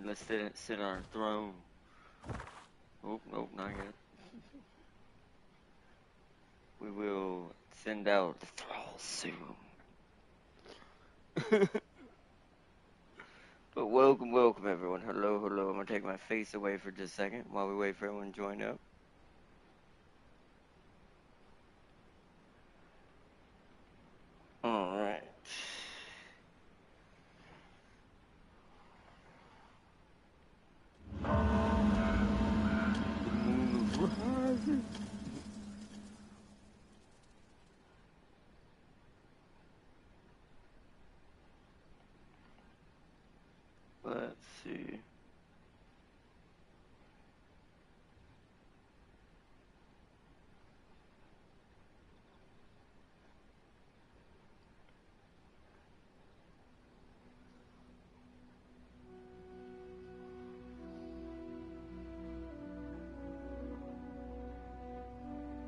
Let's sit on our throne. Oh, nope, not yet. We will send out the thralls soon. But welcome everyone. Hello. I'm gonna take my face away for just a second while we wait for everyone to join up. Alright. The moon is rising. Let's see.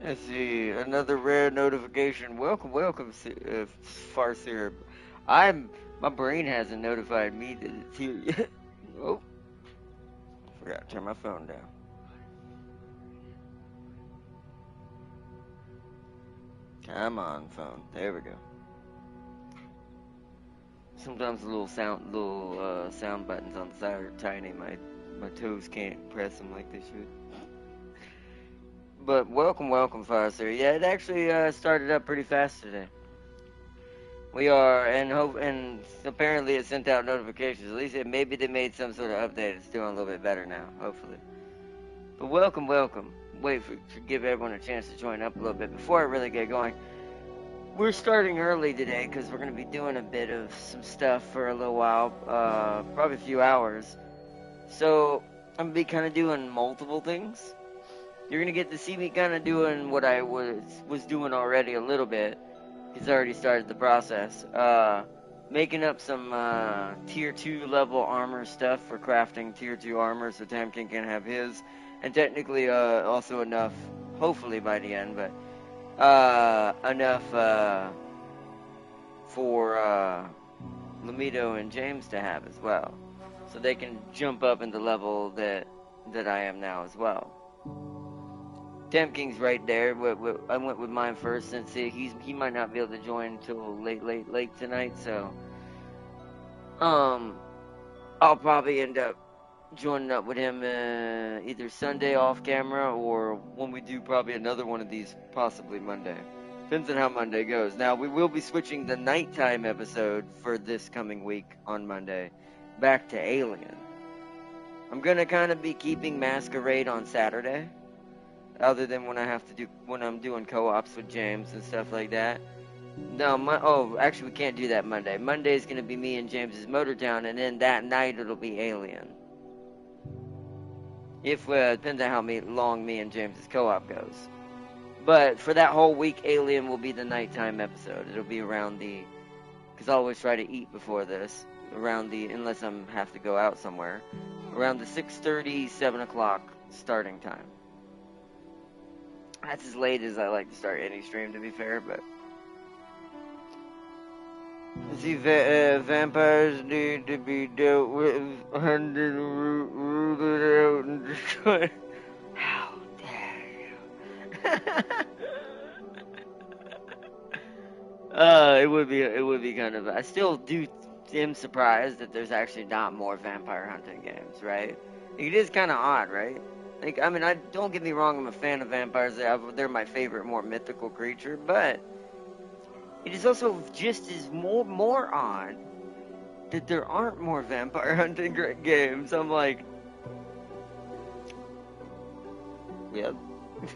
Let's see, another rare notification. Welcome, Farseer. My brain hasn't notified me that it's here yet. Oh, forgot to turn my phone down. Come on, phone. There we go. Sometimes the little sound buttons on the side are tiny. My toes can't press them like they should. But welcome, Farseer. Yeah, it actually started up pretty fast today. We are, and apparently it sent out notifications. At least maybe they made some sort of update. It's doing a little bit better now, hopefully. But welcome. Wait to give everyone a chance to join up a little bit before I really get going. We're starting early today because we're going to be doing a bit of some stuff for a little while, probably a few hours. So I'm going to be kind of doing multiple things. You're going to get to see me kind of doing what I was doing already a little bit. He's already started the process. Making up some tier 2 level armor stuff for crafting tier 2 armor so Tamkin can have his. And technically also enough, hopefully by the end, but enough for Lamido and James to have as well. So they can jump up in the level that I am now as well. King's right there. I went with mine first since he might not be able to join until late tonight. So, I'll probably end up joining up with him either Sunday off camera or when we do probably another one of these, possibly Monday. Depends on how Monday goes. Now we will be switching the nighttime episode for this coming week on Monday back to Alien. I'm gonna kind of be keeping Masquerade on Saturday. Other than when I'm doing co-ops with James and stuff like that. No, actually we can't do that Monday. Monday's gonna be me and James's Motortown, and then that night it'll be Alien. Depends on how long me and James's co-op goes. But for that whole week, Alien will be the nighttime episode. It'll be around because I always try to eat before this, unless I have to go out somewhere, around the 6:30, 7 o'clock starting time. That's as late as I like to start any stream, to be fair, but... See, vampires need to be dealt with, hunted, rooted out, and destroyed. How dare you? It would be kind of... I still am surprised that there's actually not more vampire hunting games, right? It is kind of odd, right? Don't get me wrong, I'm a fan of vampires. They're my favorite, more mythical creature, but it is also just as more odd that there aren't more vampire hunting games. I'm like, yeah,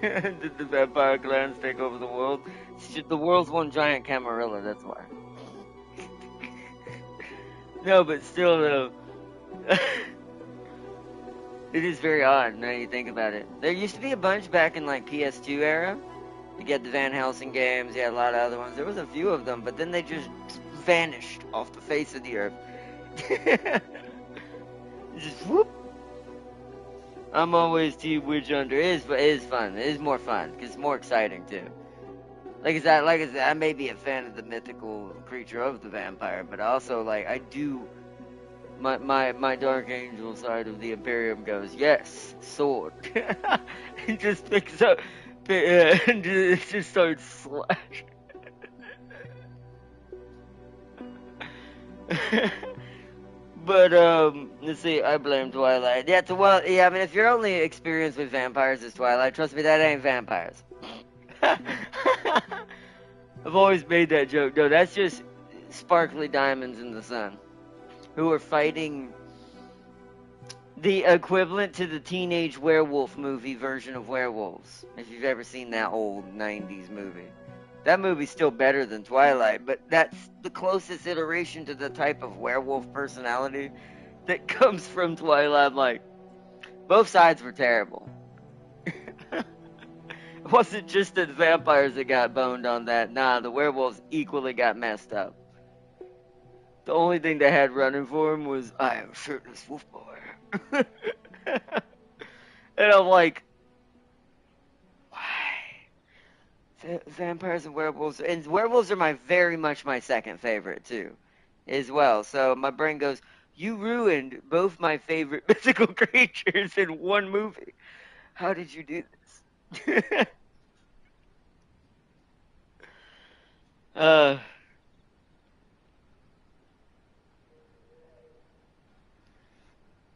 did the vampire clans take over the world? The world's one giant Camarilla, that's why. No, but still, though. It is very odd now you think about it. There used to be a bunch back in like PS2 era. You get the Van Helsing games, you had a lot of other ones. There was a few of them, but then they just vanished off the face of the earth. Just whoop. I'm always Team Witch Hunter. It is fun. It is more fun because it's more exciting too. like I said, I may be a fan of the mythical creature of the vampire, but also like I do my dark angel side of the Imperium goes, yes, sword, and just picks up, and just starts slashing. But let's see. I blame Twilight. Yeah, well, yeah. I mean, if your only experience with vampires is Twilight, trust me, that ain't vampires. I've always made that joke. No, that's just sparkly diamonds in the sun who are fighting the equivalent to the teenage werewolf movie version of werewolves. If you've ever seen that old '90s movie, that movie's still better than Twilight, but that's the closest iteration to the type of werewolf personality that comes from Twilight. Like, both sides were terrible. It wasn't just the vampires that got boned on that. Nah, the werewolves equally got messed up. The only thing they had running for him was, I am shirtless wolf boy. And I'm like, why? Vampires and werewolves are very much my second favorite too, as well. So my brain goes, you ruined both my favorite mythical creatures in one movie. How did you do this? uh,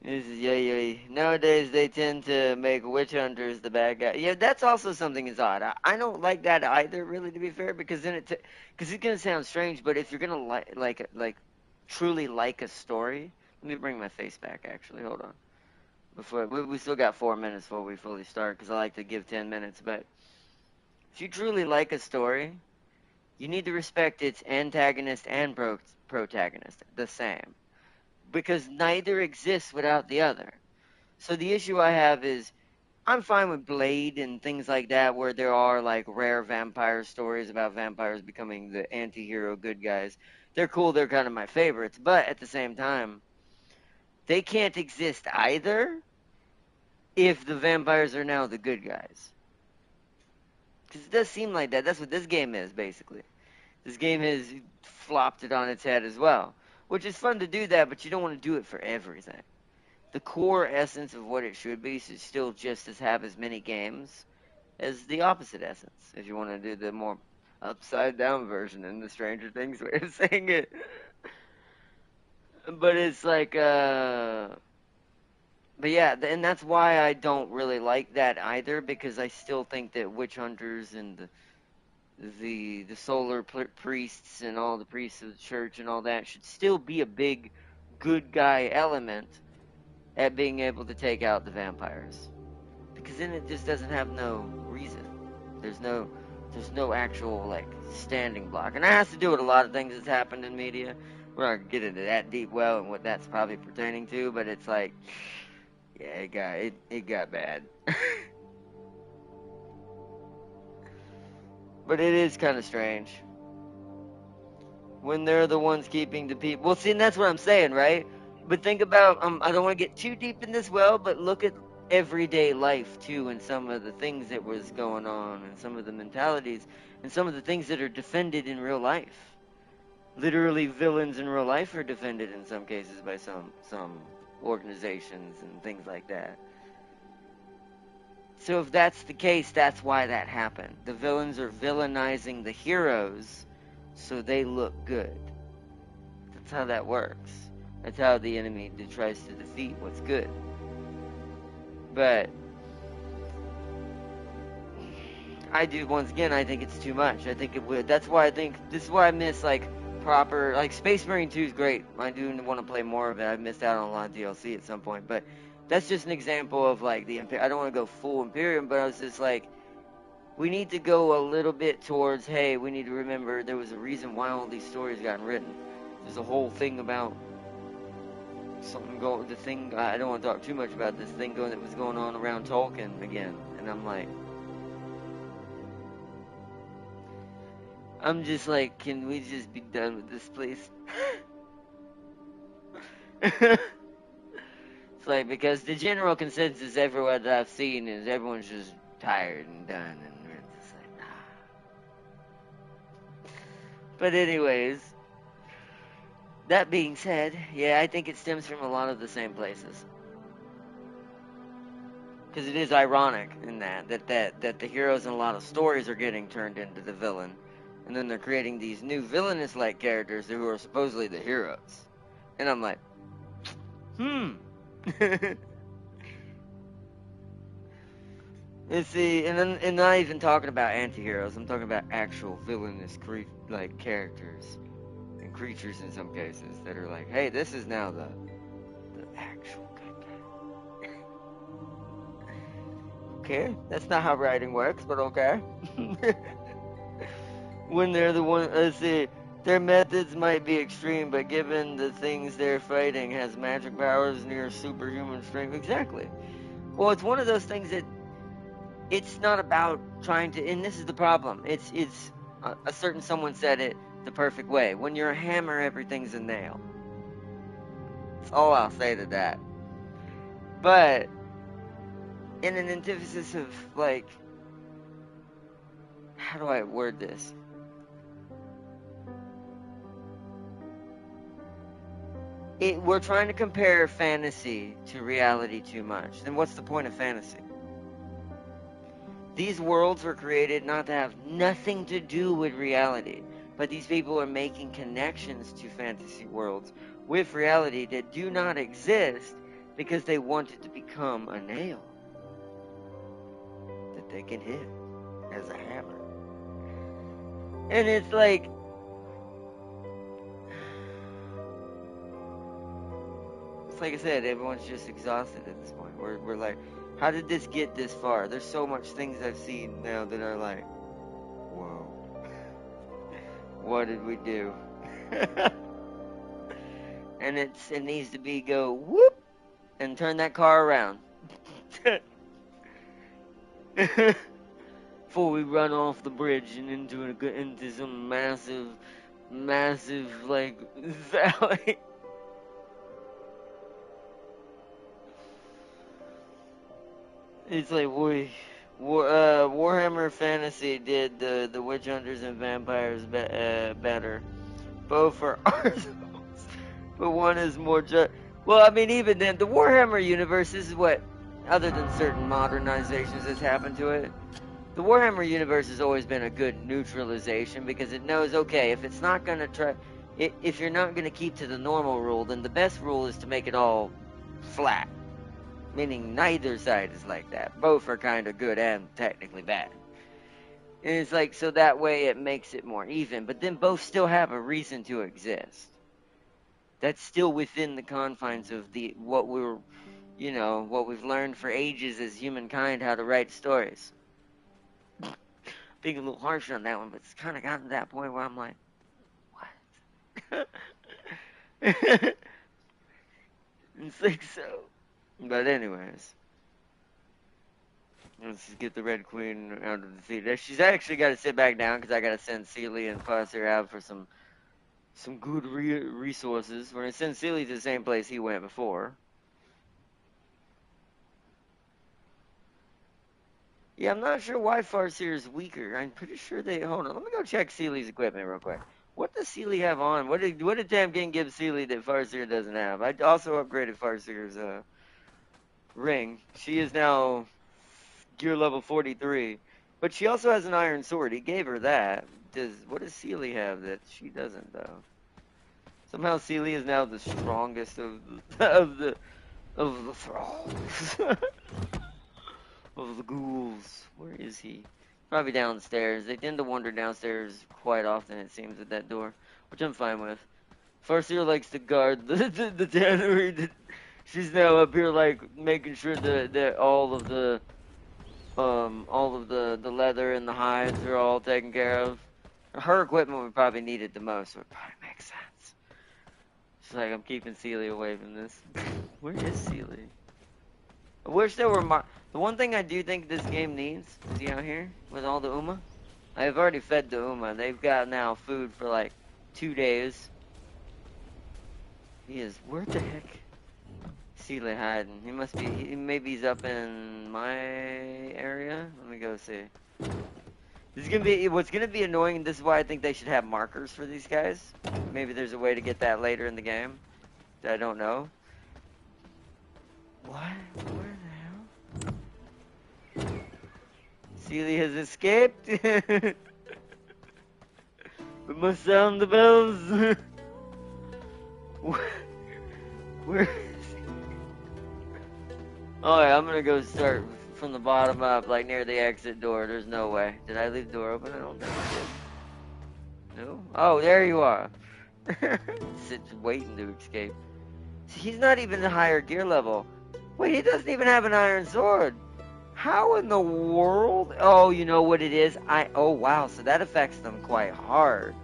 yeah, yeah. Nowadays they tend to make witch hunters the bad guy. Yeah, that's also something that's odd. I don't like that either, really, to be fair, because then because it's gonna sound strange, but if you're gonna like truly like a story, let me bring my face back. Actually, hold on. Before we still got 4 minutes before we fully start, because I like to give 10 minutes. But if you truly like a story, you need to respect its antagonist and protagonist the same, because neither exists without the other. So the issue I have is I'm fine with Blade and things like that, where there are like rare vampire stories about vampires becoming the anti-hero good guys. They're cool, they're kind of my favorites, but at the same time, they can't exist either if the vampires are now the good guys. Because it does seem like that. That's what this game is, basically. This game has flopped it on its head as well, which is fun to do that, but you don't want to do it for everything. The core essence of what it should be should still just have as many games as the opposite essence, if you want to do the more upside down version in the Stranger Things way of saying it. But it's like, but yeah, and that's why I don't really like that either, because I still think that witch hunters and the solar priests and all the priests of the church and all that should still be a big good guy element at being able to take out the vampires, because then it just doesn't have no reason. There's no there's no actual like standing block, and that has to do with a lot of things that's happened in media. We're not gonna get into that deep well and what that's probably pertaining to, but it's like, yeah, it got bad. But it is kind of strange when they're the ones keeping the people. Well, see, and that's what I'm saying, right? But think about, I don't want to get too deep in this well, but look at everyday life too, and some of the things that was going on, and some of the mentalities, and some of the things that are defended in real life. Literally, villains in real life are defended in some cases by some organizations and things like that. So if that's the case, that's why that happened. The villains are villainizing the heroes so they look good. That's how that works. That's how the enemy tries to defeat what's good. But I do, once again, I think it's too much. I think it would. That's why I think this is why I miss like proper, like Space Marine 2 is great. I do want to play more of it. I've missed out on a lot of DLC at some point, but that's just an example of like the I don't want to go full Imperium, but I was just like, we need to go a little bit towards, hey, we need to remember there was a reason why all these stories got written. There's a whole thing about something going, the thing, I don't want to talk too much about this thing going that was going on around Tolkien again, and I'm just like, can we just be done with this, please? It's like, because the general consensus everywhere that I've seen is everyone's just tired and done, and it's just like, nah. But anyways, that being said, yeah, I think it stems from a lot of the same places. Because it is ironic in that the heroes in a lot of stories are getting turned into the villain, and then they're creating these new villainous-like characters who are supposedly the heroes, and I'm like, and see, and not even talking about anti-heroes, I'm talking about actual villainous like characters and creatures in some cases that are like, hey, this is now the actual good guy. Okay, that's not how writing works, but okay. When they're the one, let's see, their methods might be extreme, but given the things they're fighting has magic powers near superhuman strength. Exactly. Well, it's one of those things that it's not about trying to, and this is the problem. It's a certain someone said it the perfect way. When you're a hammer, everything's a nail. That's all I'll say to that. But in an antithesis of like, how do I word this? We're trying to compare fantasy to reality too much. Then what's the point of fantasy? These worlds were created not to have nothing to do with reality, but these people are making connections to fantasy worlds with reality that do not exist because they want it to become a nail that they can hit as a hammer. And it's like, I said, everyone's just exhausted at this point. We're like, how did this get this far? There's so much things I've seen now that are like, whoa, what did we do? And it needs to be go whoop and turn that car around before we run off the bridge and into some massive like valley. It's like Warhammer Fantasy did the witch hunters and vampires better. Both are arsenals, but one is more well, I mean, even then, the Warhammer universe, this is what, other than certain modernizations that's happened to it, the Warhammer universe has always been a good neutralization because it knows, okay, if it's not going to if you're not going to keep to the normal rule, then the best rule is to make it all flat. Meaning neither side is like that. Both are kind of good and technically bad. And it's like, so that way it makes it more even, but then both still have a reason to exist. That's still within the confines of what we've learned for ages as humankind, how to write stories. Being a little harsh on that one, but it's kind of gotten to that point where I'm like, what? It's like, so. But anyways, let's just get the Red Queen out of the theater. She's actually got to sit back down because I got to send Sealy and Foster out for some good resources. We're going to send Sealy to the same place he went before. Yeah, I'm not sure why Farseer is weaker. I'm pretty sure they... Hold on, let me go check Sealy's equipment real quick. What does Sealy have on? What did Tamkin give Sealy that Farseer doesn't have? I also upgraded Farseer's ring. She is now gear level 43. But she also has an iron sword. He gave her that. What does Sealy have that she doesn't, though? Somehow Sealy is now the strongest of the thralls. Of the ghouls. Where is he? Probably downstairs. They tend to wander downstairs quite often, it seems, at that door, which I'm fine with. Farseer likes to guard the tannery. She's now up here, like, making sure that all of the leather and the hides are all taken care of. Her equipment would probably need it the most, so it probably makes sense. She's like, I'm keeping Sealy away from this. Where is Sealy? I wish there were the one thing I do think this game needs, is he out here with all the Uma? I've already fed the Uma. They've got now food for like 2 days. He is, where the heck? Sealy hiding. He must be, maybe he's up in my area. Let me go see. This is gonna be what's gonna be annoying. And this is why I think they should have markers for these guys. Maybe there's a way to get that later in the game. I don't know. What? Where the hell? Sealy has escaped. We must sound the bells. Where is he? Alright, I'm gonna go start from the bottom up, like near the exit door. There's no way. Did I leave the door open? I don't think I did. No? Oh, there you are. Sits waiting to escape. See, he's not even the higher gear level. Wait, he doesn't even have an iron sword. How in the world? Oh, you know what it is? Oh, wow, so that affects them quite hard.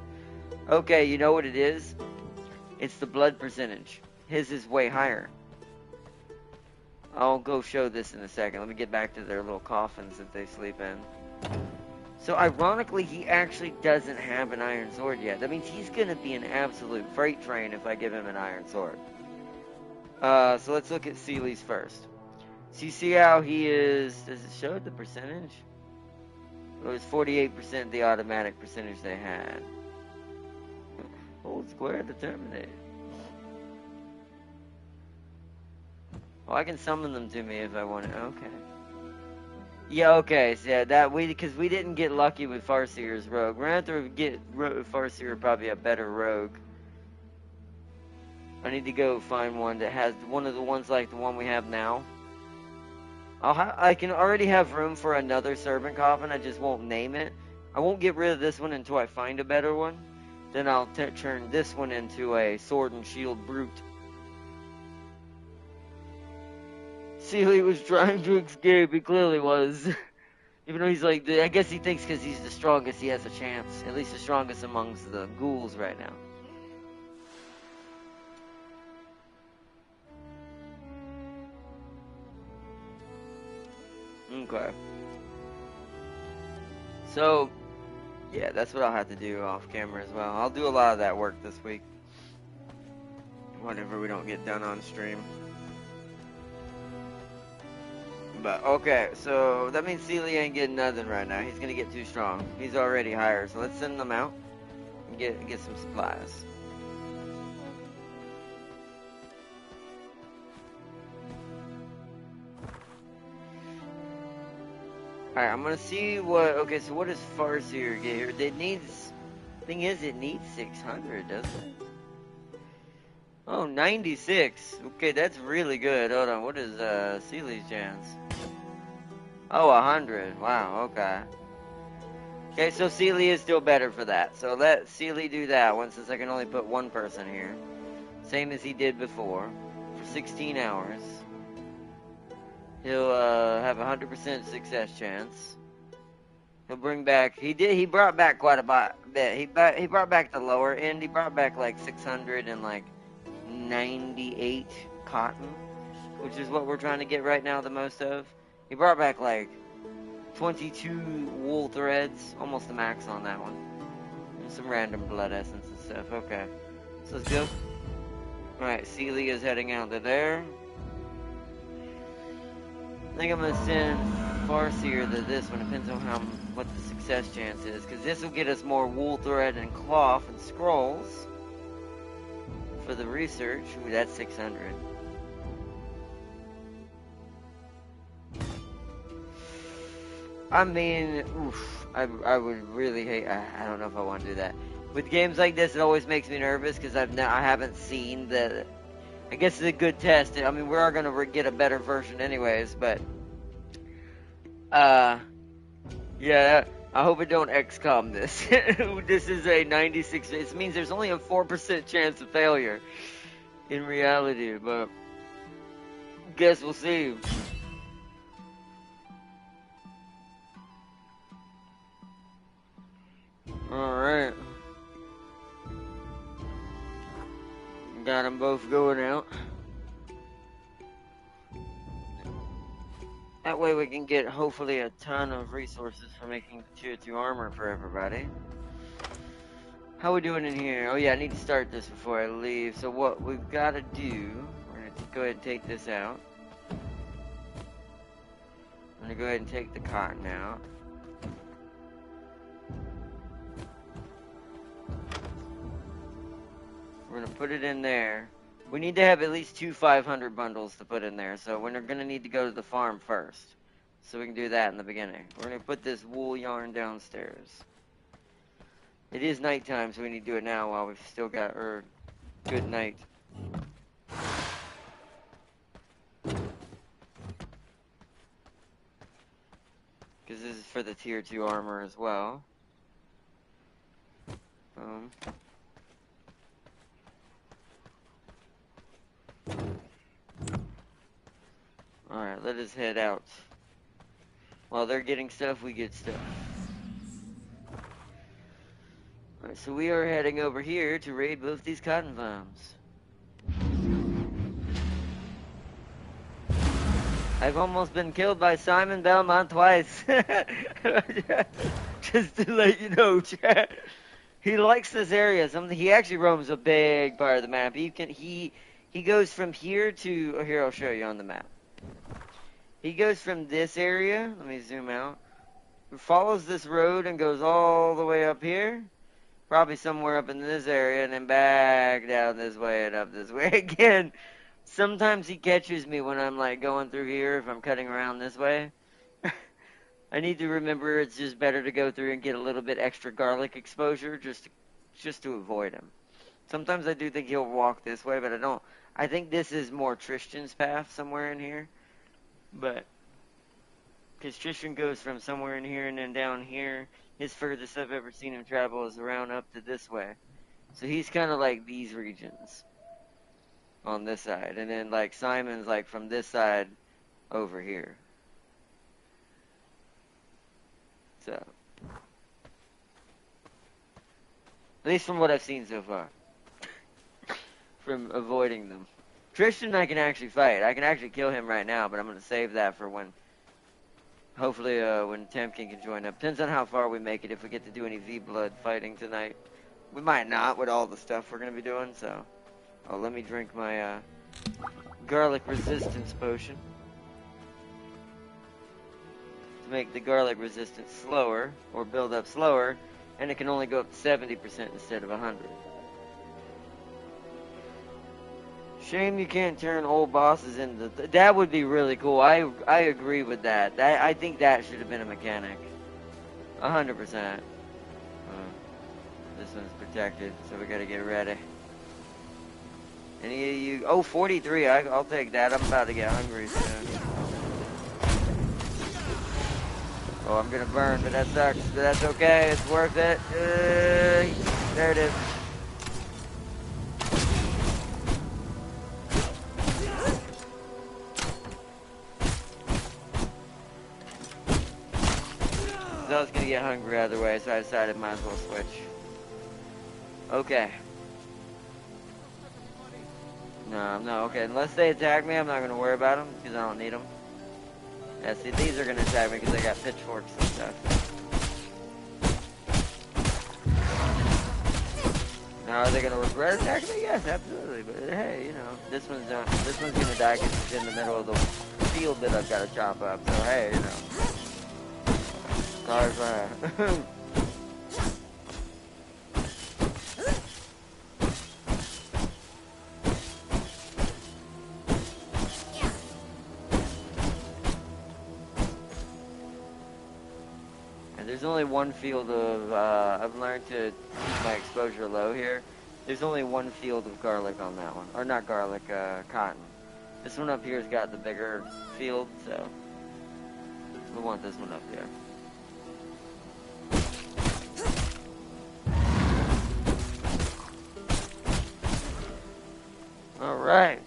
Okay, you know what it is? It's the blood percentage. His is way higher. I'll go show this in a second. Let me get back to their little coffins that they sleep in. So ironically, he actually doesn't have an iron sword yet. That means he's going to be an absolute freight train if I give him an iron sword. So let's look at Sealy's first. So you see how he is... Does it show the percentage? It was 48% the automatic percentage they had. Hold square to terminate. Oh, I can summon them to me if I want to. Okay. Yeah, okay. So yeah, because we didn't get lucky with Farseer's rogue. We're gonna have to get Farseer probably a better rogue. I need to go find one that has one of the ones like the one we have now. I can already have room for another servant coffin. I just won't name it. I won't get rid of this one until I find a better one. Then I'll turn this one into a sword and shield brute. Sealy was trying to escape. He clearly was. Even though he's like, I guess he thinks because he's the strongest, he has a chance. At least the strongest amongst the ghouls right now. Okay. So, yeah, that's what I'll have to do off camera as well. I'll do a lot of that work this week. Whatever we don't get done on stream. But, okay, so that means Sealy ain't getting nothing right now. He's gonna get too strong. He's already higher, so let's send them out and get some supplies. Alright, I'm gonna see what... Okay, so what does Farseer get here? It needs... Thing is, it needs 600, doesn't it? Oh, 96. Okay, that's really good. Hold on, what is Sealy's chance? Oh, 100. Wow, okay. Okay, so Sealy is still better for that. So let Sealy do that one, since I can only put one person here. Same as he did before. For 16 hours. He'll have a 100% success chance. He'll bring back... He brought back quite a bit. He brought back the lower end. He brought back like 698 cotton, which is what we're trying to get right now the most of. He brought back like 22 wool threads, almost the max on that one. And some random blood essence and stuff. Okay, so let's go. Alright, Sealy is heading out to there. I think I'm gonna send Farseer to this one. Depends on what the success chance is, because this will get us more wool thread and cloth and scrolls for the research. Ooh, that's 600. I mean, oof, I would really hate... I don't know if I want to do that. With games like this, it always makes me nervous because I haven't seen the... I guess it's a good test. I mean, we are going to get a better version anyways, but... yeah, I hope it don't XCOM this. This is a 96... It means there's only a 4% chance of failure in reality, but... Guess we'll see. Alright. Got them both going out. That way we can get hopefully a ton of resources for making tier 2 armor for everybody. How we doing in here? Oh yeah, I need to start this before I leave. So what we've got to do, we're going to go ahead and take this out. I'm going to go ahead and take the cotton out. We're gonna put it in there. We need to have at least 2 500 bundles to put in there, so we're gonna need to go to the farm first. So we can do that in the beginning. We're gonna put this wool yarn downstairs. It is nighttime, so we need to do it now while we've still got our good night. Because this is for the tier 2 armor as well. Boom. Alright, let us head out. While they're getting stuff, we get stuff. Alright, so we are heading over here to raid both these cotton farms. I've almost been killed by Simon Belmont twice. Just to let you know, chat. He likes this area. He actually roams a big part of the map. He goes from here to here. I'll show you on the map. He goes from this area. Let me zoom out. Follows this road and goes all the way up here. Probably somewhere up in this area, and then back down this way and up this way again. Sometimes he catches me when I'm like going through here if I'm cutting around this way. I need to remember it's just better to go through and get a little bit extra garlic exposure just to avoid him. Sometimes I do think he'll walk this way, but I don't. I think this is more Tristan's path somewhere in here. But because Tristan goes from somewhere in here and then down here. His furthest I've ever seen him travel is around up to this way. So he's kind of like these regions. On this side, and then like Simon's like from this side over here. So at least from what I've seen so far. From avoiding them. Tristan I can actually fight. I can actually kill him right now, but I'm gonna save that for when hopefully when Tamkin can join up. Depends on how far we make it, if we get to do any V-Blood fighting tonight. We might not with all the stuff we're gonna be doing, so oh, let me drink my garlic resistance potion to make the garlic resistance slower, or build up slower, and it can only go up to 70% instead of 100. Shame you can't turn old bosses into... that would be really cool. I agree with that. I think that should have been a mechanic. 100%. This one's protected, so we gotta get ready. Any of you... oh, 43. I'll take that. I'm about to get hungry soon. Oh, I'm gonna burn, but that sucks. But that's okay. It's worth it. There it is. So I was gonna get hungry either way, so I decided might as well switch. Okay. No, okay. Unless they attack me, I'm not going to worry about them, because I don't need them. Yeah, see, these are going to attack me because they got pitchforks and stuff. Now, are they going to regret attacking me? Yes, absolutely. But hey, you know, this one's going to die because it's in the middle of the field that I've got to chop up. So, hey, you know. Sorry for that. There's only one field of, I've learned to keep my exposure low here. There's only one field of garlic on that one. Or not garlic, cotton. This one up here has got the bigger field, so we want this one up there. Alright.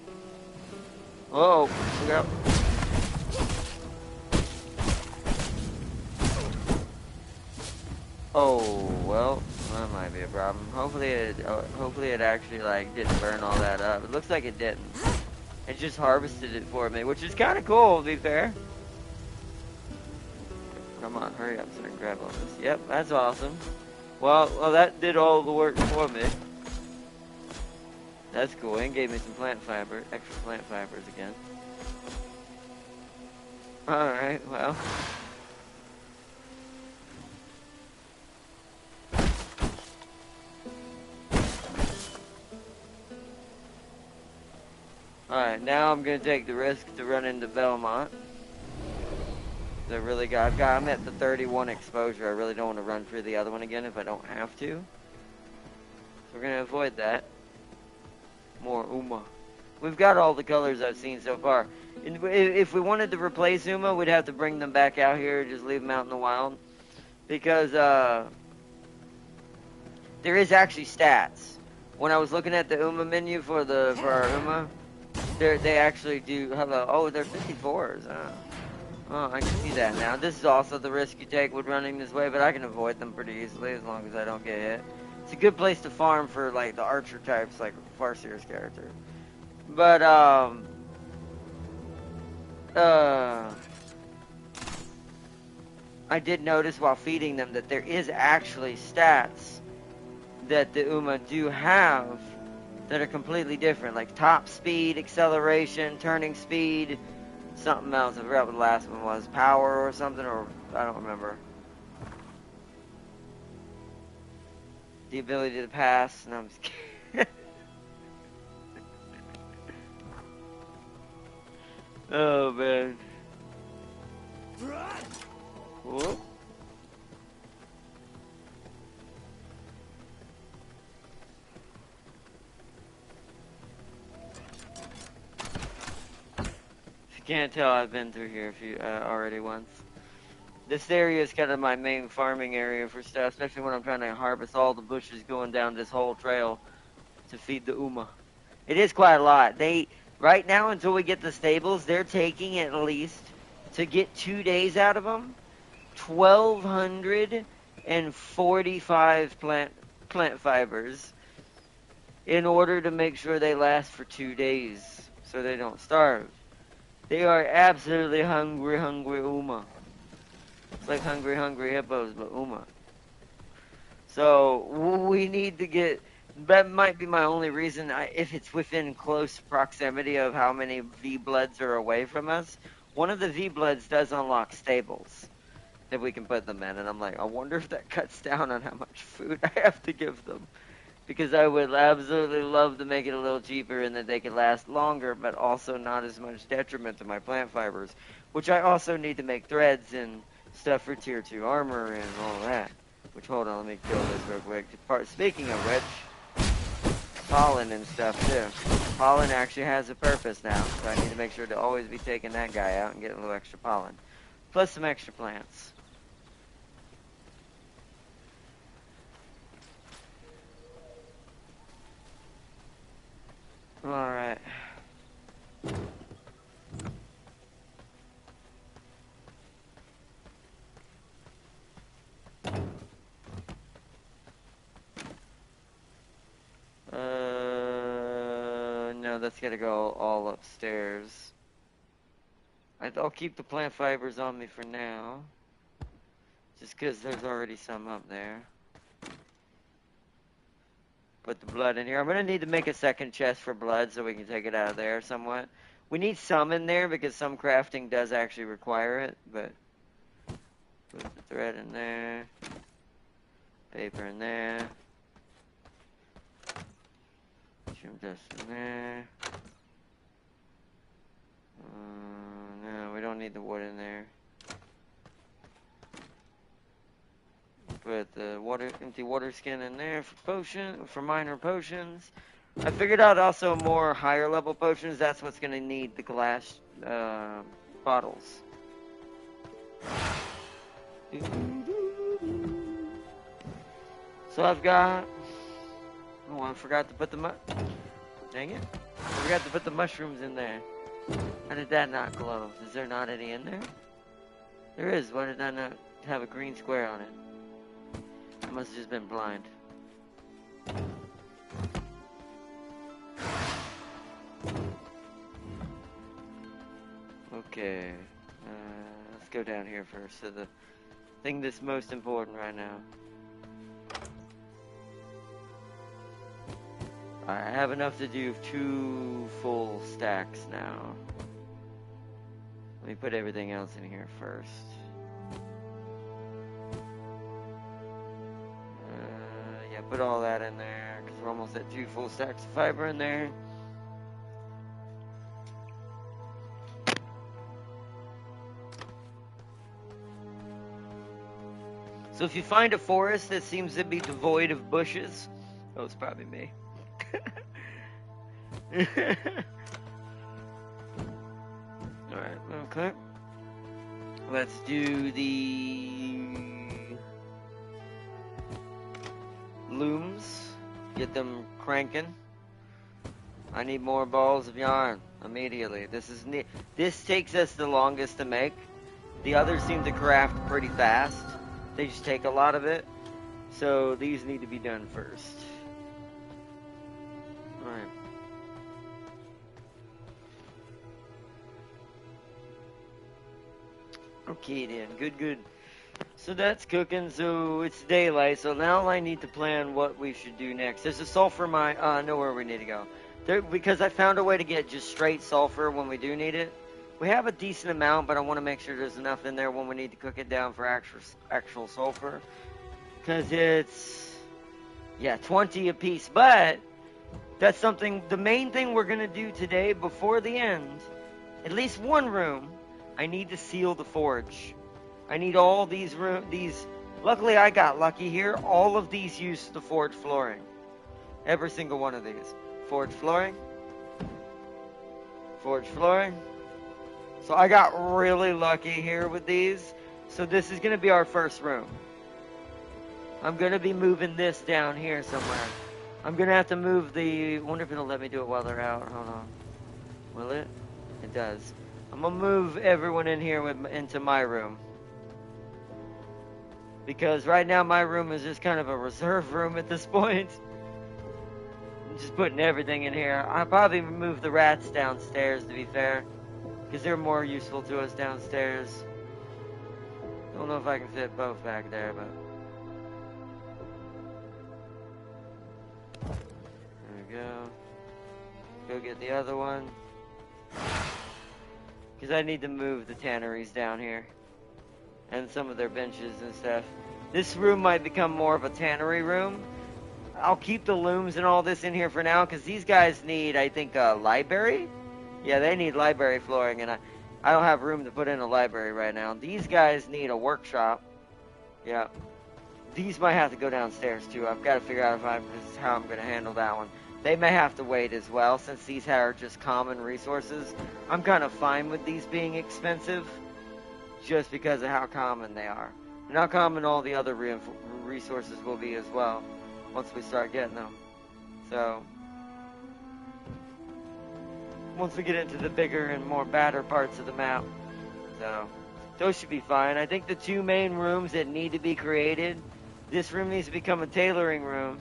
Whoa, look out. Oh, well, that might be a problem. Hopefully it actually, like, didn't burn all that up. It looks like it didn't. It just harvested it for me, which is kind of cool, to be fair. Come on, hurry up so I can grab all this. Yep, that's awesome. Well, that did all the work for me. That's cool, and gave me some plant fiber, extra plant fibers again. Alright, well. Alright, now I'm gonna take the risk to run into Belmont. I'm at the 31 exposure. I really don't want to run through the other one again if I don't have to. So we're gonna avoid that. More Uma. We've got all the colors I've seen so far. If we wanted to replace Uma, we'd have to bring them back out here, just leave them out in the wild. Because, there is actually stats. When I was looking at the Uma menu for our Uma, they actually do, oh, they're 54s, Oh, I can see that now. This is also the risk you take with running this way, but I can avoid them pretty easily as long as I don't get hit. It's a good place to farm for, like, the archer types, like Farseer's character. But, I did notice while feeding them that there is actually stats that the Uma do have that are completely different, like top speed, acceleration, turning speed, something else. I forgot what the last one was. Power or something, or I don't remember. The ability to pass. No, I'm just kidding. Oh, man. Whoop. If you can't tell, I've been through here already once. This area is kind of my main farming area for stuff, especially when I'm trying to harvest all the bushes going down this whole trail to feed the Uma. It is quite a lot. Right now, until we get the stables, they're taking at least, to get 2 days out of them, 1,245 plant fibers in order to make sure they last for 2 days so they don't starve. They are absolutely hungry Uma. It's like hungry hippos, but Uma. So we need to get. That might be my only reason. If it's within close proximity of how many V-Bloods are away from us, one of the V-Bloods does unlock stables that we can put them in. And I'm like, I wonder if that cuts down on how much food I have to give them. Because I would absolutely love to make it a little cheaper and that they could last longer, but also not as much detriment to my plant fibers. Which I also need to make threads and stuff for tier 2 armor and all that. Which, hold on, let me kill this real quick. Speaking of which, pollen and stuff too. Pollen actually has a purpose now, so I need to make sure to always be taking that guy out and getting a little extra pollen. Plus some extra plants. Alright. No, that's gotta go all upstairs. I'll keep the plant fibers on me for now. Just because there's already some up there. Put the blood in here. I'm gonna need to make a second chest for blood so we can take it out of there somewhat. We need some in there because some crafting does actually require it, but put the thread in there. Paper in there. Trim dust in there. No, we don't need the wood in there. Put the empty water skin in there for minor potions. I figured out also more higher level potions. That's what's gonna need the glass bottles. So I've got. Oh, I forgot to put dang it! I forgot to put the mushrooms in there. How did that not glow? Is there not any in there? There is. Why did that not have a green square on it? I must have just been blind. Okay. Let's go down here first. So the thing that's most important right now. I have enough to do 2 full stacks now. Let me put everything else in here first. Yeah, put all that in there because we're almost at 2 full stacks of fiber in there. So if you find a forest that seems to be devoid of bushes, oh, it's probably me. Alright, okay. Let's do the looms. Get them cranking. I need more balls of yarn immediately. This takes us the longest to make. The others seem to craft pretty fast. They just take a lot of it. So these need to be done first. Alright. Okay then, good. So that's cooking, so it's daylight, so now I need to plan what we should do next. There's a sulfur mine, I know where we need to go. Because I found a way to get just straight sulfur when we do need it. We have a decent amount, but I want to make sure there's enough in there when we need to cook it down for actual sulfur. Because it's, yeah, 20 a piece, but that's something, the main thing we're going to do today before the end, at least one room, I need to seal the forge. I need all these luckily I got lucky here, all of these use the forge flooring. Every single one of these. Forge flooring. Forge flooring. So I got really lucky here with these. So this is going to be our first room. I'm going to be moving this down here somewhere. I'm going to have to move I wonder if it'll let me do it while they're out. Hold on. Will it? It does. I'm going to move everyone in here into my room. Because right now my room is just kind of a reserve room at this point. I'm just putting everything in here. I'll probably move the rats downstairs, to be fair. Because they're more useful to us downstairs. Don't know if I can fit both back there, but... There we go. Go get the other one. Because I need to move the tanneries down here. And some of their benches and stuff. This room might become more of a tannery room. I'll keep the looms and all this in here for now, because these guys need, I think, a library? Yeah, they need library flooring, and I don't have room to put in a library right now. These guys need a workshop. Yeah. These might have to go downstairs, too. I've got to figure out how I'm going to handle that one. They may have to wait as well, since these are just common resources. I'm kind of fine with these being expensive, just because of how common they are. And how common all the other resources will be as well, once we start getting them. So, once we get into the bigger and more badder parts of the map. So, those should be fine. I think the two main rooms that need to be created, this room needs to become a tailoring room.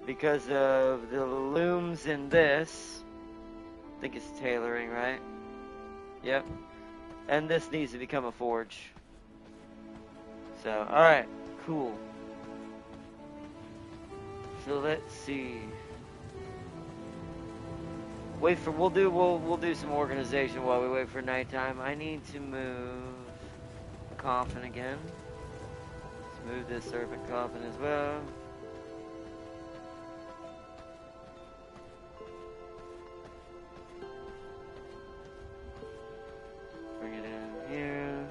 Because of the looms in this. I think it's tailoring, right? Yep. And this needs to become a forge. So, alright, cool. So let's see. We'll do some organization while we wait for nighttime. I need to move the coffin again. Let's move this servant coffin as well. Bring it in here.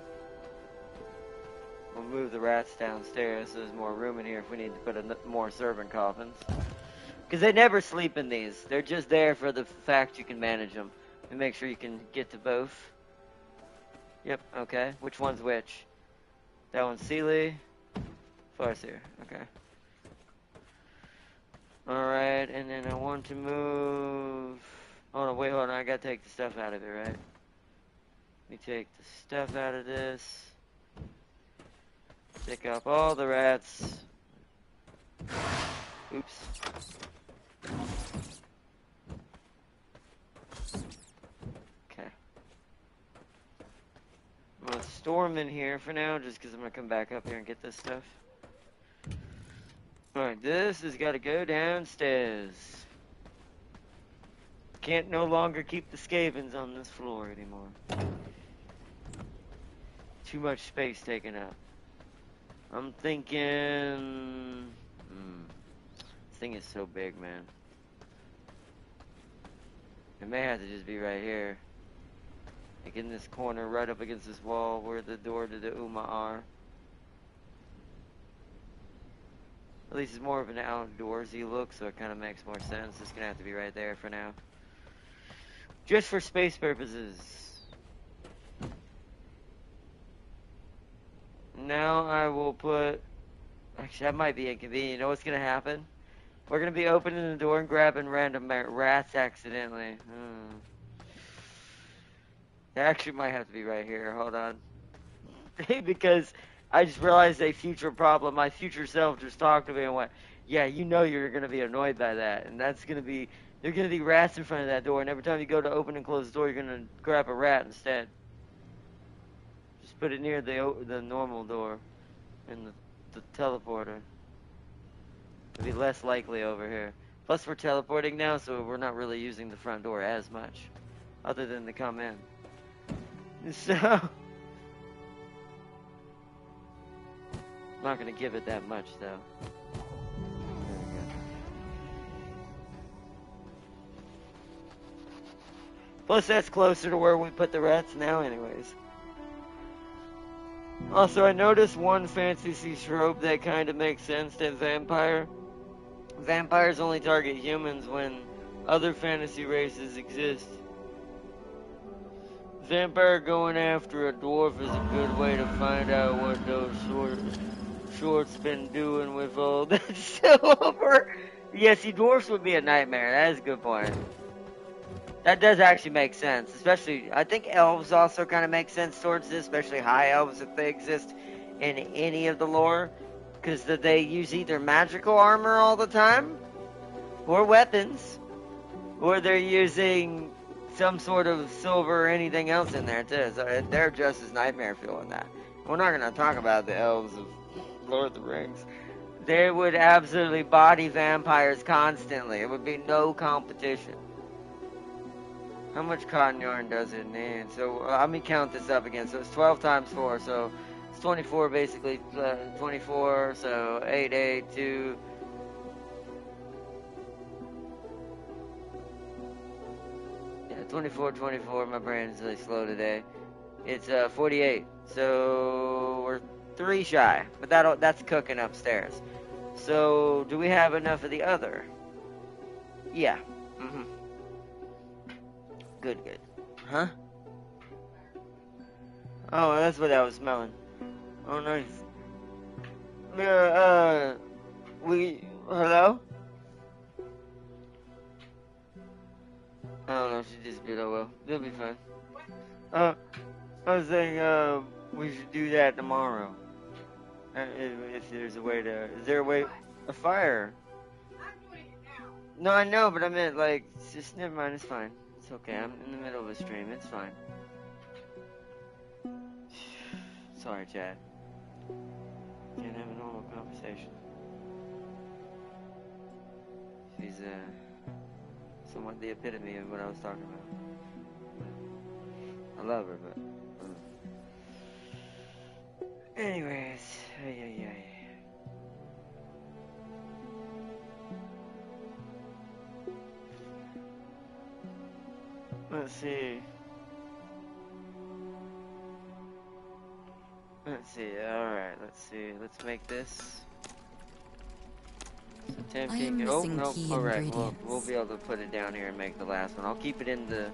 We'll move the rats downstairs so there's more room in here if we need to put more servant coffins. Because they never sleep in these. They're just there for the fact you can manage them. And make sure you can get to both. Yep, okay. Which one's which? That one's Sealy. Farseer, okay. Alright, and then I want to move... Oh no, wait, hold on. I gotta take the stuff out of it, right? Let me take the stuff out of this. Pick up all the rats. Oops. Okay. I'm gonna store them in here for now, just because I'm gonna come back up here and get this stuff. Alright, this has got to go downstairs. Can't no longer keep the scavens on this floor anymore. Too much space taken up. I'm thinking... This thing is so big, man. It may have to just be right here. Like in this corner, right up against this wall where the door to the Uma are. At least it's more of an outdoorsy look, so it kind of makes more sense. It's gonna have to be right there for now. Just for space purposes. Now I will put... Actually, that might be inconvenient. You know what's gonna happen? We're gonna be opening the door and grabbing random rats accidentally. That actually might have to be right here. Hold on. Because I just realized a future problem. My future self just talked to me and went, yeah, you know you're going to be annoyed by that. And that's going to be, there are going to be rats in front of that door. And every time you go to open and close the door, you're going to grab a rat instead. Just put it near the normal door and the teleporter. It'll be less likely over here. Plus, we're teleporting now, so we're not really using the front door as much. Other than to come in. So... I'm not going to give it that much, though. There we go. Plus, that's closer to where we put the rats now, anyways. Also, I noticed one fantasy trope that kind of makes sense to vampire. Vampires only target humans when other fantasy races exist. Vampire going after a dwarf is a good way to find out what those shorts been doing with all that silver. Yeah, see, dwarfs would be a nightmare. That is a good point. That does actually make sense. Especially, I think elves also kind of make sense towards this, especially high elves if they exist in any of the lore. Because they use either magical armor all the time, or weapons, or they're using some sort of silver or anything else in there too. So they're just as nightmare feeling that. We're not going to talk about the elves of Lord of the Rings. They would absolutely body vampires constantly. It would be no competition. How much cotton yarn does it need? So let me count this up again. So it's 12 times 4, so it's 24 basically. 24, so 8, 8, 2. Yeah, 24, 24. My brain's really slow today. It's 48. So we're 3 shy, but that's cooking upstairs. So do we have enough of the other? Yeah. Good, good. Huh? Oh, that's what I was smelling. Oh, nice. Hello? I don't know, she just did, oh well. It'll be fine. I was saying, we should do that tomorrow. If there's a way to... Is there a way... A fire? I'm doing it now. No, I know, but I meant, like, just never mind, it's fine. It's okay, I'm in the middle of a stream, it's fine. Sorry, Chad. Can't have a normal conversation. She's, somewhat the epitome of what I was talking about. I love her, but... Anyways, yeah. Let's see. Alright, let's see. Let's make this. So tempting. Oh, no. Alright, we'll be able to put it down here and make the last one. I'll keep it in the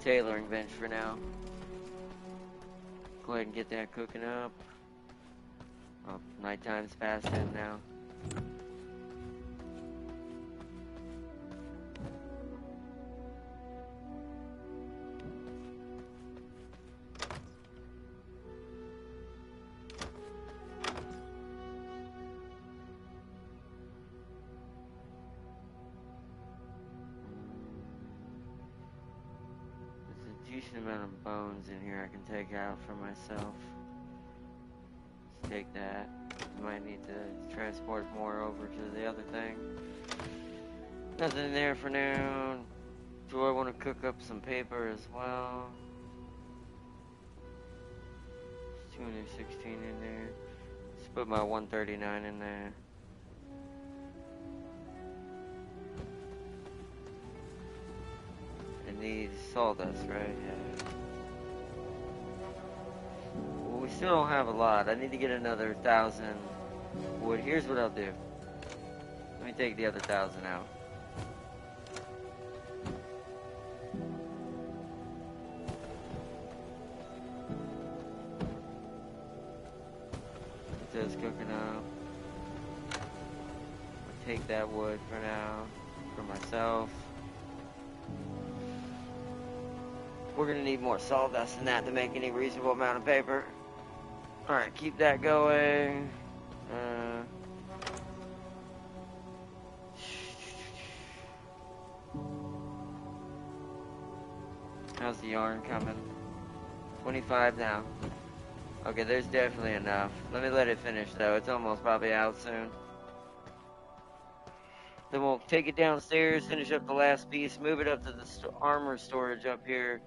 tailoring bench for now. Go ahead and get that cooking up. Oh, nighttime's past it now. Decent amount of bones in here I can take out for myself. Let's take that. Might need to transport more over to the other thing. Nothing there for now. Do I want to cook up some paper as well? 216 in there. Let's put my 139 in there. It needs sawdust, right? Yeah. Well, we still don't have a lot. I need to get another 1,000 wood. Here's what I'll do. Let me take the other 1,000 out. Get this cooking up. I'll take that wood for now, for myself. We're gonna need more sawdust than that to make any reasonable amount of paper. Alright, keep that going. How's the yarn coming? 25 now. Okay, there's definitely enough. Let me let it finish though. It's almost probably out soon. Then we'll take it downstairs, finish up the last piece, move it up to the armor storage up here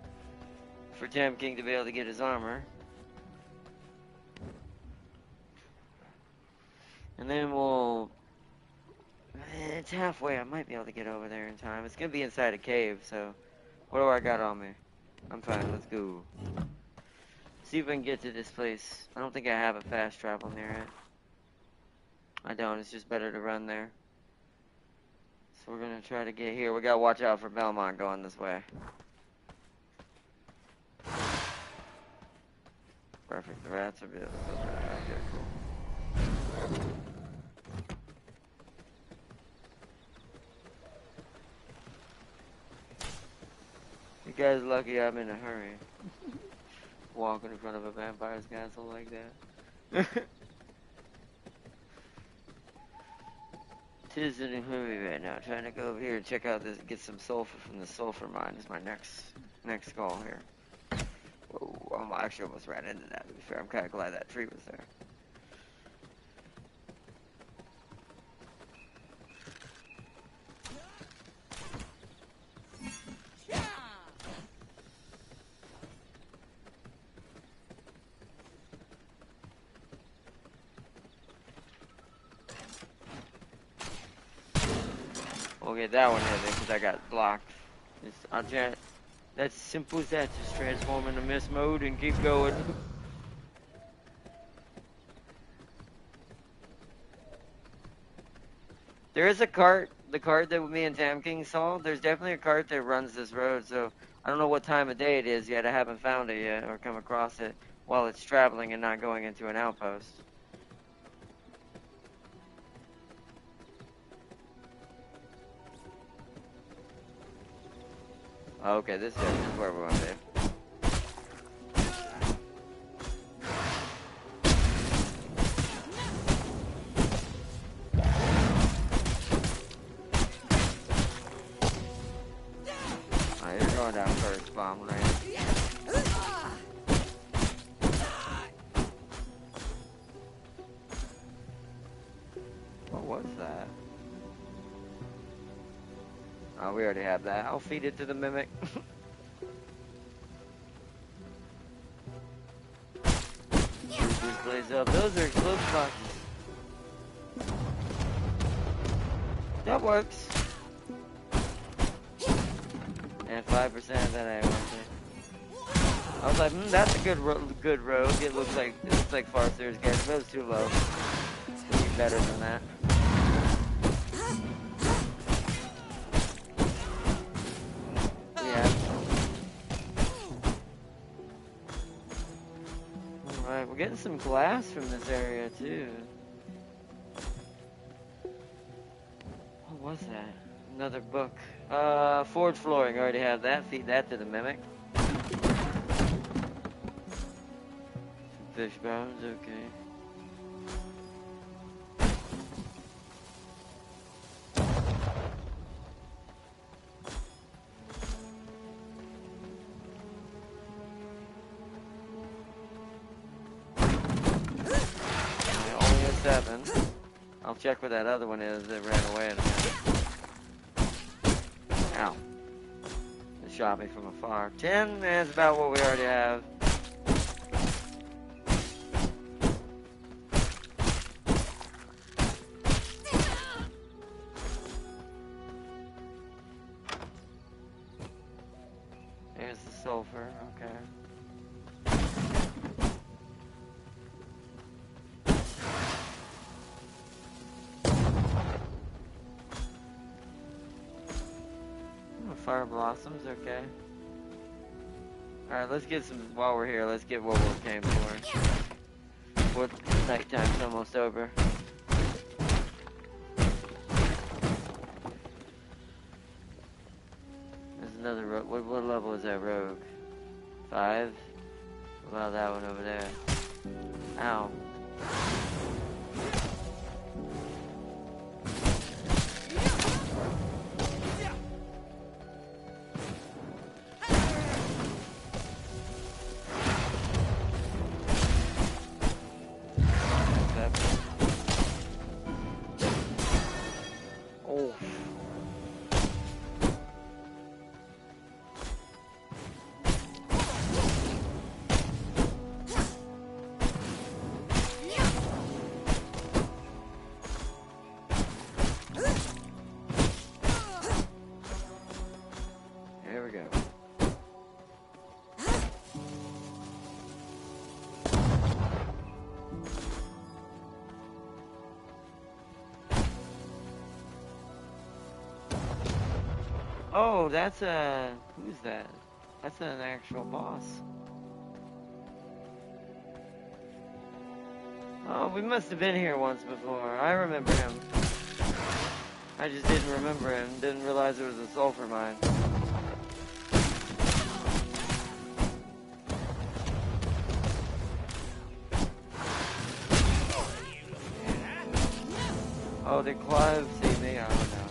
for Tam King to be able to get his armor. And then we'll... It's halfway. I might be able to get over there in time. It's going to be inside a cave, so... What do I got on me? I'm fine. Let's go. See if we can get to this place. I don't think I have a fast travel near it. I don't. It's just better to run there. So we're going to try to get here. We got to watch out for Belmont going this way. Perfect. The rats are beautiful. Okay, cool. You guys lucky I'm in a hurry. Walking in front of a vampire's castle like that. Tis in a hurry right now. Trying to go over here and check out this, get some sulfur from the sulfur mine. Is my next goal here. Whoa, I actually almost ran into that, to be fair. I'm kind of glad that tree was there. We'll get that one in there because I got blocked. That's simple as that. Just transform into mist mode and keep going. There is a cart, the cart that me and Tam King saw. There's definitely a cart that runs this road, so I don't know what time of day it is yet. I haven't found it yet or come across it while it's traveling and not going into an outpost. Okay, this is where we want to be. Alright, you're going down first, bomb right? What was that? Oh, we already have that. I'll feed it to the mimic. Blaze up. Those are close spots. That works. And 5% of that I want to. I was like, that's a good rogue. It looks like Farseer's getting, but it was too low. Be better than that. Alright, we're getting some glass from this area too. What was that? Another book. Forge flooring, already have that. Feed that to the mimic. Some fish bones, okay. I'll check where that other one is that ran away in a minute. Ow. It shot me from afar. 10, that's about what we already have. There's the sulfur, okay. fire blossoms, okay. Alright, let's get some, while we're here, let's get what we came for. Before nighttime's almost over. There's another rogue. What level is that rogue? 5? What about that one over there? Ow. Oh. Here we go. Oh, that's a... Who's that? That's an actual boss. Oh, we must have been here once before. I remember him. I just didn't remember him. Didn't realize it was a sulfur mine. Oh, did Clive see me? I don't know.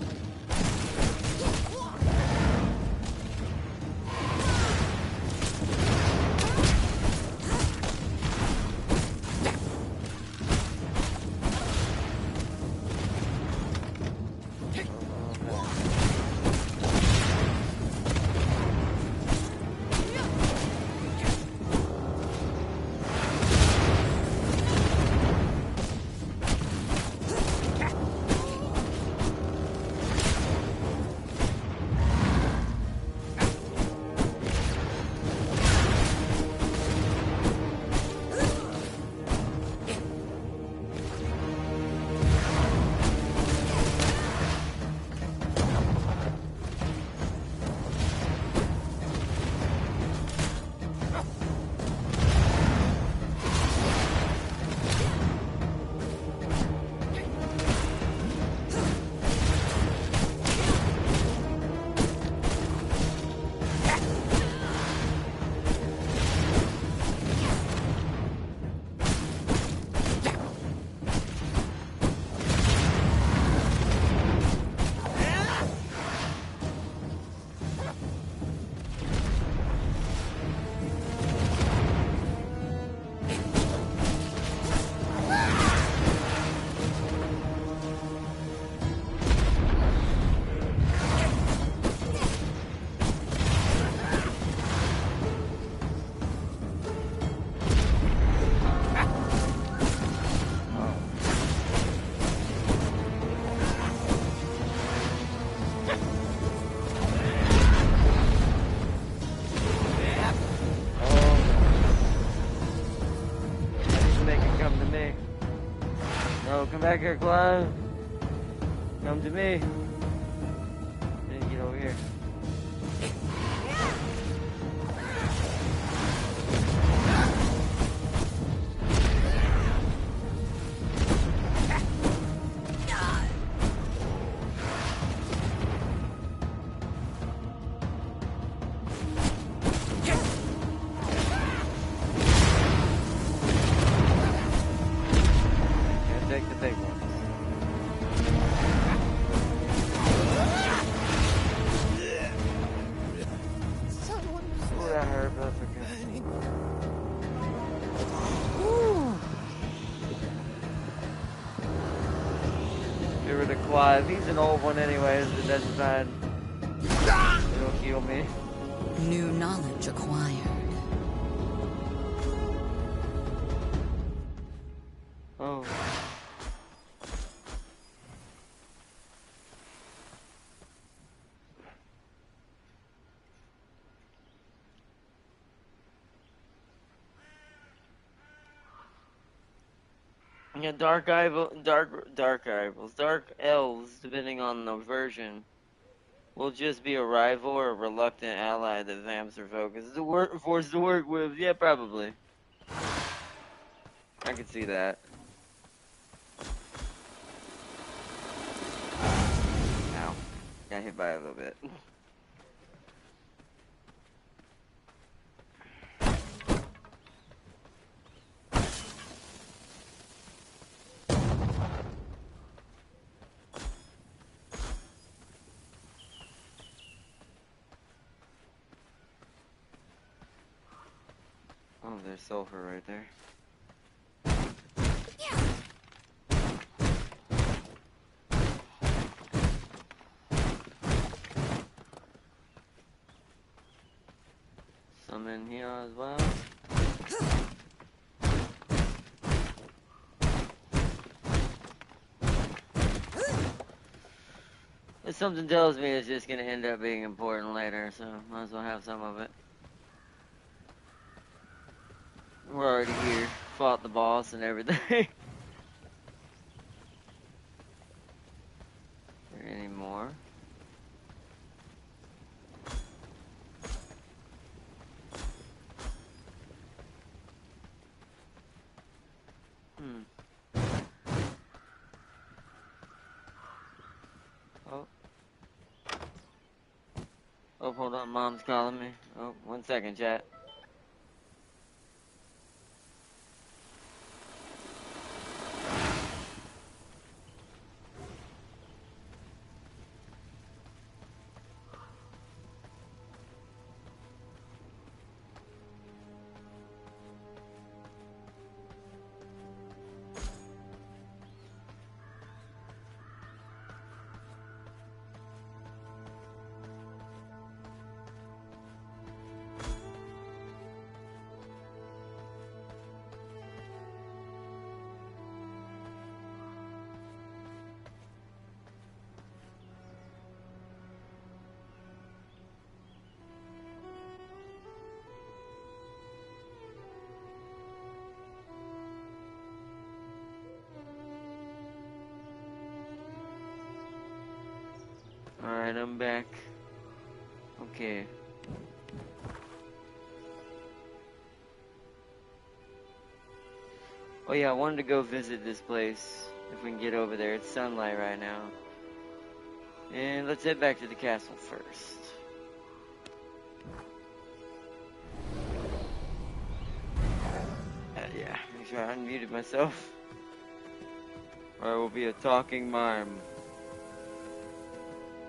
Come back here, Clive. Come to me. Then get over here. Take the big one. Oh, that hurt, but that's okay. Get rid of Clive. He's an old one anyways. It doesn't matter. It'll heal me. New knowledge acquired. Oh. Yeah, dark elves, depending on the version. We'll just be a rival or a reluctant ally that vamps are focused to forced to work with. Yeah, probably. I can see that. Ow. Got hit by it a little bit. Oh, there's sulfur right there. Some in here as well. If something tells me it's just gonna end up being important later, so might as well have some of it. We're already here. Fought the boss and everything. Any more? Oh. Oh, hold on. Mom's calling me. Oh, 1 second, chat. Alright, I'm back. Okay. Oh yeah, I wanted to go visit this place. If we can get over there. It's sunlight right now. And let's head back to the castle first. Yeah, make sure I unmuted myself. Or I will be a talking mime.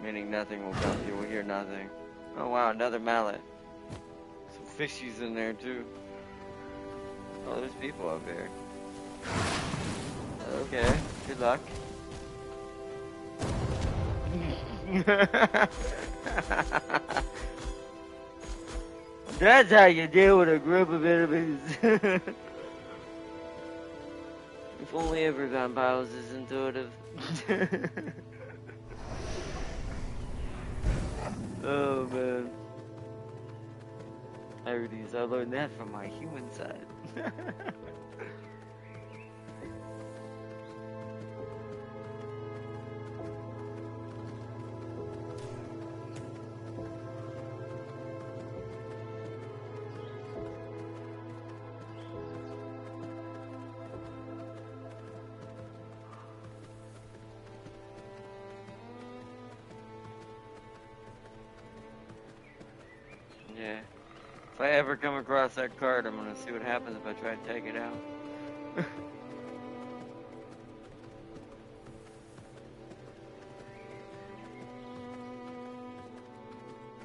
Meaning nothing will come. You will hear nothing. Oh wow, another mallet. Some fishies in there too. Oh, there's people up here. Okay, good luck. That's how you deal with a group of enemies. If only every vampire was as intuitive. Oh man. I learned that from my human side. Yeah. If I ever come across that card, I'm gonna see what happens if I try to take it out.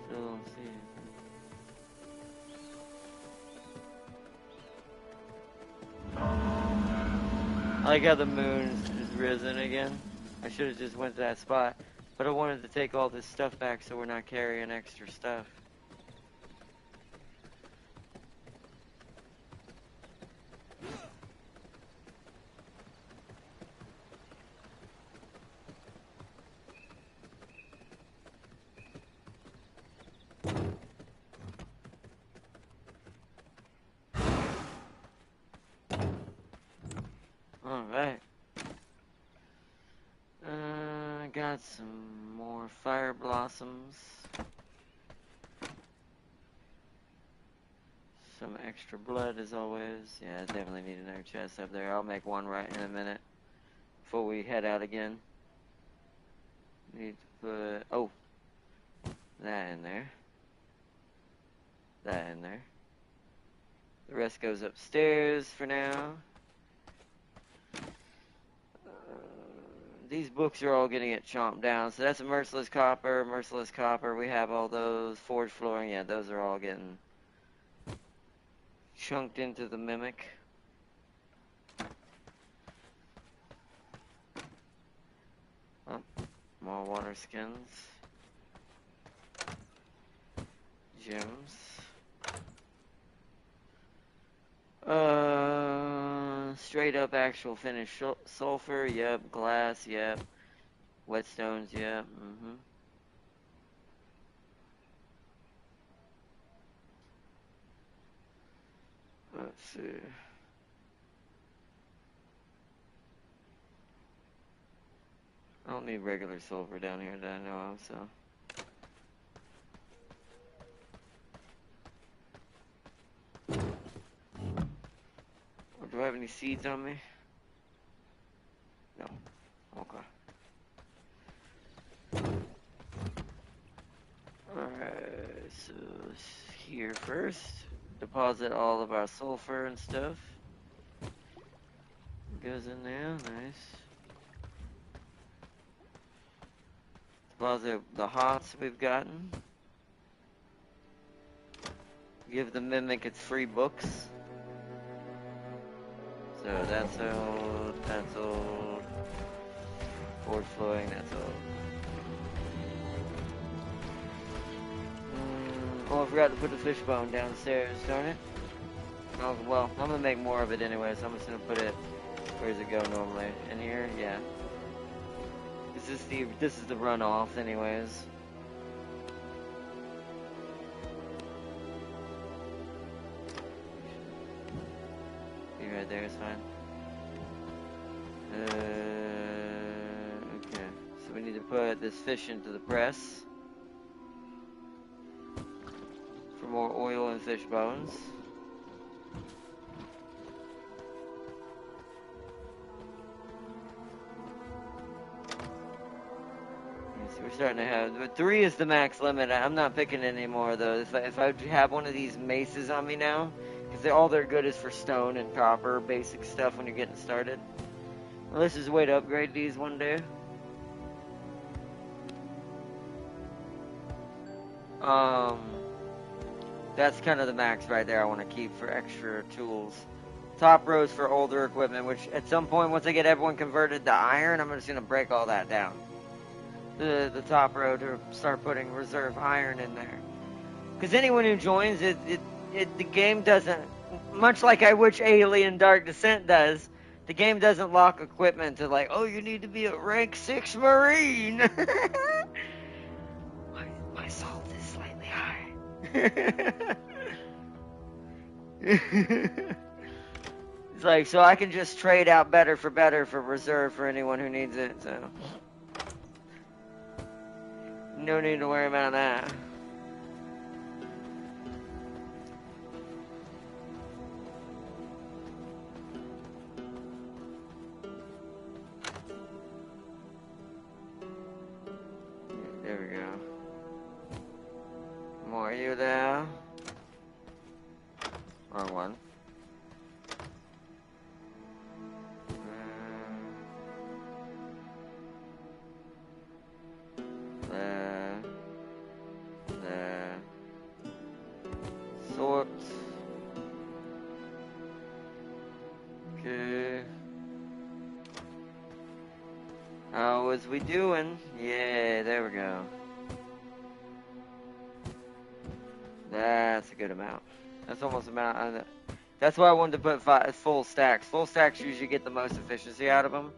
Still don't see it. I like how the moon's just risen again. I should have just went to that spot. But I wanted to take all this stuff back so we're not carrying extra stuff. Alright. I got some more More fire blossoms. Some extra blood as always. Yeah, I definitely need another chest up there. I'll make one right in a minute before we head out again. Need to put, oh, that in there. That in there. The rest goes upstairs for now. These books are all gonna get chomped down. So that's a merciless copper, merciless copper. We have all those. Forge flooring, yeah, those are all getting chunked into the mimic. Oh, more water skins. Gems. Straight up actual finished sulfur, yep. Glass, yep. Whetstones, yep. Let's see. I don't need regular silver down here that I know of, so. Do I have any seeds on me? No. Okay. Alright, so here first. Deposit all of our sulfur and stuff. Goes in there, nice. Deposit the hots we've gotten. Give the mimic its free books. So that's old, that's old. Forge flowing, that's old. Oh, I forgot to put the fishbone downstairs, darn it. Oh, well, I'm gonna make more of it anyway, so I'm just gonna put it, where does it go normally? In here? Yeah. This is the runoff anyways. Be right there, it's fine. Okay. So we need to put this fish into the press. For more oil and fish bones. So we're starting to have, but 3 is the max limit. I'm not picking any more though. If I have one of these maces on me now, because all they're good is for stone and copper, basic stuff when you're getting started. Well, this is a way to upgrade these one day. That's kind of the max right there I want to keep for extra tools. Top rows for older equipment, which at some point, once I get everyone converted to iron, I'm just going to break all that down. The top row to start putting reserve iron in there. Because anyone who joins, the game doesn't, much like I wish Alien Dark Descent does, the game doesn't lock equipment to like, oh, you need to be a rank 6 Marine. my salt is slightly high. It's like, so I can just trade out better for reserve for anyone who needs it, so. No need to worry about that. There we go. More of you there. Wrong one. There. Sort. Okay. How was we doing? Yeah, there we go. That's a good amount. That's almost the amount. That's why I wanted to put full stacks. Full stacks usually get the most efficiency out of them.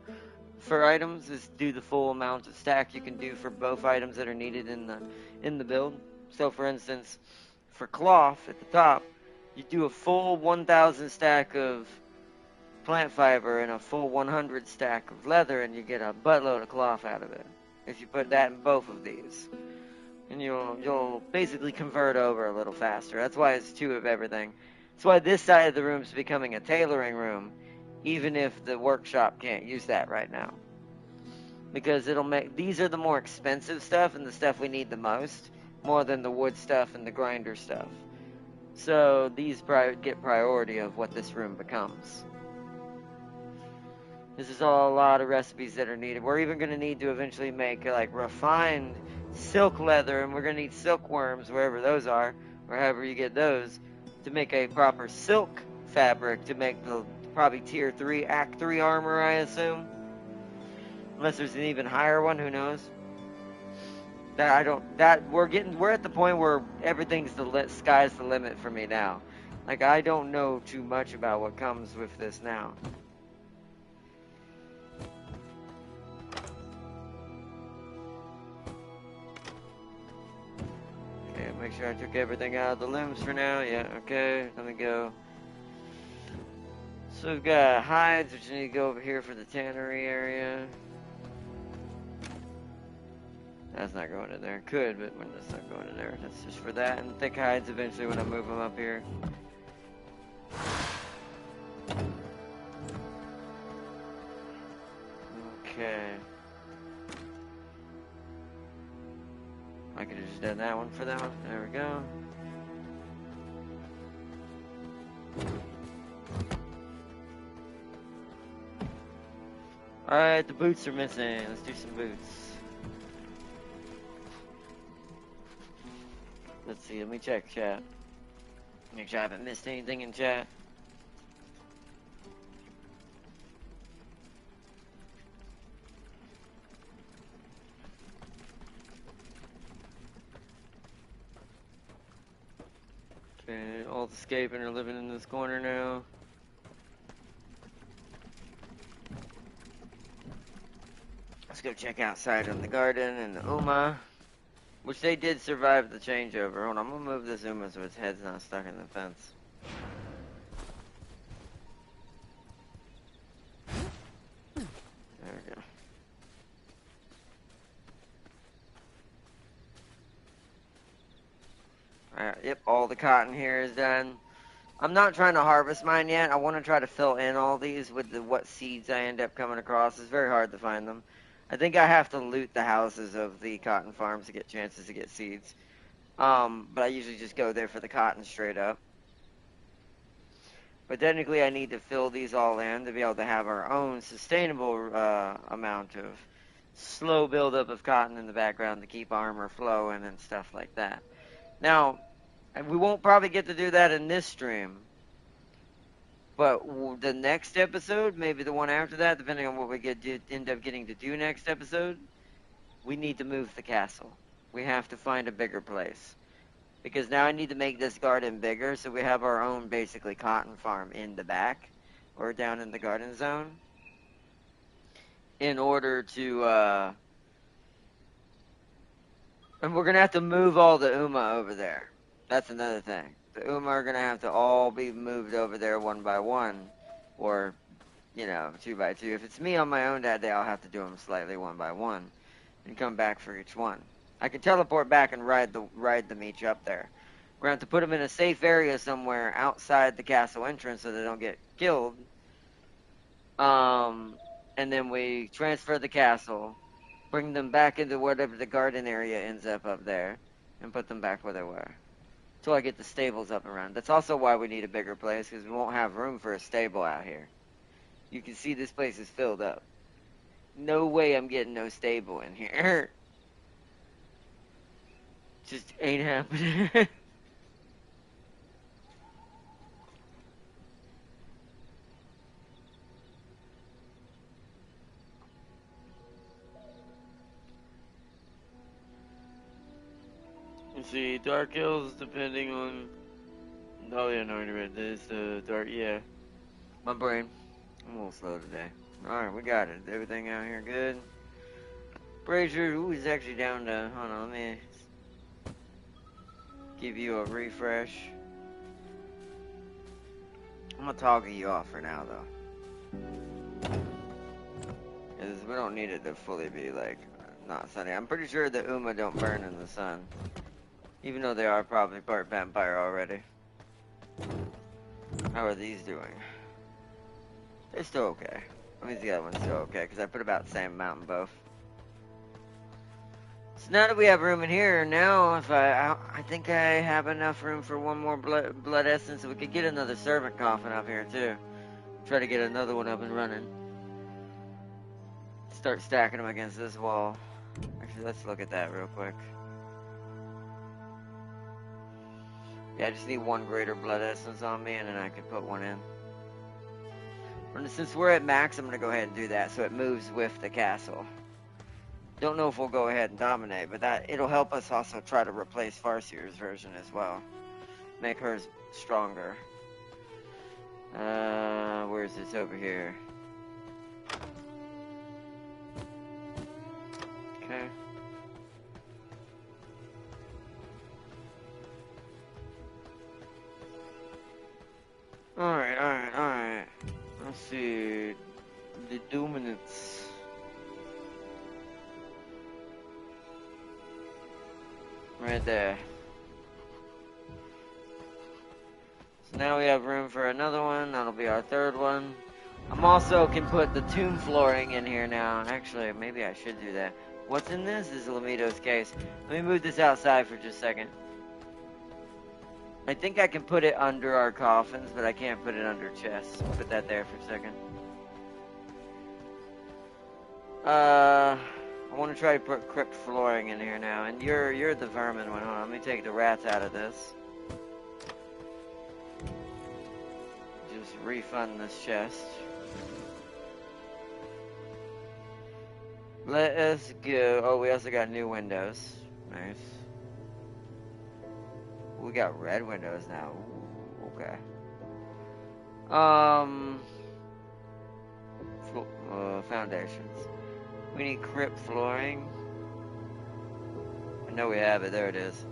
For items, is do the full amount of stack you can do for both items that are needed in the build. So, for instance, for cloth at the top, you do a full 1,000 stack of plant fiber and a full 100 stack of leather, and you get a buttload of cloth out of it. if you put that in both of these. And you'll basically convert over a little faster. That's why it's 2 of everything. That's why this side of the room is becoming a tailoring room, even if the workshop can't use that right now. Because these are the more expensive stuff and the stuff we need the most, more than the wood stuff and the grinder stuff. So these get priority of what this room becomes. This is all a lot of recipes that are needed. We're even going to need to eventually make like refined silk leather, and we're going to need silkworms, wherever those are, or however you get those, to make a proper silk fabric to make the probably tier 3, act 3 armor, I assume. Unless there's an even higher one, who knows? We're at the point where everything's sky's the limit for me now. Like, I don't know too much about what comes with this now. Okay, make sure I took everything out of the limbs for now. Yeah, okay, let me go. So we've got hides, which need to go over here for the tannery area. That's not going in there. Could, but that's not going in there. That's just for that. And thick hides eventually when I move them up here. Okay. I could have just done that one for that one. There we go. Alright, the boots are missing. Let's do some boots. Let's see, let me check chat. Make sure I haven't missed anything in chat. Okay, all escaping are living in this corner now. Let's go check outside in the garden and the Uma. Which they did survive the changeover. Hold on, I'm gonna move this Uma so its head's not stuck in the fence. There we go. Alright, yep, all the cotton here is done. I'm not trying to harvest mine yet. I want to try to fill in all these with what seeds I end up coming across. It's very hard to find them. I think I have to loot the houses of the cotton farms to get chances to get seeds. But I usually just go there for the cotton straight up. But technically I need to fill these all in to be able to have our own sustainable amount of slow buildup of cotton in the background to keep armor flowing and stuff like that. Now, we won't probably get to do that in this stream. But the next episode, maybe the one after that, depending on what we end up getting to do next episode, we need to move the castle. We have to find a bigger place. Because now I need to make this garden bigger, so we have our own, basically, cotton farm in the back, or down in the garden zone, in order to, and we're going to have to move all the Uma over there. That's another thing. The Uma are going to have to all be moved over there one by one, or, 2 by 2. If it's me on my own that day, I'll have to do them slightly one by one, and come back for each one. I can teleport back and ride them each up there. We're going to have to put them in a safe area somewhere outside the castle entrance so they don't get killed. And then we transfer the castle, bring them back into whatever the garden area ends up there, and put them back where they were. Until I get the stables up and around. That's also why we need a bigger place, because we won't have room for a stable out here. You can see this place is filled up. No way I'm getting no stable in here. Just ain't happening. Let's see, Dark Hills, depending on... Oh yeah, no, I already read this. Yeah. My brain. I'm a little slow today. Alright, we got it. Everything out here good? Brazier, ooh, he's actually down to... Hold on, let me... give you a refresh. I'm gonna toggle you off for now, though. Because we don't need it to fully be, like, not sunny. I'm pretty sure the Uma don't burn in the sun. Even though they are probably part vampire already. How are these doing? They're still okay. Let me see, the other one's still okay, because I put about the same amount in both. So now that we have room in here, now if I think I have enough room for one more blood essence, so we could get another servant coffin up here too. Try to get another one up and running. Start stacking them against this wall. Actually, let's look at that real quick. Yeah, I just need one greater blood essence on me, and then I could put one in. And since we're at max, I'm going to go ahead and do that, so it moves with the castle. Don't know if we'll go ahead and dominate, but it'll help us also try to replace Farseer's version as well. Make hers stronger. Where is this? Over here. Okay. Alright. Let's see. The dominance. Right there. So now we have room for another one. That'll be our third one. I'm also can put the tomb flooring in here now. Actually, maybe I should do that. What's in this? This is Lamito's case. Let me move this outside for just a second. I think I can put it under our coffins, but I can't put it under chests. Put that there for a second. I want to try to put crypt flooring in here now. And you're the vermin one. Hold on, let me take the rats out of this. Just refund this chest. Let us go. Oh, we also got new windows. Nice. We got red windows now. Ooh, okay. Foundations. We need crypt flooring. I know we have it. There it is.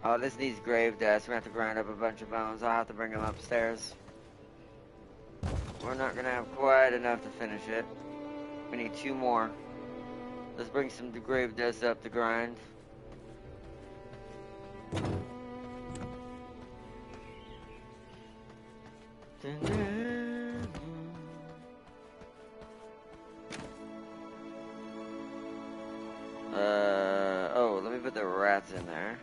Oh, this needs grave dust. We're going to have to grind up a bunch of bones. I'll have to bring them upstairs. We're not going to have quite enough to finish it. We need 2 more. Let's bring some grave dust up to grind. Oh, let me put the rats in there.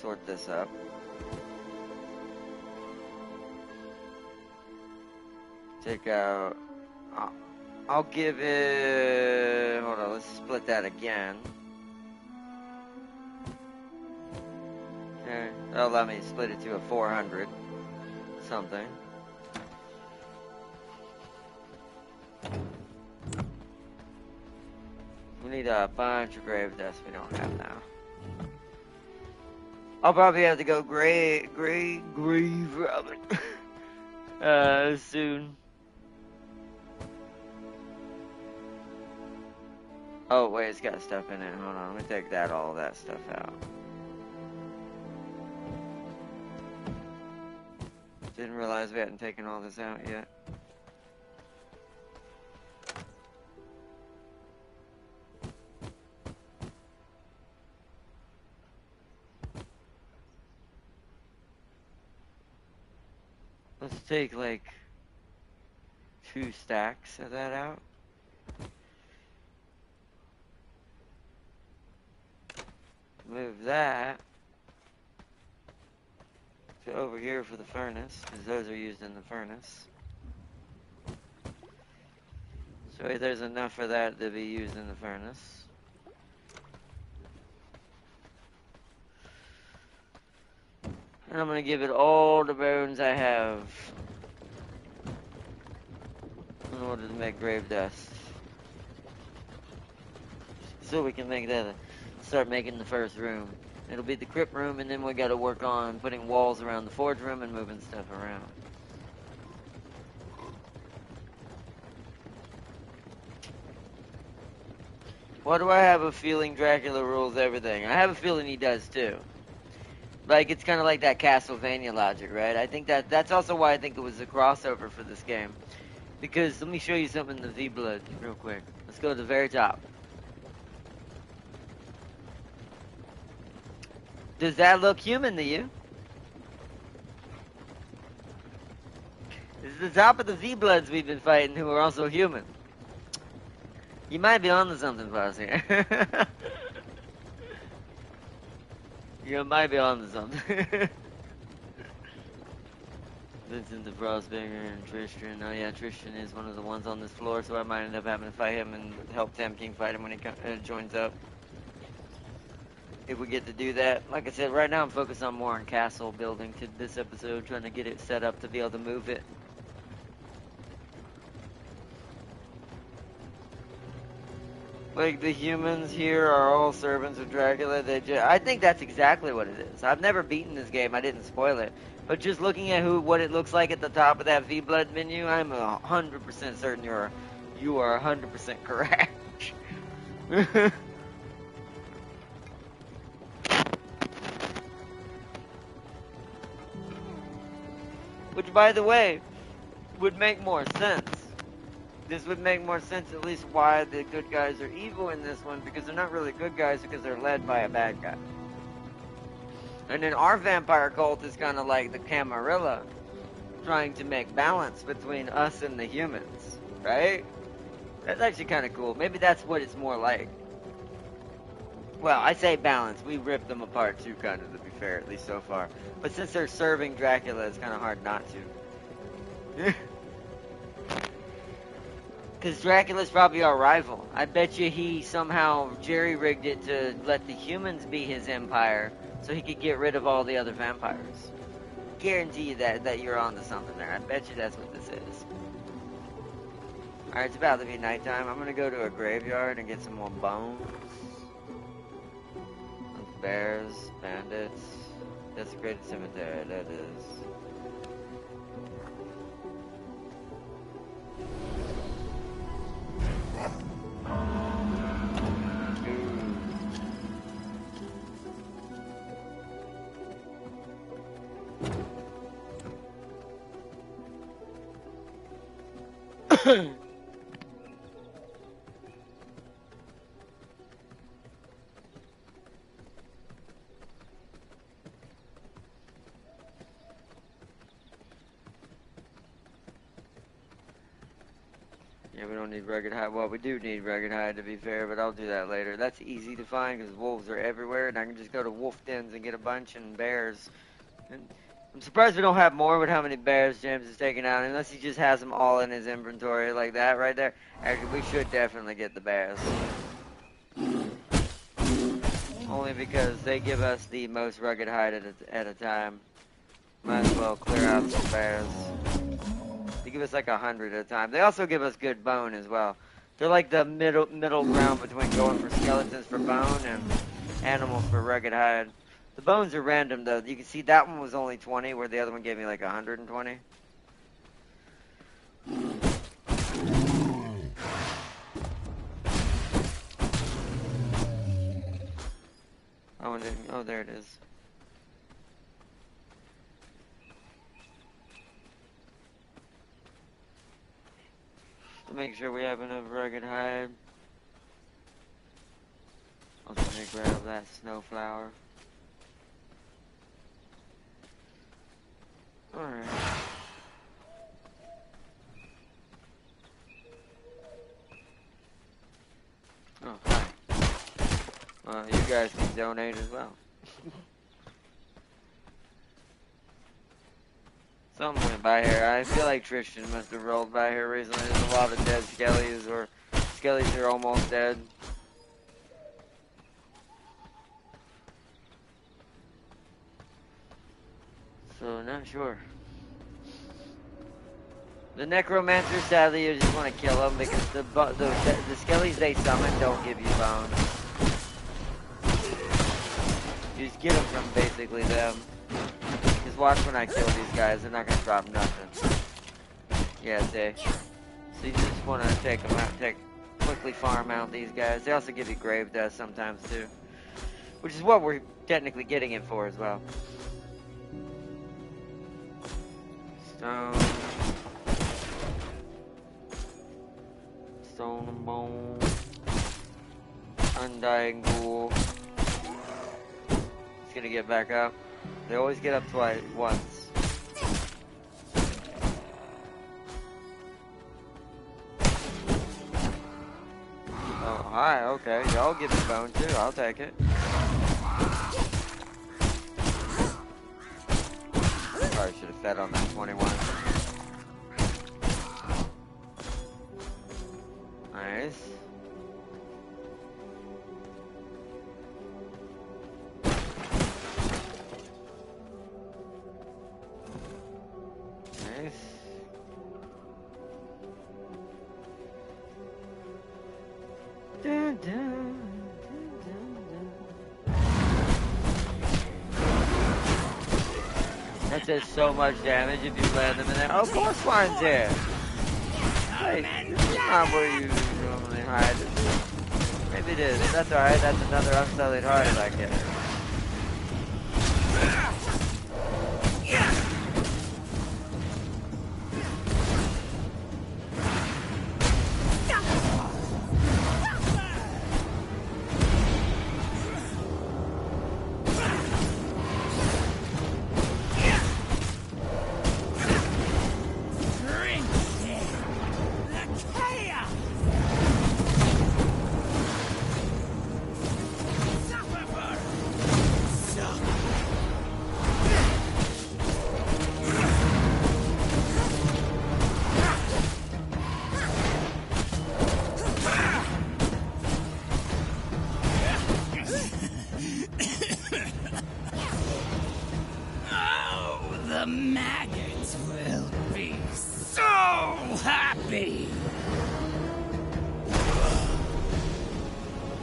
Sort this up. Take out... I'll give it... Hold on, let's split that again. Okay, that'll allow me to split it to a 400 something. We need a bunch of grave dust we don't have now. I'll probably have to go grave robbing soon. Oh wait, it's got stuff in it. Hold on, let me take all that stuff out. Didn't realize we hadn't taken all this out yet. Let's take like 2 stacks of that out. Move that to over here for the furnace, because those are used in the furnace. So there's enough for that to be used in the furnace. And I'm going to give it all the bones I have in order to make grave dust. So we can make that, start making the first room. It'll be the crypt room, and then we got to work on putting walls around the forge room and moving stuff around. Why do I have a feeling Dracula rules everything? I have a feeling he does too. Like, it's kind of like that Castlevania logic, right? I think that's also why I think it was a crossover for this game. Because, let me show you something in the V-Blood real quick. Let's go to the very top. Does that look human to you? This is the top of the V-Bloods we've been fighting who are also human. You might be onto something, boss here. You might be onto something. Vincent the Frostbringer and Tristan. Oh yeah, Tristan is one of the ones on this floor, so I might end up having to fight him and help Tam King fight him when he joins up. If we get to do that. Like I said, right now I'm focused on more on castle building to this episode, trying to get it set up to be able to move it. Like, the humans here are all servants of Dracula. I think that's exactly what it is. I've never beaten this game. I didn't spoil it. But just looking at what it looks like at the top of that V-Blood menu, I'm 100% certain you are 100% correct. Which, by the way, would make more sense. This would make more sense, at least why the good guys are evil in this one, because they're not really good guys because they're led by a bad guy. And then our vampire cult is kind of like the Camarilla, trying to make balance between us and the humans, right? That's actually kind of cool. Maybe that's what it's more like. Well, I say balance. We ripped them apart too, kind of, to be fair, at least so far. But since they're serving Dracula, it's kind of hard not to. Because Dracula's probably our rival. I bet you he somehow jerry-rigged it to let the humans be his empire so he could get rid of all the other vampires. Guarantee you that you're onto something there. I bet you that's what this is. Alright, it's about to be nighttime. I'm going to go to a graveyard and get some more bones. Bears, bandits. That's a great cemetery, that is. Yeah, we don't need rugged hide. Well, we do need rugged hide, to be fair, but I'll do that later. That's easy to find because wolves are everywhere, and I can just go to wolf dens and get a bunch, and bears. And I'm surprised we don't have more with how many bears James is taking out, unless he just has them all in his inventory like that right there. Actually, we should definitely get the bears. Only because they give us the most rugged hide at a time. Might as well clear out some bears. They give us like 100 at a time. They also give us good bone as well. They're like the middle ground between going for skeletons for bone and animals for rugged hide. The bones are random though. You can see that one was only 20, where the other one gave me like 120. Oh, there it is. To make sure we have enough rugged hide. Also gonna grab that snowflower. Alright. Oh, hi. Well, you guys can donate as well. Something went by here. I feel like Tristan must have rolled by here recently. There's a lot of dead skellies, or skellies are almost dead. So, not sure. The necromancers, sadly, you just want to kill them because the skellies they summon don't give you bone. You just get them from basically them. Just watch when I kill these guys, they're not going to drop nothing. Yeah, see? So you just want to take them out, quickly farm out these guys. They also give you grave dust sometimes too, which is what we're technically getting it for as well. Stone. Stone and bone. Undying ghoul. He's gonna get back up. They always get up once. Oh, hi, okay. Y'all give me bone too. I'll take it. Probably should have fed on that 21. Nice. Nice. Dun, dun, dun, dun, dun. That does so much damage if you land them in there. Oh, Force Line's here! Hey, this is not where you normally hide. Maybe it is. That's alright, that's another unsullied heart if I get it.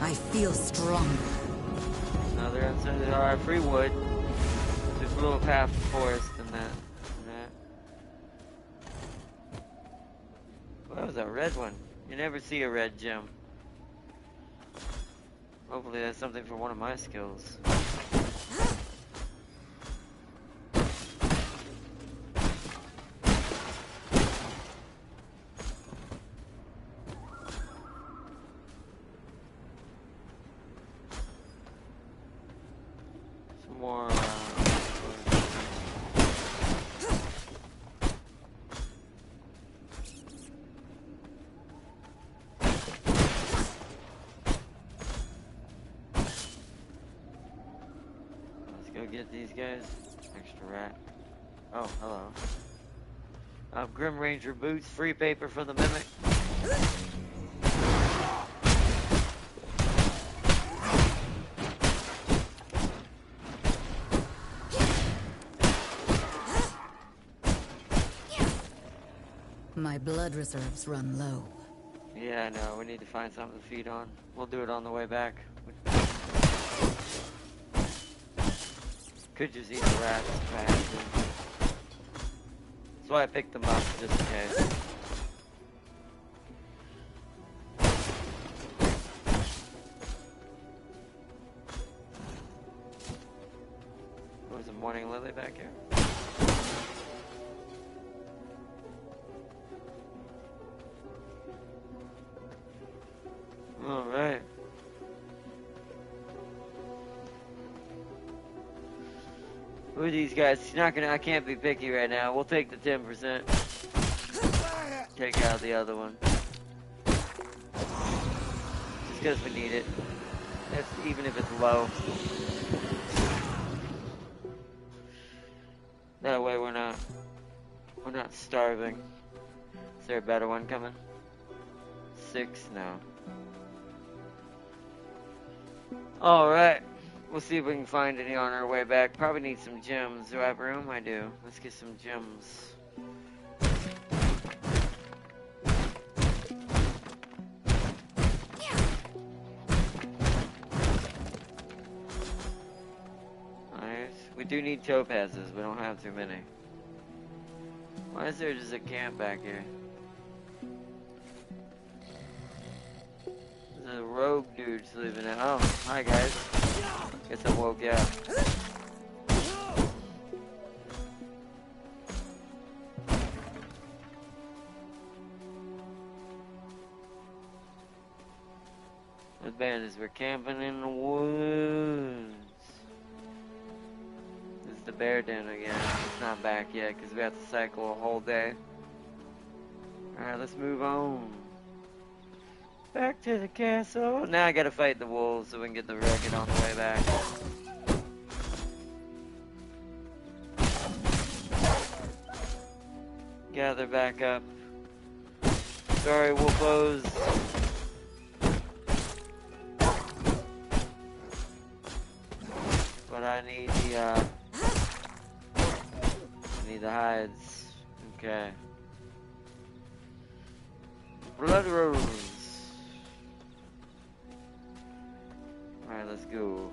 I feel stronger. Another unsullied heart. Free wood. Just a little path of forest and that. Well, that was a red one. You never see a red gem. Hopefully that's something for one of my skills. Some more, let's go get these guys. Extra rat. Oh, hello. Grim Ranger boots, free paper for the mimic. My blood reserves run low. Yeah, no, we need to find something to feed on. We'll do it on the way back. Could just eat the rats fast. That's why I picked them up, just in case. There's a morning lily back here. Alright. Who are these guys? I can't be picky right now. We'll take the 10%. Take out the other one. Just because we need it. That's even if it's low. That way we're not starving. Is there a better one coming? 6? No. Alright. We'll see if we can find any on our way back. Probably need some gems. Do I have room? I do. Let's get some gems. Nice. We do need topazes. We don't have too many. Why is there just a camp back here? The rogue dude sleeping out. Oh, hi guys. Guess I woke you up. The bandits were camping in the woods. This is the bear den again. It's not back yet because we have to cycle a whole day. Alright, let's move on. Back to the castle. Now I gotta fight the wolves so we can get the wreckage on the way back. Gather back up. Sorry, wolfos. But I need the hides. Okay. Blood rose. Alright, let's go.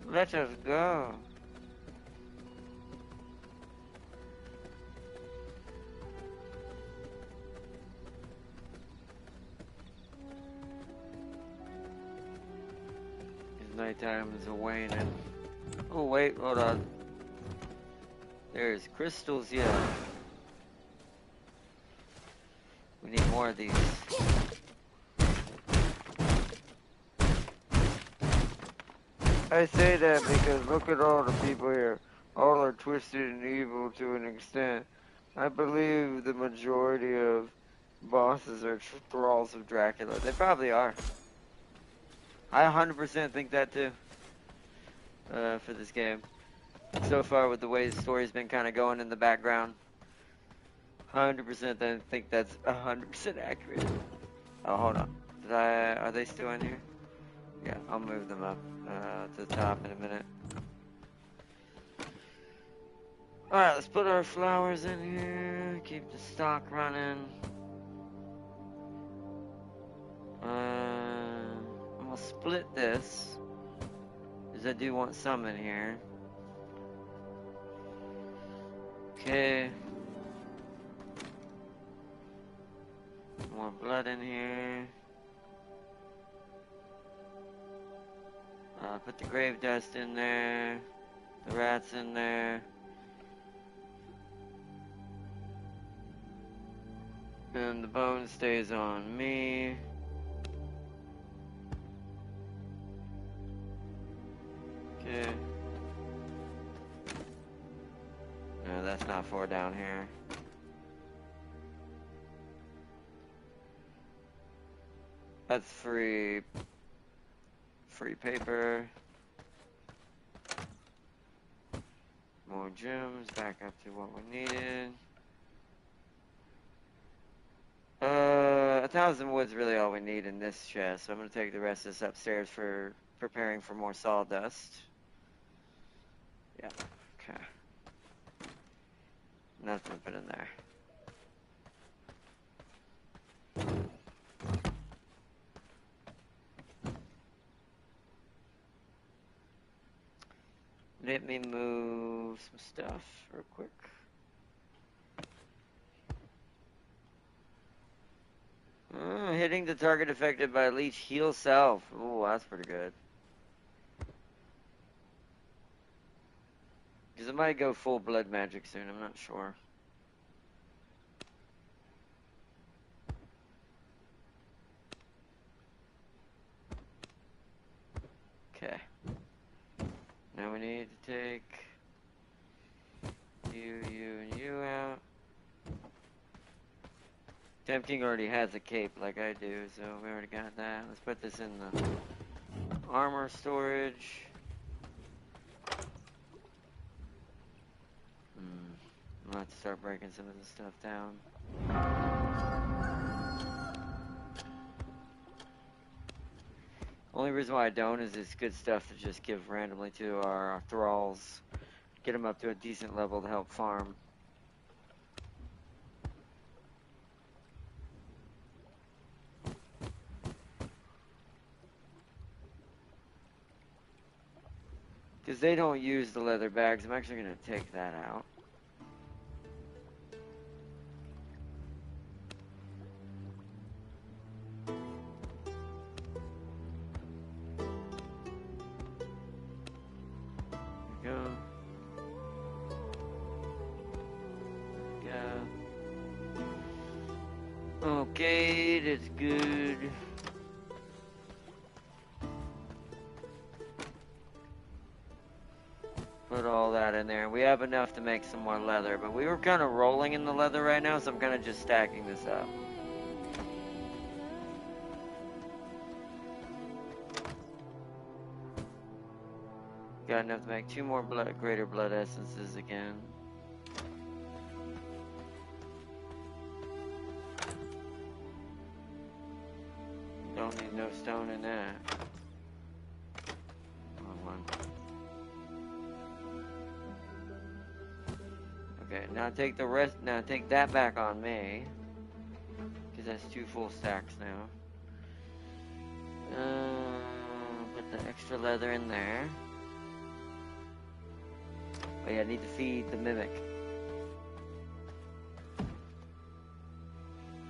Let us go. Nighttime is waning. Oh wait, hold on. There's crystals here. We need more of these. I say that because look at all the people here. All are twisted and evil to an extent. I believe the majority of bosses are thralls of Dracula. They probably are. I 100% think that too. For this game. So far with the way the story's been kind of going in the background. 100% I think that's 100% accurate. Oh, hold on. Are they still in here? Yeah, I'll move them up to the top in a minute. Alright, let's put our flowers in here. Keep the stock running. I'm gonna split this. Because I do want some in here. Okay. More blood in here. Put the grave dust in there. The rats in there. And the bone stays on me. Okay. No, that's not for down here. That's free paper. More gems, back up to what we needed. 1,000 wood's really all we need in this chest, so I'm gonna take the rest of this upstairs for preparing for more sawdust. Yeah, okay. Nothing to put in there. Let me move some stuff real quick. Hitting the target affected by leech heal self. Ooh, that's pretty good. Because it might go full blood magic soon, I'm not sure. Okay. Now we need to take you, and you out. Temp King already has a cape like I do, so we already got that. Let's put this in the armor storage. I'll have to start breaking some of this stuff down. Only reason why I don't is it's good stuff to just give randomly to our thralls. Get them up to a decent level to help farm. Because they don't use the leather bags, I'm actually going to take that out. Go. Go. Okay, that's good. Put all that in there. We have enough to make some more leather, but we were kind of rolling in the leather right now, so I'm kind of just stacking this up. Got enough to make 2 more greater blood essences again. Don't need no stone in that. Wrong one. Okay, now take the rest. Now take that back on me, because that's 2 full stacks now. Put the extra leather in there. Oh yeah, I need to feed the mimic.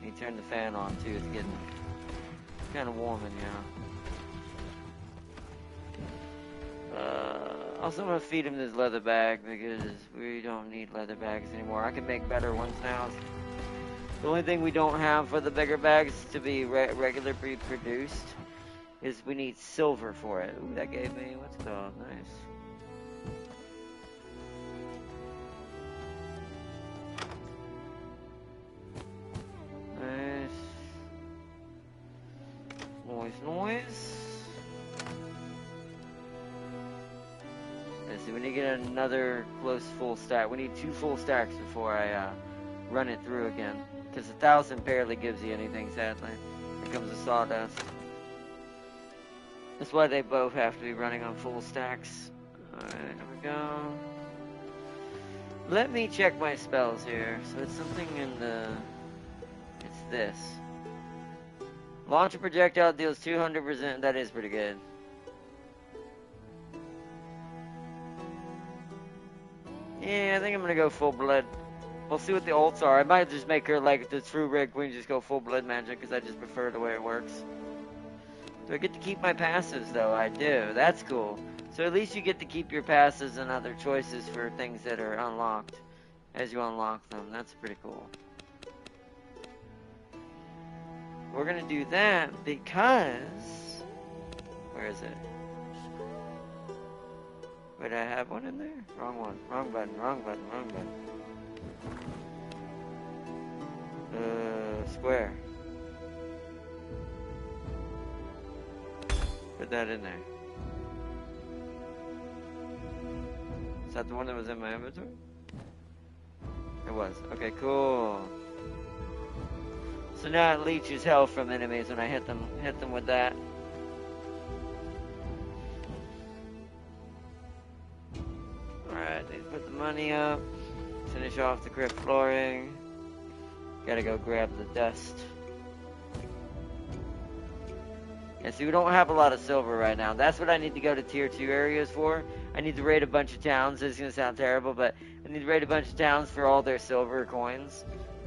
Need to turn the fan on too. It's getting kind of warm in here. Also, I'm gonna feed him this leather bag because we don't need leather bags anymore. I can make better ones now. The only thing we don't have for the bigger bags to be regularly produced is we need silver for it. Ooh, that gave me what's it called? Nice. Noise. Let's see, we need to get another close full stack. We need 2 full stacks before I run it through again. Because 1,000 barely gives you anything, sadly. Here comes the sawdust. That's why they both have to be running on full stacks. Alright, there we go. Let me check my spells here. So it's something in the... It's this. Launch a projectile deals 200%. That is pretty good. Yeah, I think I'm gonna go full blood. We'll see what the ults are. I might just make her like the true Red Queen, just go full blood magic because I just prefer the way it works. Do I get to keep my passives though? I do. That's cool. So at least you get to keep your passives and other choices for things that are unlocked as you unlock them. That's pretty cool. We're gonna do that because... Where is it? Wait, I have one in there? Wrong one. Wrong button, wrong button, wrong button. Square. Put that in there. Is that the one that was in my inventory? It was. Okay, cool. So now it leeches health from enemies when I hit them with that. Alright, need to put the money up. Finish off the crypt flooring. Gotta go grab the dust. Yeah, see, we don't have a lot of silver right now. That's what I need to go to tier 2 areas for. I need to raid a bunch of towns. This is gonna sound terrible, but I need to raid a bunch of towns for all their silver coins.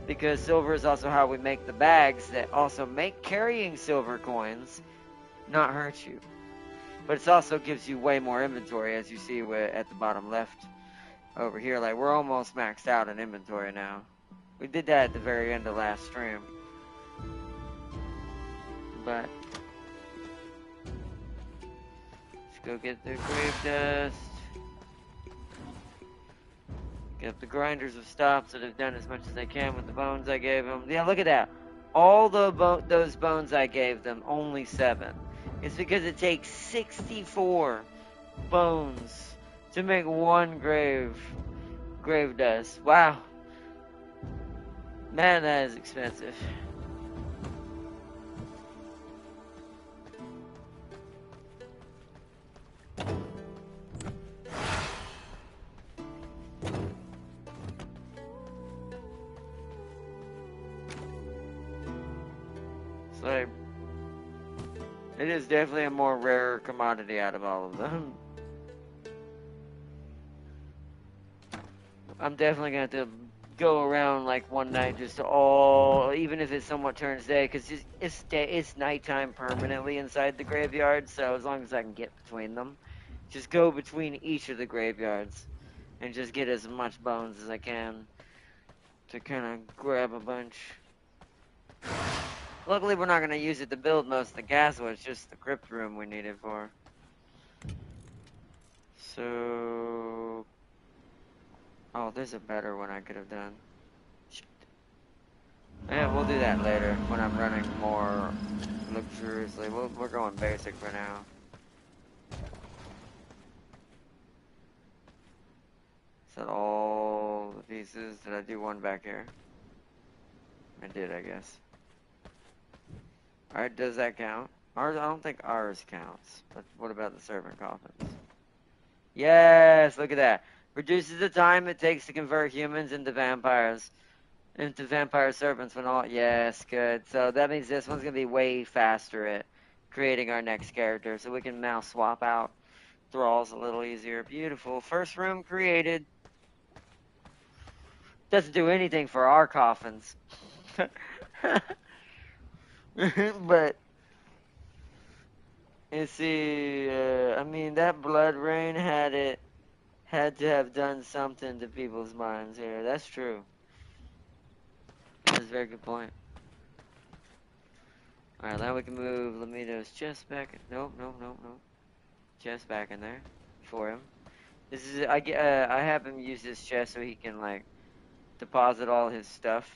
Because silver is also how we make the bags that also make carrying silver coins not hurt you. But it also gives you way more inventory, as you see at the bottom left over here. Like, we're almost maxed out in inventory now. We did that at the very end of last stream. But let's go get the grave dust. Get the grinders of stops that have done as much as they can with the bones I gave them. Yeah, look at that. All those bones I gave them, only 7. It's because it takes 64 bones to make 1 grave dust. Wow. Man, that is expensive. It's like, it is definitely a more rare commodity out of all of them. I'm definitely going to have to go around like one night just to even if it somewhat turns day, because it's nighttime permanently inside the graveyard, so as long as I can get between them, just go between each of the graveyards and just get as much bones as I can to kind of grab a bunch. Luckily, we're not going to use it to build most of the castle. It's just the crypt room we need it for. So... Oh, there's a better one I could have done. Shit. Yeah, we'll do that later when I'm running more luxuriously. We're going basic for now. Set all the pieces. Did I do one back here? I did, I guess. Alright, does that count? Ours, I don't think ours counts. But what about the servant coffins? Yes, look at that. Reduces the time it takes to convert humans into vampires. Into vampire servants when all... Yes, good. So that means this one's going to be way faster at creating our next character. So we can mouse swap out thralls a little easier. Beautiful. First room created. Doesn't do anything for our coffins. But... You see, I mean, that blood rain had to have done something to people's minds here. That's true. That's a very good point. Alright, now we can move Lamito's chest back. Nope. Chest back in there for him. This is I have him use this chest so he can like deposit all his stuff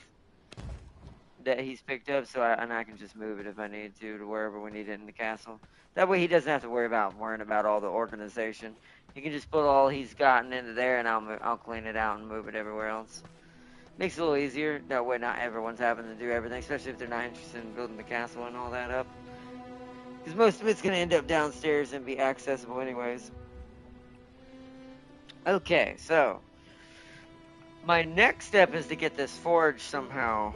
that he's picked up. And I can just move it if I need to wherever we need it in the castle. That way he doesn't have to worrying about all the organization. He can just put all he's gotten into there, and I'll clean it out and move it everywhere else. Makes it a little easier. That way not everyone's having to do everything, especially if they're not interested in building the castle and all that up. Because most of it's going to end up downstairs and be accessible anyways. Okay, so my next step is to get this forge somehow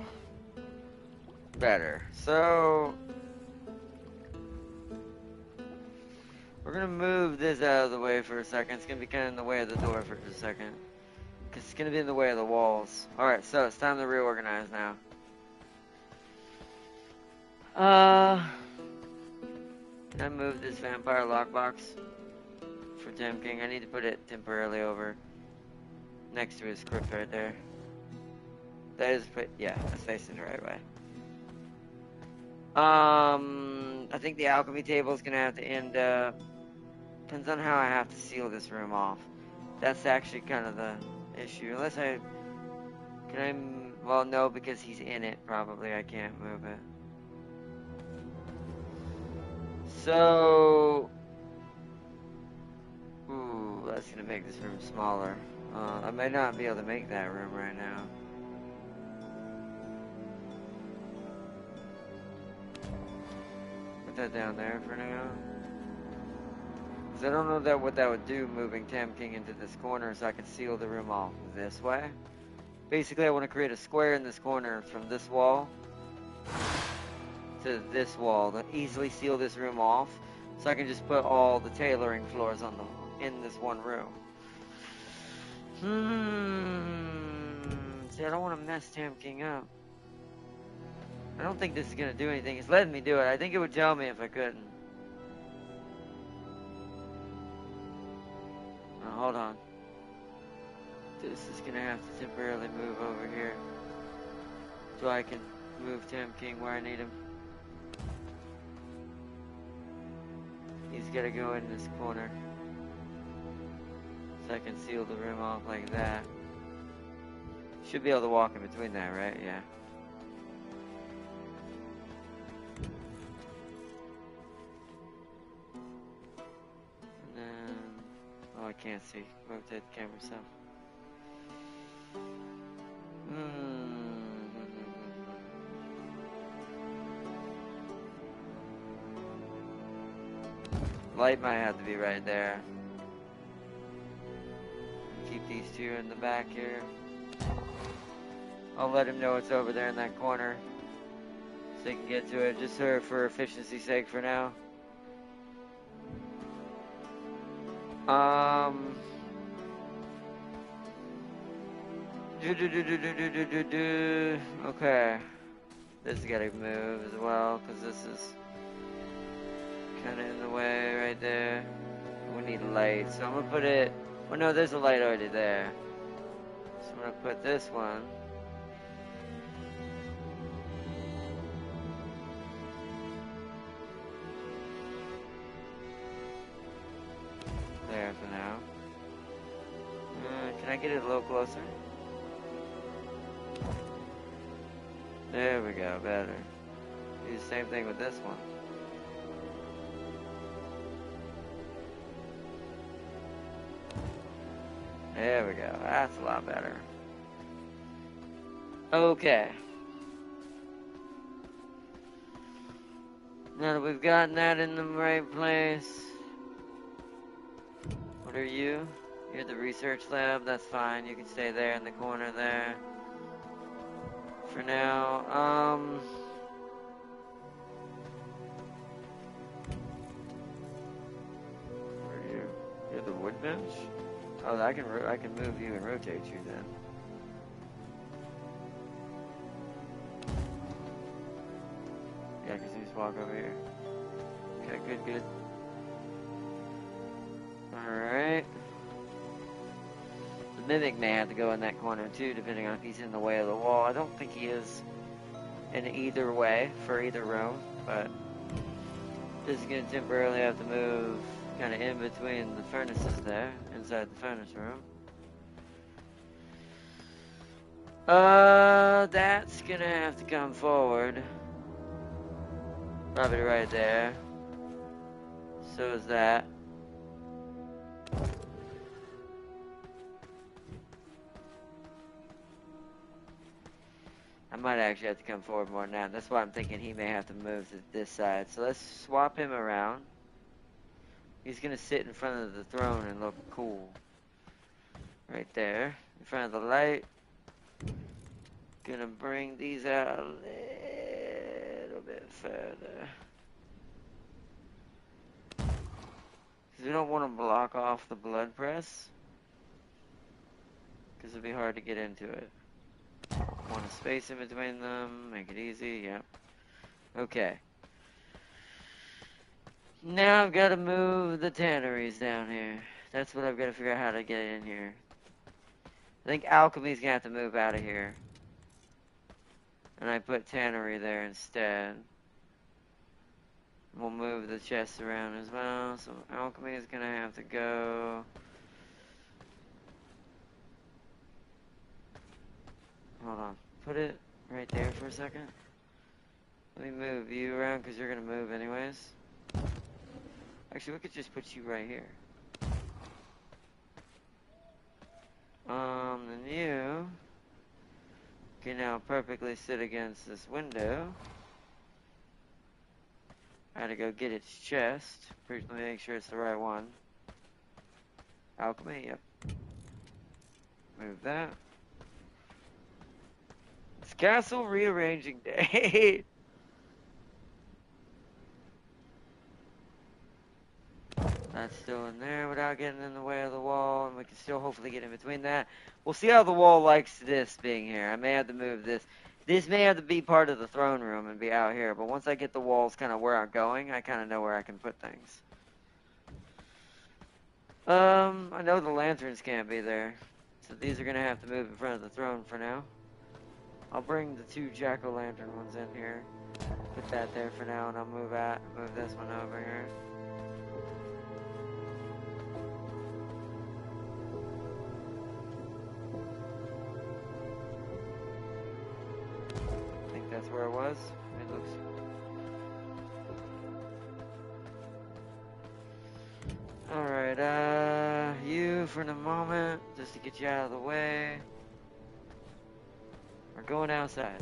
better. So we're going to move this out of the way for a second. It's going to be kind of in the way of the door for just a second. Because it's going to be in the way of the walls. Alright, so it's time to reorganize now. Can I move this vampire lockbox for Tim King? I need to put it temporarily over next to his crypt right there. That is, yeah, that's facing the right way. I think the alchemy table is gonna have to end up. Depends on how I have to seal this room off. That's actually kind of the issue. Unless well, no, because he's in it. Probably I can't move it. So, ooh, that's gonna make this room smaller. I may not be able to make that room right now. Put that down there for now. Because I don't know what that would do, moving Tam King into this corner, so I can seal the room off this way. Basically, I want to create a square in this corner from this wall to this wall to easily seal this room off, so I can just put all the tailoring floors in this one room. See, I don't want to mess Tam King up. I don't think this is going to do anything. It's letting me do it. I think it would tell me if I couldn't. Oh, hold on. This is going to have to temporarily move over here so I can move Tam King where I need him. He's got to go in this corner so I can seal the room off like that. Should be able to walk in between that, right? Yeah. And then... Oh, I can't see. Rotate the camera so. Light might have to be right there. Keep these two in the back here. I'll let him know it's over there in that corner so he can get to it, just for efficiency's sake for now. Okay. This has got to move as well, because this is kind of in the way right there. We need light, so I'm gonna put it. Well, no, there's a light already there. So I'm gonna put this one. There for now. Can I get it a little closer? There we go, better. Do the same thing with this one. There we go, that's a lot better. Okay. Now that we've gotten that in the right place. What are you? You're the research lab, that's fine. You can stay there in the corner there. For now, where are you? You're the wood bench? Oh, I can move you and rotate you then. Yeah, because you just walk over here. Okay, good. Alright. The mimic may have to go in that corner too, depending on if he's in the way of the wall. I don't think he is in either way for either room, but this is going to temporarily have to move kind of in between the furnaces there, inside the furnace room. That's going to have to come forward. Probably right there. So is that. I might actually have to come forward more now. That's why I'm thinking he may have to move to this side. So let's swap him around. He's going to sit in front of the throne and look cool. Right there. In front of the light. Gonna bring these out a little bit further. Because we don't want to block off the blood press. Because it'll be hard to get into it. Want a space in between them, make it easy, yep. Okay. Now I've got to move the tanneries down here. That's what I've got to figure out how to get in here. I think alchemy's gonna have to move out of here. And I put tannery there instead. We'll move the chests around as well. So alchemy is gonna have to go. Hold on. Put it right there for a second. Let me move you around because you're gonna move anyways. Actually, we could just put you right here. Then you can now perfectly sit against this window. I had to go get its chest. Let me make sure it's the right one. Alchemy, yep. Move that. It's castle rearranging day. That's still in there without getting in the way of the wall, and we can still hopefully get in between that. We'll see how the wall likes this being here. I may have to move this. This may have to be part of the throne room and be out here, but once I get the walls kind of where I'm going, I kind of know where I can put things. I know the lanterns can't be there, so these are going to have to move in front of the throne for now. I'll bring the two jack-o'-lantern ones in here. Put that there for now, and I'll move this one over here. That's where it was. It looks. Alright, you for the moment, just to get you out of the way. We're going outside.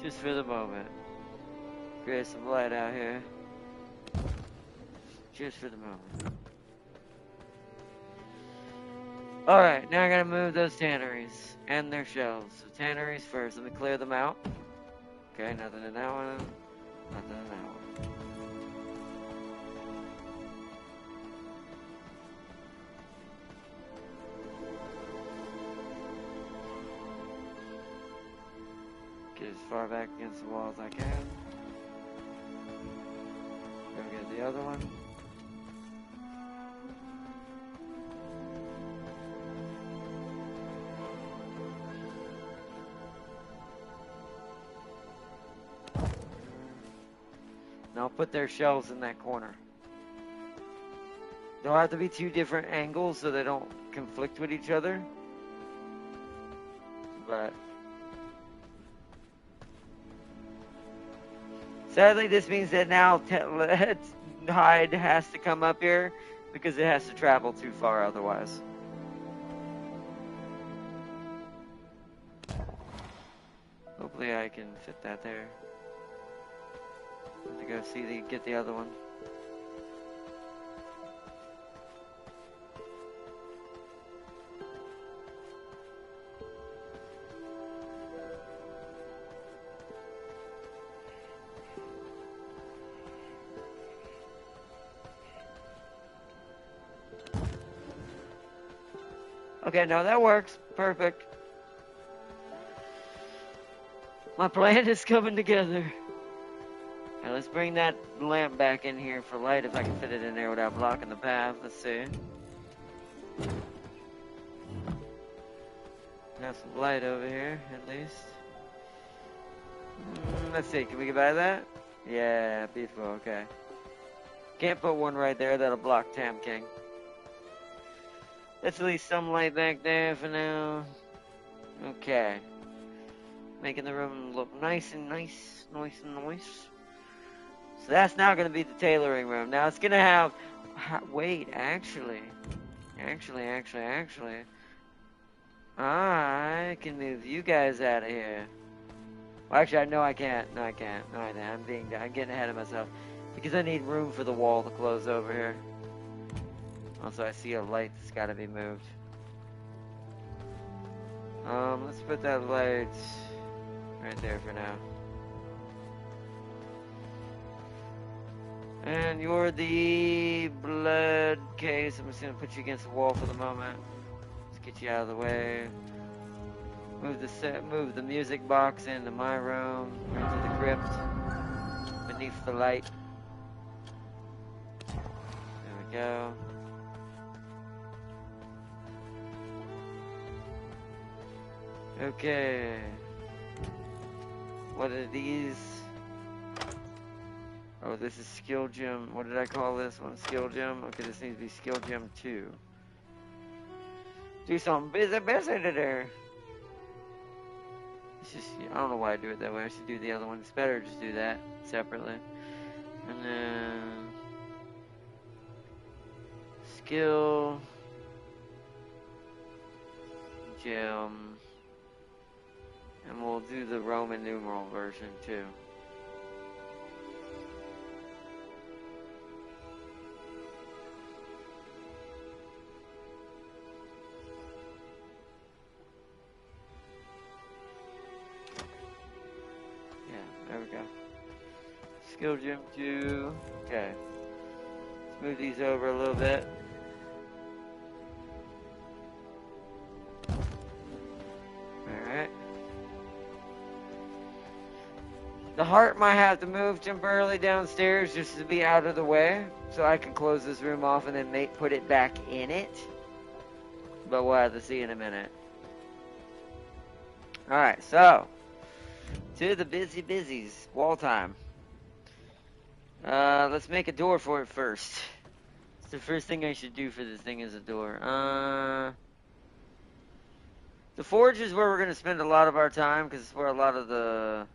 Just for the moment. Create some light out here. Just for the moment. Alright, now I gotta move those tanneries and their shelves. So tanneries first, let me clear them out. Okay, nothing in that one. Nothing in that one. Get as far back against the wall as I can. Go get the other one. I'll put their shelves in that corner. They'll have to be two different angles so they don't conflict with each other. But sadly, this means that now Hyde has to come up here because it has to travel too far otherwise. Hopefully I can fit that there. Have to go get the other one. Okay, no, that works. Perfect. My plan is coming together. Now let's bring that lamp back in here for light if I can fit it in there without blocking the path. Let's see. Have some light over here, at least. Let's see, can we get by that? Yeah, beautiful, okay. Can't put one right there, that'll block Tam King. Let's at least some light back there for now. Okay. Making the room look nice and nice. So that's now going to be the tailoring room. Now it's going to have... Wait, actually. I can move you guys out of here. Well, actually, no, I can't. No, I can't. I'm getting ahead of myself. Because I need room for the wall to close over here. Also, I see a light that's got to be moved. Let's put that light right there for now. And you're the blood case. I'm just gonna put you against the wall for the moment. Let's get you out of the way. Move the music box into my room, into the crypt, beneath the light. There we go. Okay. What are these? Oh, this is skill gem. What did I call this one? Skill gem? Okay, this needs to be skill gem 2. Do something busy there. It's just, I don't know why I do it that way. I should do the other one. It's better to just do that separately. And then... skill... gem... and we'll do the Roman numeral version too. Yeah, there we go. Skill gem 2. Okay. Let's move these over a little bit. Alright. The heart might have to move temporarily downstairs just to be out of the way, so I can close this room off and then put it back in it. But we'll have to see in a minute. Alright, so to the busies. Wall time. Let's make a door for it first. It's the first thing I should do for this thing is a door. The forge is where we're going to spend a lot of our time because it's where a lot of the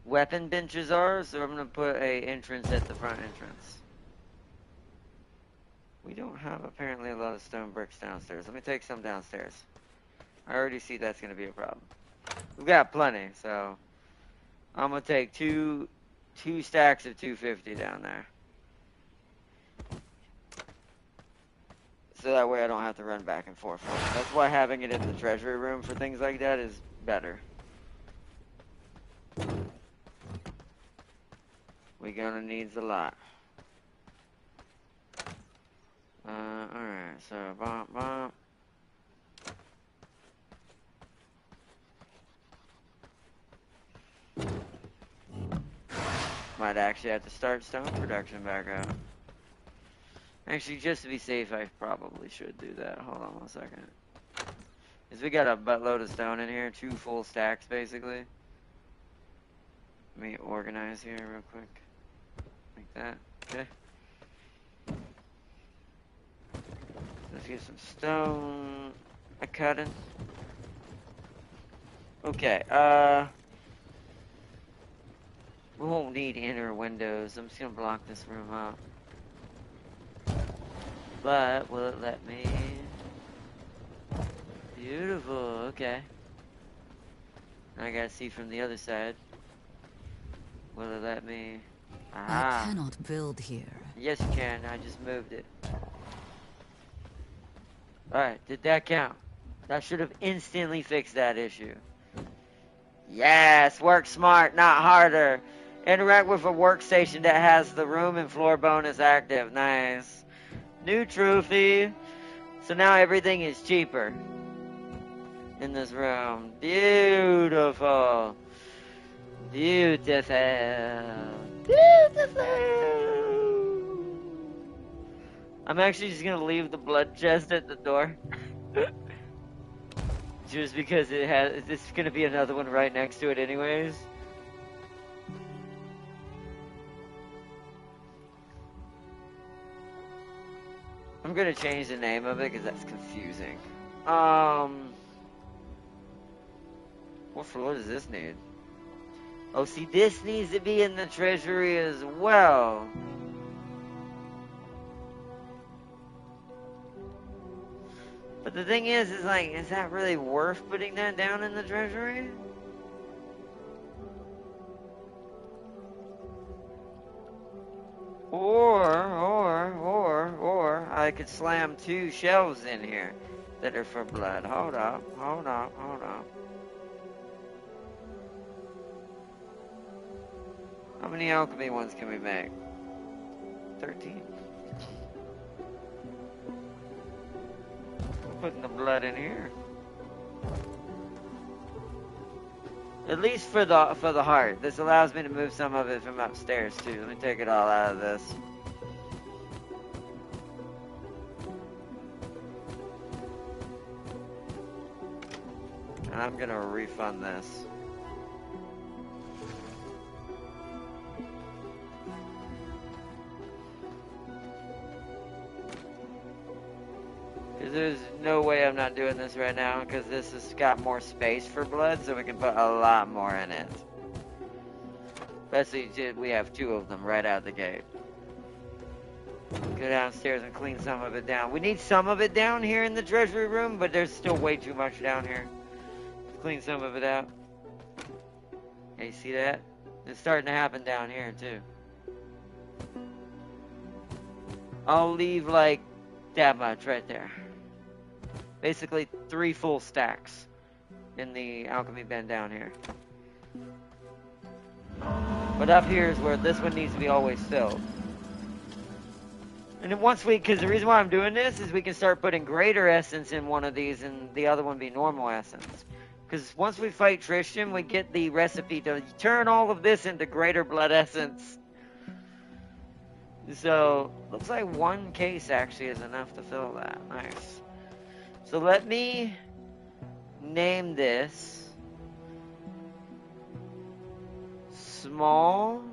weapon benches are, so I'm going to put a entrance at the front entrance. We don't have apparently a lot of stone bricks downstairs. Let me take some downstairs. I already see that's going to be a problem. We've got plenty, so I'm going to take two stacks of 250 down there. So that way I don't have to run back and forth. That's why having it in the treasury room for things like that is better. We're gonna need a lot. Alright, so bump. Might actually have to start stone production back up. Actually, just to be safe, I probably should do that. Hold on 1 second. Because we got a buttload of stone in here, 2 full stacks basically. Let me organize here real quick. Like that. Okay. Let's get some stone. I cut it. Okay, we won't need inner windows. I'm just gonna block this room up. But, will it let me? Beautiful, okay. I gotta see from the other side. Will it let me? I cannot build here. Yes, you can. I just moved it. Alright, did that count? That should have instantly fixed that issue. Yes, work smart, not harder. Interact with a workstation that has the room and floor bonus active. Nice. New trophy. So now everything is cheaper in this room. Beautiful. Beautiful. Beautiful. I'm actually just gonna leave the blood chest at the door. Just because it has, this is gonna be another one right next to it anyways. I'm gonna change the name of it because that's confusing. What floor does this need? Oh, see, this needs to be in the treasury as well. But the thing is like, is that really worth putting that down in the treasury? Or I could slam 2 shelves in here that are for blood. Hold up. How many alchemy ones can we make? 13. We're putting the blood in here. At least for the heart. This allows me to move some of it from upstairs too. Let me take it all out of this. And I'm gonna refund this. Because there's no way I'm not doing this right now, because this has got more space for blood, so we can put a lot more in it. Especially, we have 2 of them right out the gate. Go downstairs and clean some of it down. We need some of it down here in the treasury room, but there's still way too much down here. Let's clean some of it out. Yeah, you see that? It's starting to happen down here, too. I'll leave, like, that much right there. Basically 3 full stacks in the alchemy bin down here. But up here is where this one needs to be always filled. And then once because the reason why I'm doing this is we can start putting greater essence in one of these and the other one be normal essence. Because once we fight Tristan, we get the recipe to turn all of this into greater blood essence. So, looks like 1 case actually is enough to fill that. Nice. So let me name this small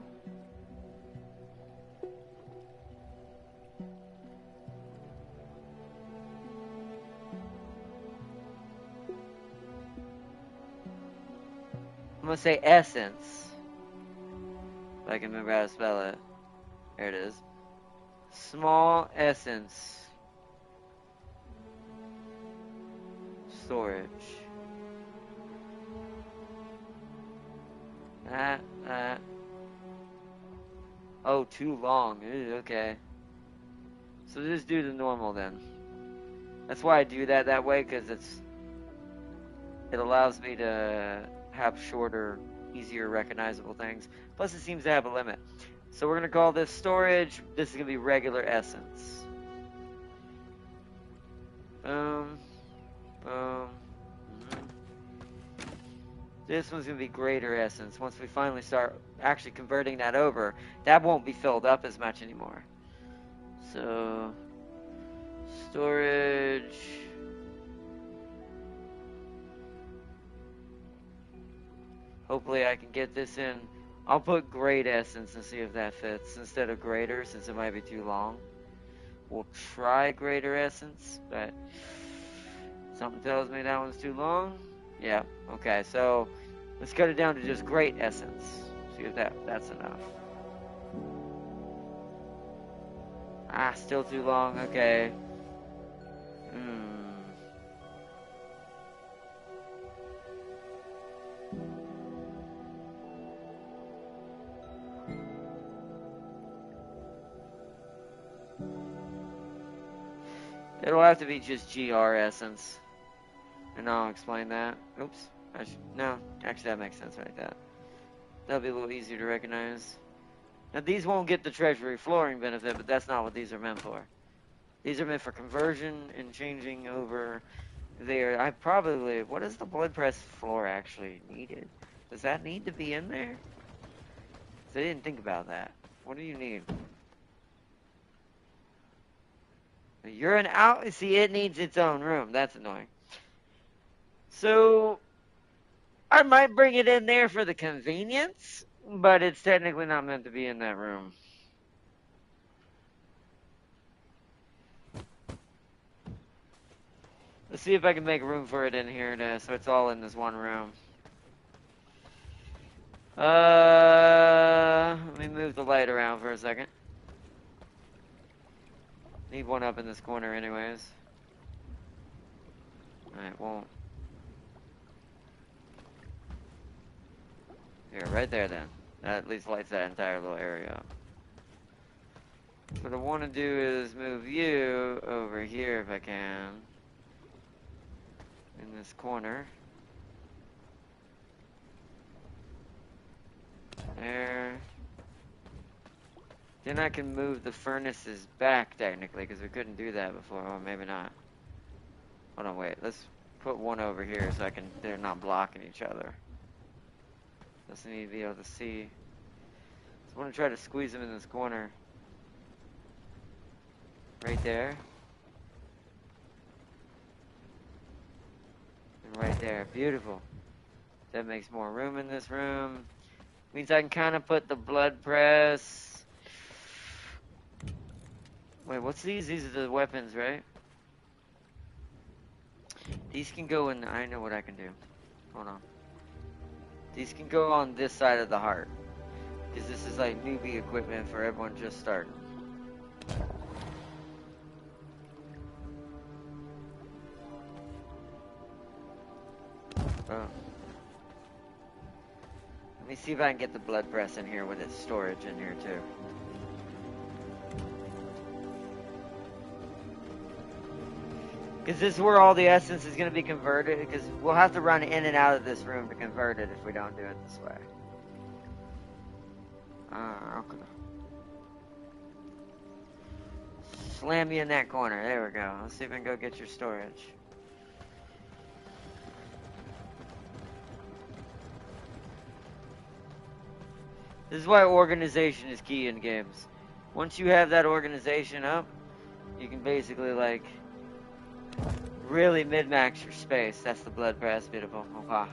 I'm gonna say essence. If I can remember how to spell it. There it is. Small essence storage. Oh, too long. Ew, okay. So just do the normal then. That's why I do that way, because it allows me to have shorter, easier recognizable things. Plus it seems to have a limit. So we're going to call this storage. This is going to be regular essence. Boom. Boom. This one's going to be greater essence. Once we finally start actually converting that over, that won't be filled up as much anymore. So, storage. Hopefully I can get this in I'll put great essence and see if that fits instead of greater, since it might be too long. We'll try greater essence, but something tells me that one's too long. Yeah, okay, so let's cut it down to just great essence. See if that's enough. Ah, still too long, okay. It'll have to be just GR essence. And I'll explain that. Oops. No, actually that makes sense like that. That'll be a little easier to recognize. Now these won't get the treasury flooring benefit, but that's not what these are meant for. These are meant for conversion and changing over there. What is the blood press floor actually needed? Does that need to be in there? 'Cause I didn't think about that. What do you need? You're an out. See, it needs its own room. That's annoying. So I might bring it in there for the convenience, but it's technically not meant to be in that room. Let's see if I can make room for it in here so it's all in this one room. Let me move the light around for a second. Need one up in this corner anyways. Alright, won't. Here, right there then. That at least lights that entire little area up. What I want to do is move you over here if I can. In this corner. There. Then I can move the furnaces back technically, because we couldn't do that before. Or maybe not. Hold on, wait. Let's put one over here so they're not blocking each other. Doesn't need to be able to see. So I want to try to squeeze them in this corner. Right there. And right there. Beautiful. That makes more room in this room. Means I can kind of put the blood press. Wait, what's these? These are the weapons, right? These can go in. I know what I can do. Hold on. These can go on this side of the heart. Because this is like newbie equipment for everyone just starting. Oh. Let me see if I can get the blood press in here with its storage in here too. Because this is where all the essence is going to be converted, because we'll have to run in and out of this room to convert it if we don't do it this way. Okay. Slam you in that corner. There we go. Let's see if I can go get your storage. This is why organization is key in games. Once you have that organization up, you can basically, like, really min-max your space. That's the blood press. Beautiful. Okay.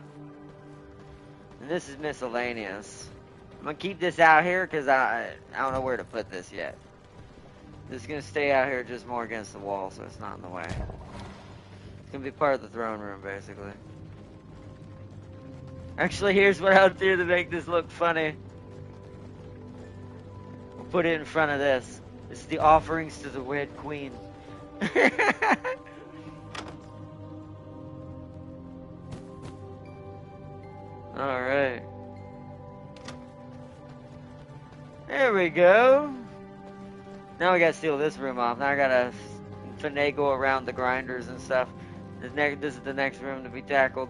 And this is miscellaneous. I'm going to keep this out here because I don't know where to put this yet. This is going to stay out here just more against the wall so it's not in the way. It's going to be part of the throne room, basically. Actually, here's what I'll do to make this look funny. We'll put it in front of this. This is the offerings to the Red Queen. Alright. There we go. Now we gotta seal this room off. Now I gotta finagle around the grinders and stuff. This is the next room to be tackled.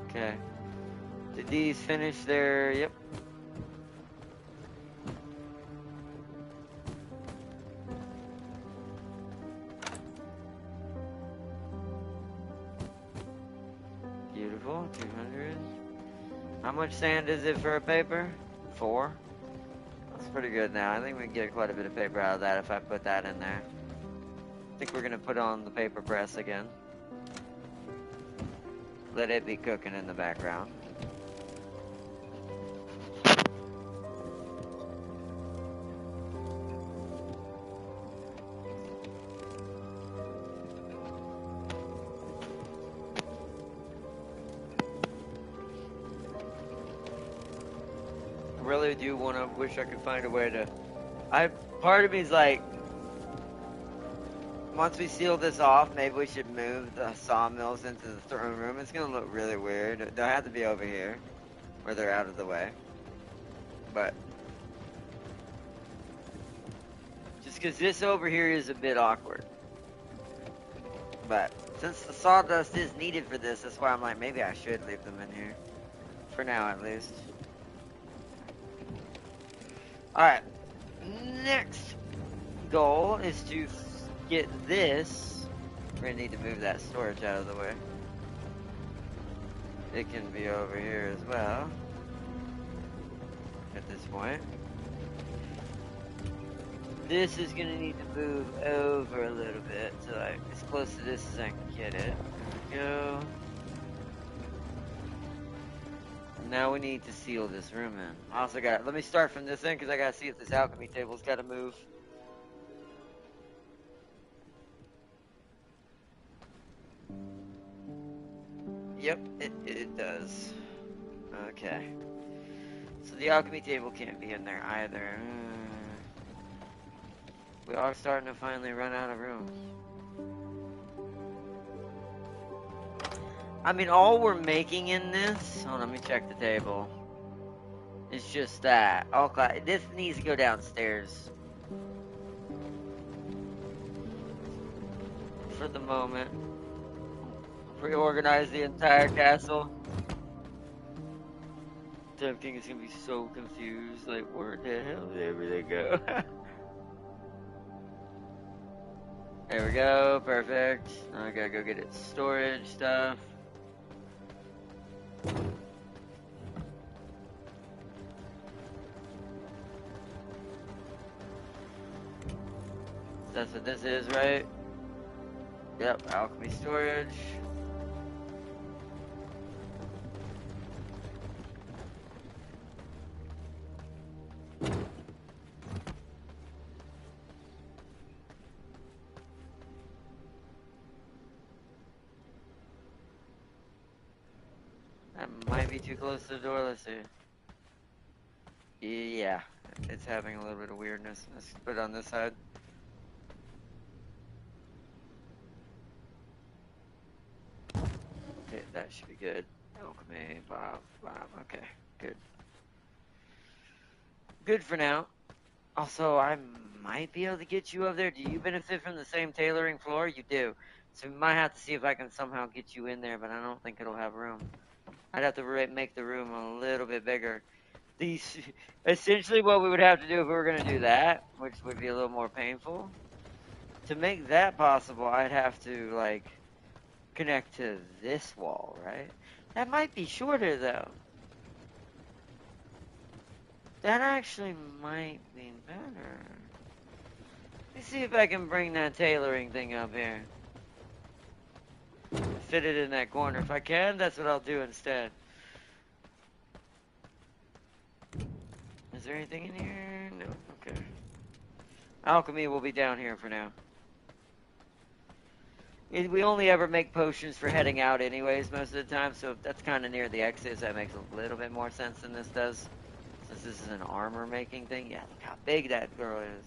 Okay. Did these finish their... Yep. Beautiful. 200. How much sand is it for a paper? 4. It's pretty good now. I think we can get quite a bit of paper out of that if I put that in there. I think we're gonna put on the paper press again. Let it be cooking in the background. I really do wish I could find a way to, part of me is like, once we seal this off, maybe we should move the sawmills into the throne room. It's gonna look really weird. They'll have to be over here, where they're out of the way. But just because this over here is a bit awkward. But since the sawdust is needed for this, that's why I'm like, maybe I should leave them in here. For now, at least. Alright. Next goal is to get this. We're gonna need to move that storage out of the way. It can be over here as well. At this point. This is gonna need to move over a little bit to like as close to this as I can get it. There we go. Now we need to seal this room in. I also got, let me start from this end because I gotta see if this alchemy table's gotta move. Yep, it does. Okay. So the alchemy table can't be in there either. We are starting to finally run out of room. I mean, all we're making in this, hold on, let me check the table. It's just that. Okay, this needs to go downstairs. For the moment. Reorganize the entire castle. Damn King is gonna be so confused, like, where the hell did everything go? There we go, perfect. Now I gotta go get its storage stuff. That's what this is, right? Yep, alchemy storage. That might be too close to the door, let's see. Yeah, it's having a little bit of weirdness. Let's put it on this side. Okay, that should be good. Alchemy, Bob, okay, good. Good for now. Also, I might be able to get you over there. Do you benefit from the same tailoring floor? You do. So we might have to see if I can somehow get you in there, but I don't think it'll have room. I'd have to make the room a little bit bigger. Essentially what we would have to do if we were going to do that, which would be a little more painful, to make that possible, I'd have to, like, connect to this wall, right? That might be shorter, though. That actually might be better. Let me see if I can bring that tailoring thing up here. Fit it in that corner. If I can, that's what I'll do instead. Is there anything in here? No. Okay. Alchemy will be down here for now. We only ever make potions for heading out anyways most of the time, so if that's kind of near the exit, that makes a little bit more sense than this does. Since this is an armor making thing. Yeah, look how big that girl is.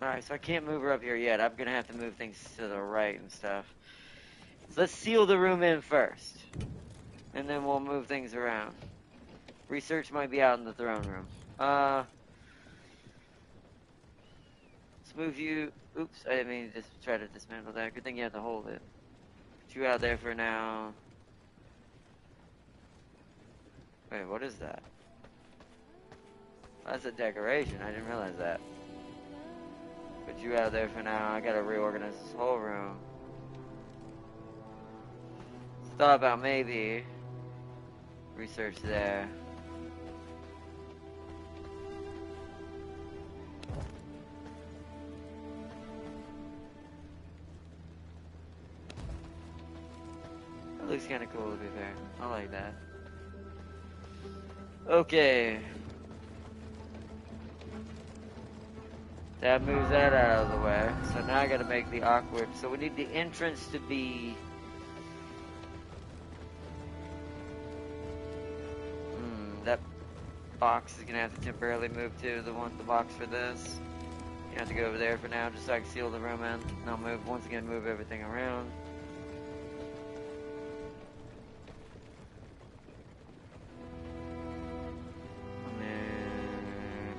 Alright, so I can't move her up here yet. I'm gonna have to move things to the right and stuff. So let's seal the room in first. And then we'll move things around. Research might be out in the throne room. Let's move you. Oops, I didn't mean to just try to dismantle that. Good thing you have to hold it. Put you out there for now. Wait, what is that? That's a decoration. I didn't realize that. Put you out there for now. I gotta reorganize this whole room. Thought about maybe research there. looks kind of cool to be fair. I like that. Okay. That moves that out of the way. So now I gotta make the awkward. So we need the entrance to be... that box is gonna have to temporarily move to the box for this. You have to go over there for now just so I can seal the room in. And I'll move, once again, move everything around.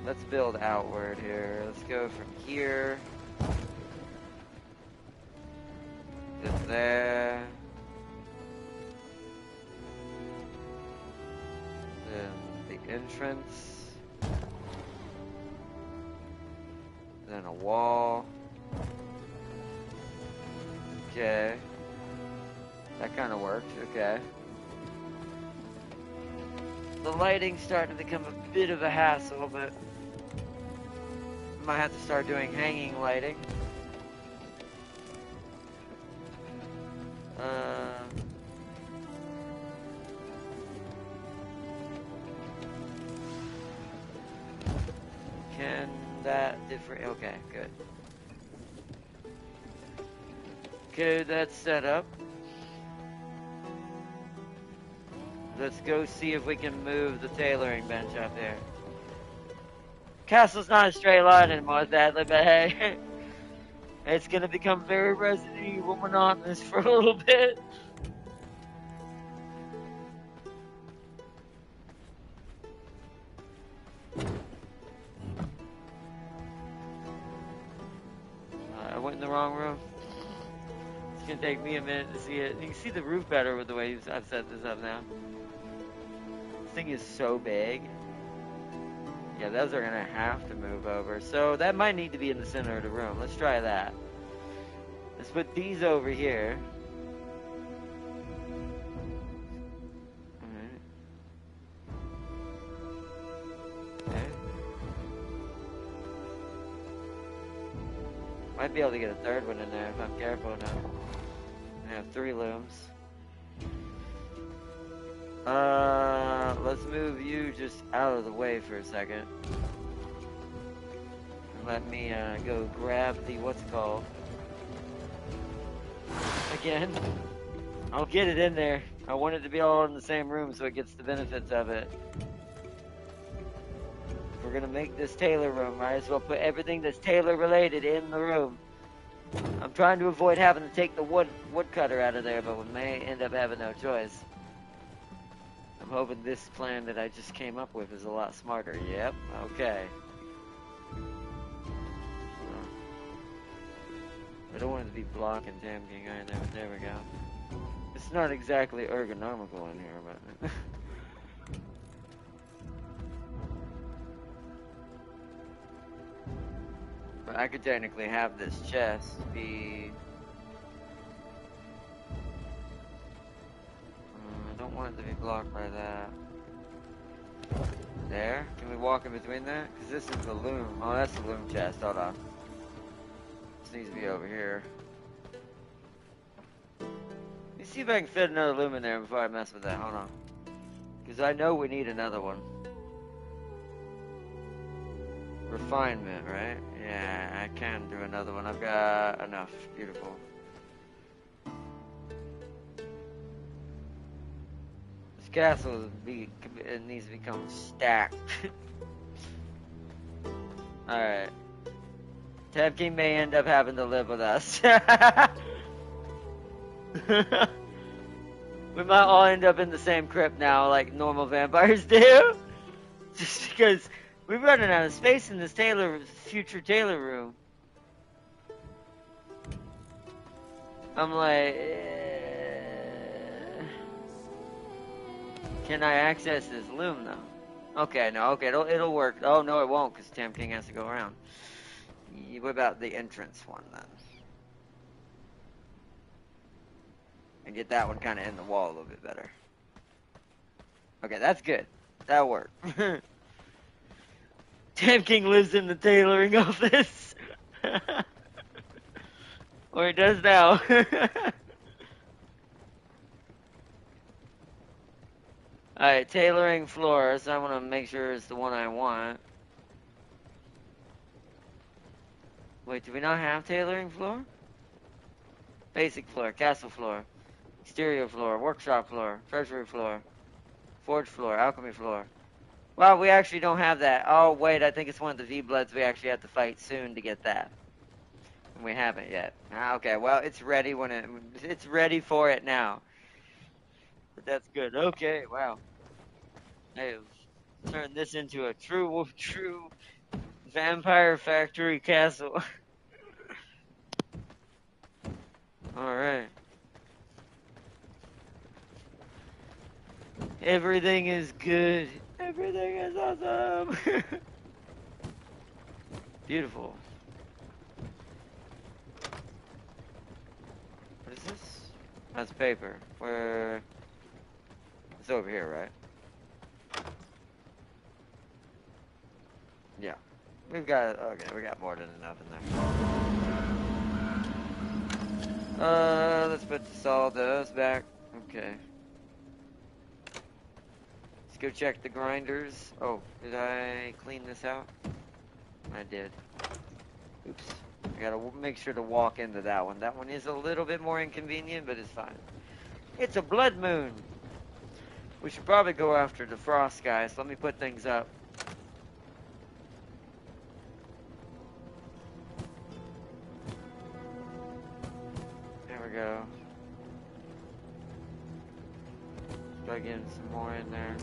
Let's build outward here. Let's go from here to there. Then the entrance. Then a wall. Okay. That kind of worked. Okay. The lighting's starting to become a bit of a hassle, but might have to start doing hanging lighting. Can that different? Okay, good. Okay, that's set up. Let's go see if we can move the tailoring bench up there. Castle's not a straight line anymore, sadly, but hey, it's gonna become very Resident Evil monotonous for a little bit. I went in the wrong room. It's gonna take me a minute to see it. You can see the roof better with the way I've set this up now. This thing is so big. Yeah, those are gonna have to move over. So that might need to be in the center of the room. Let's try that. Let's put these over here. Alright. Okay. Might be able to get a third one in there if I'm careful now. I have 3 looms. Let's move you just out of the way for a second. And let me, go grab the, what's it called? Again. I'll get it in there. I want it to be all in the same room so it gets the benefits of it. If we're gonna make this tailor room, might as well put everything that's tailor related in the room. I'm trying to avoid having to take the woodcutter out of there, but we may end up having no choice. I'm hoping this plan that I just came up with is a lot smarter. Yep, okay. I don't want it to be blocking Damn King either, but there we go. It's not exactly ergonomical in here, but... but I could technically have this chest be... I don't want it to be blocked by that. There? Can we walk in between that? Because this is the loom. Oh, that's the loom chest. Hold on. This needs to be over here. Let me see if I can fit another loom in there before I mess with that. Hold on. Because I know we need another one. Refinement, right? Yeah, I can do another one. I've got enough. Beautiful. This castle it needs to become stacked. Alright. Tab King may end up having to live with us. We might all end up in the same crypt now, like normal vampires do. Just because we're running out of space in this future tailor room. I'm like, can I access this loom though? Okay, no, okay, it'll work. Oh no, it won't, because Tam King has to go around. What about the entrance one then? And get that one kind of in the wall a little bit better. Okay, that's good. That'll work. Tam King lives in the tailoring office. Or he does now. Alright, tailoring floors. I want to make sure it's the one I want. Wait, do we not have tailoring floor? Basic floor, castle floor, exterior floor, workshop floor, treasury floor, forge floor, alchemy floor. Well, we actually don't have that. Oh, wait, I think it's one of the V-Bloods we actually have to fight soon to get that. And we haven't yet. Ah, okay, well, it's ready when it's ready for it now. But that's good. Okay, wow. I have turned this into a true vampire factory castle. Alright. Everything is good. Everything is awesome. Beautiful. What is this? That's paper. Where? It's over here, right? Yeah. We've got, okay, we got more than enough in there. Let's put the sawdust back. Okay. Let's go check the grinders. Oh, did I clean this out? I did. Oops. I gotta make sure to walk into that one. That one is a little bit more inconvenient, but it's fine. It's a blood moon. We should probably go after the frost guys. Let me put things up. There we go. Plug in some more in there.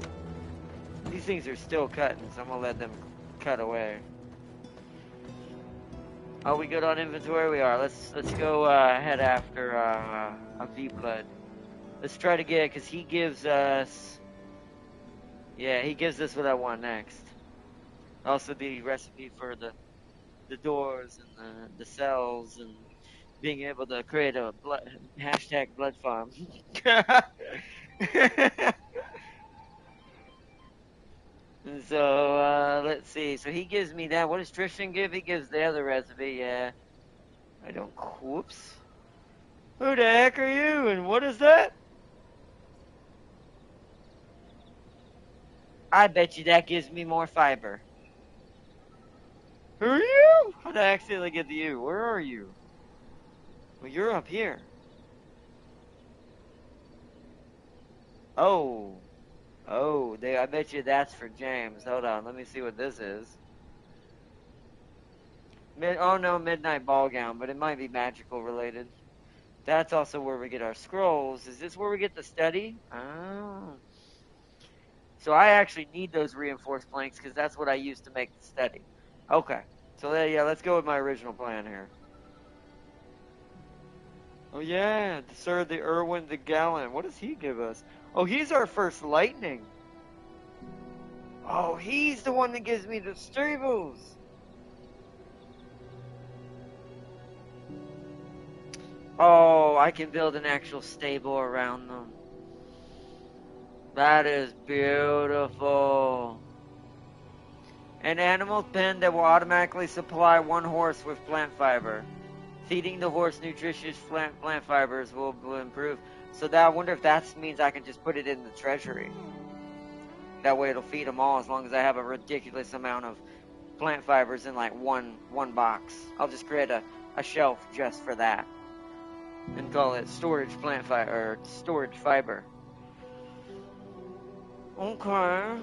These things are still cutting, so I'm gonna let them cut away. Are we good on inventory? We are. Let's go head after a V-Blood. Let's try to get, because he gives us... Yeah, he gives us what I want next. Also the recipe for the doors and the cells and being able to create a hashtag blood farm. And so, let's see. So he gives me that. What does Tristan give? He gives the other recipe, yeah. I don't... Whoops. Who the heck are you? And what is that? I bet you that gives me more fiber. Who are you? How did I accidentally get to you? Where are you? Well, you're up here. Oh. Oh, I bet you that's for James. Hold on, let me see what this is. Oh no, Midnight Ball Gown, but it might be magical related. That's also where we get our scrolls. Is this where we get the study? Oh. So I actually need those reinforced planks because that's what I use to make the study. Okay. So yeah, let's go with my original plan here. Oh yeah, Sir the Irwin the Gallant. What does he give us? Oh, he's our first lightning. Oh, he's the one that gives me the stables. Oh, I can build an actual stable around them. That is beautiful. An animal pen that will automatically supply one horse with plant fiber. Feeding the horse nutritious plant fibers will improve. So that I wonder if that means I can just put it in the treasury. That way it'll feed them all as long as I have a ridiculous amount of plant fibers in like one box. I'll just create a shelf just for that. And call it storage plant fiber, or storage fiber. Okay.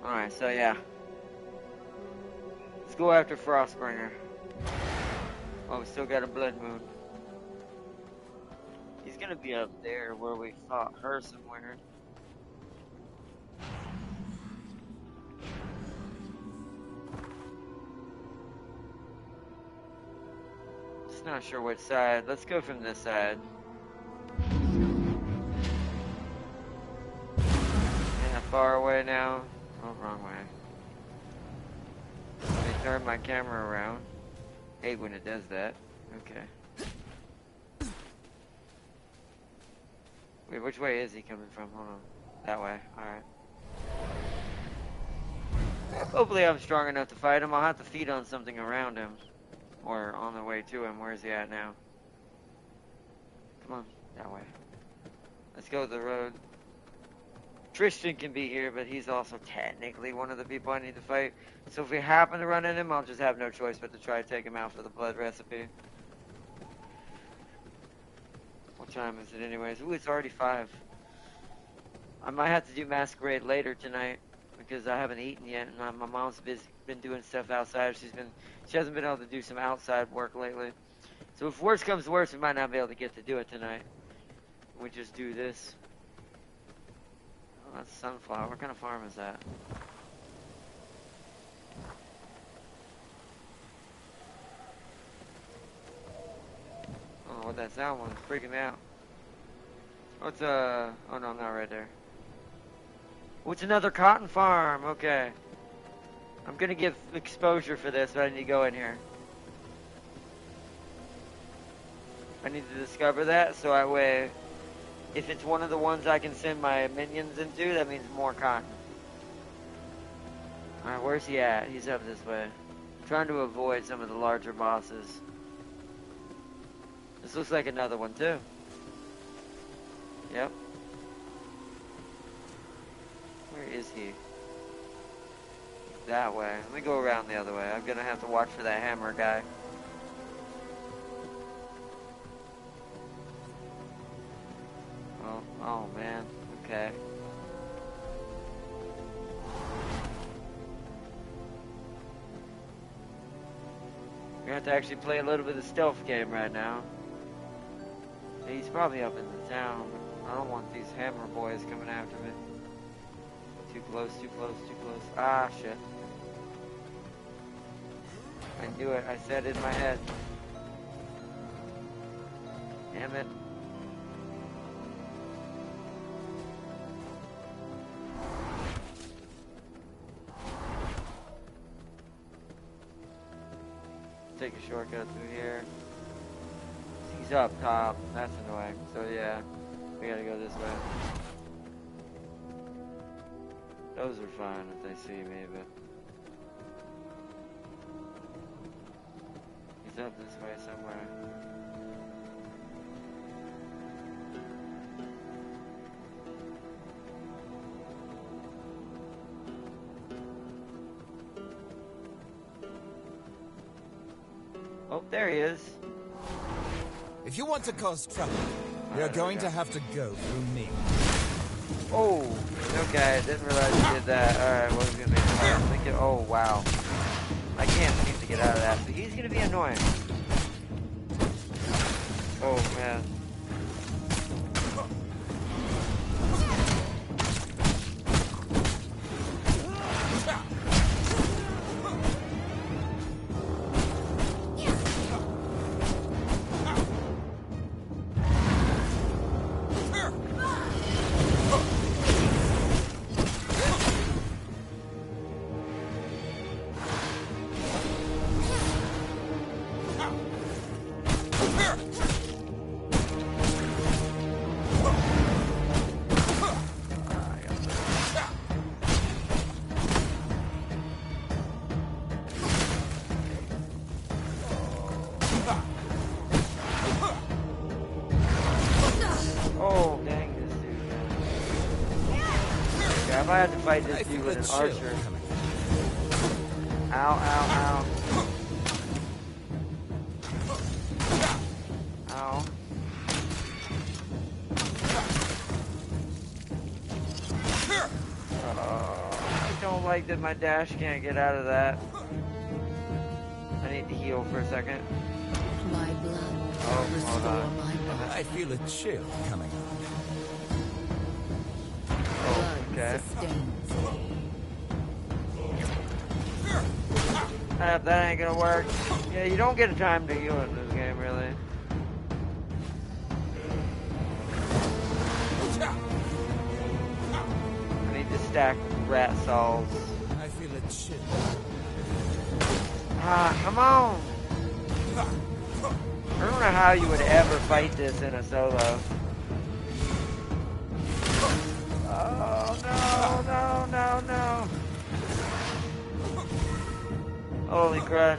Alright, so yeah. Let's go after Frostbringer. Oh, we still got a blood moon. He's gonna be up there where we fought her somewhere. Just not sure which side. Let's go from this side. Yeah, far away now. Oh, wrong way. Let me turn my camera around. Hate when it does that. Okay. Wait, which way is he coming from? Hold on. That way. Alright. Hopefully I'm strong enough to fight him. I'll have to feed on something around him. Or on the way to him. Where's he at now? Come on, that way. Let's go the road. Tristan can be here, but he's also technically one of the people I need to fight. So if we happen to run into him, I'll just have no choice but to try to take him out for the blood recipe. What time is it anyways? Ooh, it's already 5. I might have to do Masquerade later tonight because I haven't eaten yet, and my mom's been doing stuff outside. She hasn't been able to do some outside work lately. So if worse comes to worse, we might not be able to get to do it tonight. We just do this. Oh, that's sunflower. What kind of farm is that? I don't know what that sound was. It's freaking me out. What's oh no, I'm not right there. What's another cotton farm? Okay. I'm gonna give exposure for this, but I need to go in here. I need to discover that, so that way, if it's one of the ones I can send my minions into, that means more cotton. Alright, where's he at? He's up this way. I'm trying to avoid some of the larger bosses. This looks like another one, too. Yep. Where is he? That way. Let me go around the other way. I'm gonna have to watch for that hammer guy. Oh man. Okay. We have to actually play a little bit of stealth game right now. He's probably up in the town. I don't want these hammer boys coming after me. Too close, too close, too close. Ah, shit. I knew it. I said it in my head. Damn it. Take a shortcut through here. He's up top. That's annoying. So yeah, we gotta go this way. Those are fine if they see me, but he's up this way somewhere. Oh, there he is. If you want to cause trouble, you're going to have to go through me. Oh, okay, I didn't realize he did that. Alright, what was gonna be? I was thinking, oh wow. I can't seem to get out of that, but he's gonna be annoying. Oh man. I had to fight this dude with an archer. Ow, ow, ow. Ow. I don't like that my dash can't get out of that. I need to heal for a second. My blood. Oh, hold on. My body. I feel a chill coming on. Okay. Sustains. That ain't gonna work. Yeah, you don't get a time to heal in this game, really. I need to stack rat salves. I feel a chill. Ah, come on! I don't know how you would ever fight this in a solo. Oh, no, no, no, no. Holy crud.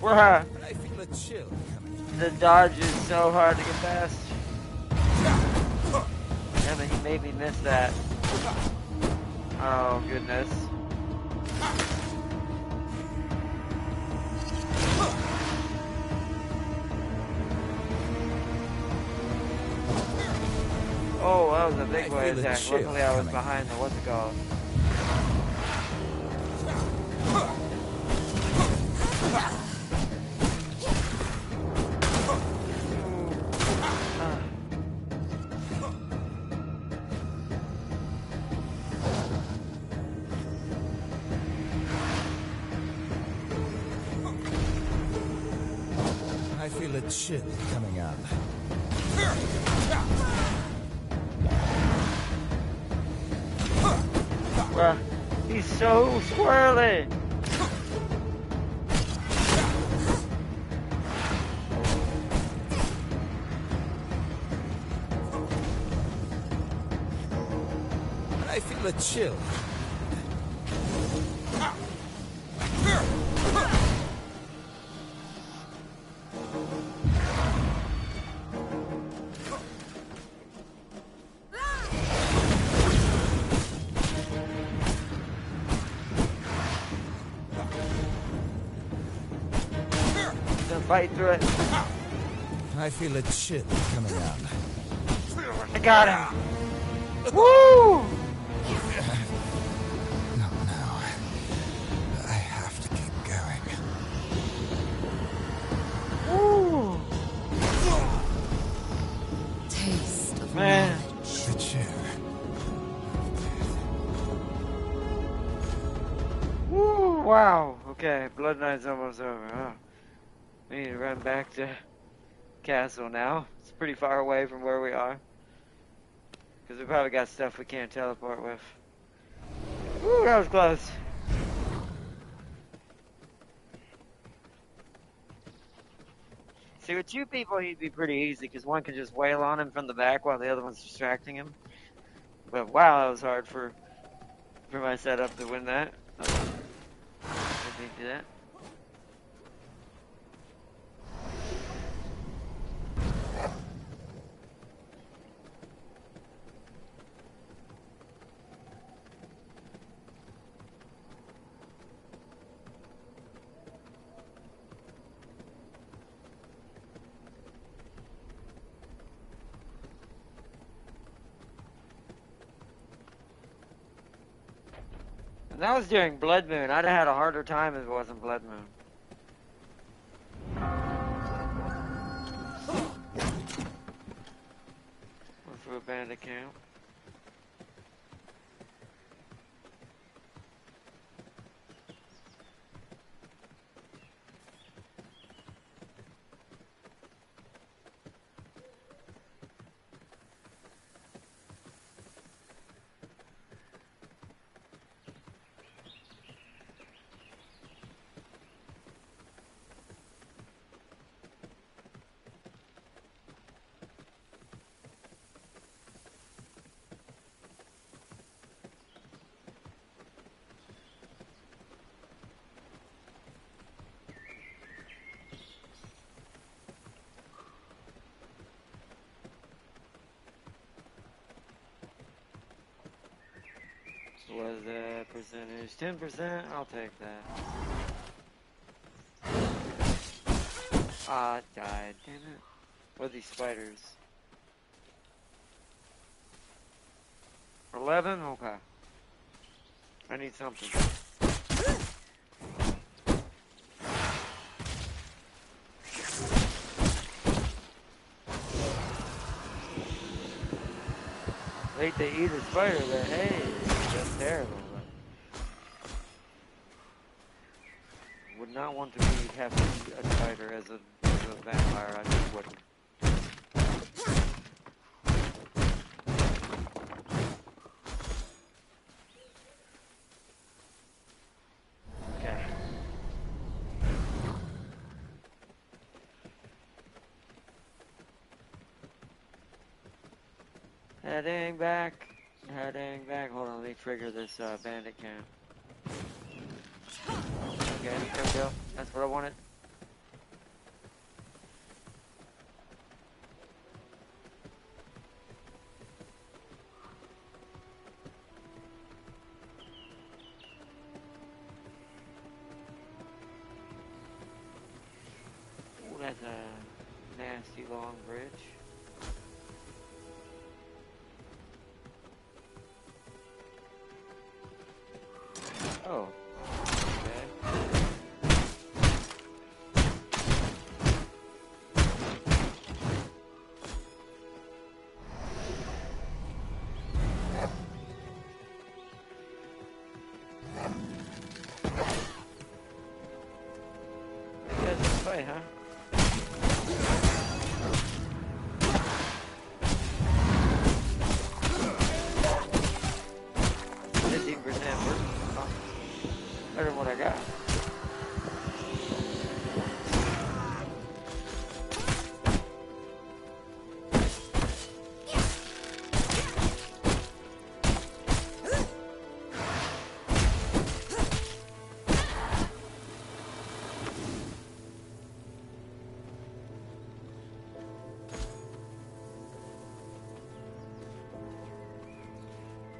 Bruh. I feel a chill coming. The dodge is so hard to get past. Damn it, he made me miss that. Oh, goodness. Oh, that was a big boy attack. Luckily I was behind the what's it called. I feel a chill coming on. Bruh, he's so squirrely. I feel a chill. Fight through it. I feel a chill coming on. I got him. Woo! No. I have to keep going. Woo! Taste of Man. knowledge. The chill. Woo! Wow. Okay, Blood Knight's almost over. Oh. We need to run back to castle now. It's pretty far away from where we are. Because we probably got stuff we can't teleport with. Woo, that was close. See, with two people, he'd be pretty easy, because one can just wail on him from the back while the other one's distracting him. But wow, that was hard for my setup to win that. I didn't do that. That was during Blood Moon. I'd have had a harder time if it wasn't Blood Moon. Look for a bandit camp. Was that percentage 10%? I'll take that. Ah, died. Damn it. What are these spiders? 11? Okay. I need something. Hate to eat a spider, but hey, that's terrible. But would not want to have to eat a spider as a vampire. I just wouldn't. Okay. Heading back. Hold on, let me trigger this bandit camp. Okay, there we go. That's what I wanted. Ooh, that's a nasty long bridge. Oh. Okay. You guys can fight, huh? 15% worse. Better than what I got.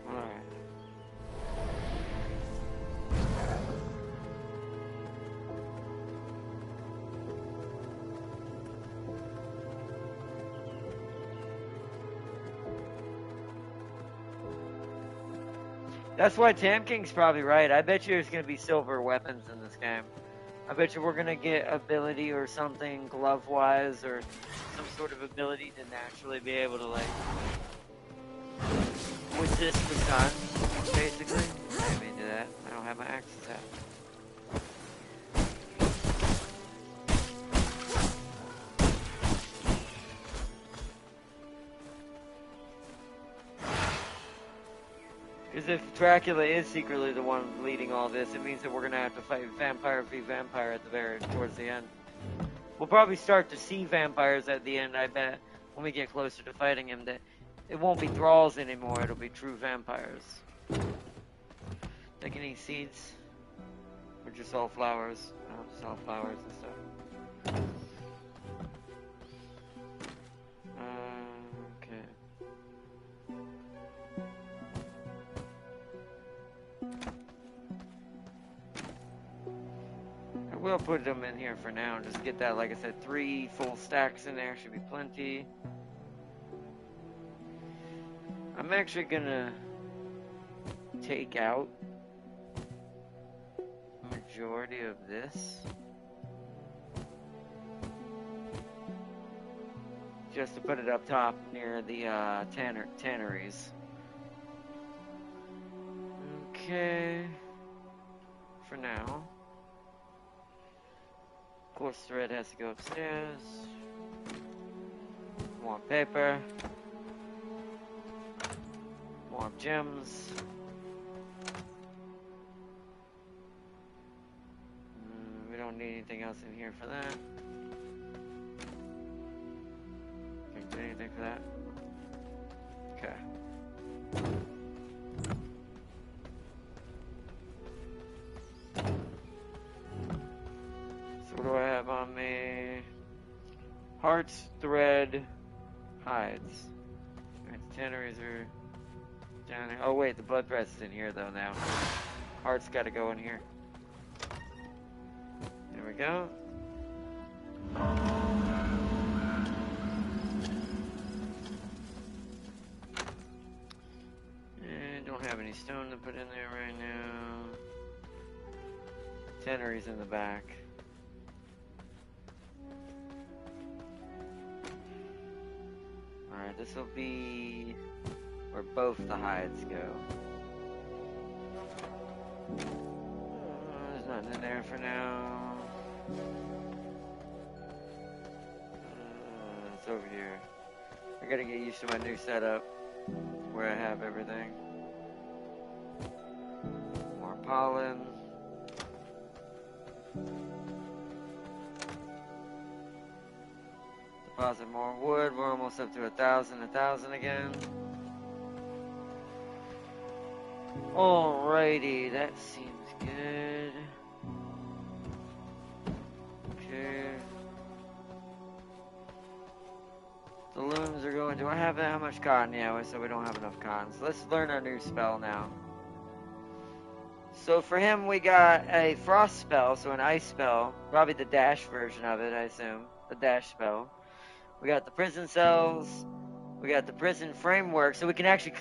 Alright. That's why Tam King's probably right. I bet you there's gonna be silver weapons in this game. I bet you we're gonna get ability or something glove-wise or some sort of ability to naturally be able to like resist the sun, basically. I didn't mean to do that. I don't have my axes out. Because if Dracula is secretly the one leading all this, it means that we're going to have to fight vampire v vampire at the very towards the end. We'll probably start to see vampires at the end, I bet, when we get closer to fighting him. That it won't be thralls anymore, it'll be true vampires. Take any seeds? Or just all flowers? No, just all flowers and stuff. Okay. I will put them in here for now and just get that, like I said, 3 full stacks in there should be plenty. I'm actually gonna take out majority of this just to put it up top near the tanneries. Okay, for now. Of course, thread has to go upstairs. More paper. More gems. We don't need anything else in here for that. Can't do anything for that. Okay. So what do I have on me? Hearts, thread, hides. Alright, the tanneries are down here. Oh wait, the blood press is in here though now. Heart's gotta go in here. There we go. And don't have any stone to put in there right now. Tannery's in the back. Alright, this will be where both the hides go. There's nothing in there for now. It's over here. I gotta get used to my new setup where I have everything. More pollen. Deposit more wood. We're almost up to 1,000 again. Alrighty, that seems good. Balloons are going. Do I have how much cotton? Yeah, so we don't have enough cotton. So let's learn our new spell now. So for him, we got a frost spell, so an ice spell. Probably the dash version of it, I assume. The dash spell. We got the prison cells. We got the prison framework, so we can actually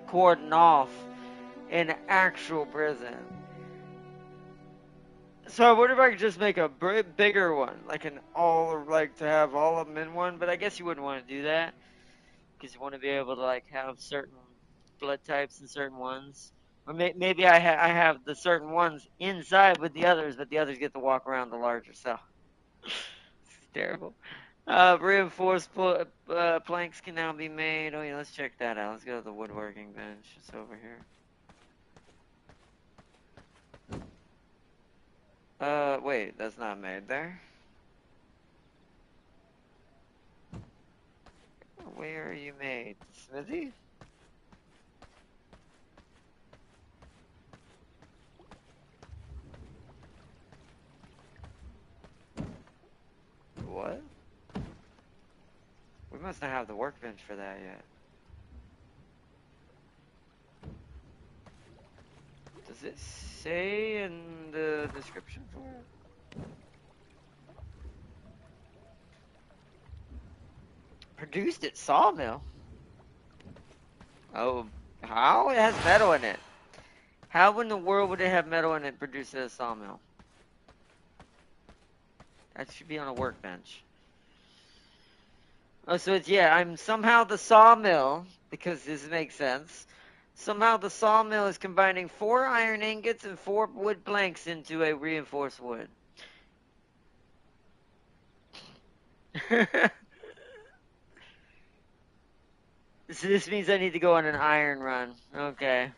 cordon off an actual prison. So I wonder if I could just make a bigger one, like to have all of them in one. But I guess you wouldn't want to do that because you want to be able to like have certain blood types and certain ones. Or maybe I have the certain ones inside with the others, but the others get to walk around the larger cell. It's terrible. Reinforced planks can now be made. Oh yeah, let's check that out. Let's go to the woodworking bench. It's over here. Wait, that's not made there. Where are you made? Smithy? What? We must not have the workbench for that yet. Does it say in the description for it? Produced at Sawmill? Oh, how? It has metal in it. How in the world would it have metal in it produced at a sawmill? That should be on a workbench. Oh, so it's, yeah, I'm somehow the sawmill, because this makes sense. Somehow the sawmill is combining 4 iron ingots and 4 wood planks into a reinforced wood. So this means I need to go on an iron run. Okay.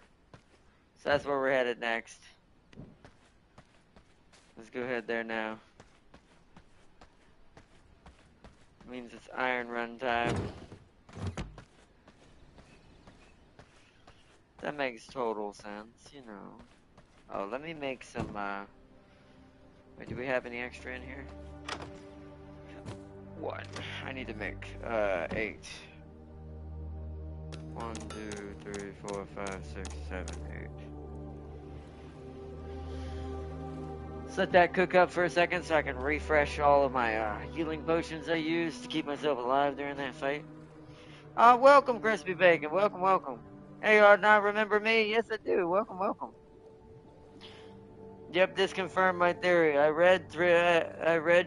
So that's where we're headed next. Let's go ahead there now. Means it's iron run time. That makes total sense, you know. Oh, let me make some, wait, do we have any extra in here? 1. I need to make, 8. 1, 2, 3, 4, 5, 6, 7, 8. Let's let that cook up for a second so I can refresh all of my healing potions I used to keep myself alive during that fight. Welcome, Crispy Bacon. Welcome, welcome. Hey, you not remember me? Yes, I do. Welcome, welcome. Yep, this confirmed my theory. I read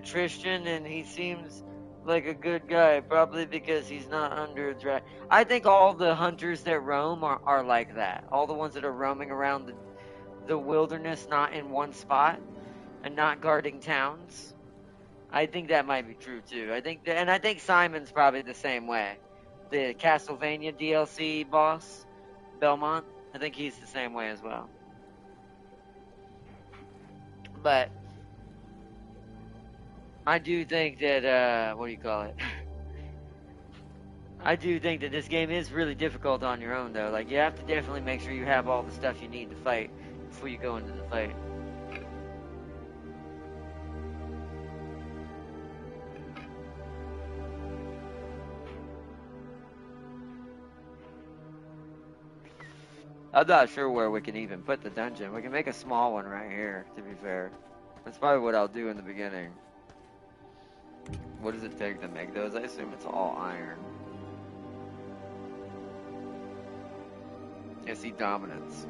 Tristan, and he seems like a good guy, probably because he's not under a dragon. I think all the hunters that roam are like that. All the ones that are roaming around the wilderness, not in one spot, and not guarding towns. I think that might be true too. I think Simon's probably the same way. The Castlevania DLC boss, Belmont, I think he's the same way as well. But I do think that, what do you call it? I do think that this game is really difficult on your own, though. Like, you have to definitely make sure you have all the stuff you need to fight before you go into the fight. I'm not sure where we can even put the dungeon. We can make a small one right here, to be fair. That's probably what I'll do in the beginning. What does it take to make those? I assume it's all iron. Yeah, see, dominance.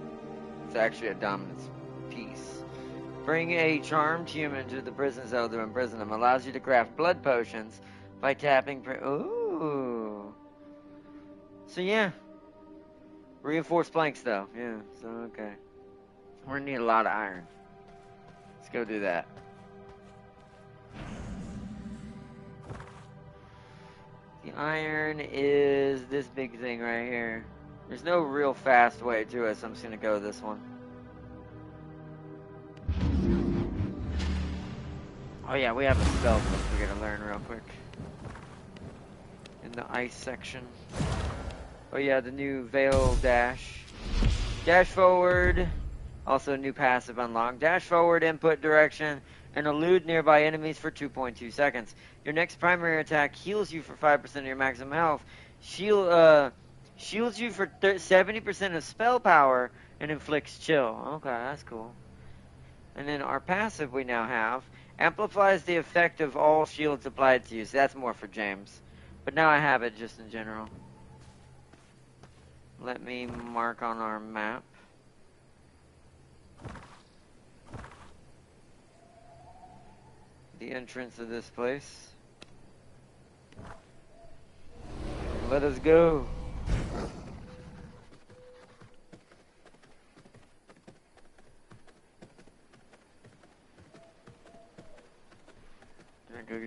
It's actually a dominance piece. Bring a charmed human to the prison cell to imprison them. Allows you to craft blood potions by tapping... Ooh. So, yeah. Reinforced planks, though. Yeah, so, okay. We're gonna need a lot of iron. Let's go do that. The iron is this big thing right here. There's no real fast way to it, so I'm just gonna go this one. Oh yeah, we have a spell book we're gonna learn real quick. In the ice section. Oh yeah, the new Veil Dash. Dash forward. Also new passive unlocked. Dash forward, input direction. and elude nearby enemies for 2.2 seconds. Your next primary attack heals you for 5% of your maximum health, shields you for 70% of spell power, and inflicts chill. Okay, that's cool. And then our passive we now have amplifies the effect of all shields applied to you. So that's more for James. But now I have it just in general. Let me mark on our map. The entrance of this place. Let us go.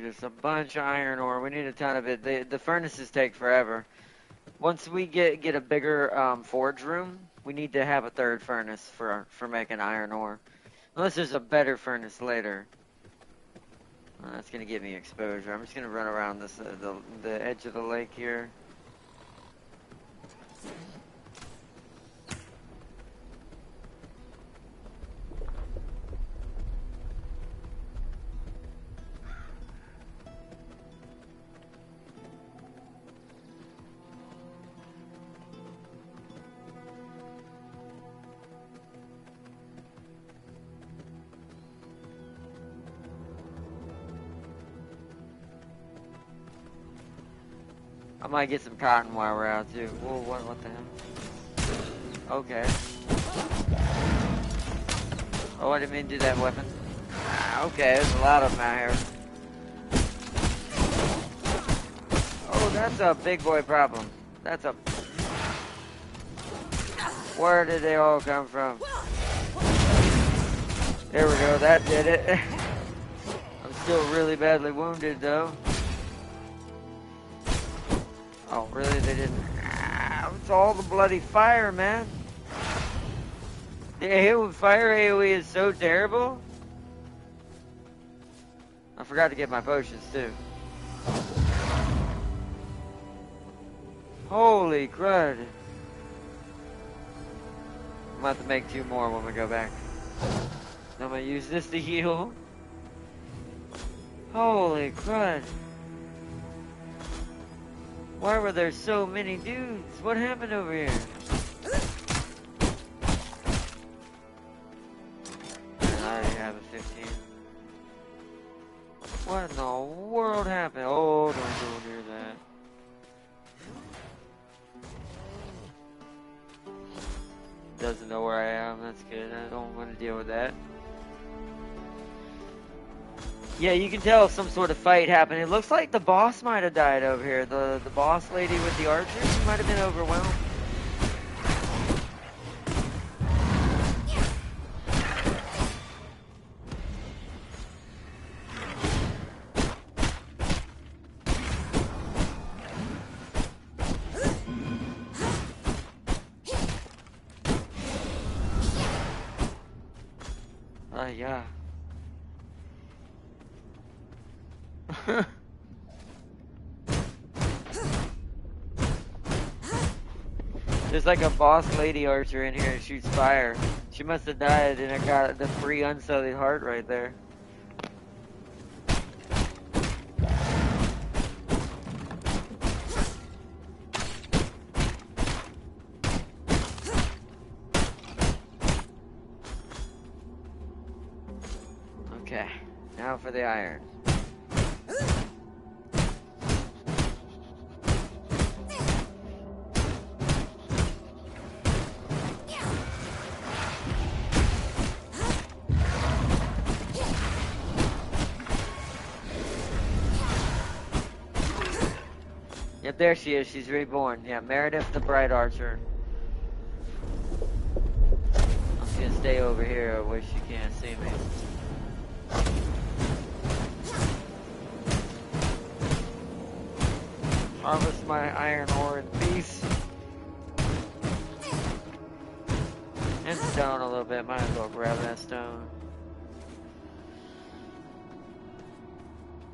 Just a bunch of iron ore. We need a ton of it. The furnaces take forever. Once we get a bigger forge room, we need to have a third furnace for making iron ore. Unless there's a better furnace later. That's gonna give me exposure. I'm just gonna run around this the edge of the lake here. I might get some cotton while we're out too. Whoa, what the hell? Okay. Oh, I didn't mean to do that weapon. Okay, there's a lot of them out here. Oh, that's a big boy problem. That's a... Where did they all come from? There we go, that did it. I'm still really badly wounded though. Oh, really? They didn't... it's all the bloody fire, man. The fire AoE is so terrible. I forgot to get my potions, too. Holy crud. I'm about to make 2 more when we go back. I'm gonna use this to heal. Holy crud. Why were there so many dudes? What happened over here? I already have a 15. What in the world happened? Oh, don't go near that. Doesn't know where I am. That's good. I don't want to deal with that. Yeah, you can tell some sort of fight happened. It looks like the boss might have died over here. The boss lady with the archer, she might have been overwhelmed. Yeah. There's like a boss lady archer in here and shoots fire. She must have died and I got the free unsullied heart right there. Okay, now for the iron. Yep, there she is. She's reborn. Yeah, Meredith the Bright Archer. I'm just gonna stay over here where she can't see me. Harvest my iron ore in peace. And stone a little bit. Might as well grab that stone.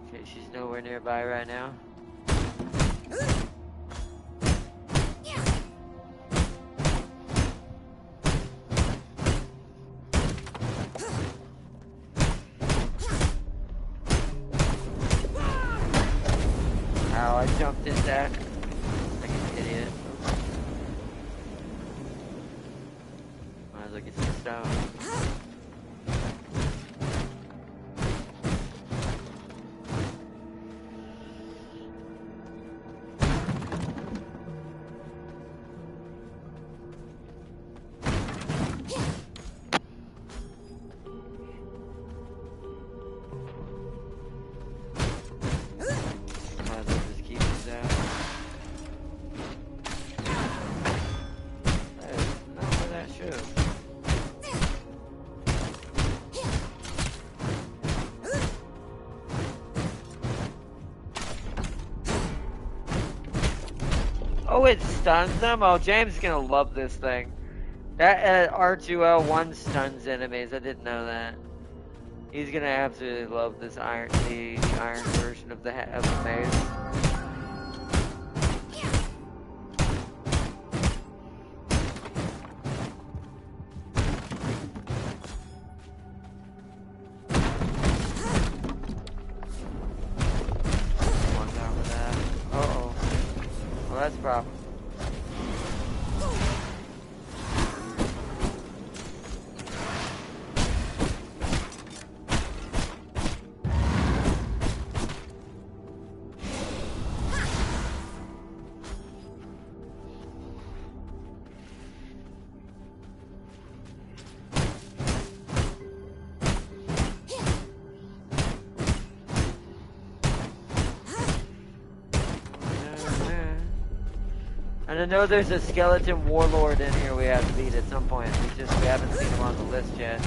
Okay, she's nowhere nearby right now. I jumped in that like an idiot. Might as well get some stone. Oh, it stuns them? Oh, James is gonna love this thing. That R2L1 stuns enemies. I didn't know that. He's gonna absolutely love this the iron version of the maze. That's a problem. And I know there's a skeleton warlord in here we have to beat at some point. We haven't seen him on the list yet. I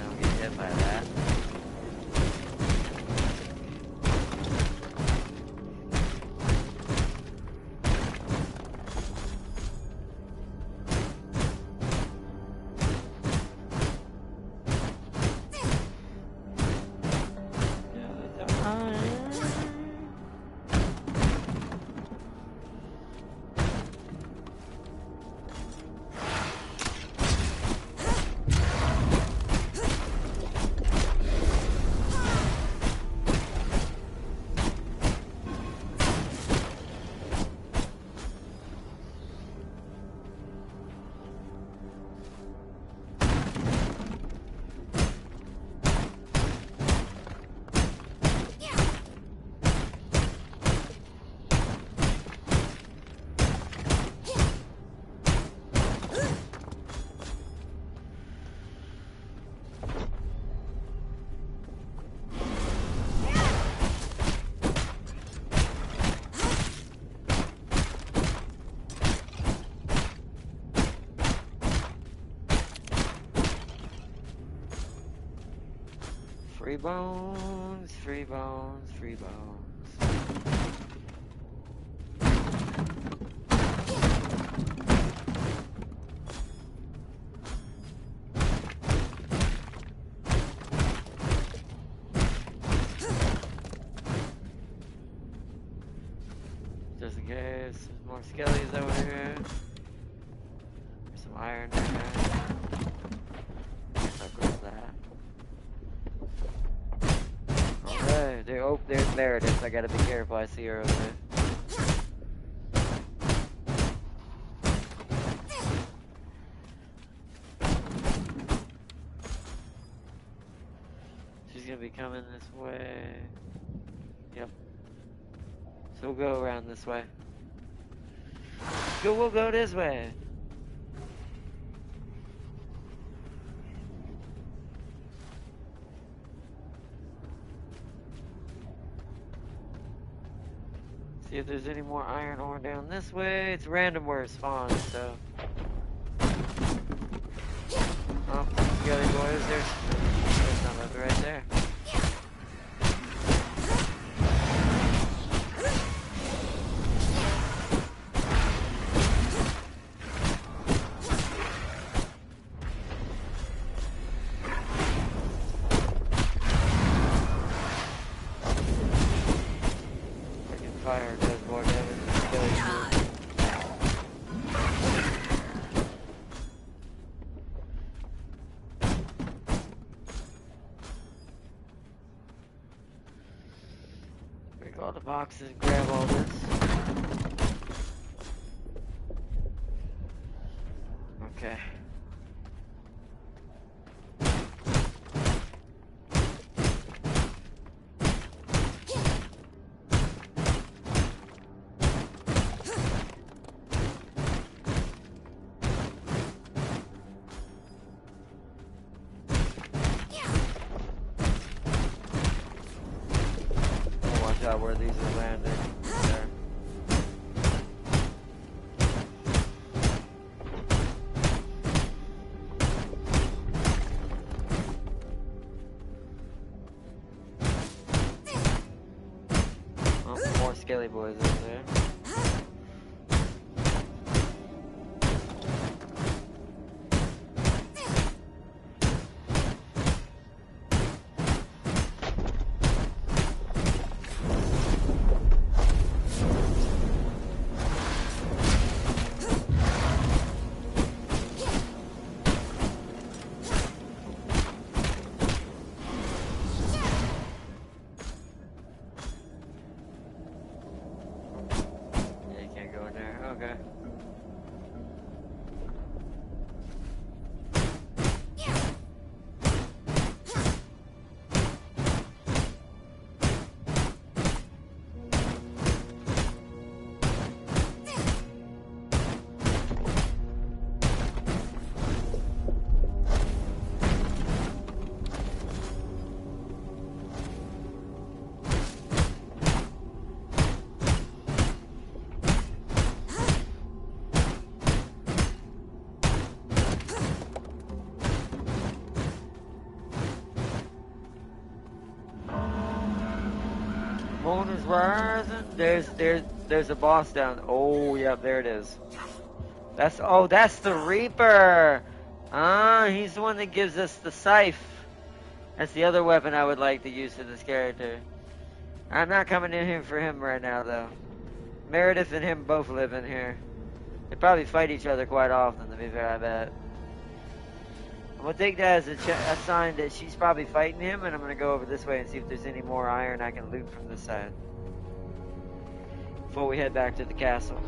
don't get hit by that. Free bones, free bones, free bones. Just in case, there's more skellies over here. There's some iron in there. There's Meredith. I gotta be careful. I see her over there. She's gonna be coming this way. Yep. So we'll go around this way. We'll go this way. See if there's any more iron ore down this way. It's random where it spawns, so. Oh, skelly boys, there's some of it right there. Fire does more damage than skelly. boxes and grab all this. Okay. Watch out where these are landing. There. Oh, more skelly boys over there. Okay. Moon is rising. There's a boss down. Oh, yeah, there it is. That's the Reaper. Ah, he's the one that gives us the scythe. That's the other weapon I would like to use for this character. I'm not coming in here for him right now, though. Meredith and him both live in here. They probably fight each other quite often, to be fair, I bet. I'm gonna take that as a sign that she's probably fighting him, and I'm gonna go over this way and see if there's any more iron I can loot from this side. Before we head back to the castle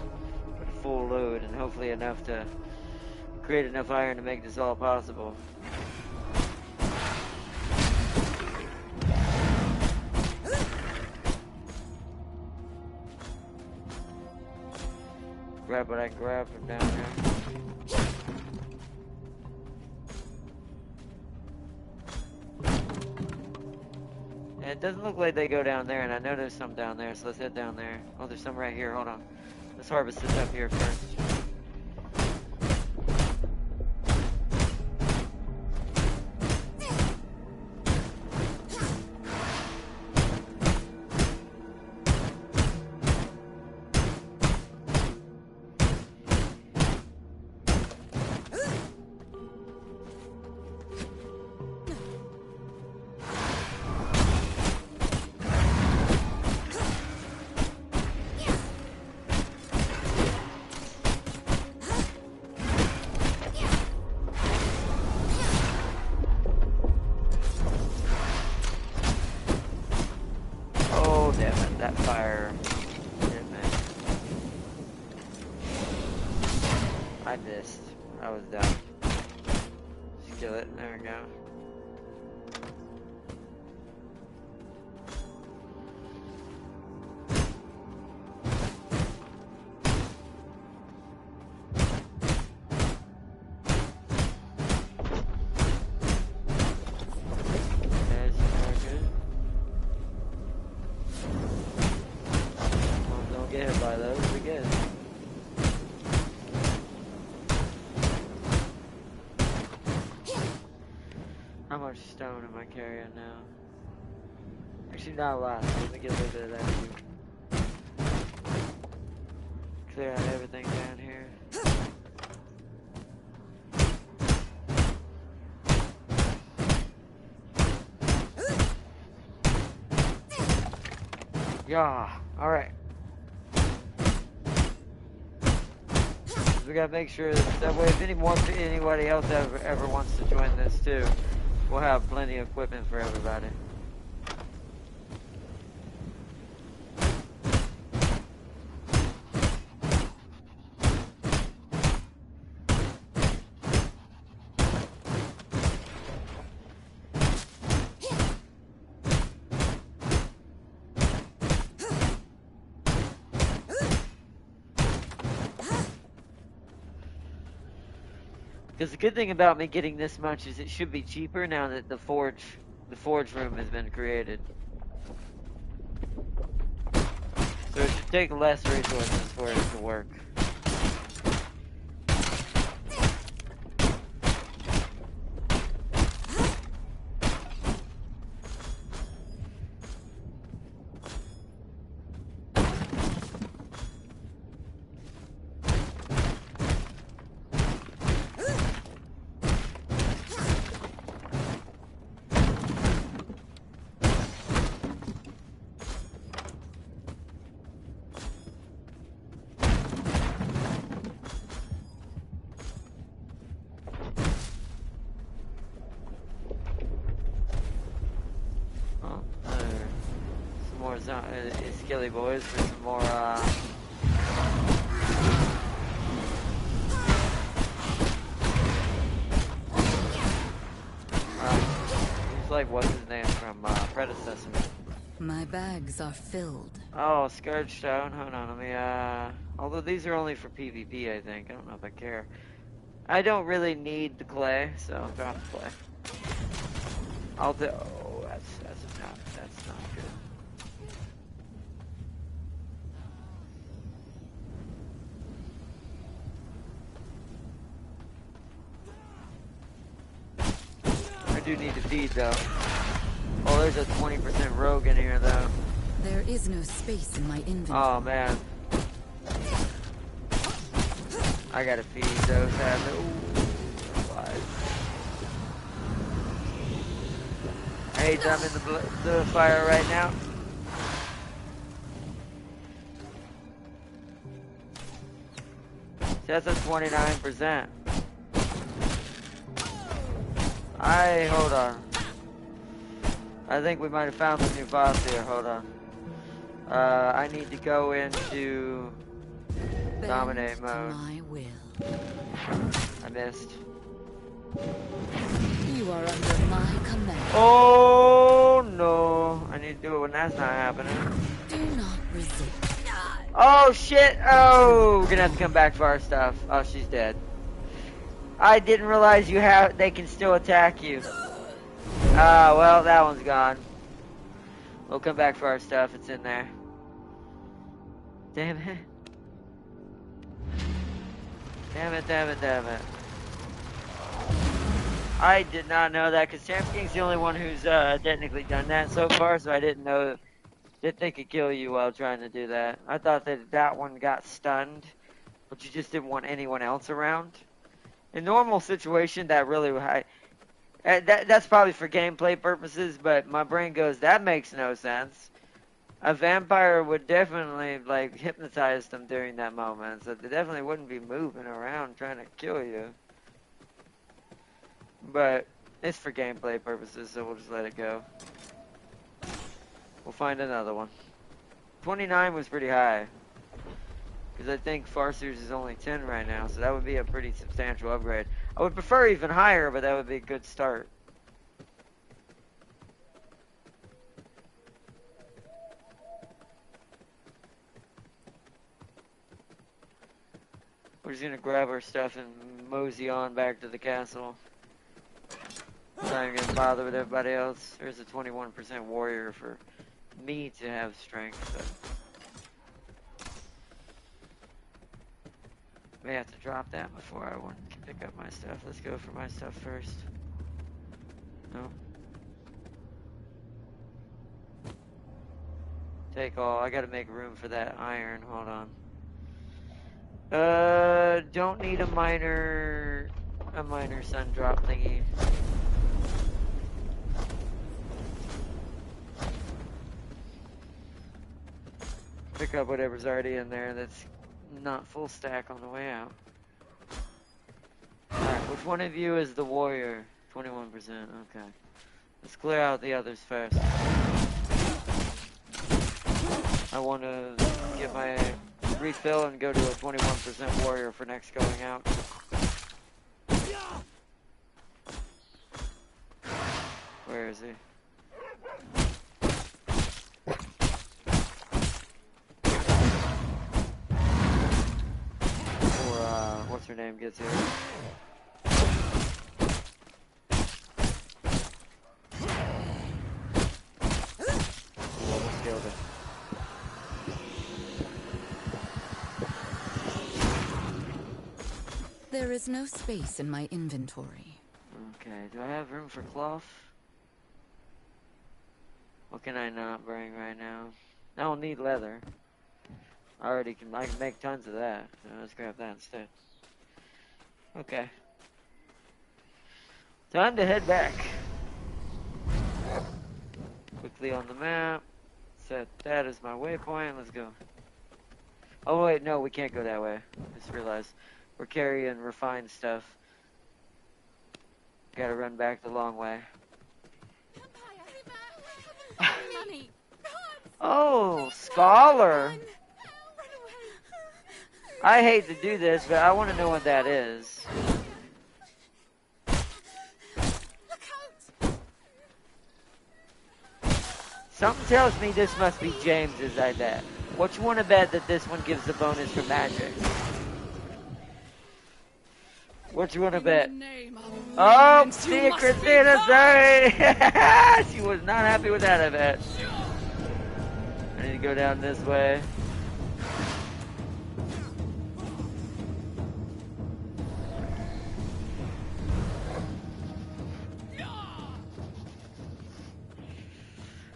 with a full load, and hopefully enough to create enough iron to make this all possible. Grab what I can grab from down here. And it doesn't look like they go down there, and I know there's some down there, so let's head down there. Oh, there's some right here. Hold on. Let's harvest this up here first. That fire hit me. I missed. I was done. Just kill it. There we go. How much stone am I carrying now? Actually, not a lot. Let me get a little bit of that too. Clear out everything down here. Yeah. All right. We gotta make sure that way if anybody else ever wants to join this too, we'll have plenty of equipment for everybody. Because the good thing about me getting this much is it should be cheaper now that the forge room has been created. So it should take less resources for it to work. Skilly boys for some more, he's like, what's his name from, Predecessor? My bags are filled. Oh, Scourge Stone, hold on, let me, although these are only for PvP, I think, I don't know if I care. I don't really need the clay, so I'll drop the clay. I'll do, oh, that's not good. I do need to feed though. Oh, there's a 20% rogue in here though. There is no space in my inventory. Oh man. I gotta feed those guys. Ooh, I hate that I'm in the fire right now. That's a 29%. Hold on. I think we might have found the new boss here. Hold on. I need to go into dominate mode. My will. I missed. You are under my command. Oh no! I need to do it when that's not happening. Do not resist. Oh shit! Oh, we're gonna have to come back for our stuff. Oh, she's dead. I didn't realize they can still attack you. Ah, well, that one's gone. We'll come back for our stuff. It's in there. Damn it. Damn it, damn it, damn it. I did not know that, because Sam King's the only one who's technically done that so far, so I didn't know that they could kill you while trying to do that. I thought that one got stunned, but you just didn't want anyone else around. In normal situation, that really... that's probably for gameplay purposes, but my brain goes, that makes no sense. A vampire would definitely, like, hypnotize them during that moment, so they definitely wouldn't be moving around trying to kill you. But it's for gameplay purposes, so we'll just let it go. We'll find another one. 29 was pretty high. Because I think Farseer's is only 10 right now, so that would be a pretty substantial upgrade. I would prefer even higher, but that would be a good start. We're just gonna grab our stuff and mosey on back to the castle. Not even gonna bother with everybody else. There's a 21% warrior for me to have strength, so. May have to drop that before I want to pick up my stuff. Let's go for my stuff first. No. Take all. I gotta make room for that iron. Hold on. Don't need a minor sun drop thingy. Pick up whatever's already in there that's not full stack on the way out. Alright, which one of you is the warrior? 21%, okay. Let's clear out the others first. I want to get my refill and go to a 21% warrior for next going out. Where is he? What's her name gets here. There is no space in my inventory. Okay, do I have room for cloth? What can I not bring right now? I don't need leather. I can make tons of that. So let's grab that instead. Okay. Time to head back. Quickly on the map. Set that as my waypoint. Let's go. Oh wait, no, we can't go that way. Just realized we're carrying refined stuff. Gotta run back the long way. Money. Oh, scholar. I hate to do this, but I want to know what that is. Something tells me this must be James's, I bet. What you want to bet that this one gives the bonus for magic? What you want to bet? Oh, see you, Christina, sorry! She was not happy with that, I bet. I need to go down this way.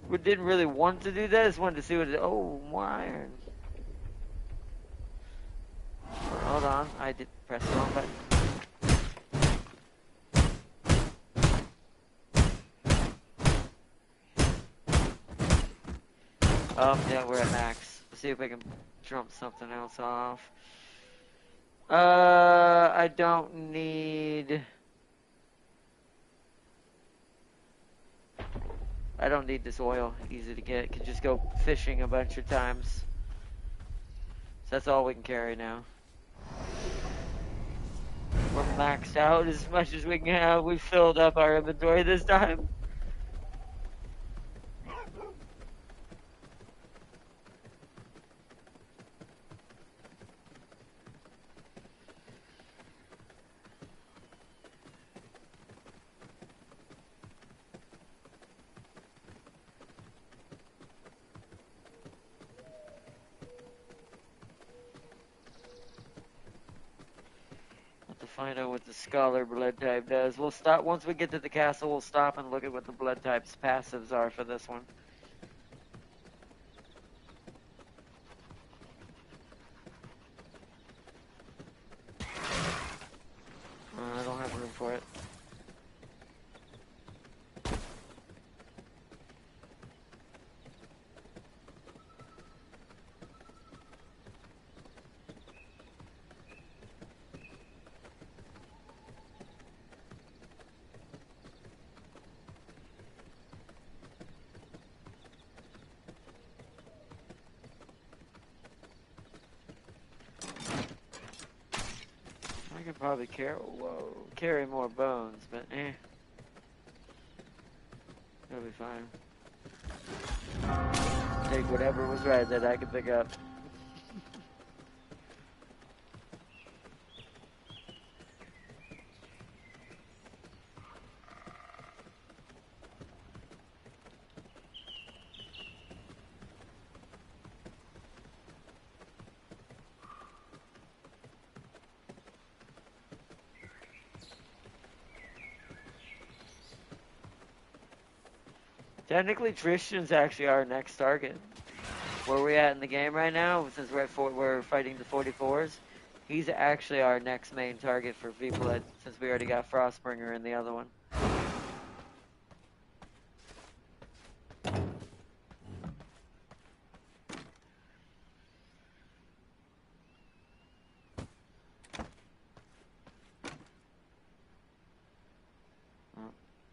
We didn't really want to do that, just wanted to see what it is. Oh, more iron. Hold on, I did press the wrong button. Oh, yeah, we're at max. Let's see if we can jump something else off. I don't need this oil. Easy to get. Can just go fishing a bunch of times. So that's all we can carry now. We're maxed out as much as we can have. We filled up our inventory this time. Find out what the scholar blood type does. We'll stop once we get to the castle. We'll stop and look at what the blood type's passives are for this one. I don't have room for it. I could probably carry more bones, but it'll be fine. Take whatever was right that I could pick up. Technically, Tristan's actually our next target. Where we at in the game right now, since we're fighting the 44s, he's actually our next main target for V-Blood, since we already got Frostbringer in the other one.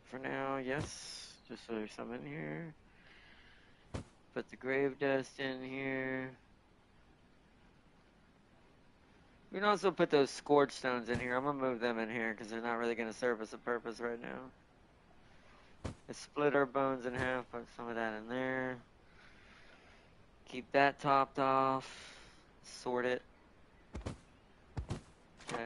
For now, yes. Just so there's some in here. Put the grave dust in here. We can also put those scourge stones in here. I'm gonna move them in here because they're not really gonna serve us a purpose right now. Let's split our bones in half, put some of that in there. Keep that topped off. Sort it. Okay.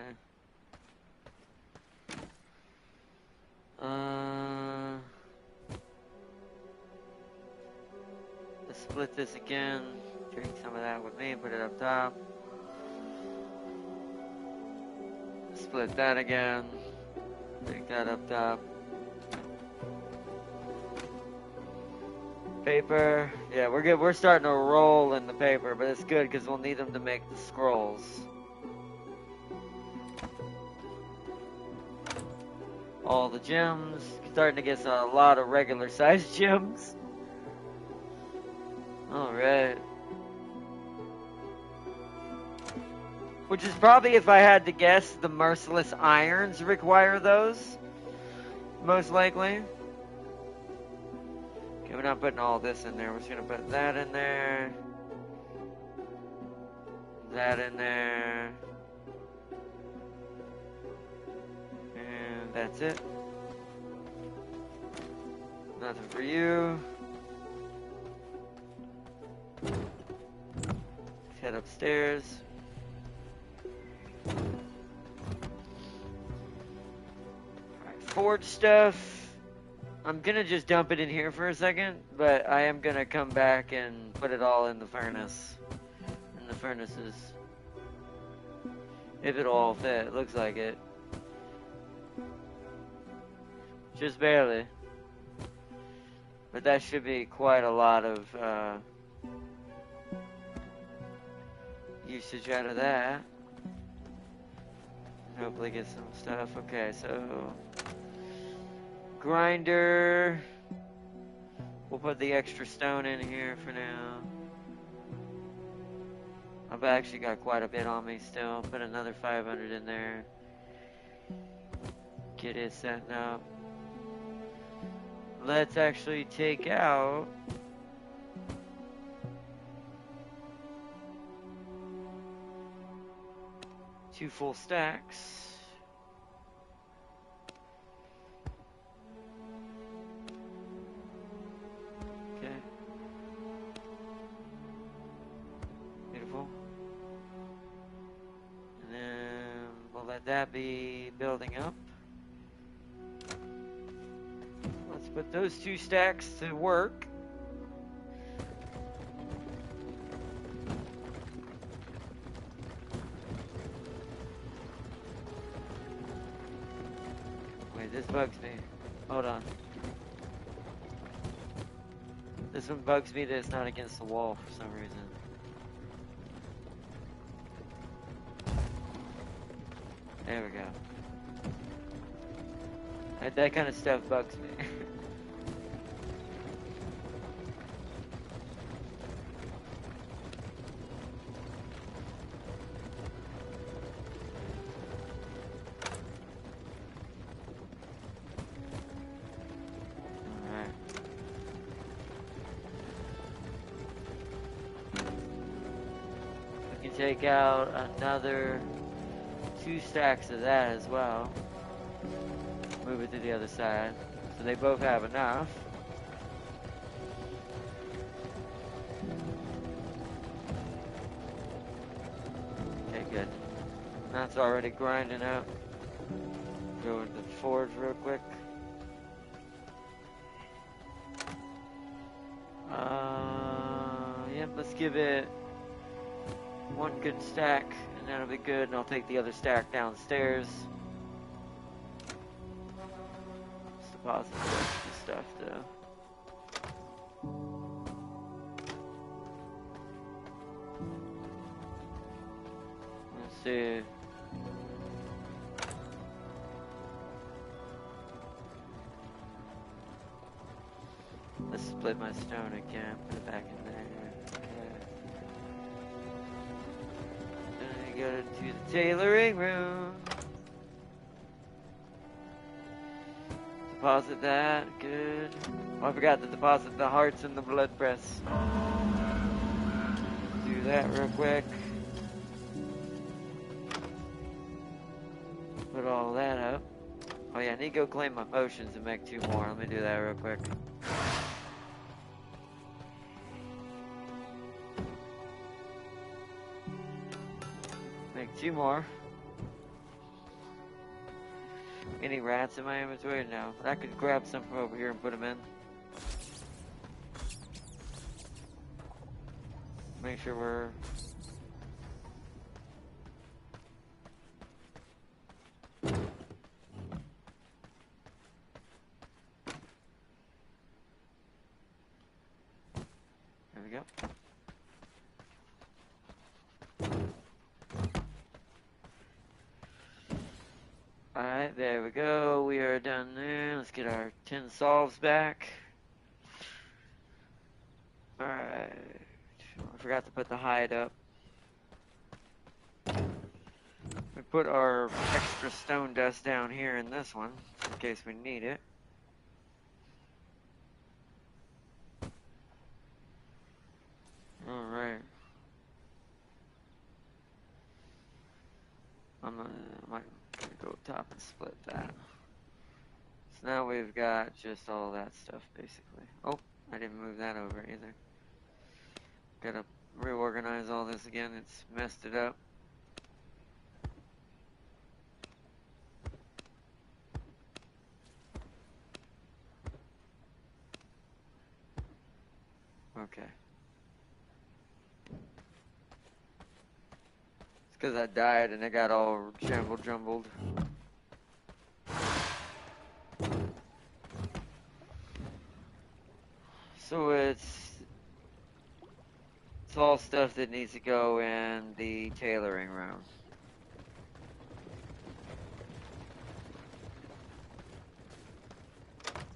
Let's split this again. Drink some of that with me, put it up top. split that again. Take that up top. Paper. Yeah, we're good. We're starting to roll in the paper, but it's good because we'll need them to make the scrolls. All the gems. Starting to get a lot of regular sized gems. Alright. Which is probably, if I had to guess, the merciless irons require those. Most likely. Okay, we're not putting all this in there. We're just gonna put that in there. That in there. And that's it. Nothing for you. Let's head upstairs. Alright, forge stuff. I'm gonna just dump it in here for a second, but I am gonna come back and put it all in the furnace. In the furnaces. If it'll all fit, it looks like it. Just barely. But that should be quite a lot of usage out of that. Hopefully get some stuff. Okay, so grinder. We'll put the extra stone in here for now. I've actually got quite a bit on me still. Put another 500 in there. Get it set up. Let's actually take out two full stacks. Okay. Beautiful. And then we'll let that be building up. Let's put those two stacks to work. Wait, this bugs me. Hold on. This one bugs me that it's not against the wall for some reason. There we go. That kind of stuff bugs me. Take out another 2 stacks of that as well. Move it to the other side. So they both have enough. Okay, good. That's already grinding out. Go into the forge real quick. Yep, let's give it 1 good stack, and that'll be good, and I'll take the other stack downstairs. Just deposit the stuff, though. Let's see. Let's split my stone again, put it back in there. Go to the tailoring room. Deposit that, good. Oh, I forgot to deposit the hearts in the blood press. Do that real quick. Put all that up. Oh yeah, I need to go claim my potions and make 2 more. Let me do that real quick. Make 2 more. Any rats in my inventory? No. I could grab some from over here and put them in. Make sure we're... Yep. Alright, there we go. We are done there. Let's get our 10 solves back. Alright. I forgot to put the hide up. We put our extra stone dust down here in this one, in case we need it. Alright. I'm gonna go top and split that. So now we've got just all that stuff, basically. Oh, I didn't move that over either. Gotta reorganize all this again. It's messed it up. Okay. It's because I died and it got all jumbled. So it's all stuff that needs to go in the tailoring room.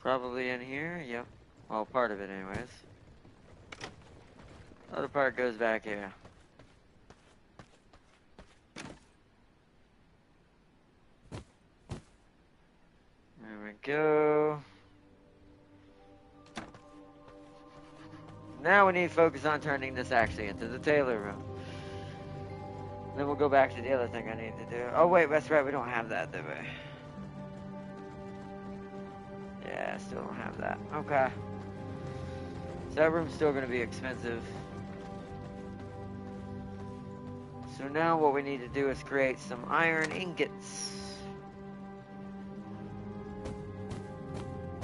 Probably in here, yep. Well, part of it anyways. Other part goes back here. There we go. Now we need to focus on turning this actually into the tailor room. Then we'll go back to the other thing I need to do. Oh wait, that's right, we don't have that, do we? Yeah, still don't have that. Okay. So that room's still gonna be expensive. So now what we need to do is create some iron ingots.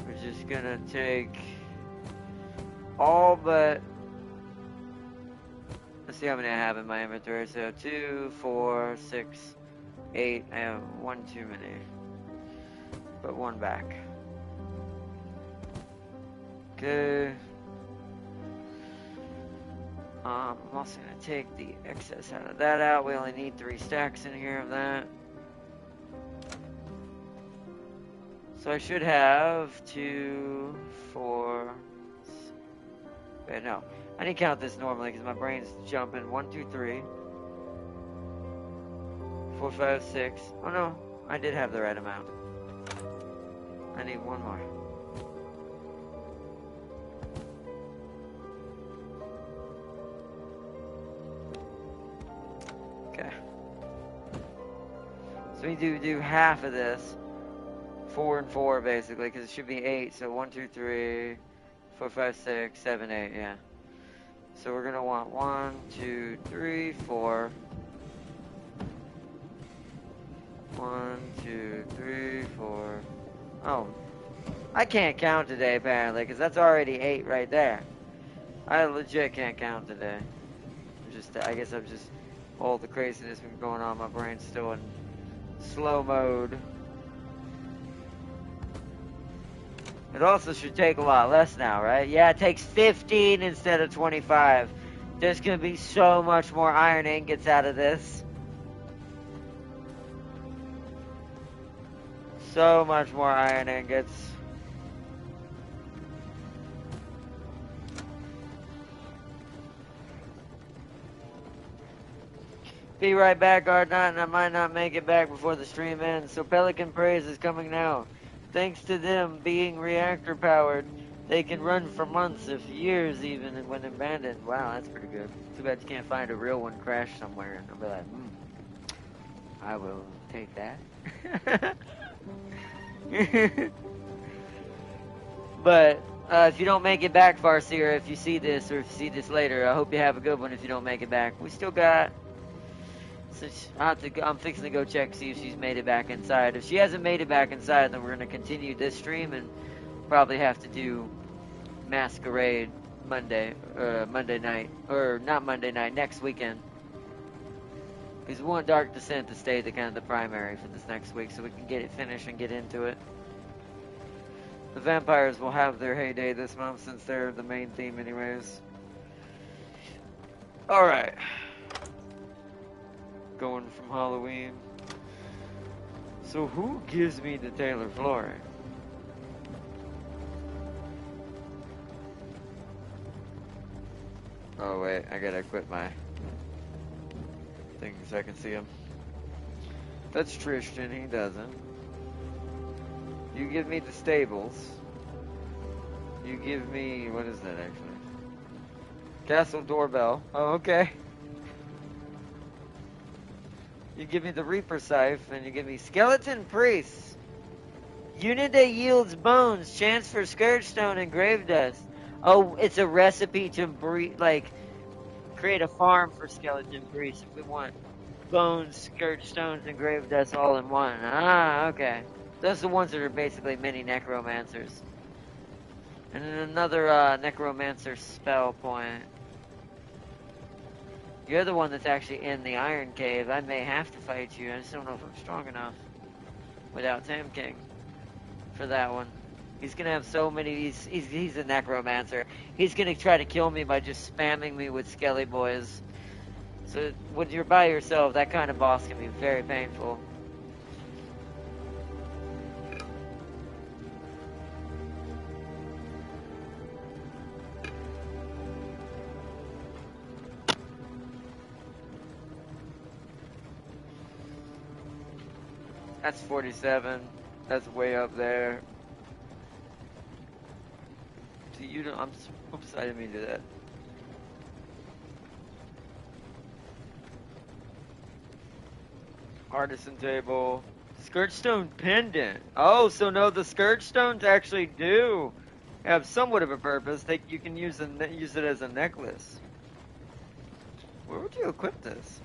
We're just gonna take all but, let's see how many I have in my inventory. So 2, 4, 6, 8. I have one too many. Put one back. Okay. I'm also going to take the excess out of that out. We only need 3 stacks in here of that. So I should have 2, 4. Wait, no. I didn't count this normally because my brain's jumping. 1, 2, 3. 4, 5, 6. Oh no, I did have the right amount. I need one more. Okay. So we do half of this. 4 and 4 basically, because it should be 8. So 1, 2, 3, 4, 5, 6, 7, 8. Yeah. So we're gonna want 1, 2, 3, 4. 1, 2, 3, 4. Oh, I can't count today apparently, because that's already 8 right there. I legit can't count today. I guess I'm just, all the craziness been going on. My brain's still in slow mode. It also should take a lot less now, right? Yeah, it takes 15 instead of 25. There's gonna be so much more iron ingots out of this. So much more iron ingots. Be right back, Ardnot, and I might not make it back before the stream ends. So Pelican Praise is coming now. Thanks to them being reactor powered, they can run for months, if years even, when abandoned. Wow, that's pretty good. Too bad you can't find a real one crashed somewhere, and I'll be like, I will take that. But if you don't make it back, Farseer, if you see this or if you see this later, I hope you have a good one if you don't make it back. We still got... I'm fixing to go check, see if she's made it back inside. If she hasn't made it back inside, then we're going to continue this stream and probably have to do Masquerade Monday night. Or not Monday night, next weekend. Because we want Dark Descent to stay the kind of the primary for this next week so we can get it finished and get into it. The vampires will have their heyday this month since they're the main theme anyways. Alright. Going from Halloween. So who gives me the Taylor flooring? Oh wait, I gotta equip my things so I can see him. That's Tristan, he doesn't. You give me the stables. You give me, what is that actually? Castle doorbell. Oh, okay. You give me the Reaper Scythe, and you give me Skeleton Priest. Unit that yields bones, chance for Scourge Stone and Grave Dust. Oh, it's a recipe to create a farm for Skeleton Priest if we want bones, Scourge Stones, and Grave Dust all in one. Ah, okay. Those are the ones that are basically mini necromancers. And then another necromancer spell point. You're the one that's actually in the Iron Cave. I may have to fight you. I just don't know if I'm strong enough without Tam King for that one. He's gonna have so many. He's a necromancer. He's gonna try to kill me by just spamming me with skelly boys. So when you're by yourself, that kind of boss can be very painful. That's 47. That's way up there. See, you don't. Oops, I didn't mean to do that. Artisan table. Scourge Stone pendant. Oh, so no, the Scourge Stones actually do have somewhat of a purpose. You can use it as a necklace. Where would you equip this?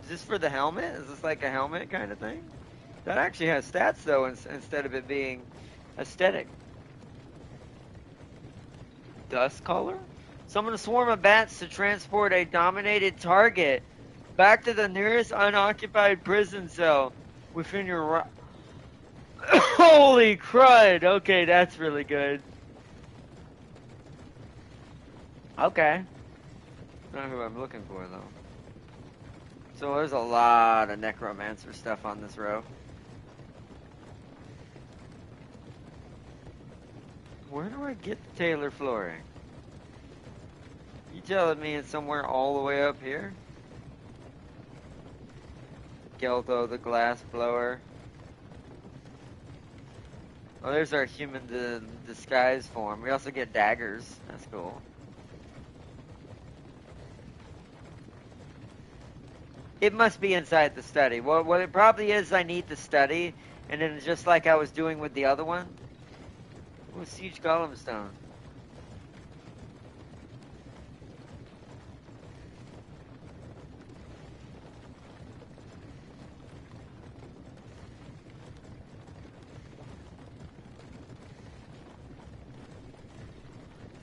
Is this for the helmet? Is this like a helmet kind of thing? That actually has stats though, instead of it being aesthetic. Dust color? Summon a swarm of bats to transport a dominated target back to the nearest unoccupied prison cell within your... Holy crud! Okay, that's really good. Okay. Not who I'm looking for though. So there's a lot of necromancer stuff on this row. Where do I get the Taylor flooring? You telling me it's somewhere all the way up here? Geltho, the glass blower. Oh, there's our human disguise form. We also get daggers. That's cool. It must be inside the study. Well, what it probably is, I need the study, and then just like I was doing with the other one. Ooh, Siege Golem Stone.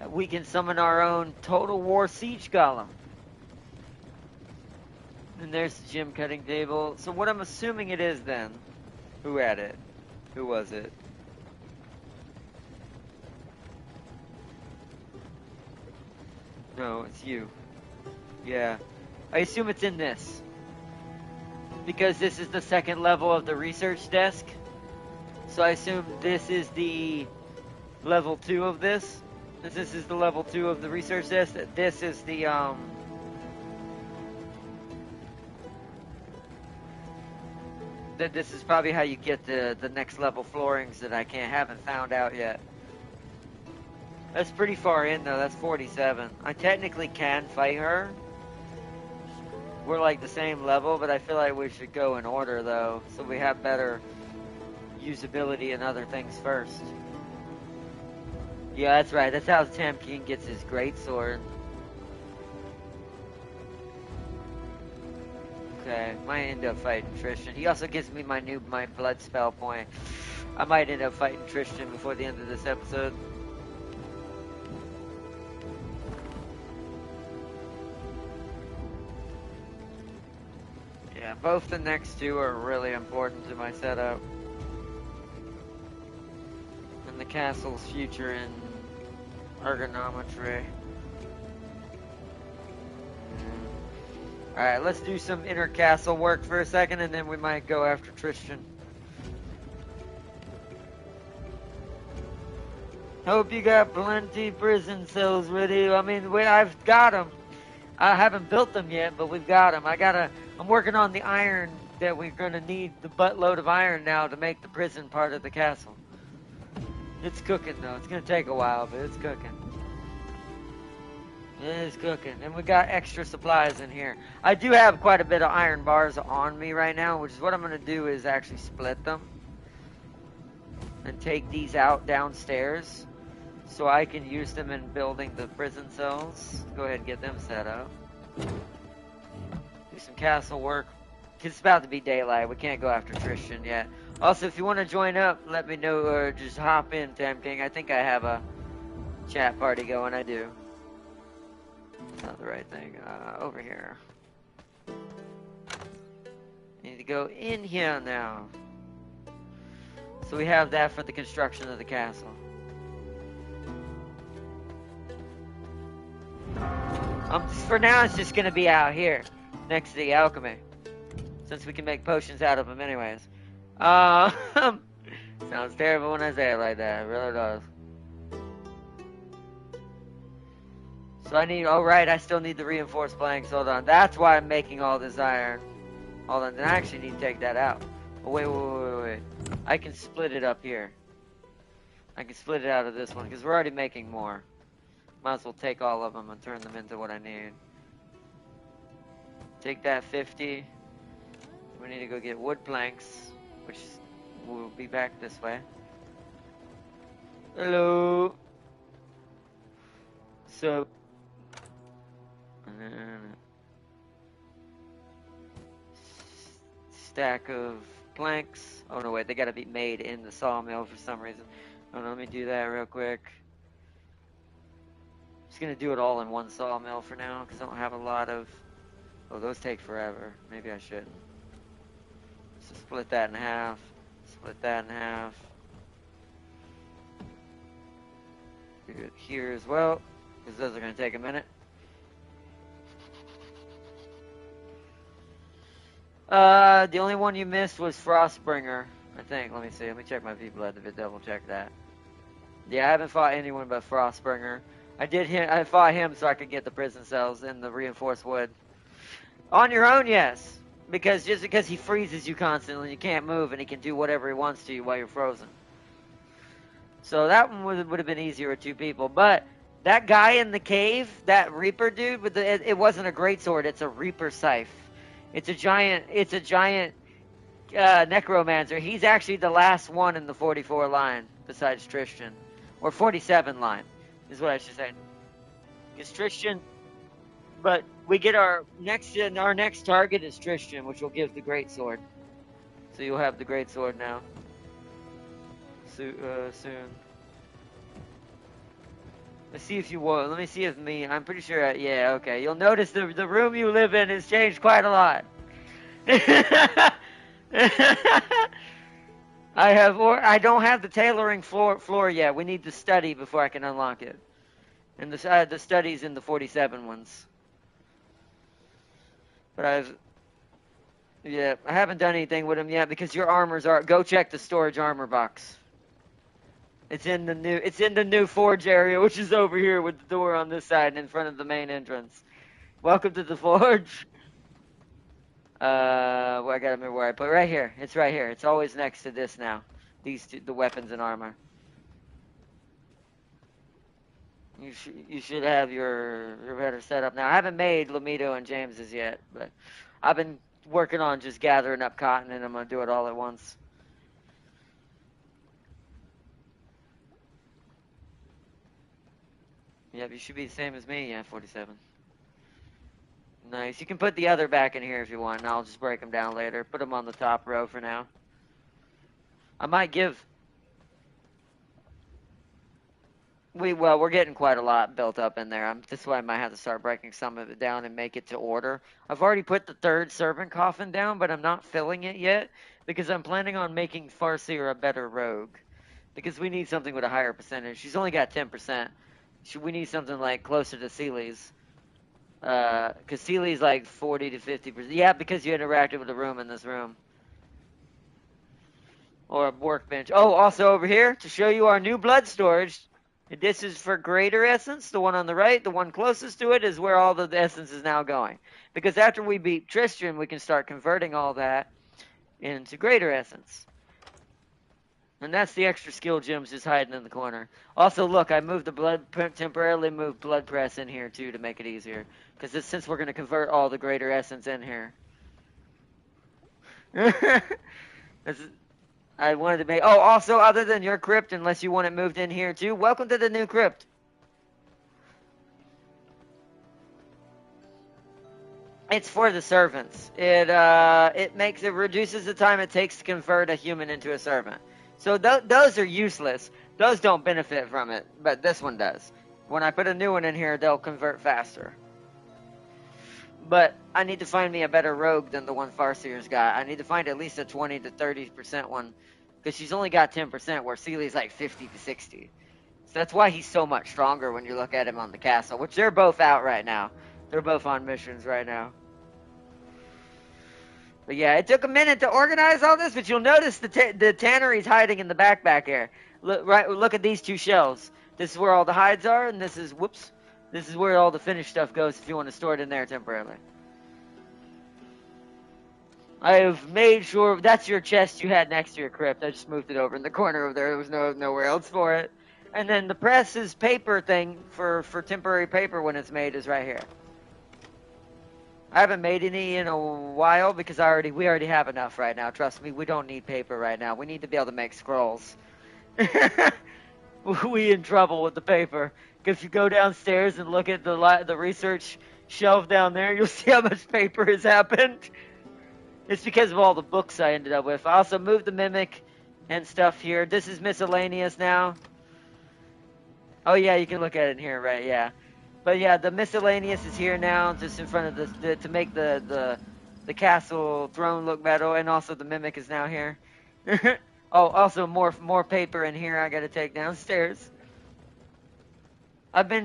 We can summon our own Total War Siege Golem. And there's the gym cutting table. So what I'm assuming it is then, who had it? Who was it? No, it's you. Yeah. I assume it's in this. Because this is the second level of the research desk. So I assume this is the level 2 of this. This is the level 2 of the research desk. This is the, this is probably how you get the next level floorings that I haven't found out yet. That's pretty far in though, that's 47. I technically can fight her. We're like the same level, but I feel like we should go in order though, so we have better usability and other things first. Yeah, that's right, that's how Tam King gets his greatsword. Okay, might end up fighting Tristan. He also gives me my blood spell point. I might end up fighting Tristan before the end of this episode. Yeah, both the next two are really important to my setup. And the castle's future in ergonometry. Alright, let's do some inner castle work for a second, and then we might go after Tristan. Hope you got plenty prison cells ready. I mean, I've got them. I haven't built them yet, but we've got them. I'm working on the iron that we're gonna need, the buttload of iron now to make the prison part of the castle. It's cooking though. It's gonna take a while, but it's cooking. It is cooking. And we got extra supplies in here. I do have quite a bit of iron bars on me right now, which is what I'm gonna do is actually split them. And take these out downstairs. So I can use them in building the prison cells. Go ahead and get them set up. Do some castle work. It's about to be daylight. We can't go after Tristan yet. Also, if you want to join up, let me know or just hop in, Tam King. I think I have a chat party going. I do. It's not the right thing. Over here. Need to go in here now. So we have that for the construction of the castle. For now, it's just going to be out here, next to the alchemy, since we can make potions out of them anyways. Sounds terrible when I say it like that. It really does. So I need, oh right, I still need the reinforced planks. Hold on. That's why I'm making all this iron. Hold on, then I actually need to take that out. Oh, wait. I can split it up here. I can split it out of this one, because we're already making more. Might as well take all of them and turn them into what I need. Take that 50. We need to go get wood planks, which will be back this way. Hello. So, stack of planks. Oh no, wait, they gotta be made in the sawmill for some reason. Oh no, let me do that real quick. Just gonna do it all in one sawmill for now, because I don't have a lot of... Oh, those take forever. Maybe I shouldn't. So split that in half. Split that in half. Do it here as well, because those are gonna take a minute. The only one you missed was Frostbringer, I think. Let me see. Let me check my V-Blood to double check that. Yeah, I haven't fought anyone but Frostbringer. I fought him so I could get the prison cells and the reinforced wood. On your own, yes. Because he freezes you constantly and you can't move and he can do whatever he wants to you while you're frozen. So that one would have been easier with two people. But that guy in the cave, that Reaper dude, it wasn't a greatsword, it's a Reaper scythe. It's a giant necromancer. He's actually the last one in the 44 line besides Tristan. Or 47 line. Is what I should say. It's Tristan, but we get our next target is Tristan, which will give the great sword. So you'll have the great sword now. Soon. Let's see if you will. Let me see if I'm pretty sure. Yeah, okay. You'll notice the room you live in has changed quite a lot. I don't have the tailoring floor yet. We need the study before I can unlock it. And the study's in the 47 ones. But I haven't done anything with them yet because your armors are. Go check the storage armor box. It's in the new forge area, which is over here with the door on this side and in front of the main entrance. Welcome to the forge. Well, I gotta remember where I put it. Right here. It's right here. It's always next to this now. These two, the weapons and armor. You should have your better setup now. I haven't made Lamido and James's yet, but I've been working on just gathering up cotton, and I'm gonna do it all at once. Yep, you should be the same as me. Yeah, 47. Nice. You can put the other back in here if you want, and I'll just break them down later. Put them on the top row for now. I might give... we're getting quite a lot built up in there. This is why I might have to start breaking some of it down and make it to order. I've already put the third servant coffin down, but I'm not filling it yet because I'm planning on making Farseer a better rogue. Because we need something with a higher percentage. She's only got 10%. We need something like closer to Seely's. Because Seely's like 40 to 50%. Yeah, because you interacted with the room in this room. Or a workbench. Oh, also over here, to show you our new blood storage. This is for greater essence. The one on the right, the one closest to it, is where all the essence is now going. Because after we beat Tristan, we can start converting all that into greater essence. And that's the extra skill gems just hiding in the corner. Also, look, I moved the temporarily moved blood press in here too to make it easier. Because since we're going to convert all the greater essence in here. I wanted to make. Oh, also, other than your crypt, unless you want it moved in here too, welcome to the new crypt. It's for the servants. It reduces the time it takes to convert a human into a servant. So those are useless. Those don't benefit from it, but this one does. When I put a new one in here, they'll convert faster. But I need to find me a better rogue than the one Farseer's got. I need to find at least a 20 to 30% one, because she's only got 10%, where Seely's like 50 to 60. So that's why he's so much stronger when you look at him on the castle, which they're both out right now. They're both on missions right now. But yeah, it took a minute to organize all this, but you'll notice the tannery's hiding in the backpack here. Look at these two shelves. This is where all the hides are, and this is, this is where all the finished stuff goes if you want to store it in there temporarily. I have made sure that's your chest you had next to your crypt. I just moved it over in the corner over there. There was nowhere else for it. And then the press's paper thing for temporary paper when it's made is right here. I haven't made any in a while because we already have enough right now. Trust me, we don't need paper right now. We need to be able to make scrolls. We in trouble with the paper. If you go downstairs and look at the research shelf down there, you'll see how much paper has happened. It's because of all the books I ended up with. I also moved the mimic and stuff here. This is miscellaneous now. Oh yeah, you can look at it in here, right? Yeah. But yeah, the miscellaneous is here now, just in front of to make the castle throne look better, and also the mimic is now here. Oh, also more paper in here I gotta take downstairs.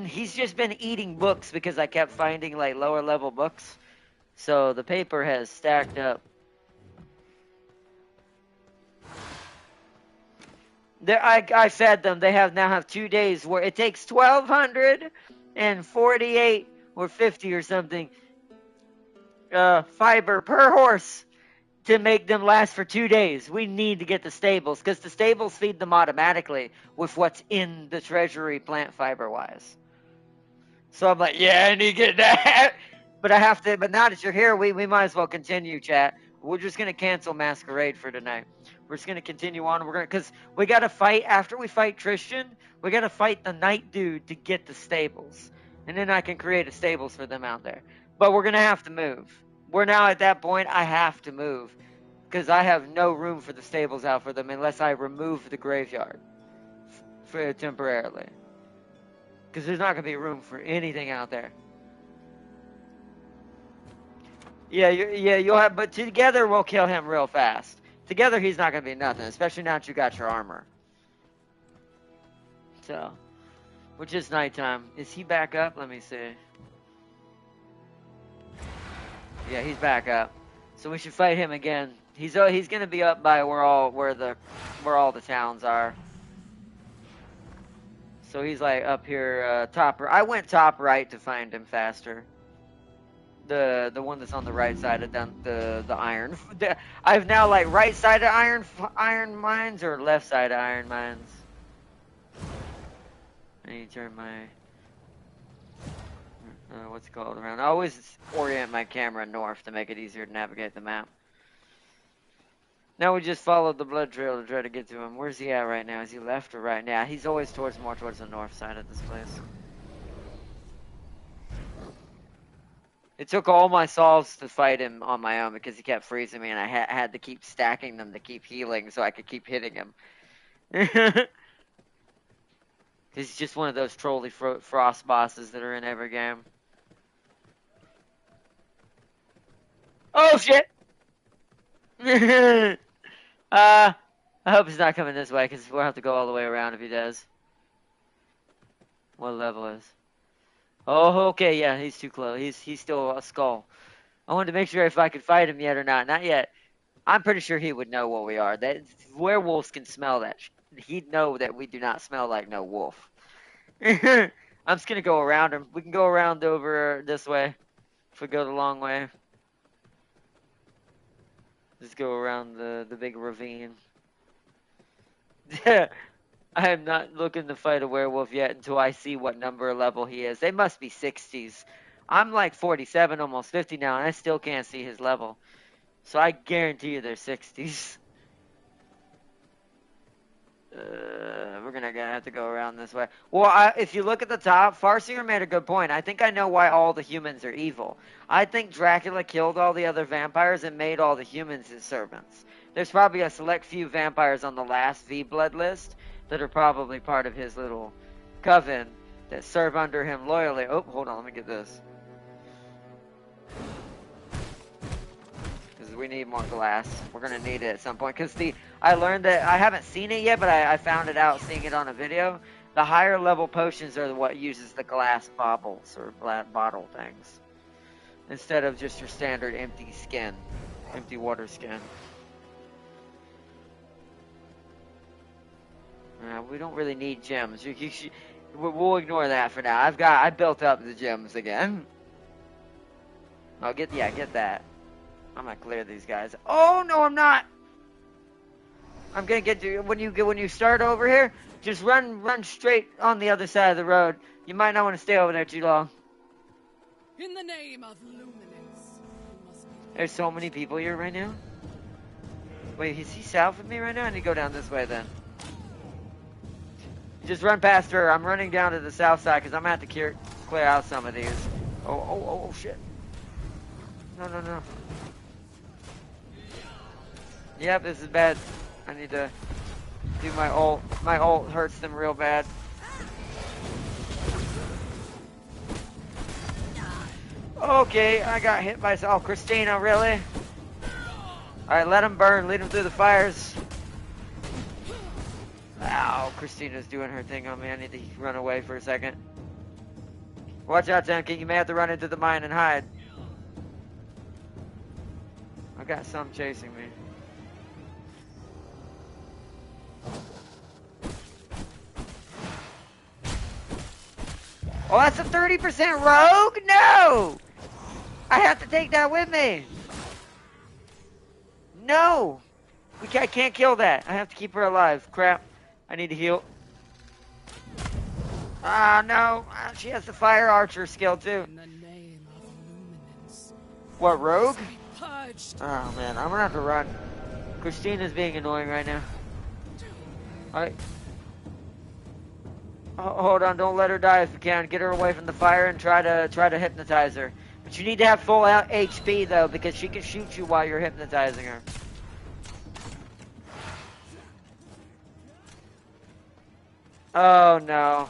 He's just been eating books because I kept finding like lower level books, so the paper has stacked up. I fed them. They now have 2 days where it takes 1,248 or 50 or something fiber per horse to make them last for 2 days. We need to get the stables because the stables feed them automatically with what's in the treasury plant fiber wise. So I'm like, yeah, I need to get that. But I have to. But now that you're here, we might as well continue, chat. We're just gonna cancel Masquerade for tonight. We're just gonna continue on. Because we gotta fight after we fight Tristan. We gotta fight the night dude to get the stables, and then I can create a stables for them out there. But we're gonna have to move. We're now at that point. I have to move because I have no room for the stables out for them unless I remove the graveyard for temporarily. Because there's not gonna be room for anything out there. Yeah, you'll have, but together we'll kill him real fast. Together he's not gonna be nothing, especially now that you got your armor. So, which is nighttime. Is he back up? Let me see. Yeah, he's back up. So we should fight him again. He's gonna be up by where all the towns are. So he's like up here, top. I went top right to find him faster. The one that's on the right side of the iron. I've now like right side of iron mines or left side of iron mines. I need to turn my what's it called around. I always orient my camera north to make it easier to navigate the map. Now we just followed the blood trail to try to get to him. Where's he at right now? Is he left or right? Yeah, he's always more towards the north side of this place. It took all my solves to fight him on my own because he kept freezing me, and I had to keep stacking them to keep healing so I could keep hitting him. He's just one of those trolly frost bosses that are in every game. Oh, shit! I hope he's not coming this way because we'll have to go all the way around if he does. What level is? Oh, okay, yeah, he's too close. He's still a skull. I wanted to make sure if I could fight him yet or not. Not yet. I'm pretty sure he would know what we are. That werewolves can smell that. He'd know that we do not smell like no wolf. I'm just gonna go around him. We can go around over this way if we go the long way. Just go around the big ravine. I am not looking to fight a werewolf yet until I see what number level he is. They must be 60s. I'm like 47, almost 50 now, and I still can't see his level. So I guarantee you they're 60s. We're gonna have to go around this way. Well, if you look at the top, Farseer made a good point. I think I know why all the humans are evil. I think Dracula killed all the other vampires and made all the humans his servants. There's probably a select few vampires on the last V blood list that are probably part of his little coven that serve under him loyally. Oh, hold on, let me get this. We need more glass. We're gonna need it at some point because I learned that I haven't seen it yet, but I found it out seeing it on a video. The higher level potions are what uses the glass baubles or bottle things instead of just your standard empty skin, empty water skin. We don't really need gems. We'll ignore that for now. I built up the gems again. Oh, get that. I'm gonna clear these guys. Oh no, I'm not. I'm gonna get you when you start over here. Just run straight on the other side of the road. You might not want to stay over there too long. In the name of luminance, you must be. There's so many people here right now. Wait, is he south of me right now? I need to go down this way then. Just run past her. I'm running down to the south side because I'm gonna have to clear out some of these. Oh shit. No. Yep, this is bad. I need to do my ult. My ult hurts them real bad. Okay, I got hit by... Oh, Christina, really? Alright, let him burn. Lead him through the fires. Ow, Christina's doing her thing on me. I need to run away for a second. Watch out, Town King. You may have to run into the mine and hide. I got some chasing me. Oh, that's a 30% rogue? No! I have to take that with me. No! I can't kill that. I have to keep her alive. Crap. I need to heal. Ah, no. She has the fire archer skill, too. In the name of luminance. What, rogue? Purged. Oh, man. I'm gonna have to run. Christina's being annoying right now. Alright. Hold on, don't let her die if you can. Get her away from the fire and try to hypnotize her. But you need to have full HP though, because she can shoot you while you're hypnotizing her. Oh no.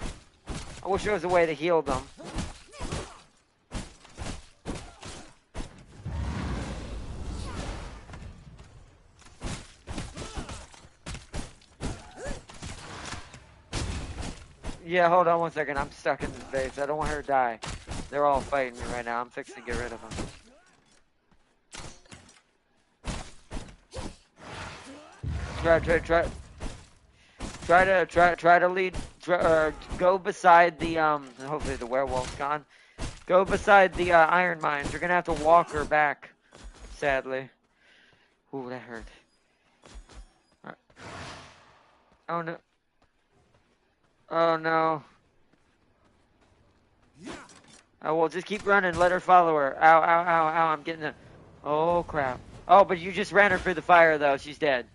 I wish there was a way to heal them. Yeah, hold on one second. I'm stuck in this base. I don't want her to die. They're all fighting me right now. I'm fixing to get rid of them. Try to lead. Go beside the Hopefully the werewolf's gone. Go beside the iron mines. You're gonna have to walk her back. Sadly. Ooh, that hurt. Right. Oh no. Oh no. Oh, well, just keep running. Let her follow her. Ow, ow, ow, ow. I'm getting a... Oh, crap. Oh, but you just ran her through the fire, though. She's dead.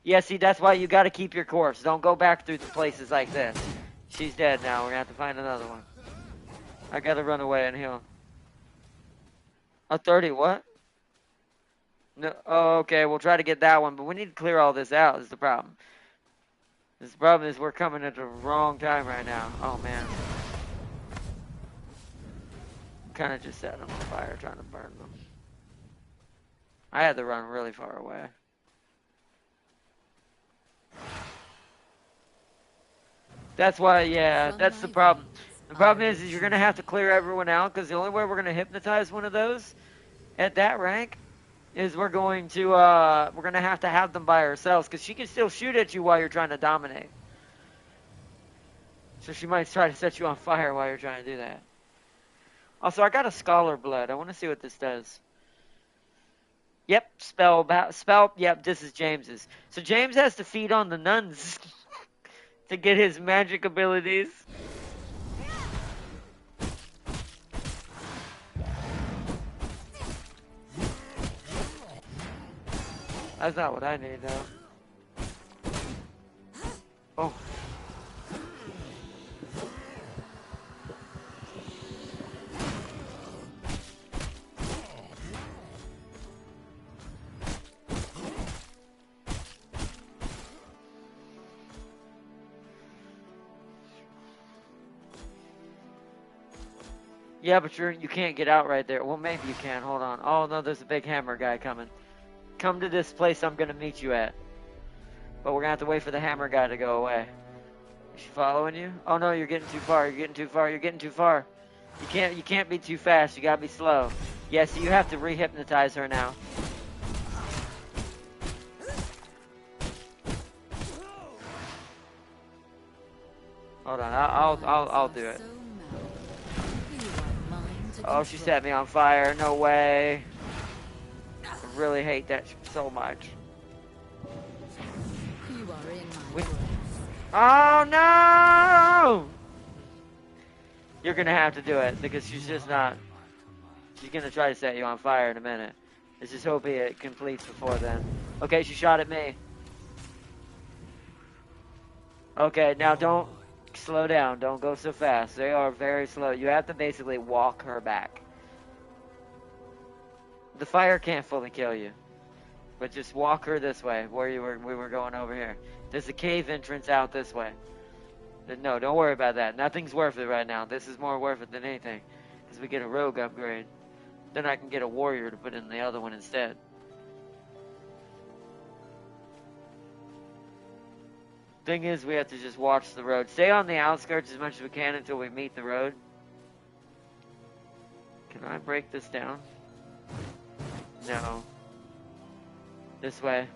Yeah, see, that's why you got to keep your course. Don't go back through the places like this. She's dead now. We're going to have to find another one. I got to run away and heal. A 30, what? No. Oh, okay. We'll try to get that one, but we need to clear all this out is the problem. The problem is we're coming at the wrong time right now. Oh, man. Kind of just set them on fire, trying to burn them. I had to run really far away. That's why, yeah, that's the problem. The problem is you're gonna have to clear everyone out because the only way we're gonna hypnotize one of those at that rank is we're gonna have to have them by ourselves because she can still shoot at you while you're trying to dominate. So she might try to set you on fire while you're trying to do that. Also, I got a scholar blood. I want to see what this does. Yep, spell. Yep, this is James's. So James has to feed on the nuns to get his magic abilities. That's not what I need, though. Oh. Yeah, but you can't get out right there. Well, maybe you can. Hold on. Oh, no, there's a big hammer guy coming. Come to this place I'm going to meet you at. But we're going to have to wait for the hammer guy to go away. Is she following you? Oh, no, you're getting too far. You're getting too far. You're getting too far. You can't be too fast. You got to be slow. Yeah, so you have to re-hypnotize her now. Hold on. I'll do it. Oh, she set me on fire. No way. I really hate that so much. You are in my grasp. Oh, no! You're going to have to do it because she's just not... She's going to try to set you on fire in a minute. Let's just hope it completes before then. Okay, she shot at me. Okay, now don't slow down. Don't go so fast. They are very slow. You have to basically walk her back. The fire can't fully kill you. But just walk her this way, where we were going over here. There's a cave entrance out this way. No, don't worry about that. Nothing's worth it right now. This is more worth it than anything. Because we get a rogue upgrade. Then I can get a warrior to put in the other one instead. Thing is, we have to just watch the road. Stay on the outskirts as much as we can until we meet the road. Can I break this down? No. This way.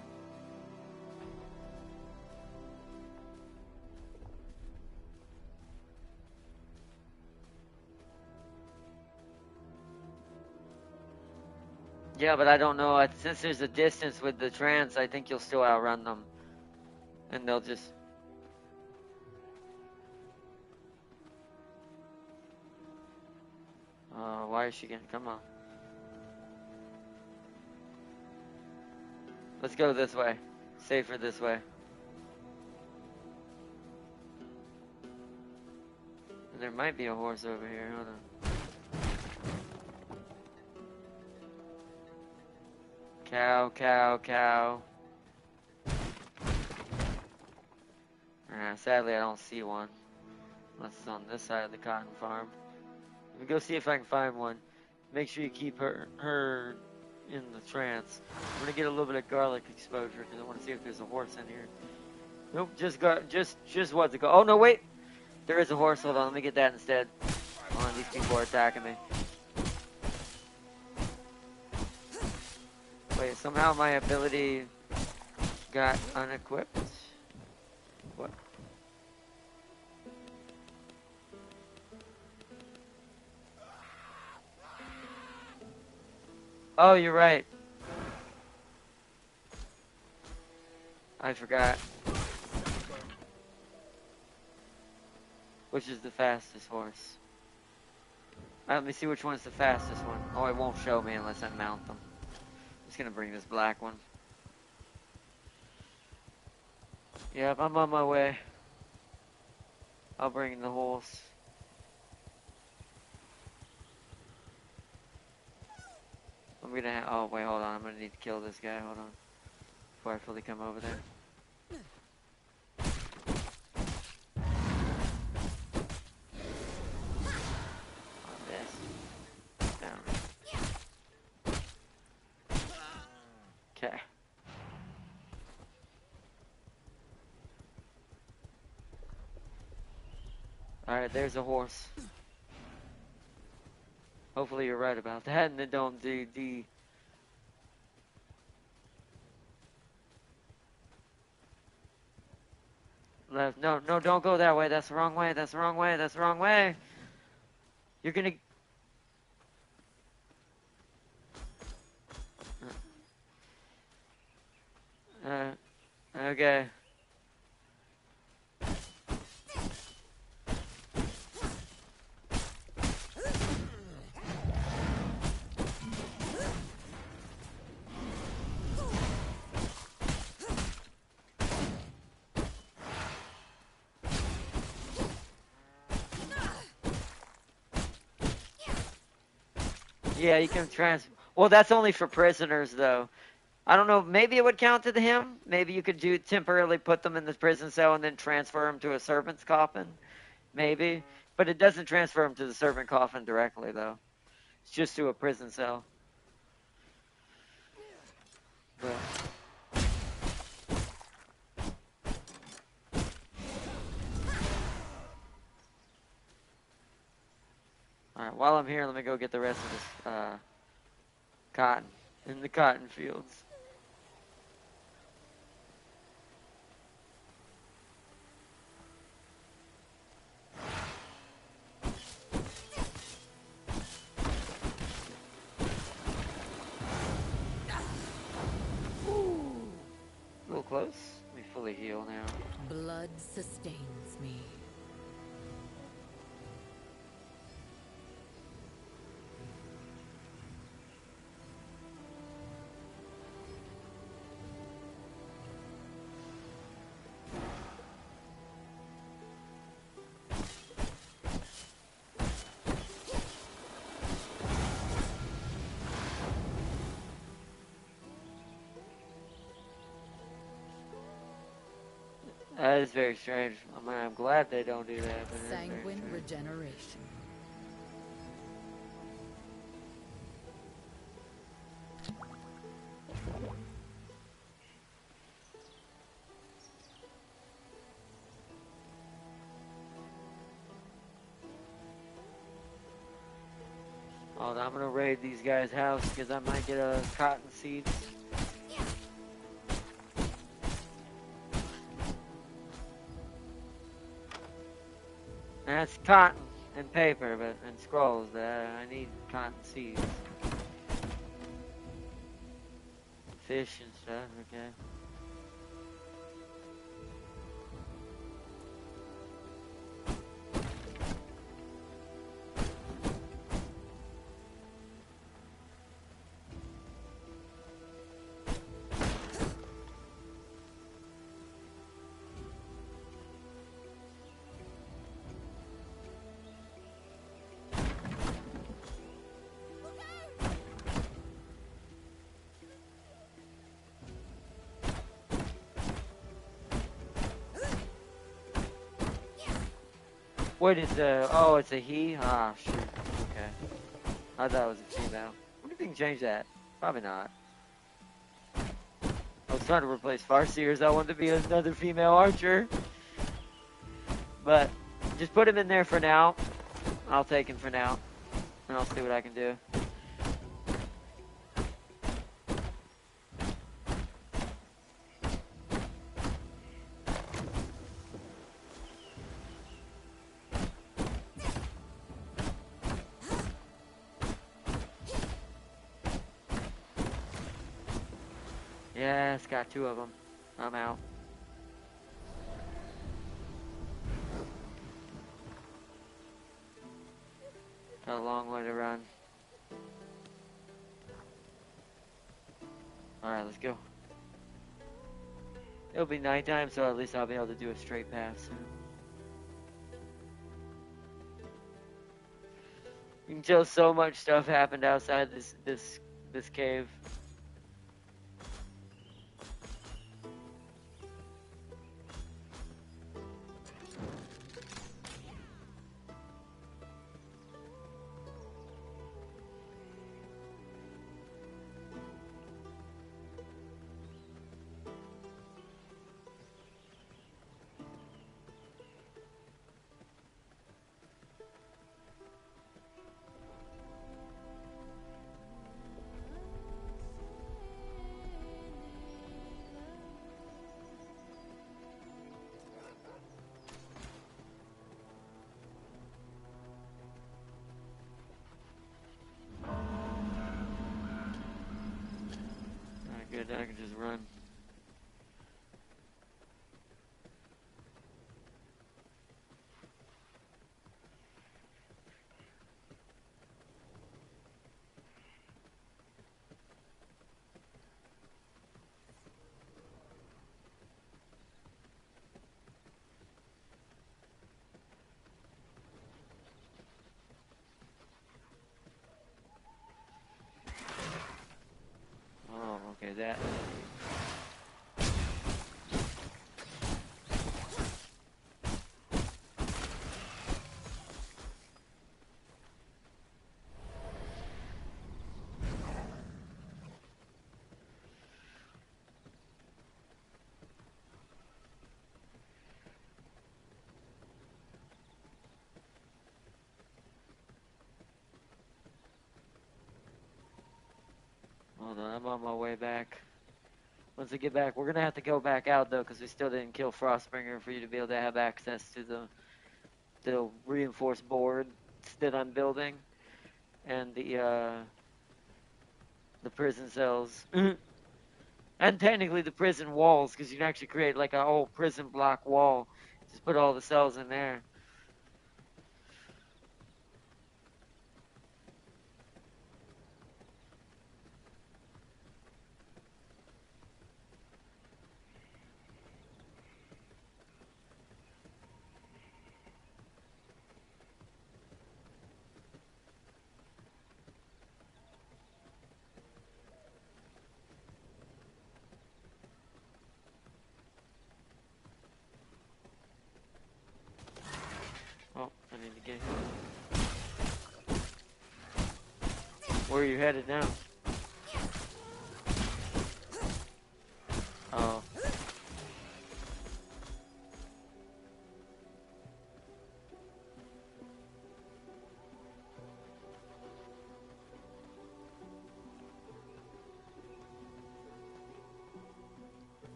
Yeah, but I don't know. Since there's a distance with the trance, I think you'll still outrun them. And they'll just... why is she getting... Come on. Let's go this way. Safer this way. And there might be a horse over here. Hold on. Cow, cow, cow. Sadly, I don't see one. Unless it's on this side of the cotton farm. Let me go see if I can find one. Make sure you keep her in the trance. I'm gonna get a little bit of garlic exposure because I want to see if there's a horse in here. Nope, just what to go. Oh no, wait! There is a horse. Hold on, let me get that instead. Hold on, these people are attacking me. Wait, somehow my ability got unequipped. What? Oh, you're right. I forgot. Which is the fastest horse? Let me see which one's the fastest one. Oh, it won't show me unless I mount them. I'm just gonna bring this black one. Yep, I'm on my way. I'll bring the horse. I'm gonna oh wait, hold on. I'm gonna need to kill this guy. Hold on. Before I fully come over there. On this. Down. Okay. Alright, there's a horse. Hopefully you're right about that, and then don't do. Left. No, no, don't go that way. That's the wrong way. That's the wrong way. That's the wrong way. You're gonna. Okay. Yeah, you can Well, that's only for prisoners, though. I don't know. Maybe it would count to him. Maybe you could temporarily put them in the prison cell and then transfer them to a servant's coffin. Maybe, but it doesn't transfer them to the servant coffin directly, though. It's just to a prison cell. But. Alright, while I'm here, let me go get the rest of this cotton in the cotton fields. Ooh, a little close. Let me fully heal now. Blood sustains me. That is very strange. I mean, I'm glad they don't do that. But Sanguine regeneration. Oh, I'm gonna raid these guys' house because I might get a cotton seeds. That's cotton and paper, and scrolls. But I need cotton seeds, fish and stuff. Okay. What is oh, it's a he? Ah, shoot. Okay. I thought it was a female. What if you can change that? Probably not. I was trying to replace Farseers. I wanted to be another female archer. But, just put him in there for now. I'll take him for now. And I'll see what I can do. Yeah, it's got 2 of them. I'm out. Got a long way to run. Alright, let's go. It'll be nighttime, so at least I'll be able to do a straight path soon. You can tell so much stuff happened outside this cave. that. Hold on, I'm on my way back. Once I get back, we're gonna have to go back out though, because we still didn't kill Frostbringer for you to be able to have access to the reinforced board that I'm building, and the prison cells, and technically the prison walls, because you can actually create like a whole prison block wall. Just put all the cells in there. Oh, I need to get here. Where are you headed now? Oh.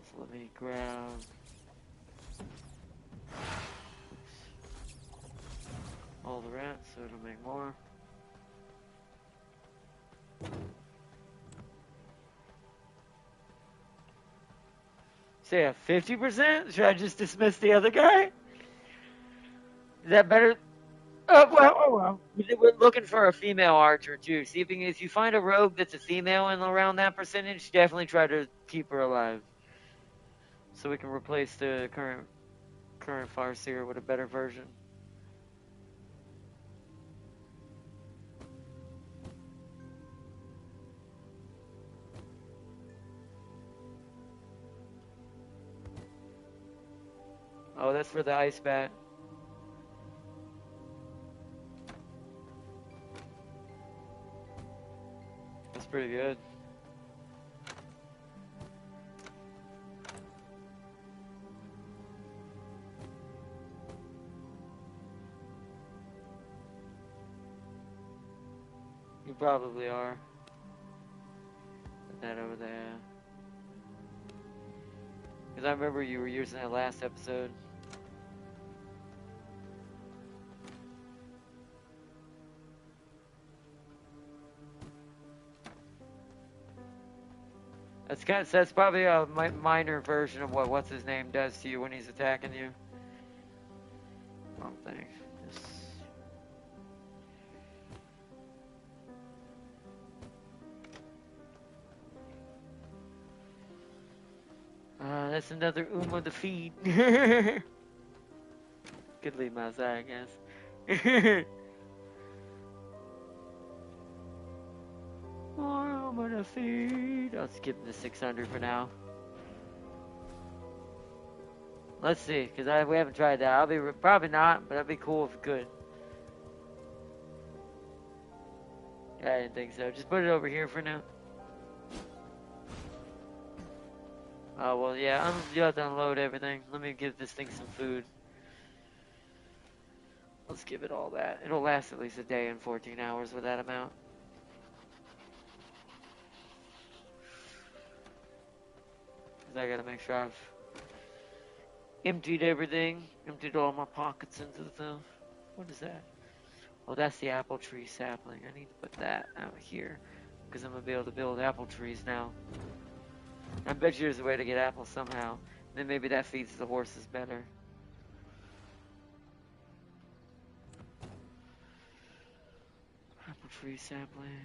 So let me grab... all the rats, so it'll make more. So yeah, 50%? Should I just dismiss the other guy? Is that better? Well. We're looking for a female archer too. See if you find a rogue that's a female and around that percentage, definitely try to keep her alive. So we can replace the current Farseer with a better version. Oh, that's for the ice bat. That's pretty good. You probably are. Put that over there. Because I remember you were using that last episode. That's probably a minor version of what what's his name does to you when he's attacking you. I don't think. That's another Uma defeat. Could leave my side, I guess. More Uma defeat. I'll skip the 600 for now. Let's see, because we haven't tried that. I'll be probably not, but that'd be cool if we could. Yeah, I didn't think so. Just put it over here for now. Oh, well, yeah, you'll have to unload everything. Let me give this thing some food. Let's give it all that. It'll last at least a day and 14 hours with that amount. Because I gotta make sure I've emptied everything. Emptied all my pockets into the stuff. What is that? Oh, that's the apple tree sapling. I need to put that out here. Because I'm gonna be able to build apple trees now. I bet you there's a way to get apples somehow. Then maybe that feeds the horses better. Apple tree sapling.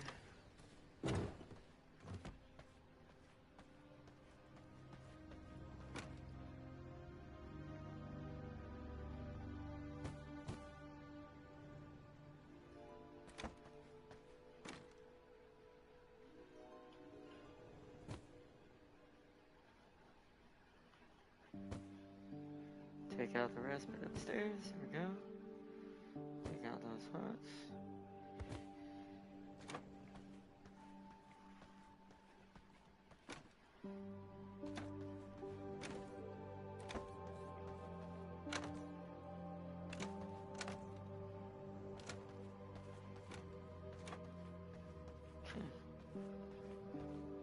take out the rest bit upstairs. Here we go. Take out those parts.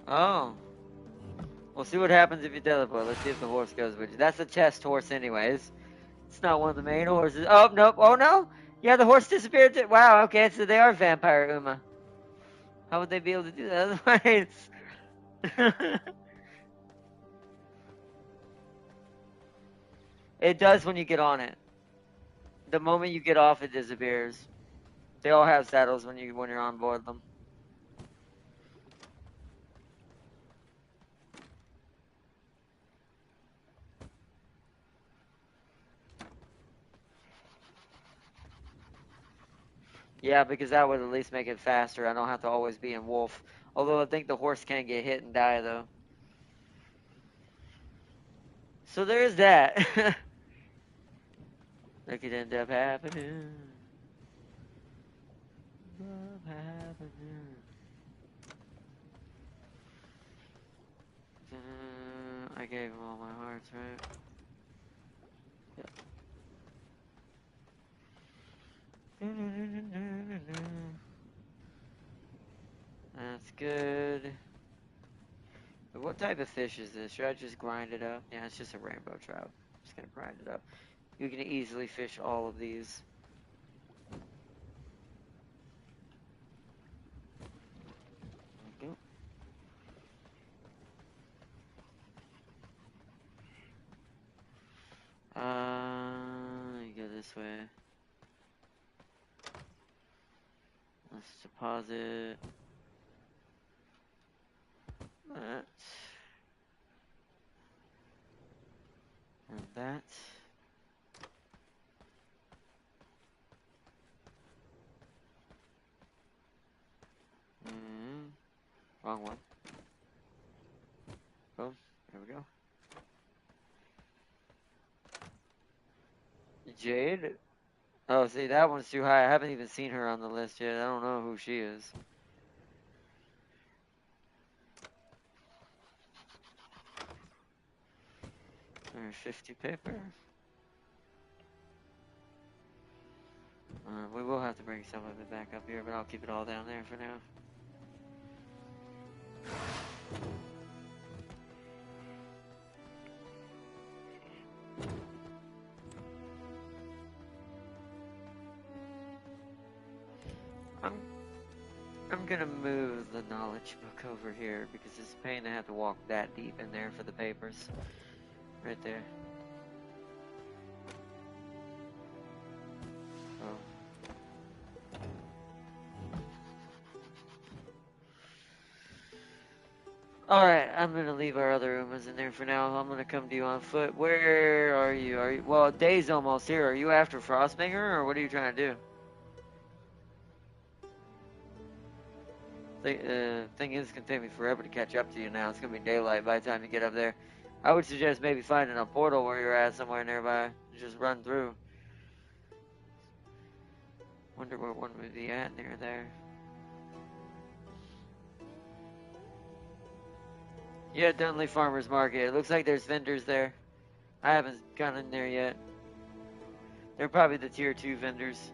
Oh. We'll see what happens if you teleport. Let's see if the horse goes with you. That's a test horse anyways. It's not one of the main horses. Oh, nope. Oh, no. Yeah, the horse disappeared. Wow, okay, so they are vampire Uma. How would they be able to do that otherwise? It does when you get on it. The moment you get off, it disappears. They all have saddles when you're on board them. Yeah, because that would at least make it faster. I don't have to always be in wolf. Although I think the horse can get hit and die, though. So there is that. That could end up happening. I gave him all my hearts, right? Yep. That's good. But what type of fish is this? Should I just grind it up? Yeah, it's just a rainbow trout. Just gonna grind it up. You can easily fish all of these. Okay. You go this way. Let's deposit that and that. Wrong one. Boom. There we go. Jade? Oh, see, that one's too high. I haven't even seen her on the list yet. I don't know who she is. There's 50 paper. We will have to bring some of it back up here, but I'll keep it all down there for now. I'm gonna move the knowledge book over here because it's a pain to have to walk that deep in there for the papers. Right there. Oh. Alright, I'm gonna leave our other Umas in there for now. I'm gonna come to you on foot. Where are you? Well, day's almost here. Are you after Frostbringer, or what are you trying to do? Thing is, it's gonna take me forever to catch up to you now. It's gonna be daylight by the time you get up there. I would suggest maybe finding a portal where you're at somewhere nearby. Just run through. Wonder where one would be at near there. Yeah, Dunley Farmer's Market. It looks like there's vendors there. I haven't gone in there yet. They're probably the tier 2 vendors.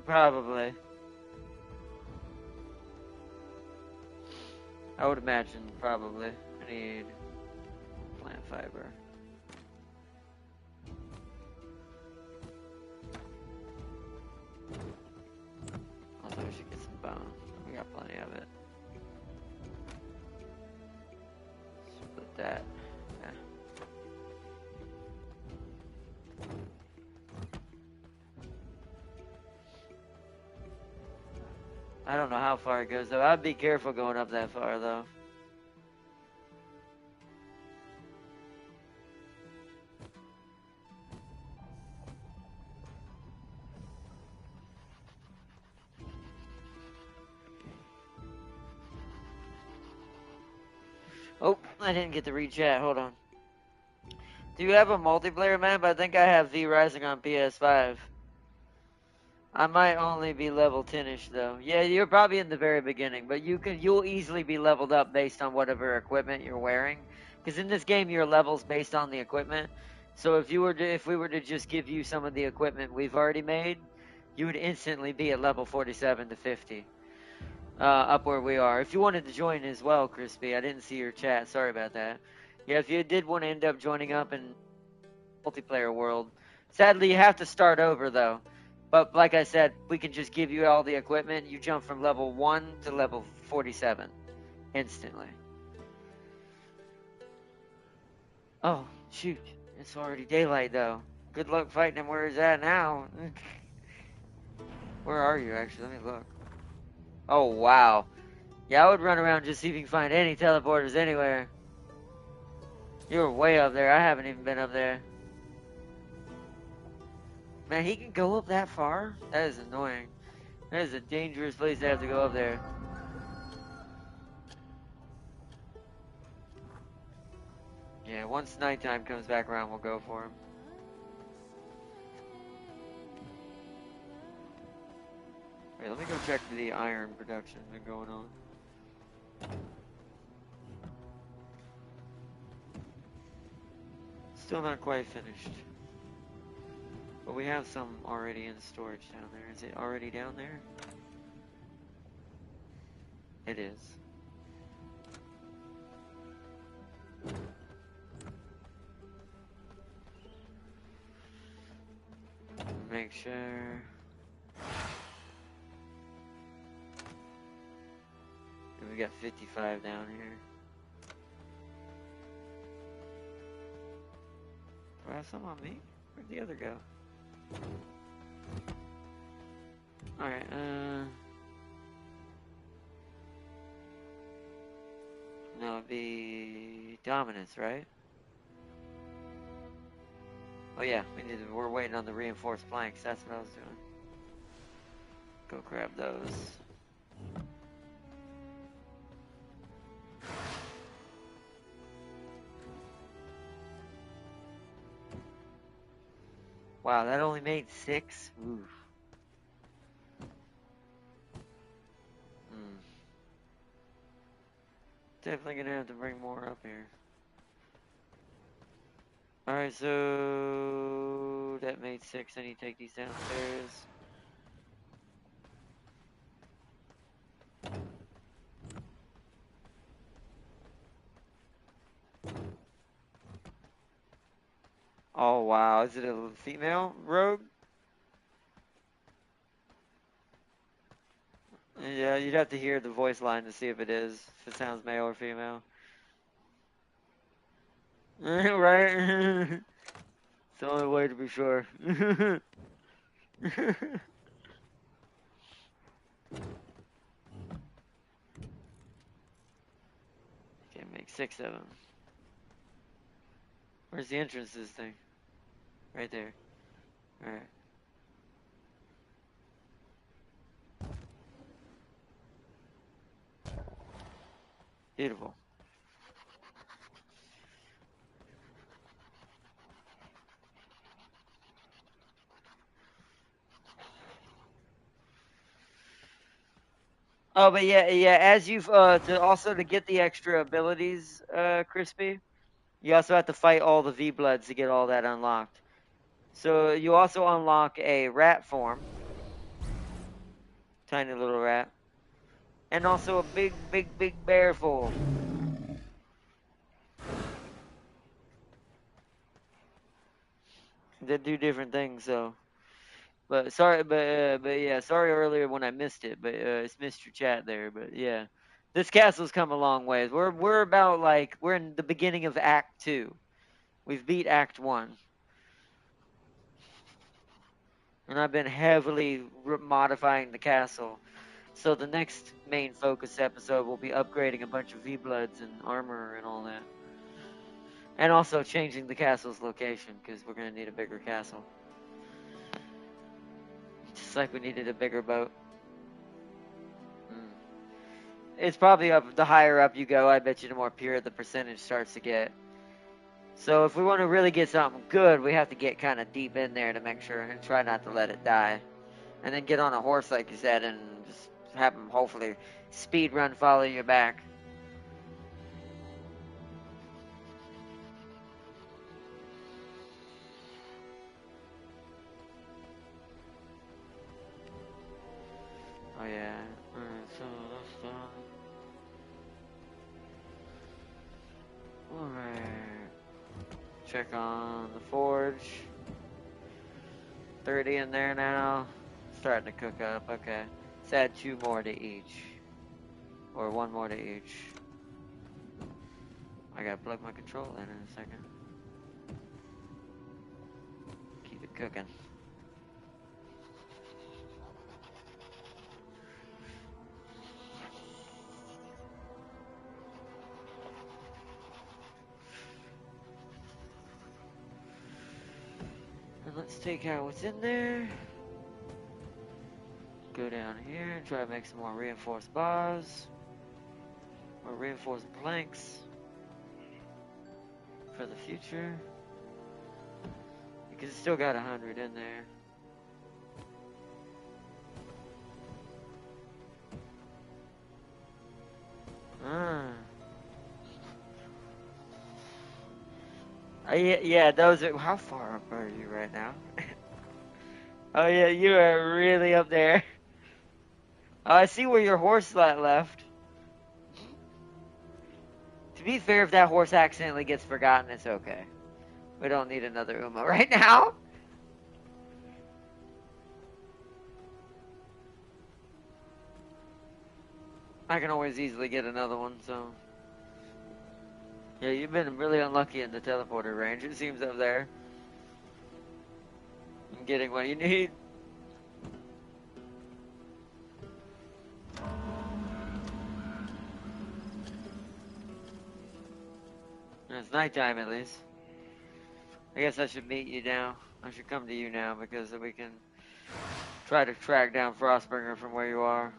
Probably. I would imagine, probably. I need plant fiber. Also, we should get some bone. We got plenty of it. Split that. Yeah. I don't know how far it goes, though. I'd be careful going up that far, though. I didn't get to read chat. Hold on. Do you have a multiplayer map? I think I have V Rising on PS5. I might only be level 10ish though. Yeah, you're probably in the very beginning, but you'll easily be leveled up based on whatever equipment you're wearing. Because in this game, your level's based on the equipment. So if we were to just give you some of the equipment we've already made, you would instantly be at level 47 to 50, up where we are. If you wanted to join as well, Crispy, I didn't see your chat. Sorry about that. Yeah, if you did want to end up joining up in multiplayer world, sadly you have to start over though. But like I said, we can just give you all the equipment. You jump from level 1 to level 47 instantly. Oh, shoot. It's already daylight, though. Good luck fighting him where he's at now. Where are you, actually? Let me look. Oh, wow. Yeah, I would run around just see if you can find any teleporters anywhere. You were way up there. I haven't even been up there. Man, he can go up that far? That is annoying. That is a dangerous place to have to go up there. Yeah, once nighttime comes back around, we'll go for him. Wait, let me go check the iron production been going on. Still not quite finished. But we have some already in storage down there. Is it already down there? It is. Make sure. We got 55 down here. Do I have some on me? Where'd the other go? Alright, no, it'd be dominance, right? Oh yeah, we're waiting on the reinforced planks. That's what I was doing. Go grab those. Wow, that only made 6? Oof. Definitely gonna have to bring more up here. Alright, so that made 6. I need to take these downstairs. Oh wow, is it a female rogue? Yeah, you'd have to hear the voice line to see if it is, if it sounds male or female. Right? It's the only way to be sure. Okay, make 6 of them. Where's the entrance to this thing? Right there. Alright. Beautiful. Oh, but yeah, as you've, to get the extra abilities, Crispy, you also have to fight all the V-Bloods to get all that unlocked. So you also unlock a rat form. Tiny little rat. And also a big, big, big bear form. They do different things, so. But yeah, sorry earlier when I missed it, but it's missed your chat there, but yeah. This castle's come a long ways. We're about like, we're in the beginning of Act 2. We've beat Act 1. And I've been heavily modifying the castle. So the next main focus episode will be upgrading a bunch of V-Bloods and armor and all that. And also changing the castle's location, because we're going to need a bigger castle. Just like we needed a bigger boat. it's probably up, the higher up you go, I bet you the more pure the percentage starts to get. So if we want to really get something good, we have to get kind of deep in there to make sure and try not to let it die. And then get on a horse, like you said, and just have them hopefully speed run follow you back. Oh yeah. Alright, so that's done. Alright. Check on the forge. 30 in there now. Starting to cook up, okay. Let's add 2 more to each. Or 1 more to each. I gotta plug my controller in a second. Keep it cooking. And let's take out what's in there. Go down here and try to make some more reinforced bars. Or reinforced planks. For the future. Because it's still got 100 in there. Yeah, those are... How far up are you right now? Oh yeah, you are really up there. Oh, I see where your horse left. To be fair, if that horse accidentally gets forgotten, it's okay. We don't need another Uma right now. I can always easily get another one, so... Yeah, you've been really unlucky in the teleporter range, it seems, up there. I'm getting what you need. It's nighttime, at least. I guess I should meet you now. I should come to you now, because we can try to track down Frostbringer from where you are.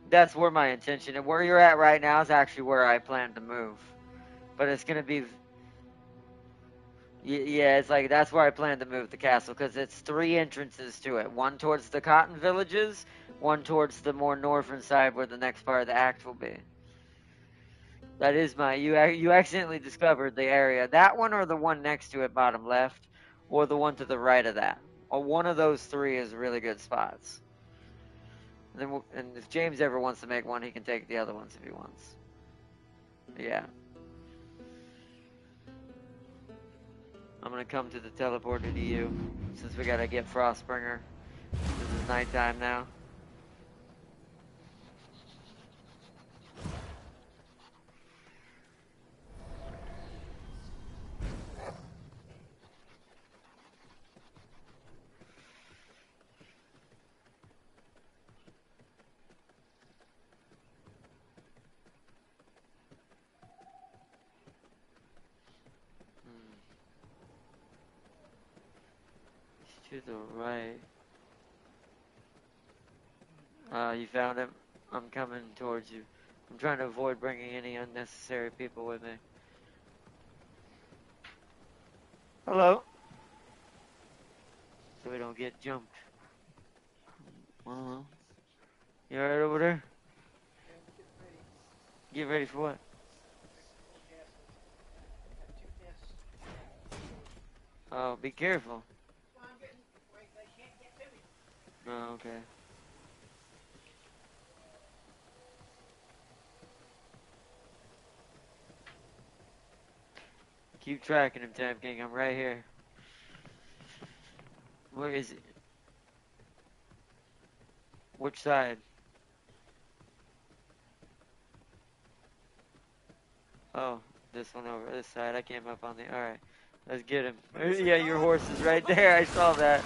That's where my intention, and where you're at right now is actually where I plan to move. But it's going to be... Yeah, it's like, that's where I plan to move the castle, because it's 3 entrances to it. One towards the cotton villages, one towards the more northern side where the next part of the act will be. That is my... You accidentally discovered the area. That one or the one next to it, bottom left, or the one to the right of that. Or one of those 3 is really good spots. And, then and if James ever wants to make one, he can take the other ones if he wants. Yeah. I'm gonna come to the teleporter to you, since we gotta get Frostbringer. This is nighttime now. To the right. You found him? I'm coming towards you. I'm trying to avoid bringing any unnecessary people with me. Hello? So we don't get jumped. You alright over there? Get ready for what? Oh, be careful. Oh, okay. Keep tracking him, Tam King. I'm right here. Where is he? Which side? Oh, this one over this side. I came up on the... Alright. Let's get him. Yeah, your horse is right there. I saw that.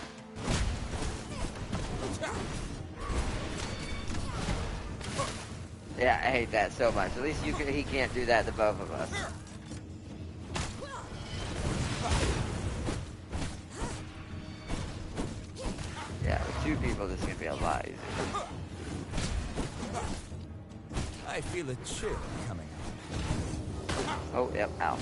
Yeah, I hate that so much. At least he can't do that to both of us. Yeah, with two people, this is gonna be a lot easier. I feel a chill coming on. Oh, yep, ow.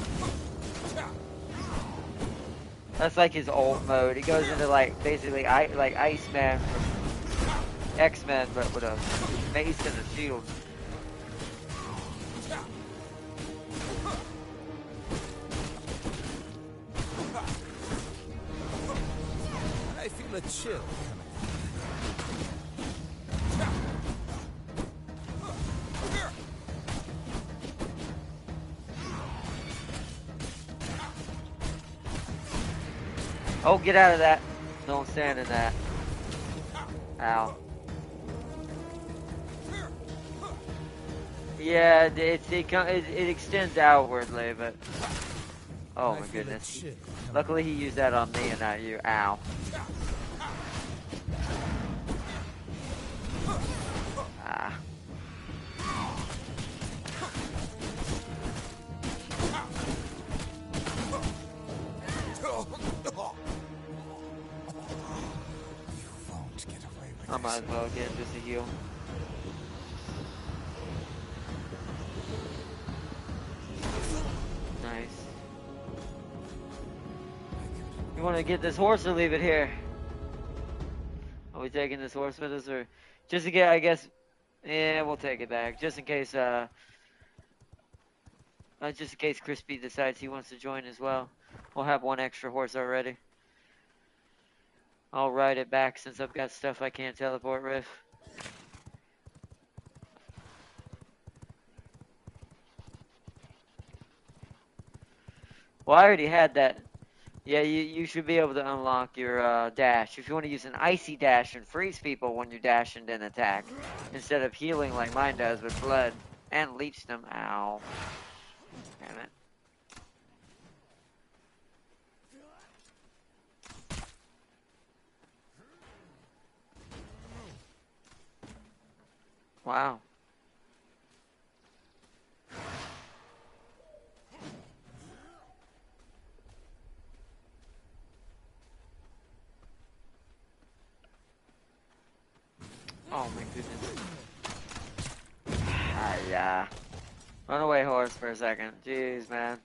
That's like his ult mode. He goes into like basically like Iceman from X-Men, but with a mace and a shield. I feel a chill coming Oh, get out of that. Don't stand in that. Ow. Yeah, it extends outwardly, but... Oh I my feel a goodness. chill coming Luckily he used that on me and not you. Ow. Ah. You won't get away with I might this. as well get just a heal. Nice. You want to get this horse or leave it here? Are we taking this horse with us, or just to get? I guess. Yeah, we'll take it back just in case. Just in case Crispy decides he wants to join as well. We'll have one extra horse already. I'll ride it back since I've got stuff I can't teleport with. Well, I already had that. Yeah, you should be able to unlock your dash. If you want to use an icy dash and freeze people when you dash and then attack, instead of healing like mine does with blood and leech them. Ow. Damn it. Wow. Oh my goodness. Ah, yeah. Run away, horse, for a second. Jeez, man.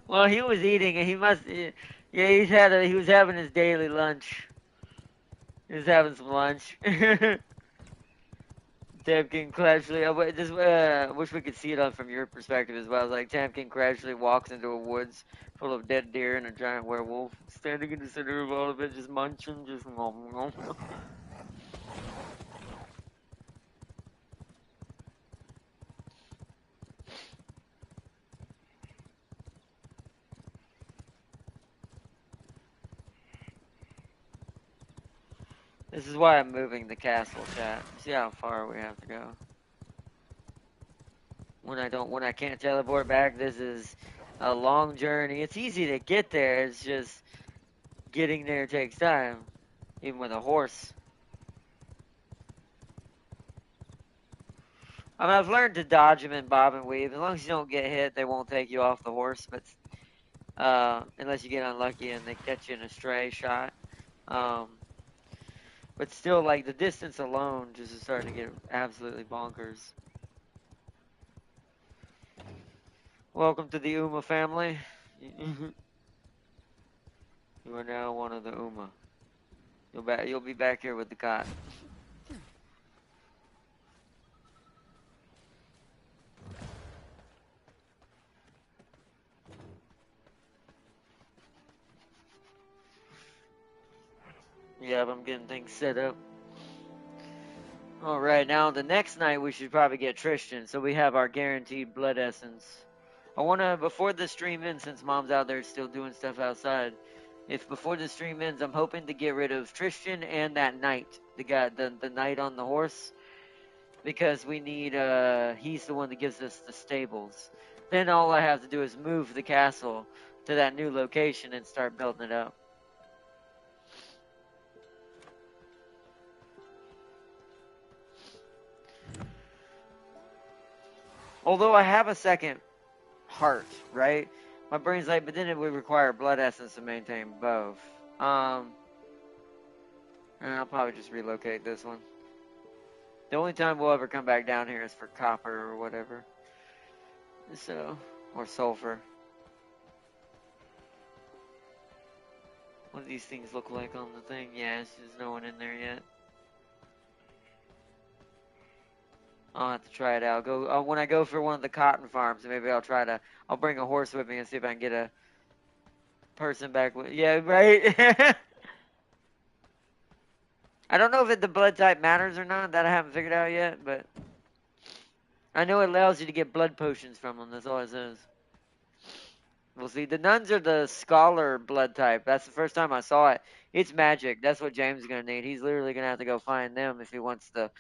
Well, he was eating, and he must. Yeah, he was having his daily lunch. He was having some lunch. Tamkin casually. Just wish we could see it on from your perspective as well. Like Tamkin casually walks into a woods full of dead deer and a giant werewolf standing in the center of all of it, just munching, just nom nom. This is why I'm moving the castle, chat. See how far we have to go. When I can't teleport back, this is a long journey. It's easy to get there. It's just getting there takes time, even with a horse. I mean, I've learned to dodge them and bob and weave. As long as you don't get hit, they won't take you off the horse. But unless you get unlucky and they catch you in a stray shot. But still, like the distance alone, just is starting to get absolutely bonkers. Welcome to the Uma family. You are now one of the Uma. You'll be back here with the cot. Yeah, I'm getting things set up. Alright, now the next night we should probably get Tristan, so we have our guaranteed blood essence. I wanna, before the stream ends, since Mom's out there still doing stuff outside, if before the stream ends, I'm hoping to get rid of Tristan and that knight, the guy, the knight on the horse, because we need, he's the one that gives us the stables. Then all I have to do is move the castle to that new location and start building it up. Although I have a second heart, right? My brain's like, but then it would require blood essence to maintain both. And I'll probably just relocate this one. The only time we'll ever come back down here is for copper or whatever. So, or sulfur. What do these things look like on the thing? Yeah, there's no one in there yet. I'll have to try it out. Go when I go for one of the cotton farms, maybe I'll bring a horse with me and see if I can get a person back with. Yeah, right. I don't know if the blood type matters or not. That I haven't figured out yet, but I know it allows you to get blood potions from them. That's all it says. We'll see. The nuns are the scholar blood type. That's the first time I saw it. It's magic. That's what James is gonna need. He's literally gonna have to go find them if he wants to.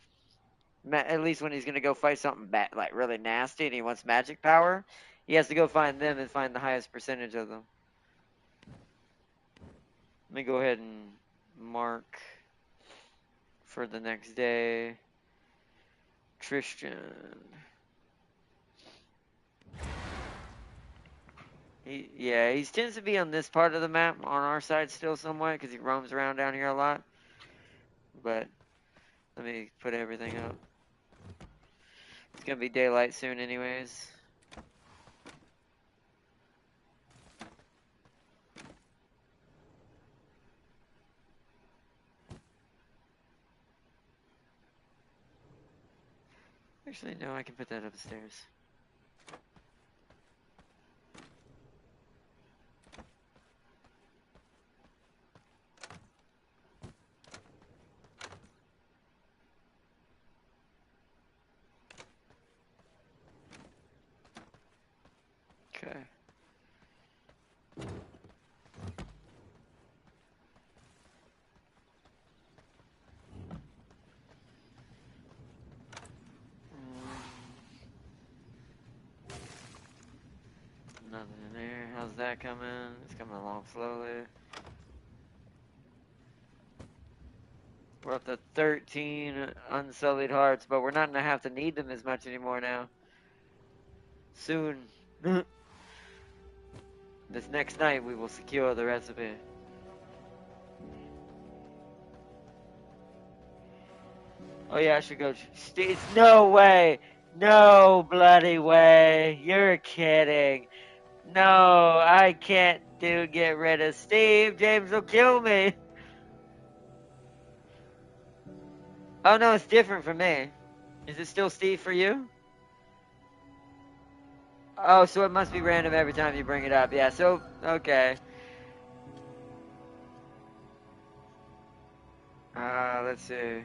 At least when he's gonna go fight something bad, like really nasty, and he wants magic power, he has to go find them and find the highest percentage of them. Let me go ahead and mark for the next day. Tristan. He tends to be on this part of the map on our side still somewhat because he roams around down here a lot. But let me put everything up. It's gonna be daylight soon, anyways. Actually, no, I can put that upstairs. Okay. Nothing in there. How's that coming? It's coming along slowly. We're up to 13 unsullied hearts, but we're not gonna have to need them as much anymore now. Soon. This next night we will secure the recipe. Oh yeah, I should go. Steve, no way! No bloody way! You're kidding! No, I can't get rid of Steve. James will kill me. Oh no, it's different for me. Is it still Steve for you? Oh, so it must be random every time you bring it up. Yeah, so, okay. Let's see.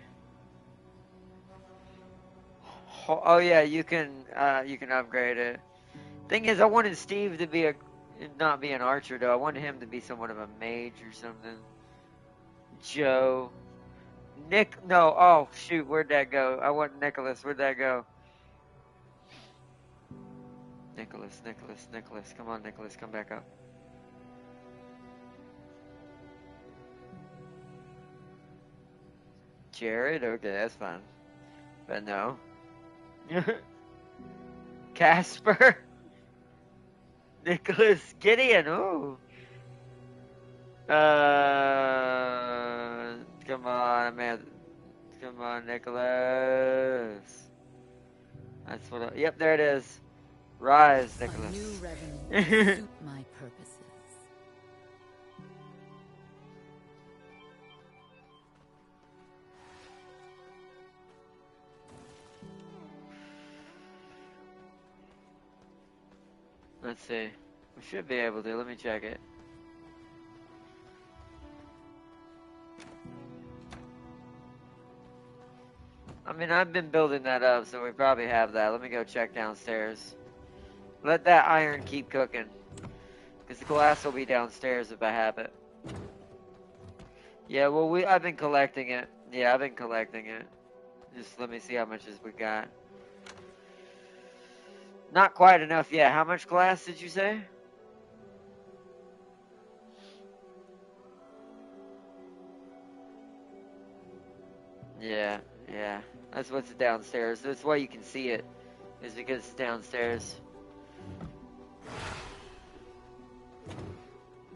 Oh yeah, you can upgrade it. Thing is, I wanted Steve to be not be an archer though. I wanted him to be somewhat of a mage or something. Joe. No, oh shoot, where'd that go? I want Nicholas, where'd that go? Nicholas, come on Nicholas, come back up. Jared? Okay, that's fine. But no. Casper. Nicholas Gideon. Ooh. Come on, man. Come on, Nicholas. That's what. Yep, there it is. Rise, A new Nicholas. revenue to suit my purposes. Let's see. We should be able to. Let me check it. I mean, I've been building that up, so we probably have that. Let me go check downstairs. Let that iron keep cooking. Because the glass will be downstairs if I have it. Yeah, well, I've been collecting it. Yeah, I've been collecting it. Just let me see how much we got. Not quite enough yet. How much glass did you say? Yeah, yeah. That's what's downstairs. That's why you can see it. Is because it's downstairs.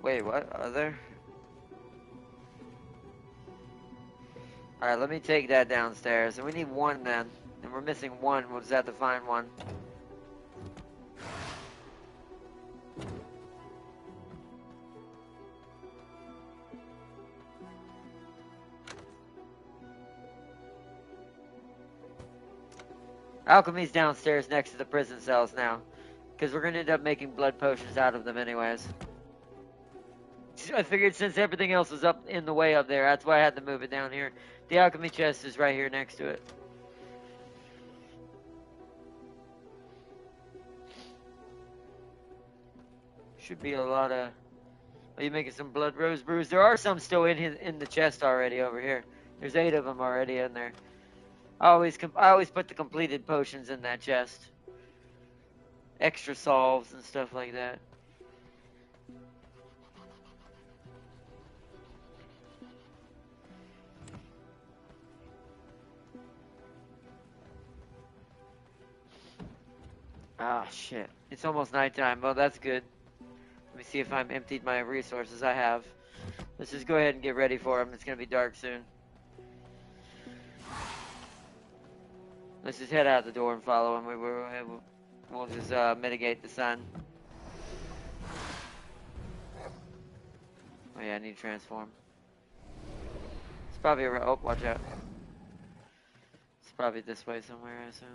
Wait, what? Are there? Alright, let me take that downstairs. And we need one then. And we're missing one. We'll just have to find one. Alchemy's downstairs next to the prison cells now. Because we're going to end up making blood potions out of them anyways. I figured since everything else was up in the way up there, that's why I had to move it down here. The alchemy chest is right here next to it. Should be a lot of... Are you making some blood rose brews? There are some still in the chest already over here. There's 8 of them already in there. I always put the completed potions in that chest. Extra solves and stuff like that. Ah, shit. It's almost nighttime. Well, that's good. Let me see if I've emptied my resources. I have. Let's just go ahead and get ready for them. It's going to be dark soon. Let's just head out the door and follow him. We'll just mitigate the sun. Oh yeah, I need to transform. It's probably around. Oh, watch out. It's probably this way somewhere, I assume.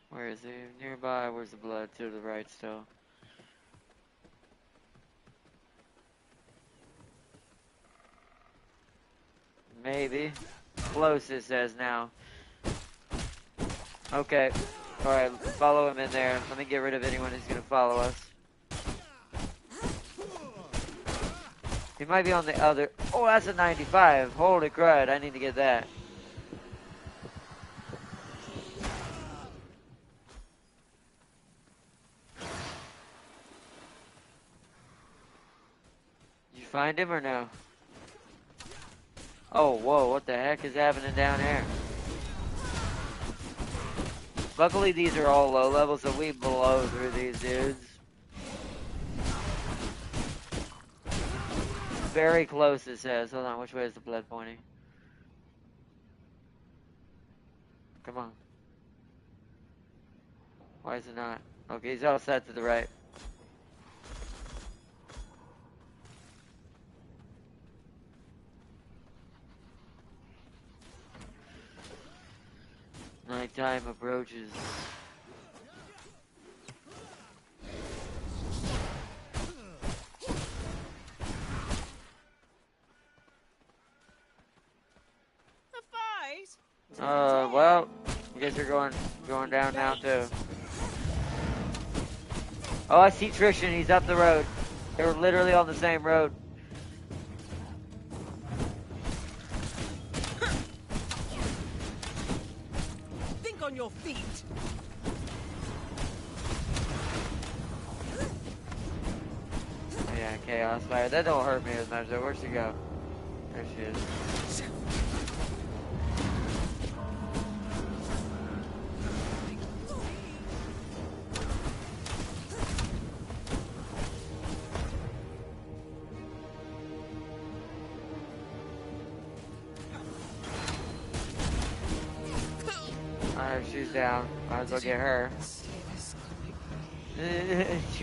Where is he? Nearby. Where's the blood? To the right still. Maybe. Close, it says now. Okay. Alright, follow him in there. Let me get rid of anyone who's going to follow us. He might be on the other... Oh, that's a 95. Holy crud, I need to get that. Did you find him or no? Oh, whoa, what the heck is happening down here? Luckily, these are all low levels, so we blow through these dudes. Very close, it says. Hold on, which way is the blood pointing? Come on. Why is it not? Okay, he's all set to the right. Nighttime approaches. Well, I guess you're going down now too. Oh, I see Trishan. He's up the road. They're literally on the same road. on your feet. Yeah, Chaos Fire. That don't hurt me as much though. Where'd she go? There she is. Alright, she's down. Might as well get her.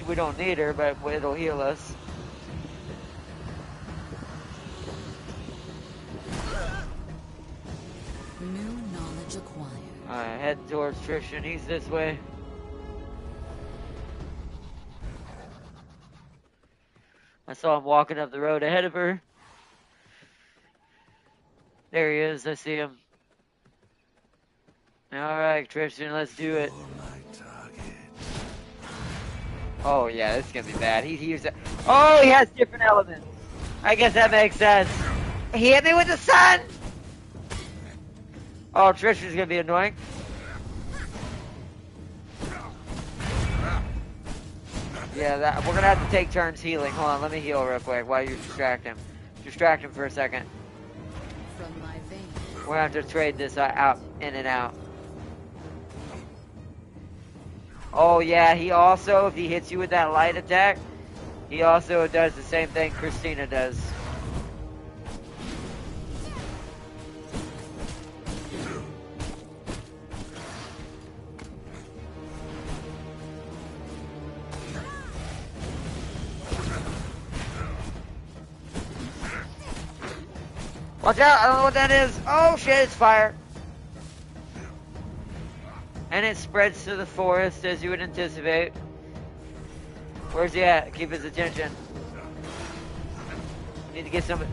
We don't need her, but it'll heal us. New knowledge acquired. Alright, heading towards Tristan. He's this way. I saw him walking up the road ahead of her. There he is. I see him. Alright, Tristan, let's do it. Oh, yeah, this is going to be bad. He hears it. Oh, he has different elements. I guess that makes sense. He hit me with the sun! Oh, Tristan's going to be annoying. Yeah, we're going to have to take turns healing. Hold on, let me heal real quick while you distract him. Distract him for a second. From my veins. We're going to have to trade this out, in and out. Oh, yeah, he also, if he hits you with that light attack, he also does the same thing Christina does. Watch out, I don't know what that is. Oh, shit, it's fire. And it spreads to the forest, as you would anticipate. Where's he at? Keep his attention. We need to get some...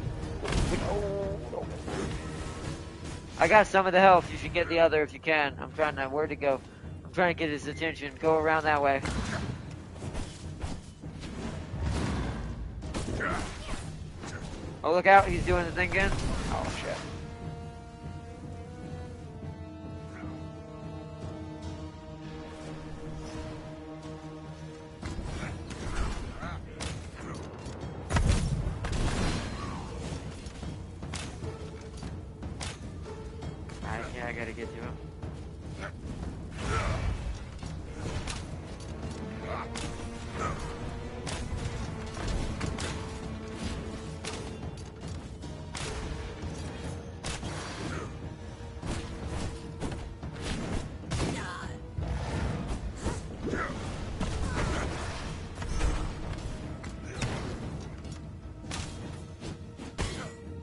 I got some of the health. You should get the other if you can. I'm trying to... Where'd it go? I'm trying to get his attention. Go around that way. Oh, look out. He's doing the thing again. Oh, shit. I gotta get to him.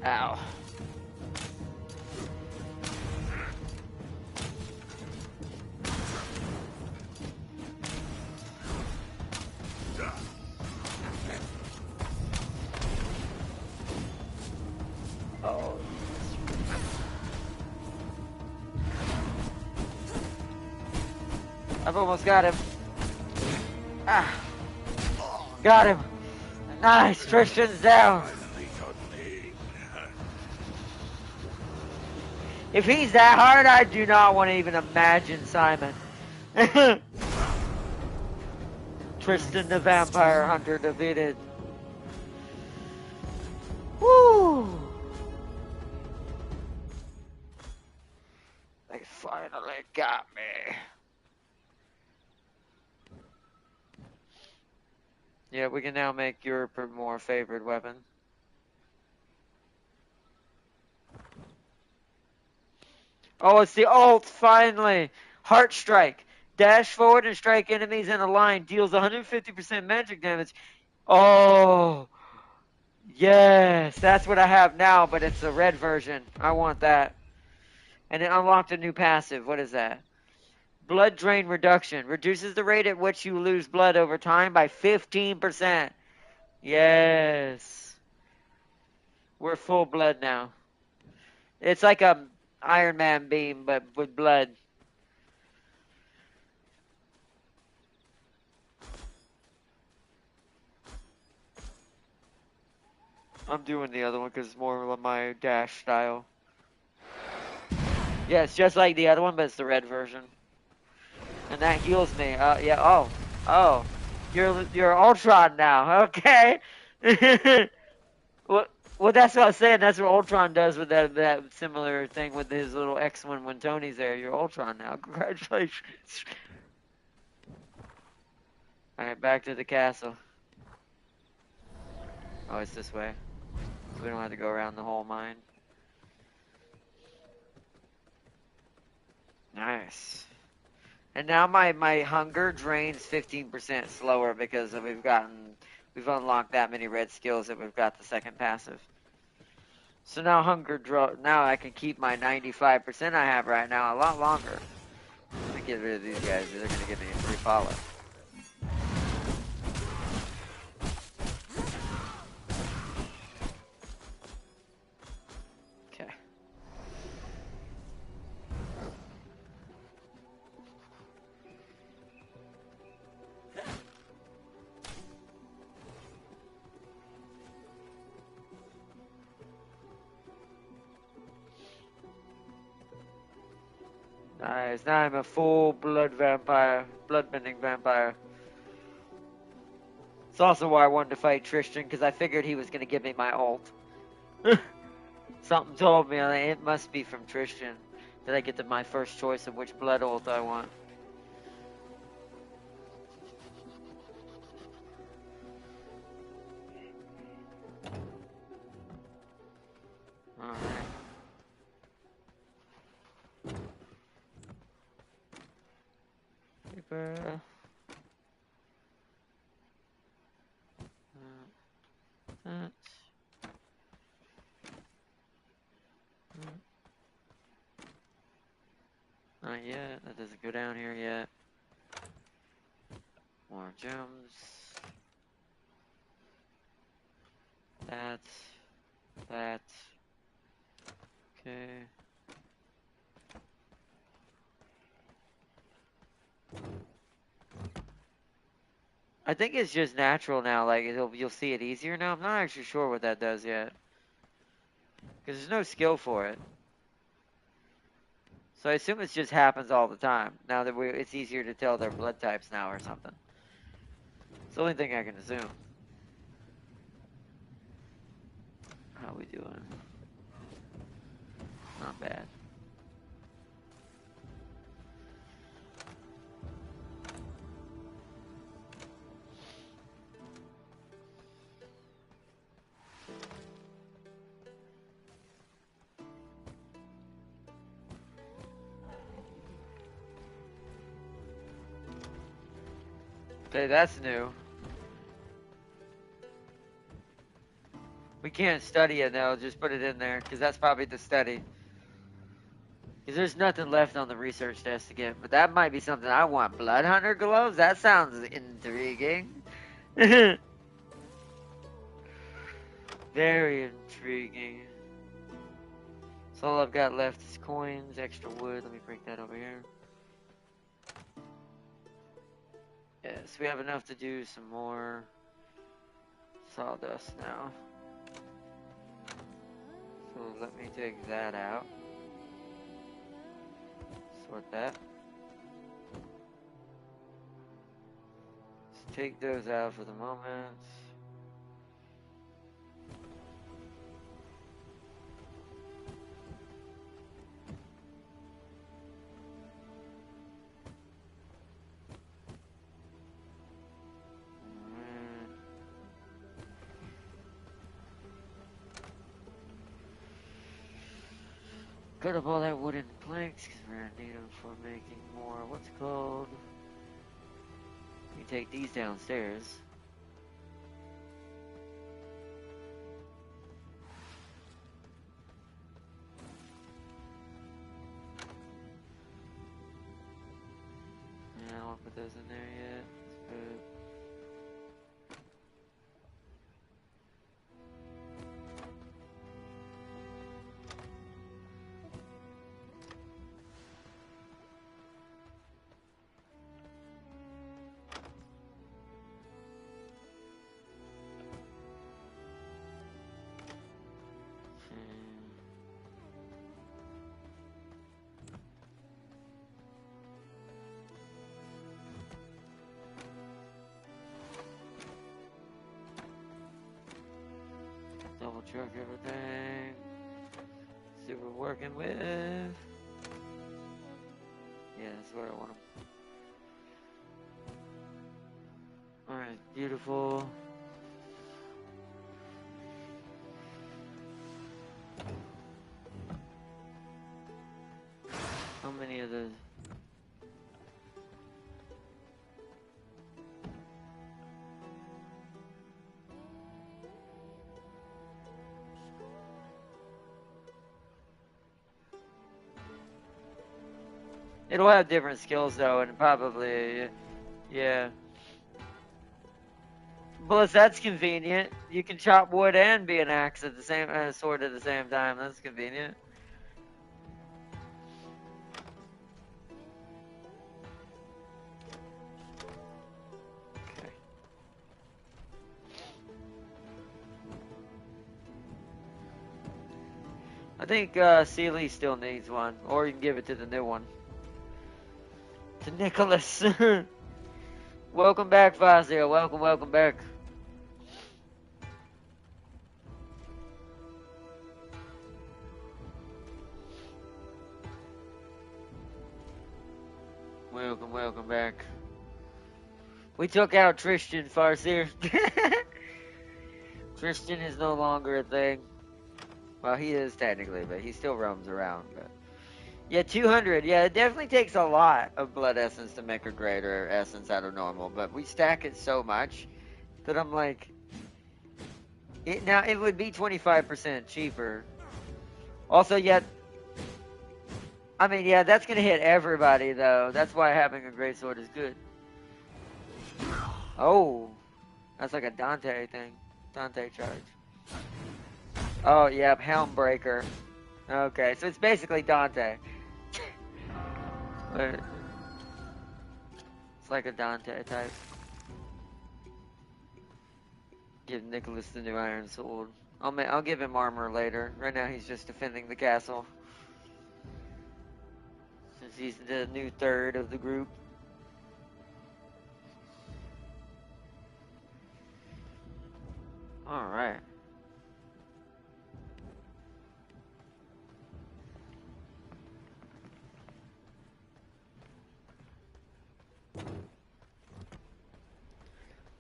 Ow. Oh. I've almost got him. Ah. Got him. Nice. Tristan's down. If he's that hard, I do not want to even imagine Simon. Tristan the Vampire Hunter defeated. Woo! They finally got me. Yeah, we can now make your more favored weapon. Oh, it's the ult, finally! Heart Strike. Dash forward and strike enemies in a line. Deals 150% magic damage. Oh, yes. That's what I have now, but it's the red version. I want that. And it unlocked a new passive. What is that? Blood Drain Reduction. Reduces the rate at which you lose blood over time by 15%. Yes. We're full blood now. It's like a Iron Man beam, but with blood. I'm doing the other one because it's more of my dash style. Yeah, it's just like the other one, but it's the red version. And that heals me. Yeah. Oh. You're Ultron now. Okay. Well, that's what I was saying. That's what Ultron does with that similar thing with his little X-Men when Tony's there. You're Ultron now. Congratulations. All right, back to the castle. Oh, it's this way. So we don't have to go around the whole mine. Nice. And now my hunger drains 15% slower because we've unlocked that many red skills that we've got the second passive. So now now I can keep my 95% I have right now a lot longer. Let me get rid of these guys. They're gonna give me a free follow. Okay. Nice. Now I'm a full bloodbending vampire. It's also why I wanted to fight Tristan, because I figured he was going to give me my ult. Something told me it must be from Tristan that I get my first choice of which blood ult I want. Alright. Paper. That. Not yet. That doesn't go down here yet. More gems. That. Okay. I think it's just natural now. Like you'll see it easier now. I'm not actually sure what that does yet, because there's no skill for it. So I assume it just happens all the time. Now that it's easier to tell their blood types now or something. It's the only thing I can assume. How we doing? Not bad. Okay, that's new. We can't study it now, just put it in there, because that's probably the study. Because there's nothing left on the research desk to get, but that might be something I want. Blood Hunter gloves? That sounds intriguing. Very intriguing. So all I've got left is coins, extra wood. Let me break that over here. Yes, we have enough to do some more sawdust now. So let me take that out. Sort that. Let's take those out for the moment. Cut up all that wooden planks because we're gonna need them for making more. What's it called? You take these downstairs. Yeah, I won't put those in there yet. Let's put truck everything. See what we're working with. Yeah, that's where I want them. Alright, beautiful. How many of those? It'll have different skills though, and probably, yeah. Plus, that's convenient. You can chop wood and be an axe at the same, sword at the same time. That's convenient. Okay. I think Sealy still needs one, or you can give it to the new one. To Nicholas. Welcome back, Fazio. Welcome back. Welcome back. We took out Tristan, Farseer. Tristan is no longer a thing. Well, he is technically, but he still roams around. But yeah, 200. Yeah, it definitely takes a lot of blood essence to make a greater essence out of normal. But we stack it so much that I'm like, now it would be 25% cheaper. Also, yet, I mean, yeah, that's gonna hit everybody though. That's why having a greatsword is good. Oh, that's like a Dante thing. Dante charge. Oh, yep, Helm Breaker. Okay, so it's basically Dante. It's like a Dante type. Give Nicholas the new iron sword. I'll give him armor later. Right now he's just defending the castle. Since he's the new third of the group. Alright.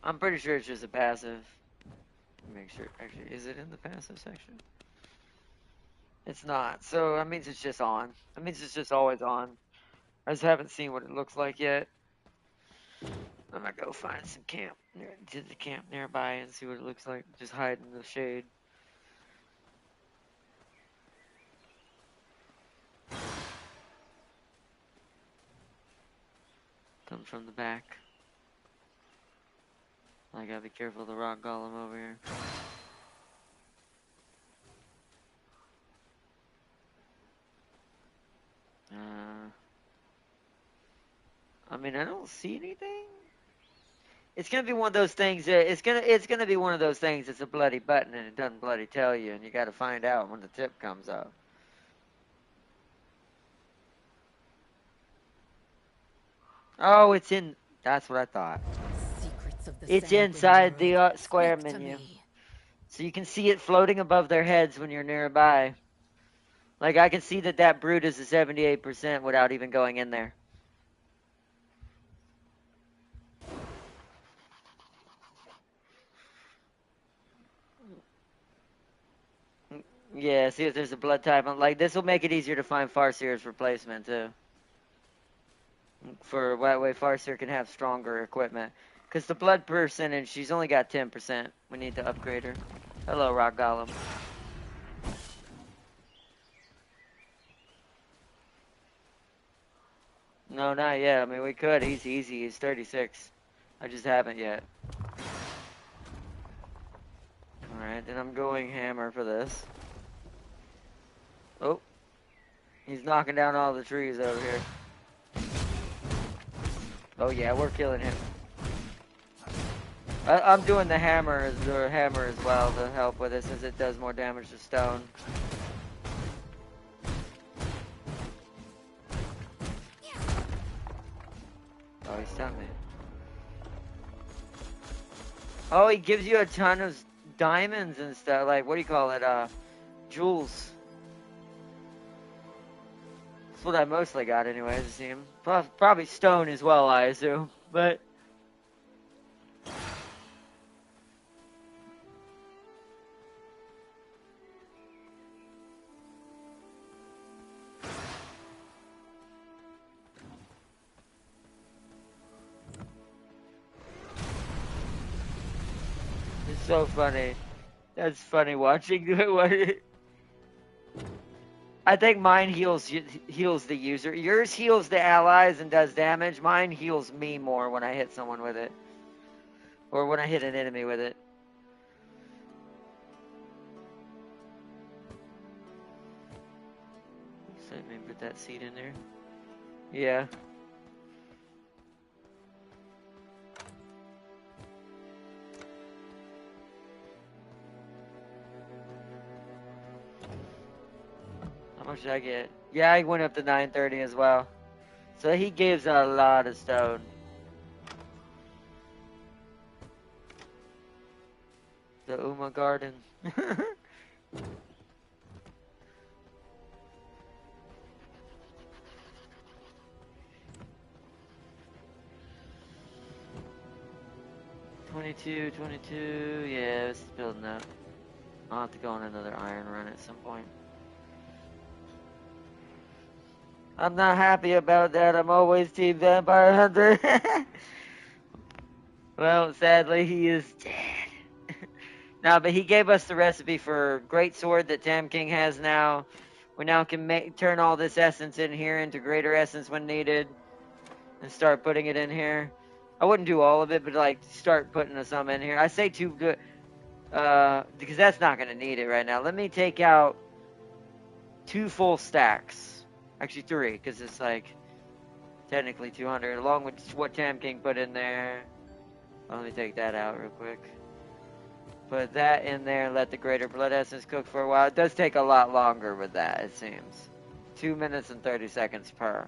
I'm pretty sure it's just a passive. Make sure. Actually, is it in the passive section? It's not. So that means it's just on. That means it's just always on. I just haven't seen what it looks like yet. I'm gonna go find some camp to the camp nearby and see what it looks like. Just hide in the shade. Comes from the back. I gotta be careful of the rock golem over here. I mean, I don't see anything. It's gonna be one of those things that it's gonna be one of those things that's a bloody button and it doesn't bloody tell you, and you gotta find out when the tip comes up. Oh, it's in. That's what I thought. Secrets of the It's Sanguine inside the World. square Speak to menu. me. So you can see it floating above their heads when you're nearby. Like, I can see that brute is a 78% without even going in there. Yeah, see if there's a blood type. Like, this will make it easier to find Farseer's replacement, too. For that way Farseer can have stronger equipment. Because the blood percentage, she's only got 10%. We need to upgrade her. Hello, Rock Golem. No, not yet. I mean, we could. He's easy. He's 36. I just haven't yet. Alright, then I'm going hammer for this. Oh. He's knocking down all the trees over here. Oh yeah, we're killing him. I'm doing the hammer as well to help with it since it does more damage to stone. Oh, he stunned me. Oh, he gives you a ton of diamonds and stuff. Like, what do you call it? Jewels. That's what I mostly got anyways, it seems. Probably stone as well, I assume. But it's so funny. That's funny watching what I think mine heals the user. Yours heals the allies and does damage. Mine heals me more when I hit someone with it. Or when I hit an enemy with it. So let me put that seed in there. Yeah. How much did I get? Yeah, I went up to 930 as well. So he gives a lot of stone. The Uma Garden. 22, 22. Yeah, it's building up. I'll have to go on another iron run at some point. I'm not happy about that. I'm always Team Vampire Hunter. Well, sadly, he is dead. No, but he gave us the recipe for great sword that Tam King has now. We now can turn all this essence in here into greater essence when needed, and start putting it in here. I wouldn't do all of it, but like start putting some in here. I say two good, because that's not gonna need it right now. Let me take out 2 full stacks, actually 3, because it's like technically 200, along with what Tam King put in there. Let me take that out real quick. Put that in there and let the greater blood essence cook for a while. It does take a lot longer with that, it seems. 2 minutes and 30 seconds per.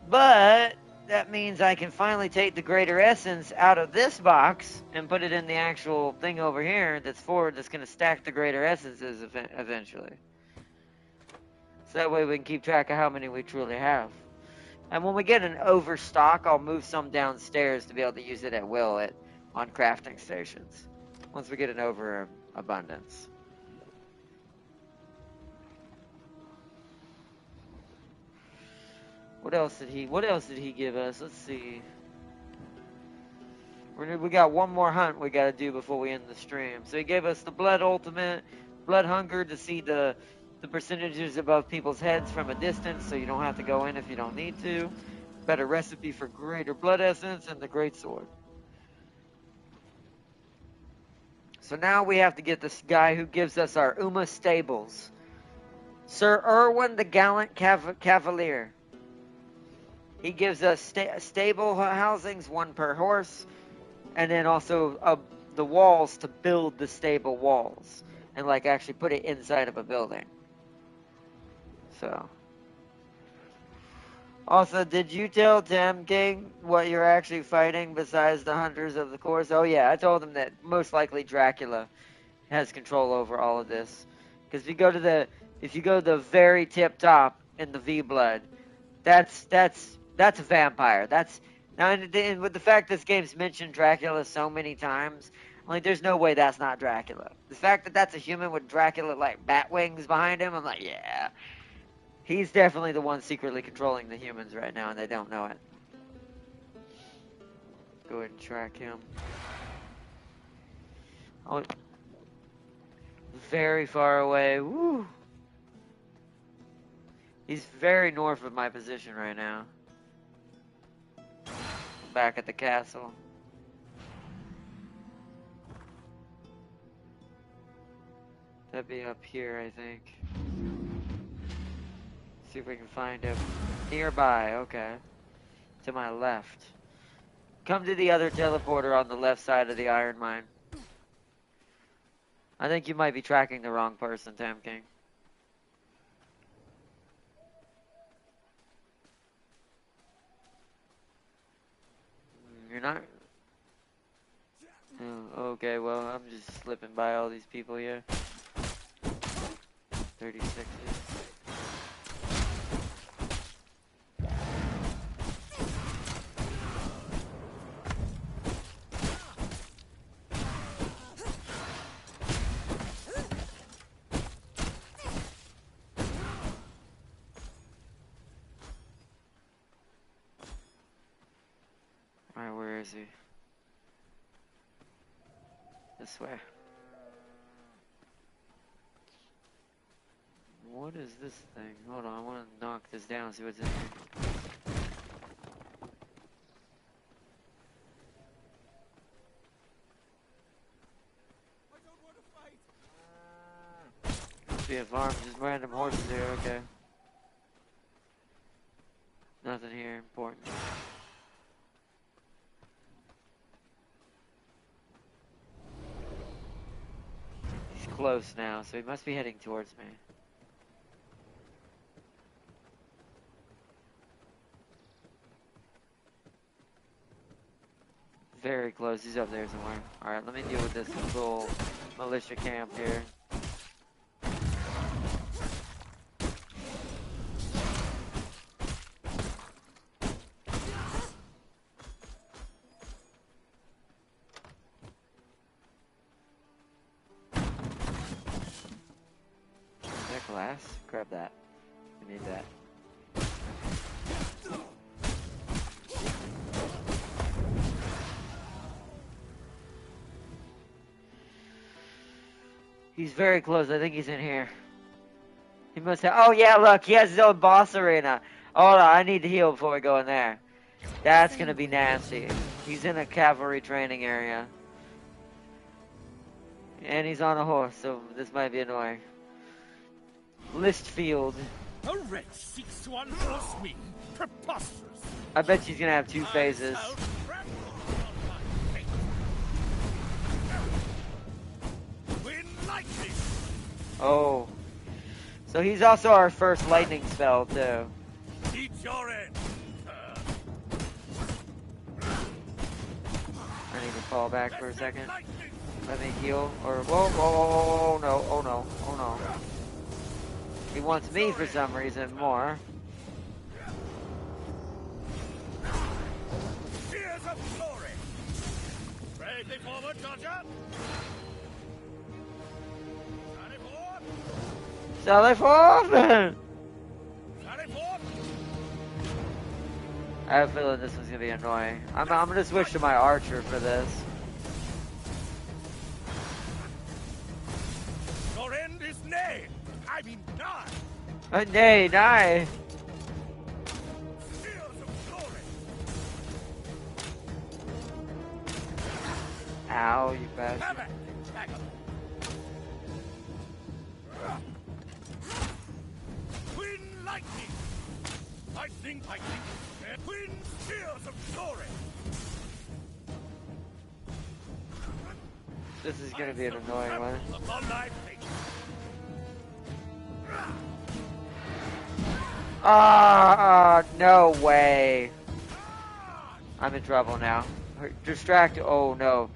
But that means I can finally take the greater essence out of this box and put it in the actual thing over here that's going to stack the greater essences eventually. So that way we can keep track of how many we truly have. And when we get an overstock, I'll move some downstairs to be able to use it at will on crafting stations. Once we get an overabundance. What else did he give us? Let's see. We got one more hunt we gotta do before we end the stream. So he gave us the blood ultimate, blood hunger to see the percentages above people's heads from a distance, so you don't have to go in if you don't need to. Better recipe for greater blood essence, and the great sword. So now we have to get this guy who gives us our Uma stables. Sir Erwin the Gallant Cavalier. He gives us stable housings, 1 per horse, and then also the walls to build the stable walls, and like actually put it inside of a building. So, also, did you tell Tam King what you're actually fighting besides the Hunters of the Course? Oh yeah, I told him that most likely Dracula has control over all of this, because if you go to the very tip top in the V blood, that's a vampire. That's now, and with the fact this game's mentioned Dracula so many times, like there's no way that's not Dracula. The fact that that's a human with Dracula like bat wings behind him, I'm like, yeah, he's definitely the one secretly controlling the humans right now, and they don't know it. Go ahead and track him. Oh, very far away. Woo. He's very north of my position right now. Back at the castle. That'd be up here, I think. See if we can find him. Nearby, okay. To my left. Come to the other teleporter on the left side of the iron mine. I think you might be tracking the wrong person, Tam King. You're not... Oh, okay, well, I'm just slipping by all these people here. 36. Alright, where is he? This way. What is this thing? Hold on, I want to knock this down, see what's in here. Must be a farm, just random horses here, okay. Nothing here important. He's close now, so he must be heading towards me. Very close, he's up there somewhere. Alright, let me deal with this little militia camp here. Glass? Grab that. We need that. He's very close. I think he's in here. He must have... Oh, yeah, look. He has his own boss arena. Hold on. I need to heal before we go in there. That's going to be nasty. He's in a cavalry training area. And he's on a horse, so this might be annoying. Listfield. A wretch seeks to unhorse me. Preposterous. I bet she's gonna have two phases. Oh. So he's also our first lightning spell, too. Eat your end. I need to fall back for a second. Let me heal. Or, whoa, whoa, whoa, oh no, oh no, oh no. He wants me for some reason more. Tears of glory. Bravely forward, Dodger. Sally forth! Sally forth! I have a feeling this one's gonna be annoying. I'm gonna switch to my archer for this. Your end is nay. I mean nigh. Nay, nay. Tears of glory. Ow, you bastard. Have it. Twin lightning. Lightning. Twin tears of glory. This is gonna be an annoying one. Upon thy fate. No way. I'm in trouble now. Distract. Oh no.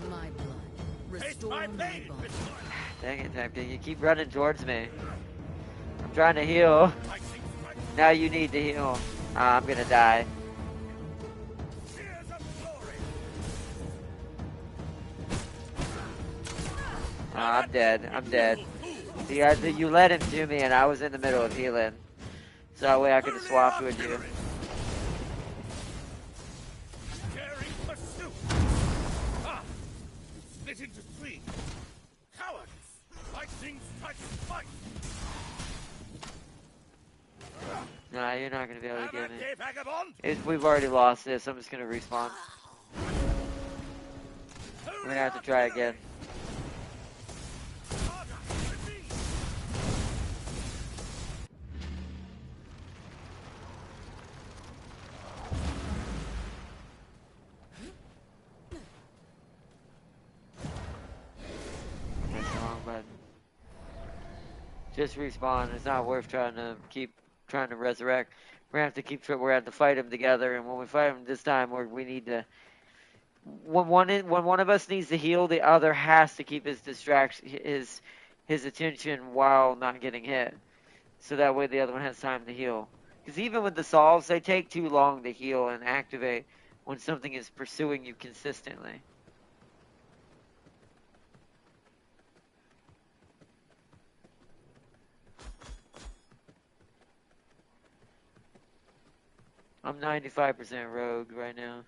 My blood. Restore my body. Dang it, Tempting. You keep running towards me. I'm trying to heal. Now you need to heal. I'm gonna die. I'm dead. I'm dead. See, you led him to me, and I was in the middle of healing. So that way I could have swapped with you. Split into three. Cowards! Lightning strikes twice. Nah, you're not gonna be able to get me. Vagabond. We've already lost this. I'm just gonna respawn. We're gonna have to try again. Just respawn. It's not worth trying to keep trying to resurrect. We're gonna have to keep. We're gonna have to fight him together, and when we fight him this time, we need to. When one of us needs to heal, the other has to keep his distraction, his attention while not getting hit, so that way the other one has time to heal. Because even with the solves, they take too long to heal and activate when something is pursuing you consistently. I'm 95% rogue right now.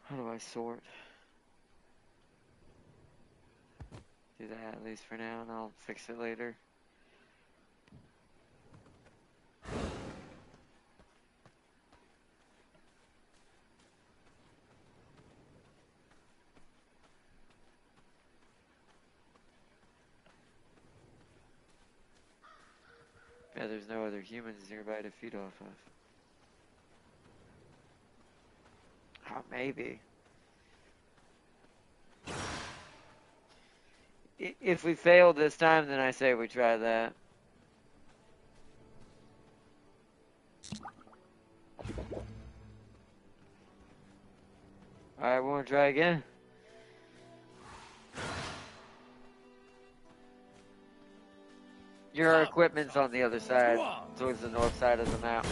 How do I sort? Do that at least for now, and I'll fix it later. Yeah, there's no other humans nearby to feed off of. Oh, maybe. If we fail this time, then I say we try that. Alright, we want to try again? Your equipment's on the other side, towards the north side of the map.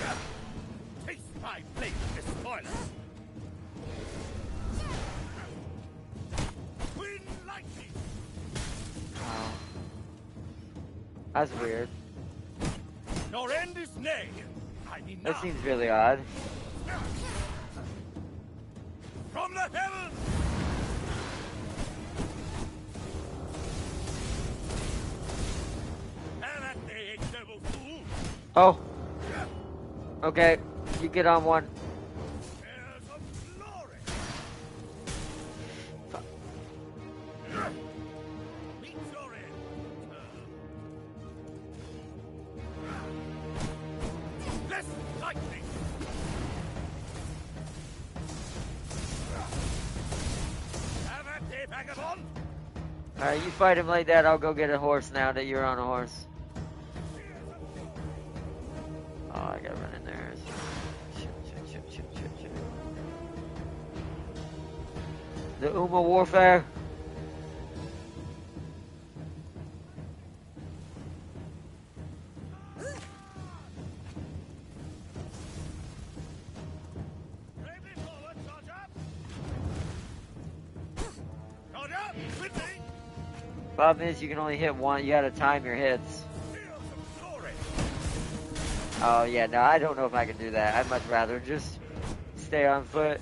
Taste my blade, despoiler. Wind lightning. Oh. That's weird. Your end is nay. I mean That now. seems really odd. From the heavens. And that day, noble fool. Oh. Okay, you get on one. Heirs of glory. Meet your end. Blessed lightning. Have at day, vagabond. Alright, you fight him like that, I'll go get a horse now that you're on a horse. Oh, I gotta run in there. Shit. The Uma warfare. Bravely forward, charge up. Charge up, with me. Problem is, you can only hit one. You gotta time your hits. Fields of glory. Oh yeah, no, I don't know if I can do that. I'd much rather just stay on foot.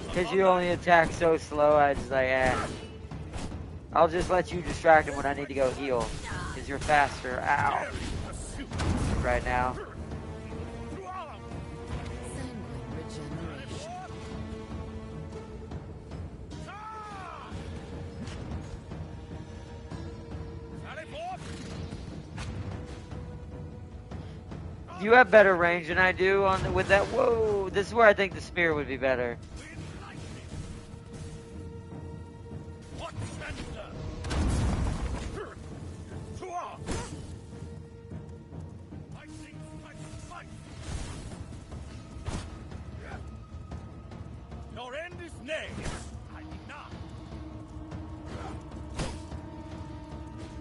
Because you only attack so slow, I just like, I'll just let you distract him when I need to go heal. Because you're faster. Ow. Right now. Sanguine regeneration. You have better range than I do on with that. Whoa, this is where I think the spear would be better. Your end is nay. I not.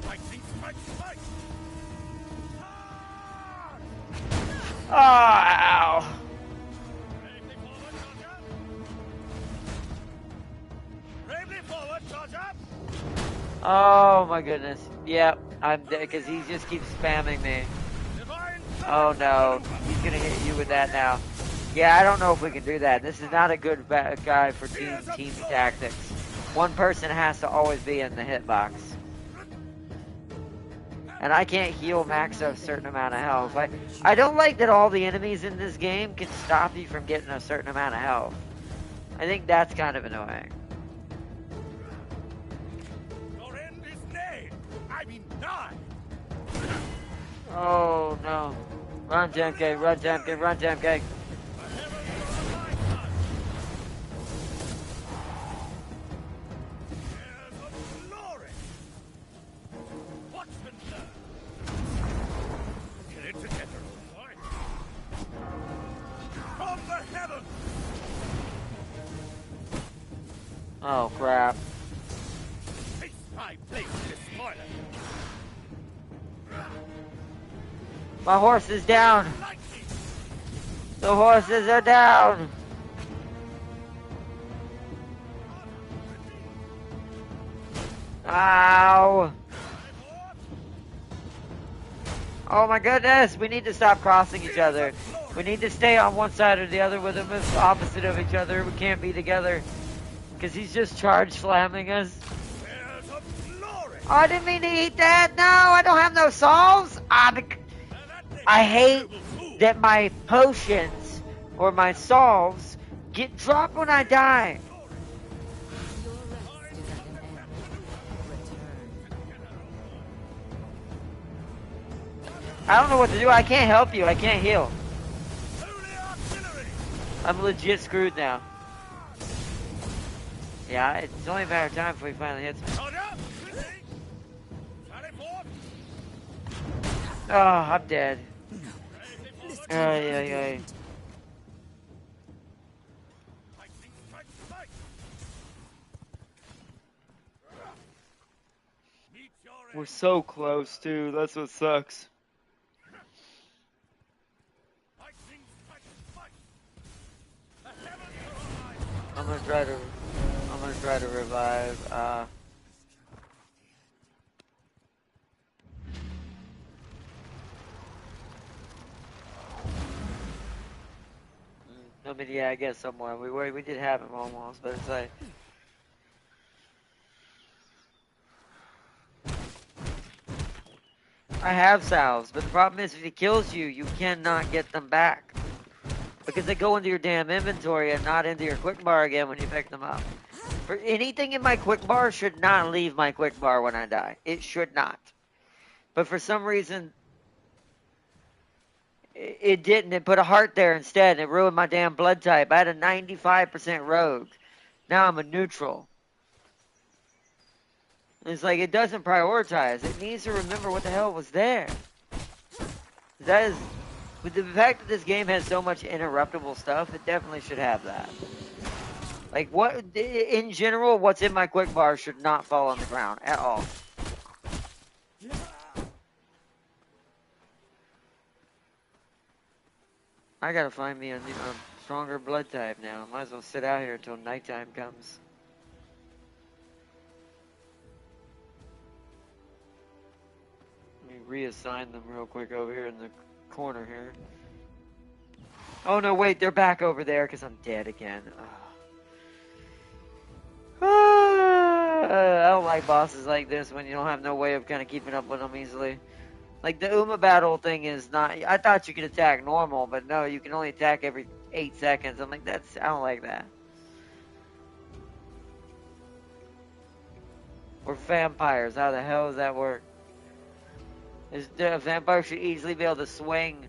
Lightning strike, strike. Oh, ow. Bravely forward, charge up. Bravely forward, charge up. Oh my goodness. Yep, I'm dead because he just keeps spamming me. Divine. Oh no, he's gonna hit you with that now. Yeah, I don't know if we can do that. This is not a good guy for team tactics. One person has to always be in the hitbox. And I can't heal max a certain amount of health. I don't like that all the enemies in this game can stop you from getting a certain amount of health. I think that's kind of annoying. Your end is nay. I mean nigh. Oh no. Run, TMK, run, TMK, run, TMK. The heavens are on my side. Oh crap. Taste my blade, this spoiler. My horse is down. Lightning. The horses are down. Ow. Oh my goodness, we need to stop crossing each other. We need to stay on one side or the other with them as opposite of each other. We can't be together. Because he's just charge slamming us. There's a glory. Oh, I didn't mean to eat that. No, I don't have no solves. I hate that my potions or my solves get dropped when I die. Your rest is at an end. Return. I don't know what to do. I can't help you. I can't heal. Holy artillery. I'm legit screwed now. Yeah, it's only a matter of time before he finally hits me. Soldier. Ready. Sally forth. Oh, I'm dead. Ay, ay, ay. Lightning strikes twice. Meet your We're end. so close, too. That's what sucks. Lightning strikes twice. The heavens are alive. I'm gonna try to revive, I mean, yeah, I guess somewhere. We did have him almost, but it's like... I have salves, but the problem is if he kills you, you cannot get them back. Because they go into your damn inventory and not into your quick bar again when you pick them up. For anything in my quick bar should not leave my quick bar when I die. It should not. But for some reason, it didn't. It put a heart there instead, and it ruined my damn blood type. I had a 95% rogue. Now I'm a neutral. It's like it doesn't prioritize. It needs to remember what the hell was there. That is, with the fact that this game has so much interruptible stuff, it definitely should have that. Like what, in general, what's in my quick bar should not fall on the ground at all. I gotta find me a stronger blood type now. Might as well sit out here until nighttime comes. Let me reassign them real quick over here in the corner here. Oh no, wait, they're back over there because I'm dead again. I don't like bosses like this when you don't have no way of kind of keeping up with them easily. Like the Uma battle thing is not. I thought you could attack normal, but no, you can only attack every 8 seconds. I'm like, I don't like that. We're vampires. How the hell does that work? A vampire should easily be able to swing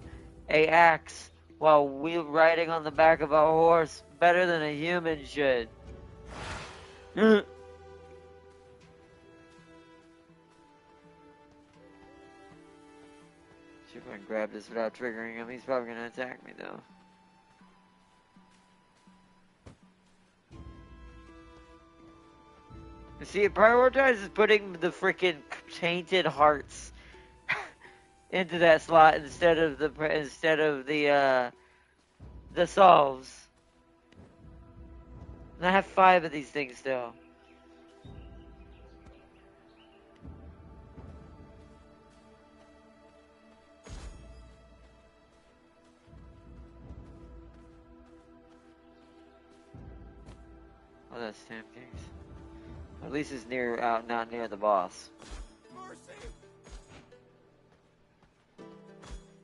a axe while riding on the back of a horse better than a human should. See if I can grab this without triggering him. He's probably gonna attack me though. You see, it prioritizes putting the freaking tainted hearts into that slot instead of the solves. And I have 5 of these things still. Oh, that's Sam Kings. At least it's not near the boss.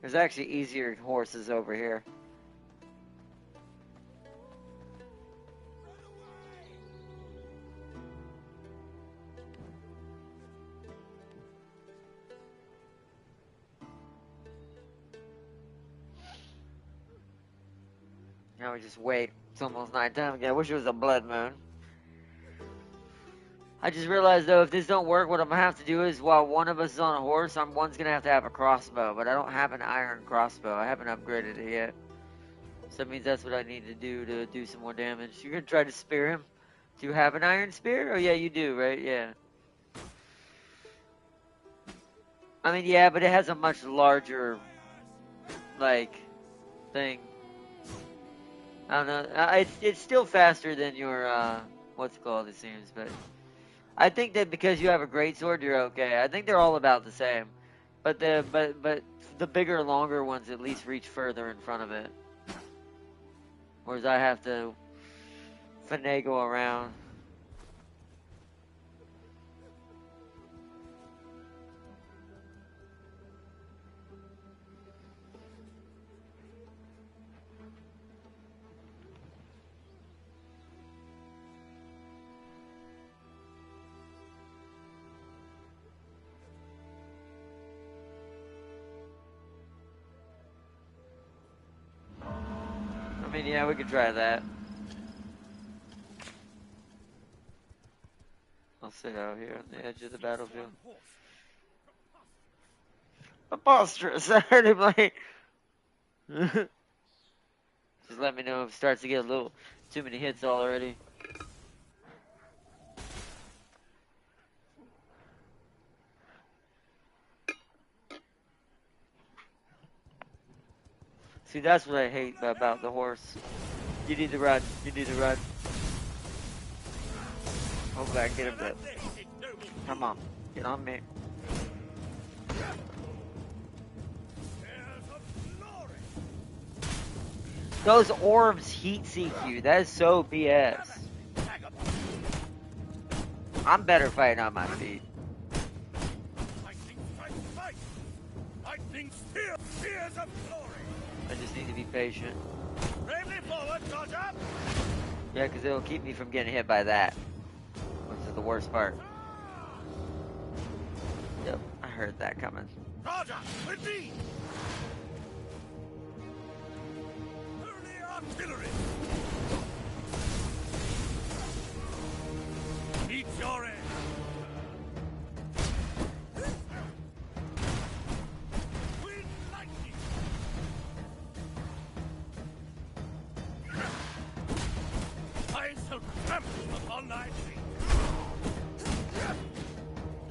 There's actually easier horses over here. Now we just wait. It's almost nighttime again. I wish it was a blood moon. I just realized though, if this don't work, what I'm gonna have to do is while one of us is on a horse, one's gonna have a crossbow, but I don't have an iron crossbow. I haven't upgraded it yet. So that means that's what I need to do some more damage. You're gonna try to spear him? Do you have an iron spear? Oh yeah, you do, right? Yeah. I mean, yeah, but it has a much larger, like, thing. I don't know. It's still faster than your what's it called? It seems, but I think that because you have a great sword, you're okay. I think they're all about the same, but the bigger, longer ones at least reach further in front of it, whereas I have to finagle around. I mean, yeah, we could try that. I'll sit out here on the edge of the battlefield. Preposterous. I heard him like. Just let me know if it starts to get a little too many hits already. See, that's what I hate about the horse. You need to run. You need to run. Hopefully I can get him to... Come on. Get on me. Those orbs heat seek you. That is so BS. I'm better fighting on my feet. I just need to be patient. Yeah, because it'll keep me from getting hit by that. Which is the worst part. Yep, I heard that coming. Roger, with me! Early artillery! Meet your end! Wind lightning! I shall trample upon thy feet!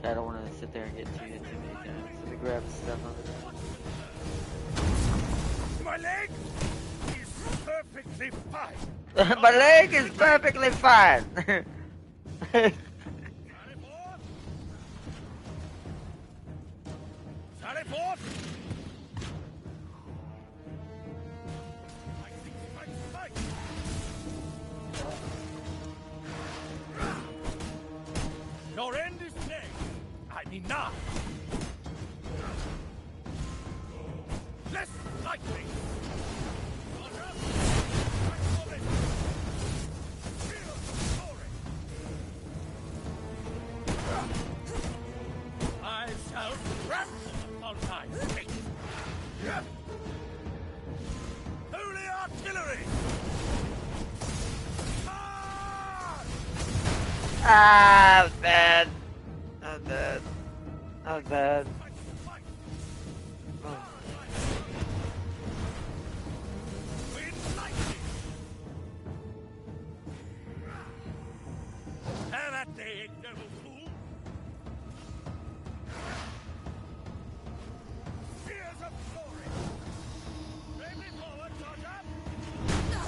I don't want to sit there and get too hit too many times. Let me grab the stuff on My leg is perfectly fine! there. My leg is perfectly fine. Sally forth! Your end is near. I need not. Less lightning. I shall trample upon thy fate. Holy artillery! Ah, I'm bad. I'm bad. I'm bad. Oh. Have at thee, ignoble fool! Tears of glory! Bravely forward, Georgia!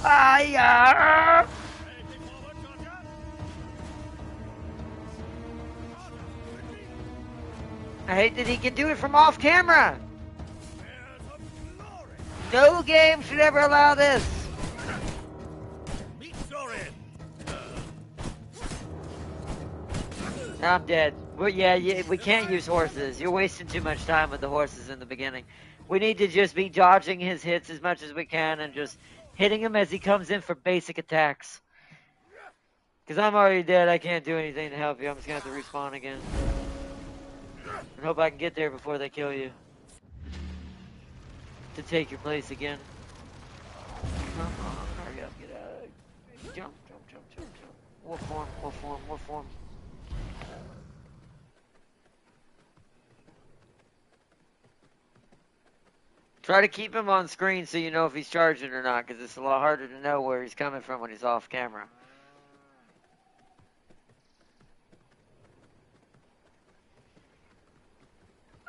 Fire! Bravely forward, Georgia! I hate that he can do it from off camera. Tears of glory! No game should ever allow this. Meet your end! I'm dead. Yeah, we can't use horses. You're wasting too much time with the horses in the beginning. We need to just be dodging his hits as much as we can and just hitting him as he comes in for basic attacks. Because I'm already dead. I can't do anything to help you. I'm just going to have to respawn again. And hope I can get there before they kill you. To take your place again. Come on, hurry up, get out. Jump, jump, jump, jump, jump. Wolf form, wolf form, wolf form. Try to keep him on screen so you know if he's charging or not, because it's a lot harder to know where he's coming from when he's off camera.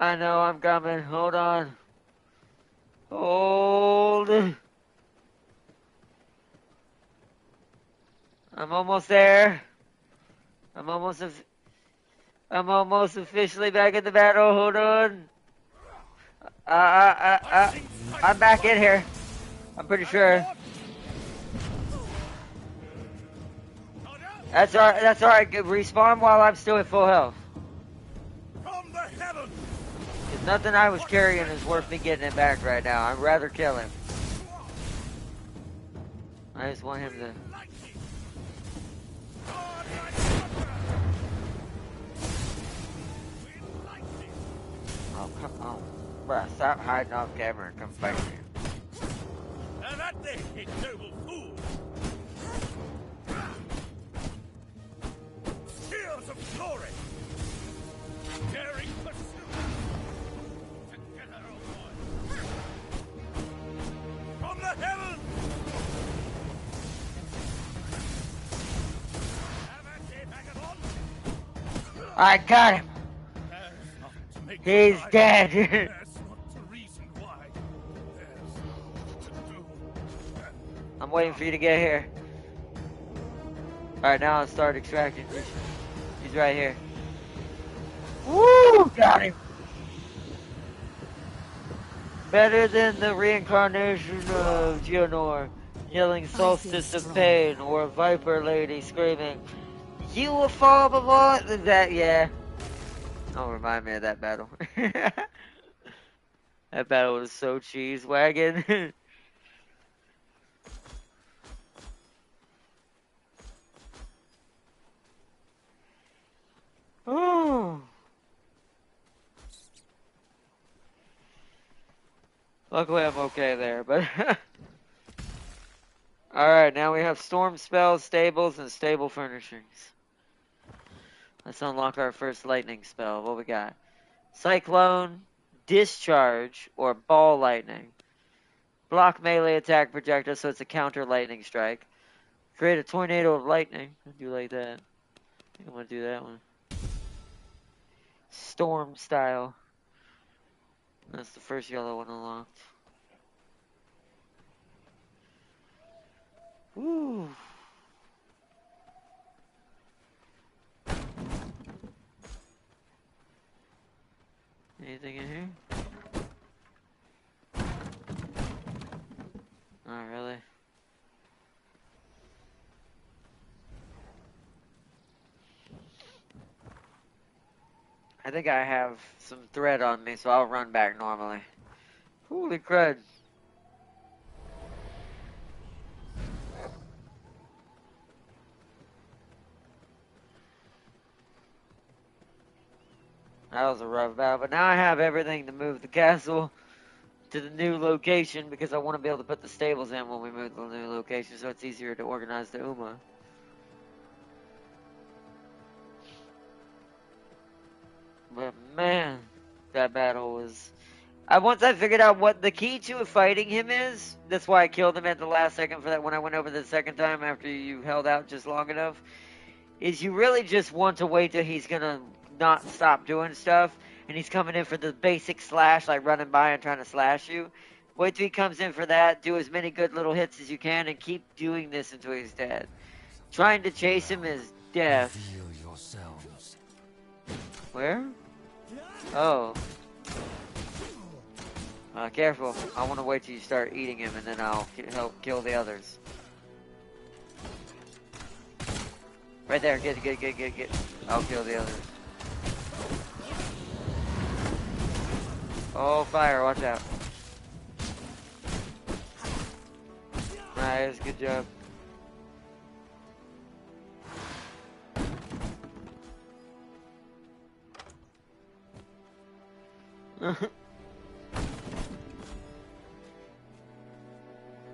I know I'm coming. Hold on. Hold. I'm almost there. I'm almost officially back in the battle. Hold on. I'm back in here. I'm pretty sure. That's alright. That's alright. Respawn while I'm still at full health. From the heavens! Cause nothing I was carrying is worth me getting it back right now. I'd rather kill him. I just want him to. Lightning! God, like thunder! With lightning! Oh, come on. Bruh, stop hiding off camera and come fight me. And at the hit, noble fool! Tears of glory! Daring pursuit! Together, oh boy! From the heavens! Have at thee, vagabond! I got him. There's not to make He's you dead. There's not to reason why. There's to do. I'm waiting for you to get here. Alright, now I'll start extracting. He's right here. Woo! Got him! Better than the reincarnation of Geonor, yelling solstice of pain, or a viper lady screaming, "You will fall before that." Yeah. Don't remind me of that battle. That battle was so cheese wagon. Oh. Luckily I'm okay there, but alright, now we have storm spells, stables, and stable furnishings. Let's unlock our first lightning spell. What we got? Cyclone, discharge, or ball lightning. Block melee attack projectile, so it's a counter lightning strike. Create a tornado of lightning. I do like that. I think I'm gonna do that one. Storm style. That's the first yellow one unlocked. Woo. Anything in here? Not really. I think I have some thread on me, so I'll run back normally. Holy crud. That was a rough battle, but now I have everything to move the castle to the new location because I want to be able to put the stables in when we move to the new location, so it's easier to organize the Uma. But man, that battle was... Once I figured out what the key to fighting him is, that's why I killed him at the last second for that when I went over the second time after you held out just long enough, is you really just want to wait till he's gonna not stop doing stuff, and he's coming in for the basic slash, like running by and trying to slash you. Wait till he comes in for that, do as many good little hits as you can, and keep doing this until he's dead. Trying to chase him is death. Feel yourselves. Where? Oh. Careful. I want to wait till you start eating him, and then I'll help kill the others. Right there. Get. I'll kill the others. Oh, fire. Watch out. Nice. Good job.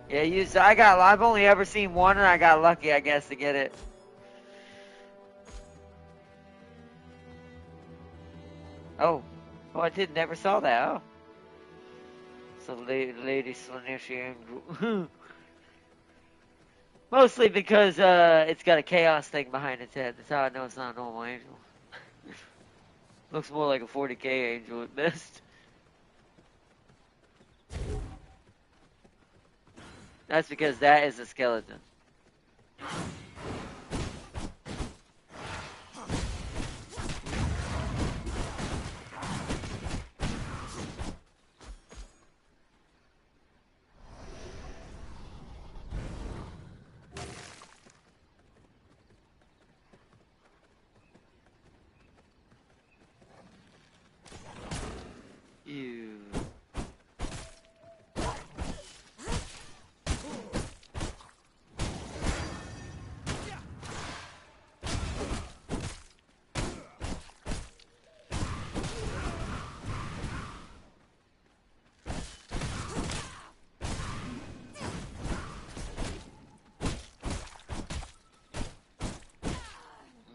Yeah, I've only ever seen one, and I got lucky, I guess, to get it. Oh, I never saw that. Oh, so Lady Slanishi Angel. Mostly because it's got a chaos thing behind its head. That's how I know it's not a normal angel. Looks more like a 40k angel at best. That's because that is a skeleton. Ew.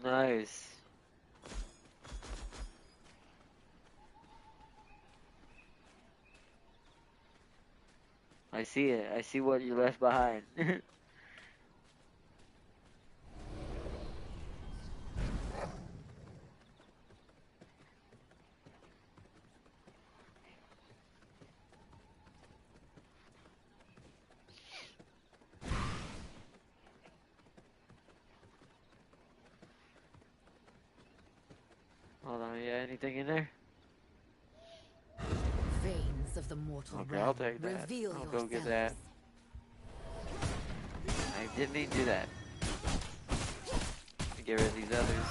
Nice. I see it. I see what you left behind. Hold on, yeah, anything in there? Veins of the mortal Okay, realm, I'll take that. reveal I'll go get yourselves. that. I didn't mean to do that. Get rid of these others.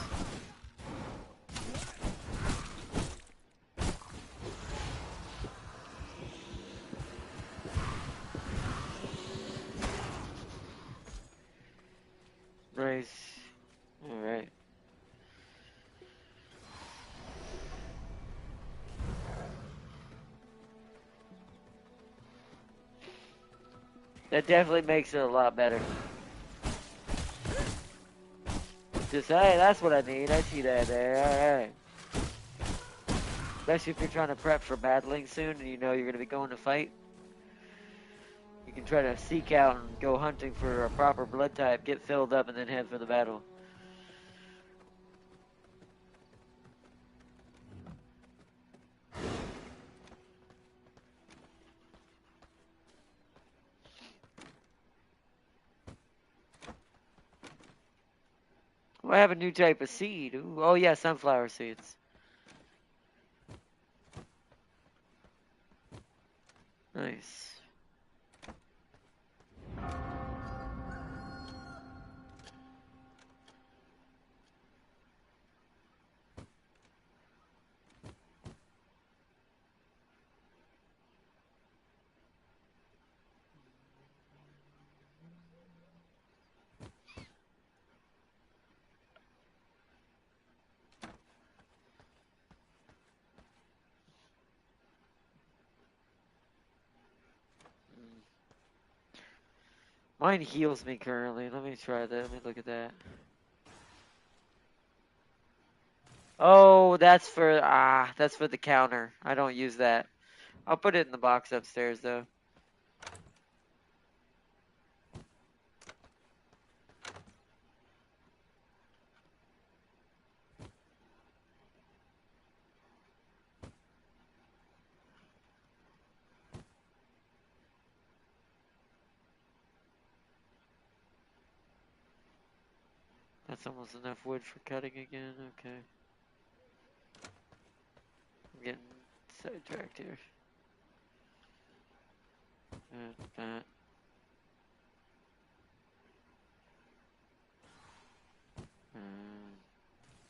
Nice. Alright. That definitely makes it a lot better. Just, hey, that's what I need. I see that there. Alright. Especially if you're trying to prep for battling soon and you know you're going to be going to fight. You can try to seek out and go hunting for a proper blood type, get filled up, and then head for the battle. Oh, I have a new type of seed. Ooh, oh yeah, sunflower seeds. Nice. Mine heals me currently. Let me try that. Let me look at that. Oh, that's for the counter. I don't use that. I'll put it in the box upstairs though. That's almost enough wood for cutting again. Okay. I'm getting sidetracked here. That.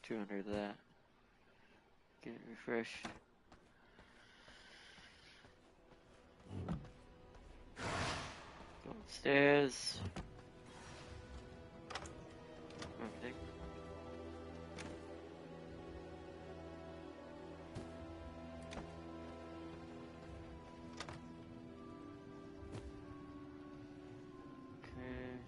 200 of that. Get it refreshed. Go upstairs. Everything. Okay.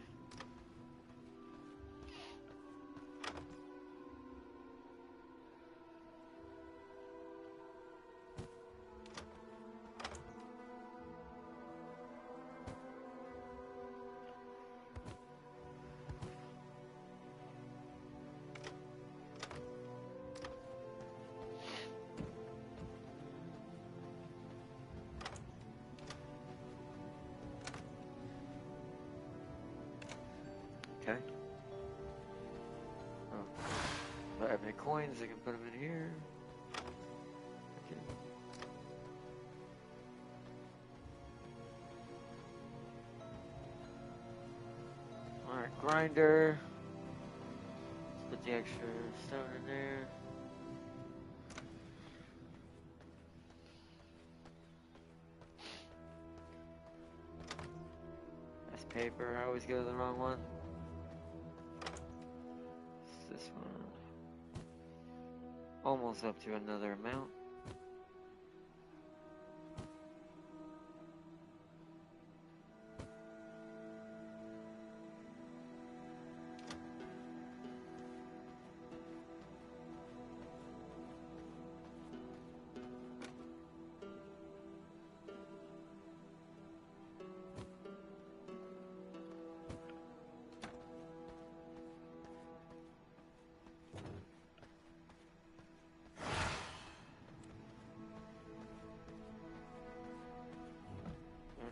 coins, I can put them in here. Okay. Alright, grinder. Let's put the extra stone in there. That's paper. I always go to the wrong one. It's this one. Almost up to another amount.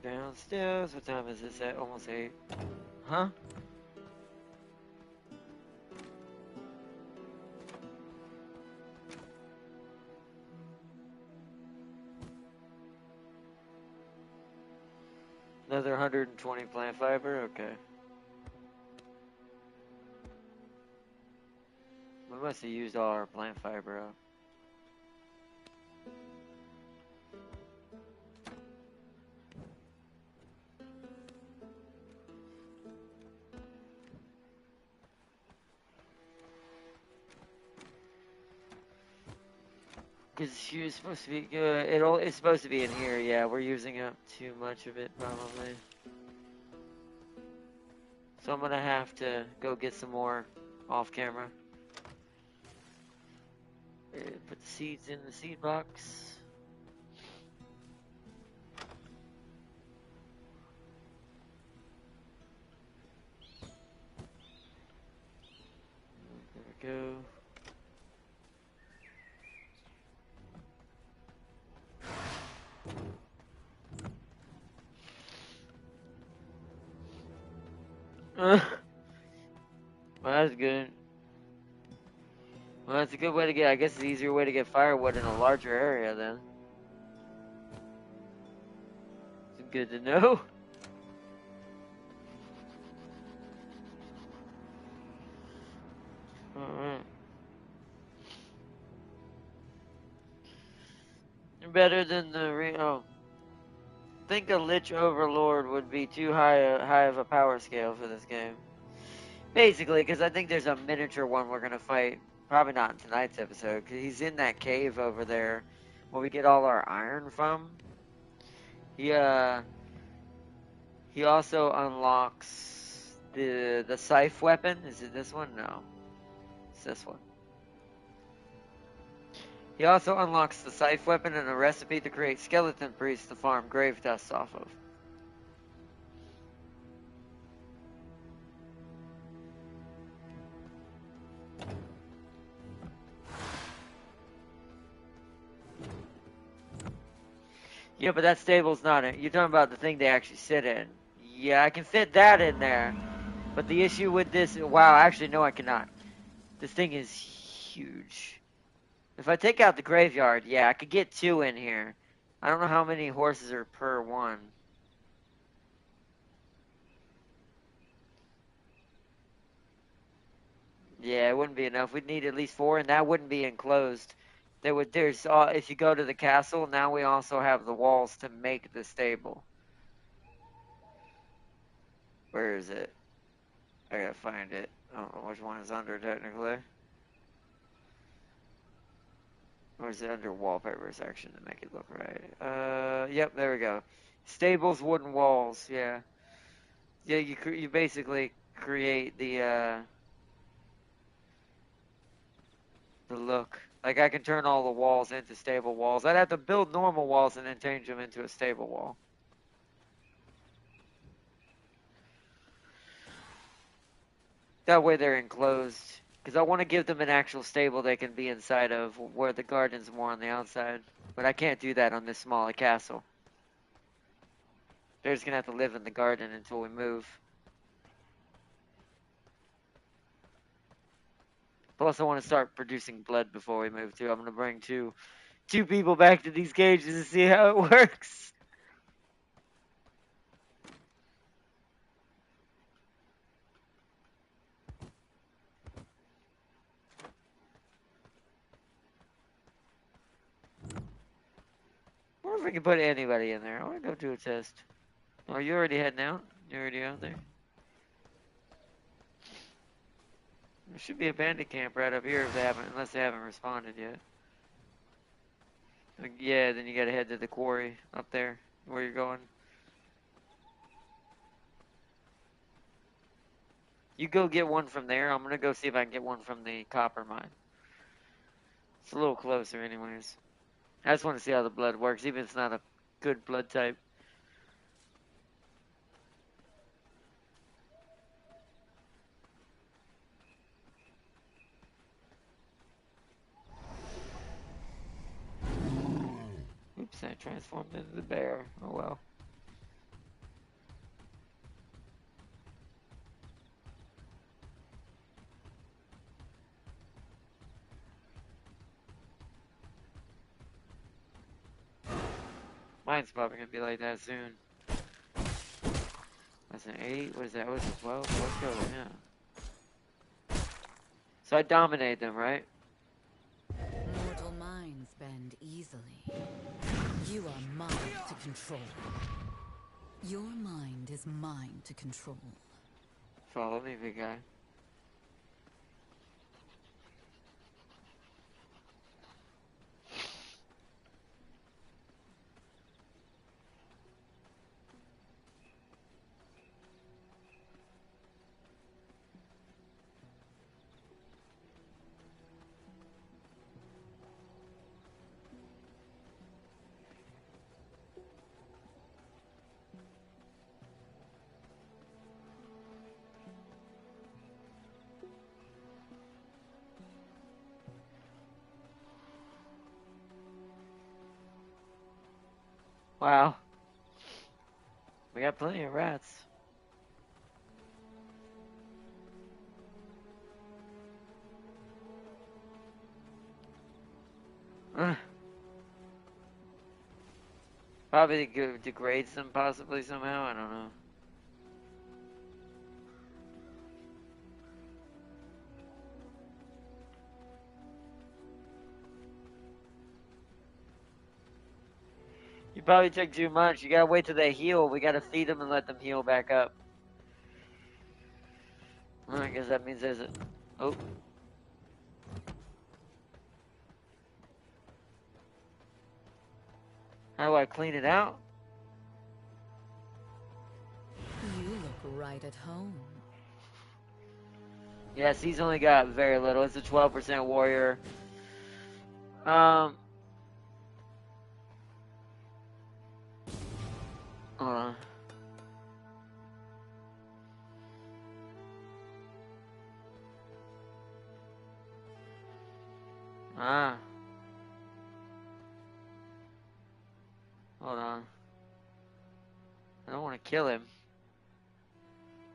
Downstairs. What time is this at? Almost 8. Huh? Another 120 plant fiber? Okay. We must have used all our plant fiber up. Because you're supposed to be good. It's supposed to be in here. Yeah, we're using up too much of it probably. So I'm gonna have to go get some more off camera. Put the seeds in the seed box. There we go. Well, that's good. Well, that's a good way to get, I guess it's an easier way to get firewood in a larger area then. It's good to know. Alright. Better than the I think a Lich Overlord would be too high of a power scale for this game. Basically, because I think there's a miniature one we're gonna fight. Probably not in tonight's episode, because he's in that cave over there where we get all our iron from. He also unlocks the scythe weapon. Is it this one? No. It's this one. He also unlocks the scythe weapon and a recipe to create skeleton priests to farm grave dust off of. Yeah, but that stable's not it. You're talking about the thing they actually sit in. Yeah, I can fit that in there. But the issue with this... Wow, actually, no, I cannot. This thing is huge. If I take out the graveyard, yeah, I could get 2 in here. I don't know how many horses are per one. Yeah, it wouldn't be enough. We'd need at least 4, and that wouldn't be enclosed. If you go to the castle, now we also have the walls to make the stable. Where is it? I gotta find it. I don't know which one is under, technically. Or is it under wallpaper section to make it look right? Yep, there we go. Stables, wooden walls, yeah. Yeah, you basically create the look. Like, I can turn all the walls into stable walls. I'd have to build normal walls and then change them into a stable wall. That way they're enclosed. Because I want to give them an actual stable they can be inside of, where the garden's more on the outside. But I can't do that on this smaller castle. They're just going to have to live in the garden until we move. Plus, I want to start producing blood before we move too. I'm gonna bring two people back to these cages to see how it works. I wonder if we can put anybody in there. I want to go do a test. Oh, you already heading out? You already out there? There should be a bandit camp right up here if they haven't, unless they haven't responded yet. Yeah, then you gotta head to the quarry up there where you're going. You go get one from there. I'm gonna go see if I can get one from the copper mine. It's a little closer, anyways. I just want to see how the blood works, even if it's not a good blood type. Oops, I transformed into the bear. Oh well. Mine's probably gonna be like that soon. That's an 8. What is that? What's a 12? Let's go there, yeah. So I dominate them, right? Mortal minds bend easily. You are mine to control. Your mind is mine to control. Follow me, big guy. Wow. We got plenty of rats. Probably degrades them possibly somehow. I don't know. You probably took too much. You gotta wait till they heal. We gotta feed them and let them heal back up. Well, I guess that means there's a... Oh. How do I clean it out? You look right at home. Yes, he's only got very little. It's a 12% warrior. Hold on. Ah. Hold on. I don't want to kill him.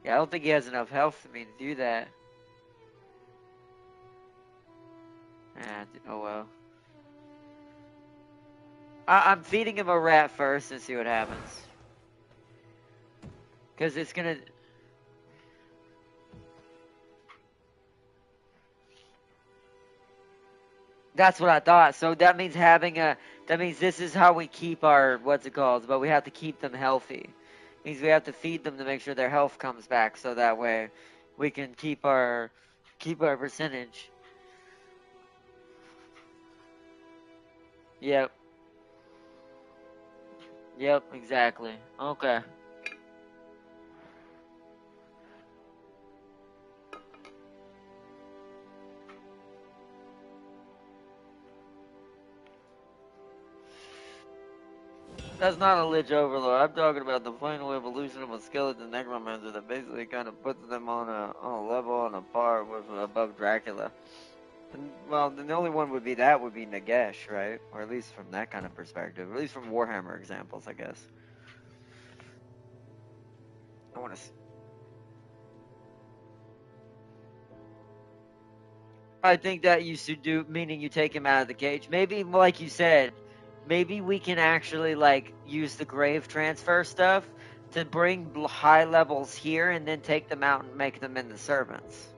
Yeah, I don't think he has enough health for me to do that. Oh well. I'm feeding him a rat first and see what happens. Because it's gonna... That's what I thought. So that means having a... That means this is how we keep our... What's it called? But we have to keep them healthy. Means we have to feed them to make sure their health comes back. So that way we can keep our percentage. Yep. Yep, exactly. Okay. That's not a Lich Overlord. I'm talking about the final evolution of a skeleton necromancer that basically kind of puts them on a level on a par with above Dracula. And, well, the only one would be Nagesh, right? Or at least from that kind of perspective. At least from Warhammer examples, I guess. I want to... I think that you should do, meaning you take him out of the cage. Maybe, like you said, maybe we can actually like use the grave transfer stuff to bring high levels here and then take them out and make them into servants.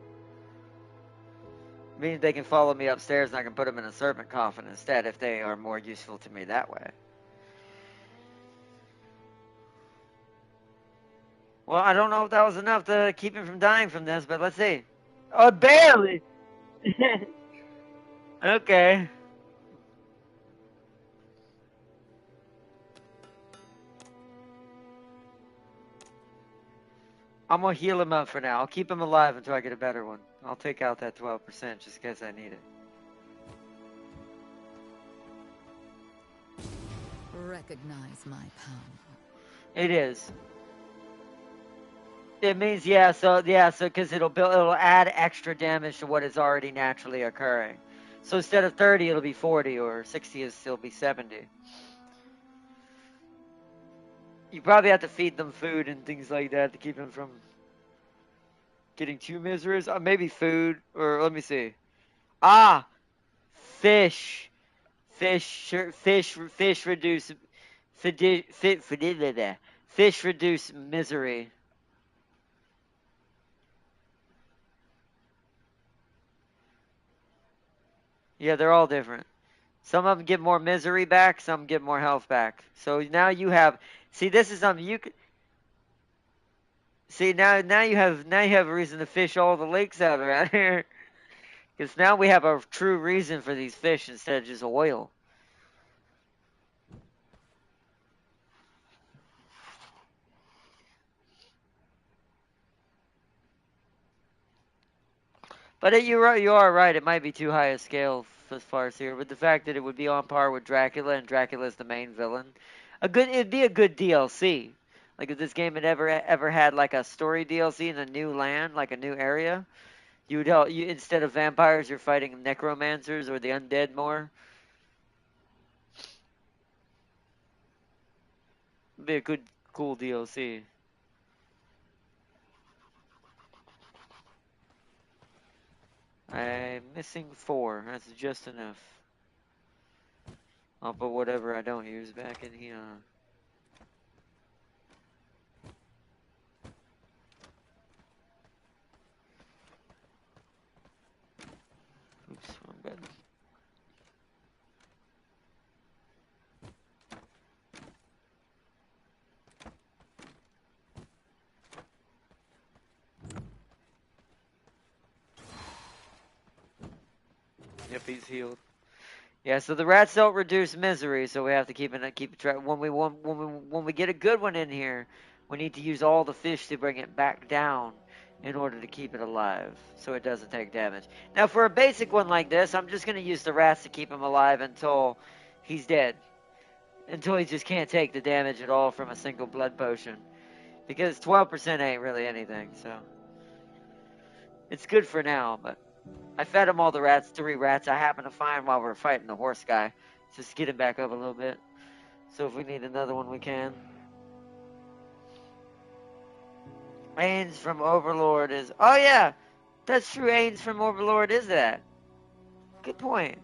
Meaning they can follow me upstairs and I can put them in a servant coffin instead if they are more useful to me that way. Well, I don't know if that was enough to keep him from dying from this, but let's see. Oh, barely! Okay. I'm gonna heal him up for now. I'll keep him alive until I get a better one. I'll take out that 12% just in case I need it. Recognize my power. It is. It means so because it'll add extra damage to what is already naturally occurring. So instead of 30, it'll be 40, or 60 will still be 70. You probably have to feed them food and things like that to keep them from getting too miserous. Maybe food, or let me see. Ah, fish, fish reduce, fish reduce misery. Yeah, they're all different. Some of them get more misery back, some get more health back. So now you have, see, this is something you could, see, now you have a reason to fish all the lakes out around here. Because now we have a true reason for these fish instead of just oil. But you are right. It might be too high a scale as far as here. But the fact that it would be on par with Dracula, and Dracula's the main villain, it'd be a good DLC. Like if this game had ever had like a story DLC in a new land, like a new area, you instead of vampires, you're fighting necromancers or the undead more. It'd be a good, cool DLC. I'm missing 4. That's just enough. I'll put whatever I don't use back in here. Oops, wrong button. Yep, he's healed. Yeah, so the rats don't reduce misery, so we have to keep track. When we get a good one in here, we need to use all the fish to bring it back down in order to keep it alive, so it doesn't take damage. Now, for a basic one like this, I'm just gonna use the rats to keep him alive until he's dead, until he just can't take the damage at all from a single blood potion, because 12% ain't really anything. So it's good for now, but. I fed him all the rats, 3 rats I happened to find while we were fighting the horse guy. Just get him back up a little bit. So if we need another one, we can. Ains from Overlord is... Oh, yeah! That's true, Ains from Overlord is that. Good point.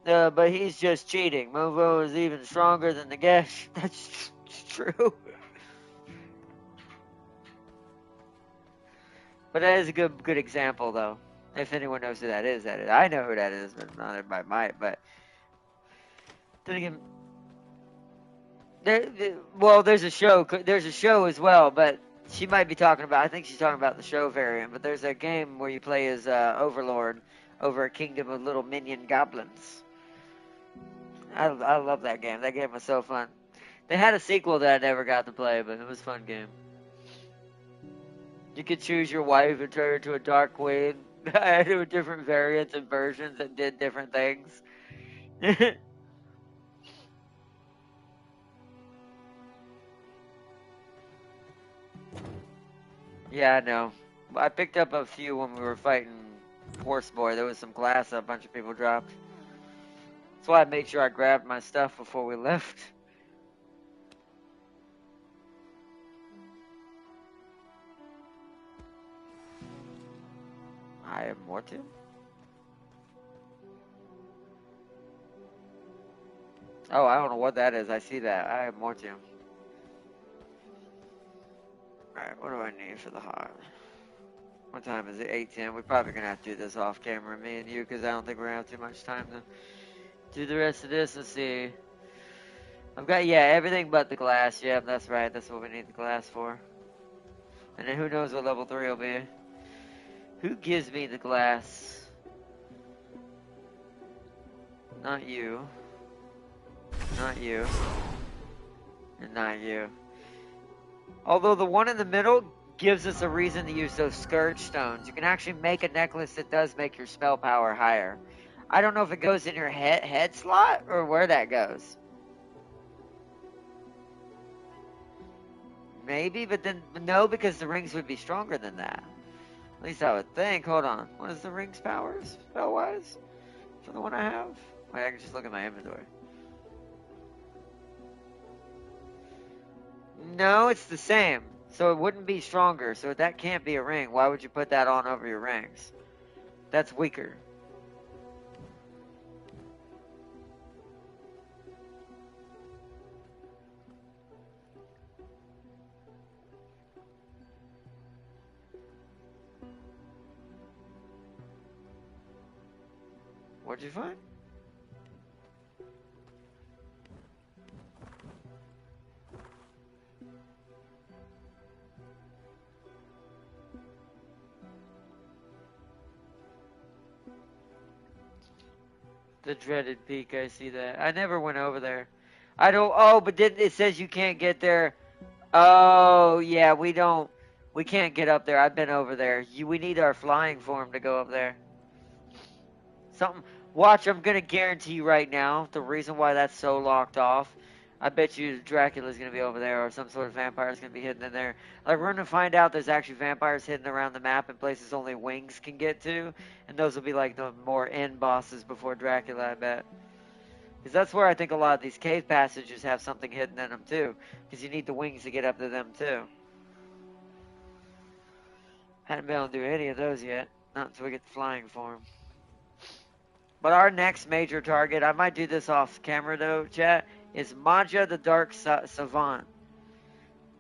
But he's just cheating. Movo is even stronger than the Gesh. That's true. But that is a good example, though. If anyone knows who that is, that is. I know who that is, but not everybody might. But then again, there's a show. There's a show as well, but she might be talking about. I think she's talking about the show variant. But there's a game where you play as Overlord over a kingdom of little minion goblins. I love that game. That game was so fun. They had a sequel that I never got to play, but it was a fun game. You could choose your wife and turn her into a dark queen. I do different variants and versions that did different things. Yeah, I know. I picked up a few when we were fighting Horse Boy. There was some glass a bunch of people dropped. That's why I made sure I grabbed my stuff before we left. I am Morton? Oh, I don't know what that is. I see that. I have more too. Alright, what do I need for the hot? What time is it? 8:10. We're probably gonna have to do this off camera, me and you, because I don't think we're gonna have too much time to do the rest of this. Let's see. I've got, yeah, everything but the glass. Yep, that's right. That's what we need the glass for. And then who knows what level 3 will be. Who gives me the glass? Not you. Not you. And not you. Although the one in the middle gives us a reason to use those scourge stones. You can actually make a necklace that does make your spell power higher. I don't know if it goes in your head slot or where that goes. Maybe, but then no, because the rings would be stronger than that. At least I would think. Hold on. What is the ring's powers spell-wise for the one I have? Wait, I can just look at my inventory. No, it's the same. So it wouldn't be stronger. So that can't be a ring. Why would you put that on over your rings? That's weaker. What'd you find? The dreaded peak, I see that. I never went over there. I don't, oh, but then it says you can't get there. Oh, yeah, we can't get up there. I've been over there. We need our flying form to go up there. Something, watch, I'm gonna guarantee you right now, the reason why that's so locked off, I bet you Dracula's gonna be over there, or some sort of vampire's gonna be hidden in there. Like, we're gonna find out there's actually vampires hidden around the map in places only wings can get to, and those will be like the more end bosses before Dracula, I bet. Because that's where I think a lot of these cave passages have something hidden in them too, because you need the wings to get up to them too. Hadn't been able to do any of those yet, not until we get the flying form. But our next major target, I might do this off camera though, chat, is Maja the Dark Savant.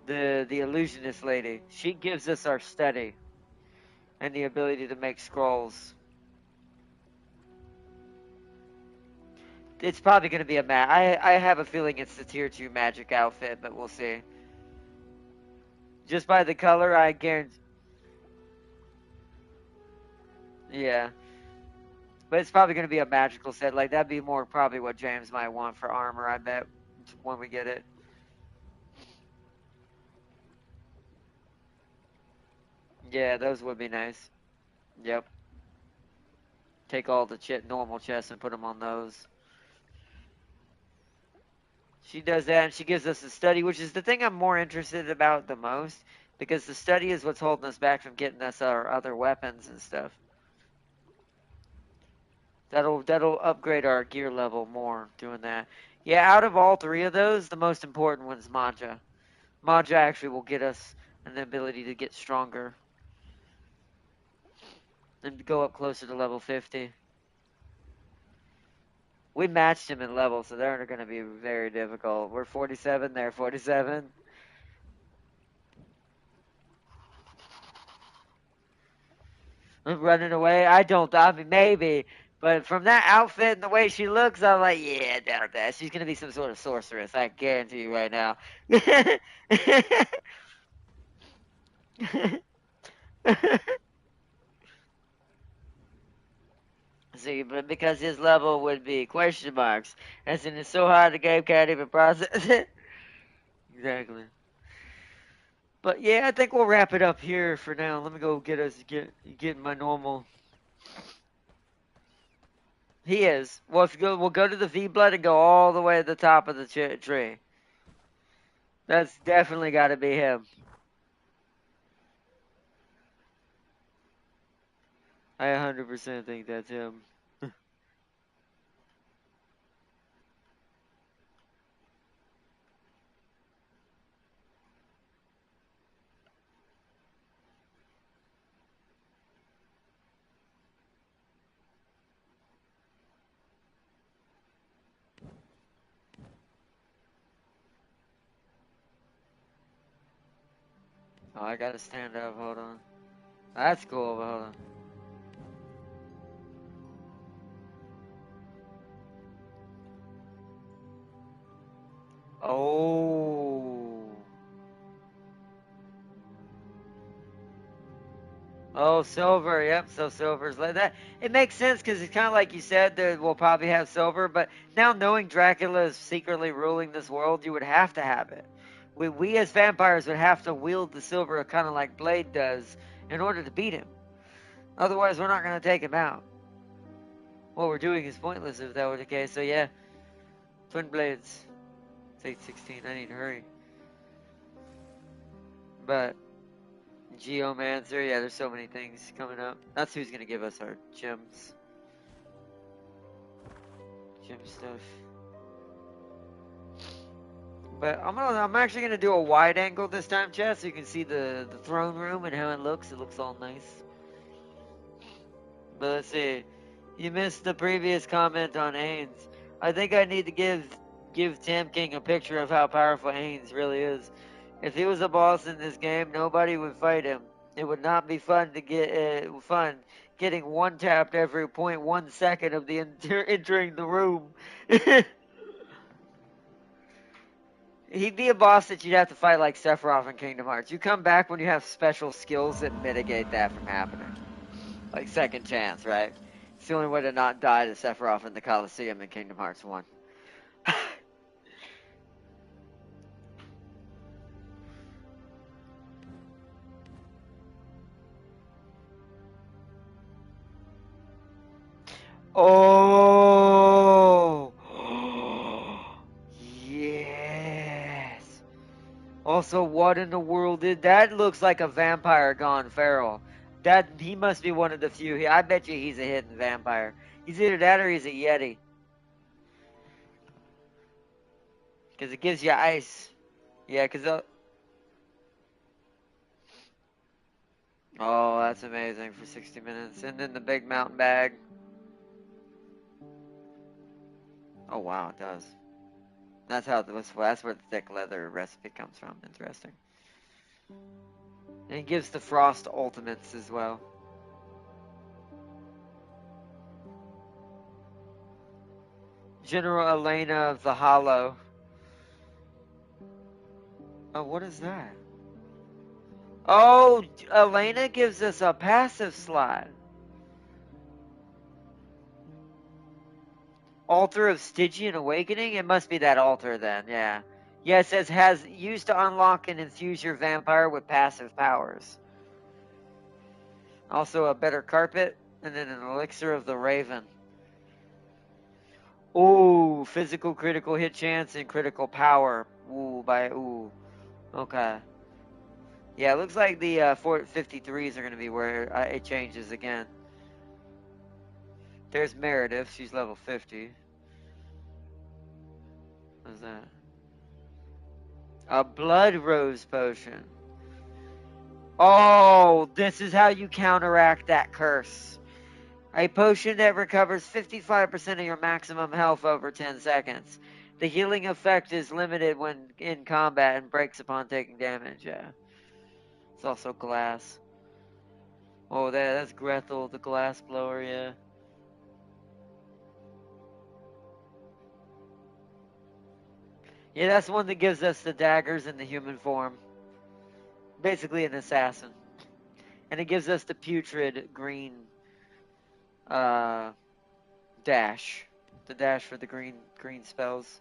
The illusionist lady. She gives us our study. And the ability to make scrolls. It's probably going to be a I have a feeling it's the tier 2 magic outfit, but we'll see. Just by the color, I guarantee. Yeah. But it's probably going to be a magical set. Like, that'd be more probably what James might want for armor, I bet, when we get it. Yeah, those would be nice. Yep. Take all the normal chests and put them on those. She does that, and she gives us a study, which is the thing I'm more interested about the most, because the study is what's holding us back from getting us our other weapons and stuff. That'll upgrade our gear level more doing that. Yeah, out of all three of those, the most important one's Maja. Maja actually will get us an ability to get stronger and go up closer to level 50. We matched him in level, so they're going to be very difficult. We're 47, they're 47. I'm running away. I mean, maybe. But from that outfit and the way she looks, I'm like, yeah, doubt that. She's going to be some sort of sorceress. I guarantee you right now. See, but because his level would be question marks, as in it's so hard the game can't even process it. Exactly. But yeah, I think we'll wrap it up here for now. Let me go get my normal. He is. Well, we'll go to the V blood and go all the way to the top of the tree. That's definitely got to be him. I 100% think that's him. Oh, I gotta stand up. Hold on. That's cool, but hold on. Oh. Oh, silver. Yep. So silver's like that. It makes sense because it's kind of like you said that we'll probably have silver. But now knowing Dracula is secretly ruling this world, you would have to have it. We as vampires would have to wield the silver kind of like Blade does in order to beat him. Otherwise, we're not going to take him out. What we're doing is pointless if that were the case. So yeah, twin blades. It's 8:16. I need to hurry. But Geomancer, yeah, there's so many things coming up. That's who's gonna give us our gems. Gem stuff. But I'm actually gonna do a wide angle this time, chat, so you can see the throne room and how it looks. It looks all nice. But let's see. You missed the previous comment on Ains. I think I need to give Tam King a picture of how powerful Ains really is. If he was a boss in this game, nobody would fight him. It would not be fun to get fun getting one tapped every 0.1 second of the entering the room. He'd be a boss that you'd have to fight like Sephiroth in Kingdom Hearts. You come back when you have special skills that mitigate that from happening. Like second chance, right? It's the only way to not die to Sephiroth in the Coliseum in Kingdom Hearts 1. Oh! Yes! Also, what in the world did that? Looks like a vampire gone feral. He must be one of the few. I bet you he's a hidden vampire. He's either that or he's a Yeti. Because it gives you ice. Yeah, because... Oh, that's amazing for 60 minutes. And then the big mountain bag. Oh, wow, it does. That's where the thick leather recipe comes from. Interesting. And it gives the frost ultimates as well. General Elena of the Hollow. Oh, what is that? Oh, Elena gives us a passive slot. Altar of Stygian Awakening? It must be that altar then, yeah. Yeah, it says has used to unlock and infuse your vampire with passive powers. Also a better carpet, and then an elixir of the Raven. Ooh, physical critical hit chance and critical power. Ooh. Okay. Yeah, it looks like the 453s are going to be where it changes again. There's Meredith. She's level 50. What's that? A blood rose potion. Oh, this is how you counteract that curse. A potion that recovers 55% of your maximum health over 10 seconds. The healing effect is limited when in combat and breaks upon taking damage, yeah. It's also glass. Oh, that's Grethel, the glass blower, yeah. Yeah, that's the one that gives us the daggers in the human form. Basically an assassin. And it gives us the putrid green dash. The dash for the green spells.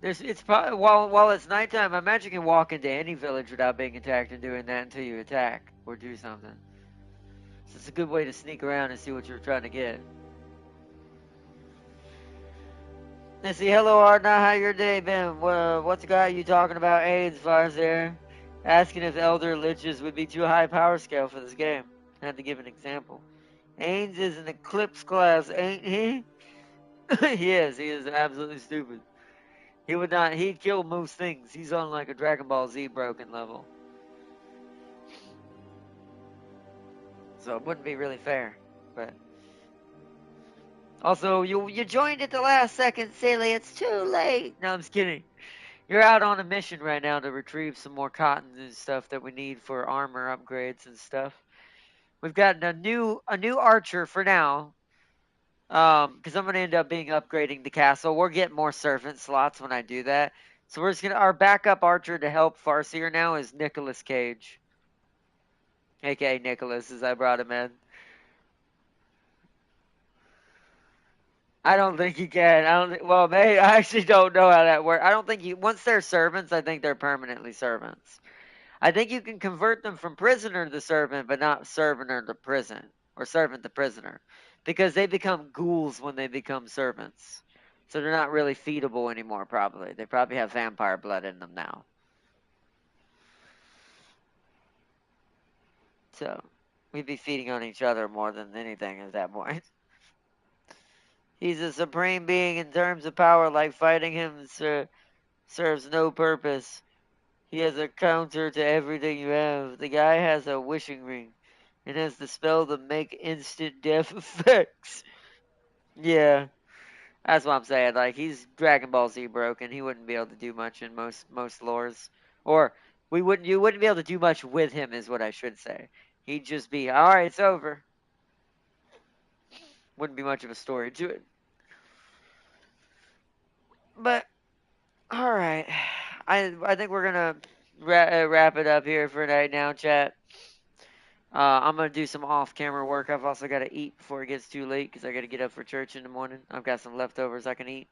It's probably while it's nighttime, I imagine you can walk into any village without being attacked and doing that until you attack or do something. So it's a good way to sneak around and see what you're trying to get. Let's see, hello Arna, how your day been? What's got you talking about AIDS, Fars there? Asking if Elder Liches would be too high power scale for this game. I had to give an example. Ains is an Eclipse class, ain't he? He is absolutely stupid. He'd kill most things. He's on like a Dragon Ball Z broken level. So it wouldn't be really fair, but... Also, you joined at the last second, silly. It's too late. No, I'm just kidding. You're out on a mission right now to retrieve some more cotton and stuff that we need for armor upgrades and stuff. We've gotten a new archer for now. Because I'm gonna end up upgrading the castle. We're getting more servant slots when I do that. So we're just gonna our backup archer to help Farseer now is Nicolas Cage, aka Nicholas, as I brought him in. I don't think you can. Well, maybe I actually don't know how that works. I don't think you. Once they're servants, I think they're permanently servants. I think you can convert them from prisoner to servant, but not servant to prison or servant to prisoner, because they become ghouls when they become servants. So they're not really feedable anymore. Probably they probably have vampire blood in them now. So we'd be feeding on each other more than anything at that point. He's a supreme being in terms of power. Like fighting him serves no purpose. He has a counter to everything you have. The guy has a wishing ring and has the spell to make instant death effects. Yeah, that's what I'm saying. Like he's Dragon Ball Z broken. He wouldn't be able to do much in most lores, or you wouldn't be able to do much with him, is what I should say. He'd just be all right. It's over. Wouldn't be much of a story to it. But all right, I think we're gonna wrap it up here for right now, chat. I'm gonna do some off-camera work. I've also got to eat before it gets too late because I got to get up for church in the morning. I've got some leftovers I can eat.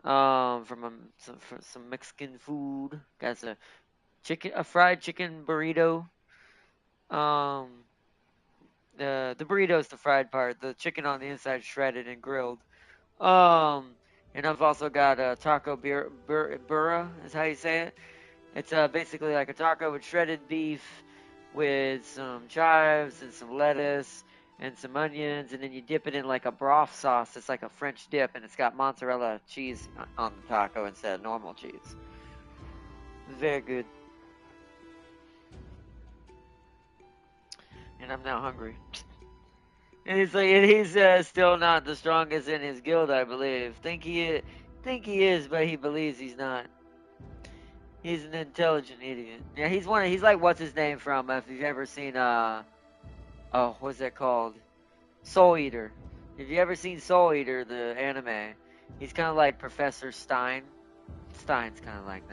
From some Mexican food. Got a fried chicken burrito. Um, the burrito's the fried part. The chicken on the inside shredded and grilled. And I've also got a taco burra is how you say it. It's basically like a taco with shredded beef, with some chives and some lettuce and some onions, and then you dip it in like a broth sauce. It's like a French dip, and it's got mozzarella cheese on the taco instead of normal cheese. Very good. And I'm now hungry. And he's still not the strongest in his guild, I believe. Think he is, but he believes he's not. He's an intelligent idiot. Yeah, he's like what's his name from? If you've ever seen what's that called? Soul Eater. Have you ever seen Soul Eater, the anime? He's kind of like Professor Stein. Stein's kind of like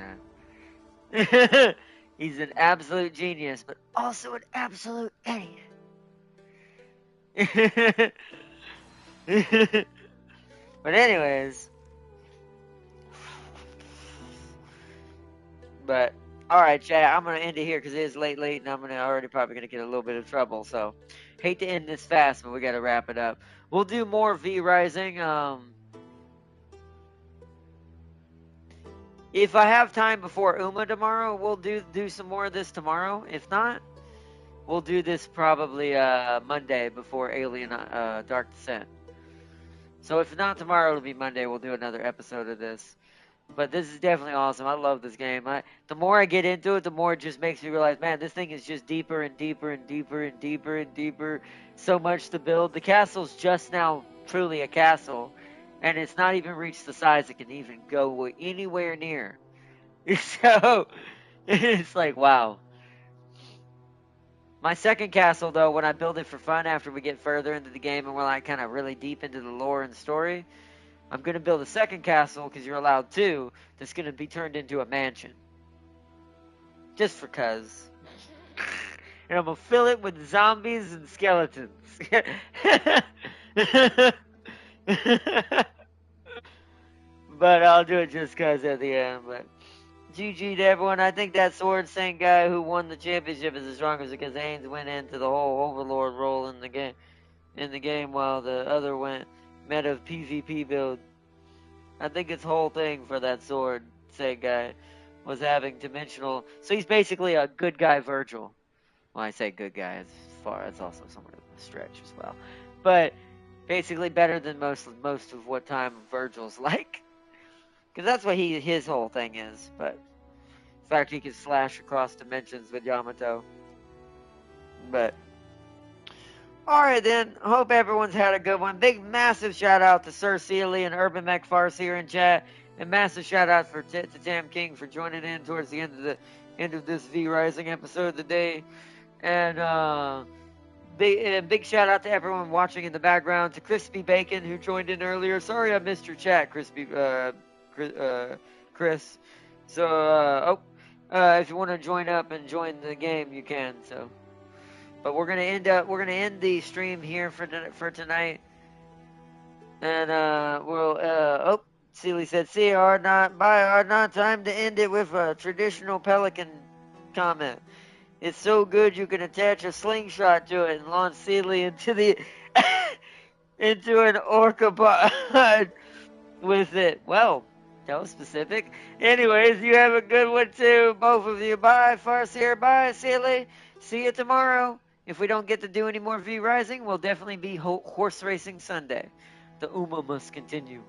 that. He's an absolute genius, but also an absolute idiot. But anyways, all right, chat. I'm gonna end it here because it is late, and I'm already probably gonna get a little bit of trouble. So, hate to end this fast, but we gotta wrap it up. We'll do more V Rising. If I have time before Uma tomorrow, we'll do some more of this tomorrow. If not, we'll do this probably Monday before Alien Dark Descent. So if not tomorrow, it'll be Monday. We'll do another episode of this. But this is definitely awesome. I love this game. The more I get into it, the more it just makes me realize, man, this thing is just deeper and deeper and deeper and deeper and deeper. So much to build. The castle's just now truly a castle, and it's not even reached the size it can even go anywhere near. So it's like, wow. My second castle, though, when I build it for fun after we get further into the game and we're like kind of really deep into the lore and story, I'm going to build a second castle, because you're allowed two, that's going to be turned into a mansion. Just for cuz. And I'm going to fill it with zombies and skeletons. But I'll do it just cuz at the end. But GG to everyone. I think that Sword Saint guy who won the championship is the strongest, because Haynes went into the whole Overlord role in the game while the other went meta PvP build. I think his whole thing for that Sword Saint guy was having dimensional. So he's basically a good guy Virgil. Well, I say good guy it's also somewhat of a stretch as well. But basically better than most of what time Virgil's like. Because that's what his whole thing is. But in fact, he can slash across dimensions with Yamato. But Alright then, hope everyone's had a good one. Big massive shout out to Sir Sealy and Urban Mech Farce here in chat. And massive shout out to Tam King for joining in towards the end of this V Rising episode of the day. And big shout out to everyone watching in the background, to Crispy Bacon who joined in earlier. Sorry I missed your chat, Chris. So if you want to join up and join the game, you can. So, but we're gonna end the stream here for tonight, and Sealy said, "See, not time to end it with a traditional Pelican comment. It's so good you can attach a slingshot to it and launch Sealy into the into an orca pod with it." Well, that was specific. Anyways, you have a good one too, both of you. Bye, Farseer. Bye, Sealy. See you tomorrow. If we don't get to do any more V Rising, we'll definitely be Horse Racing Sunday. The Uma must continue.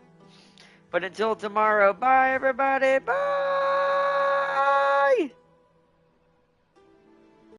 But until tomorrow, bye, everybody. Bye.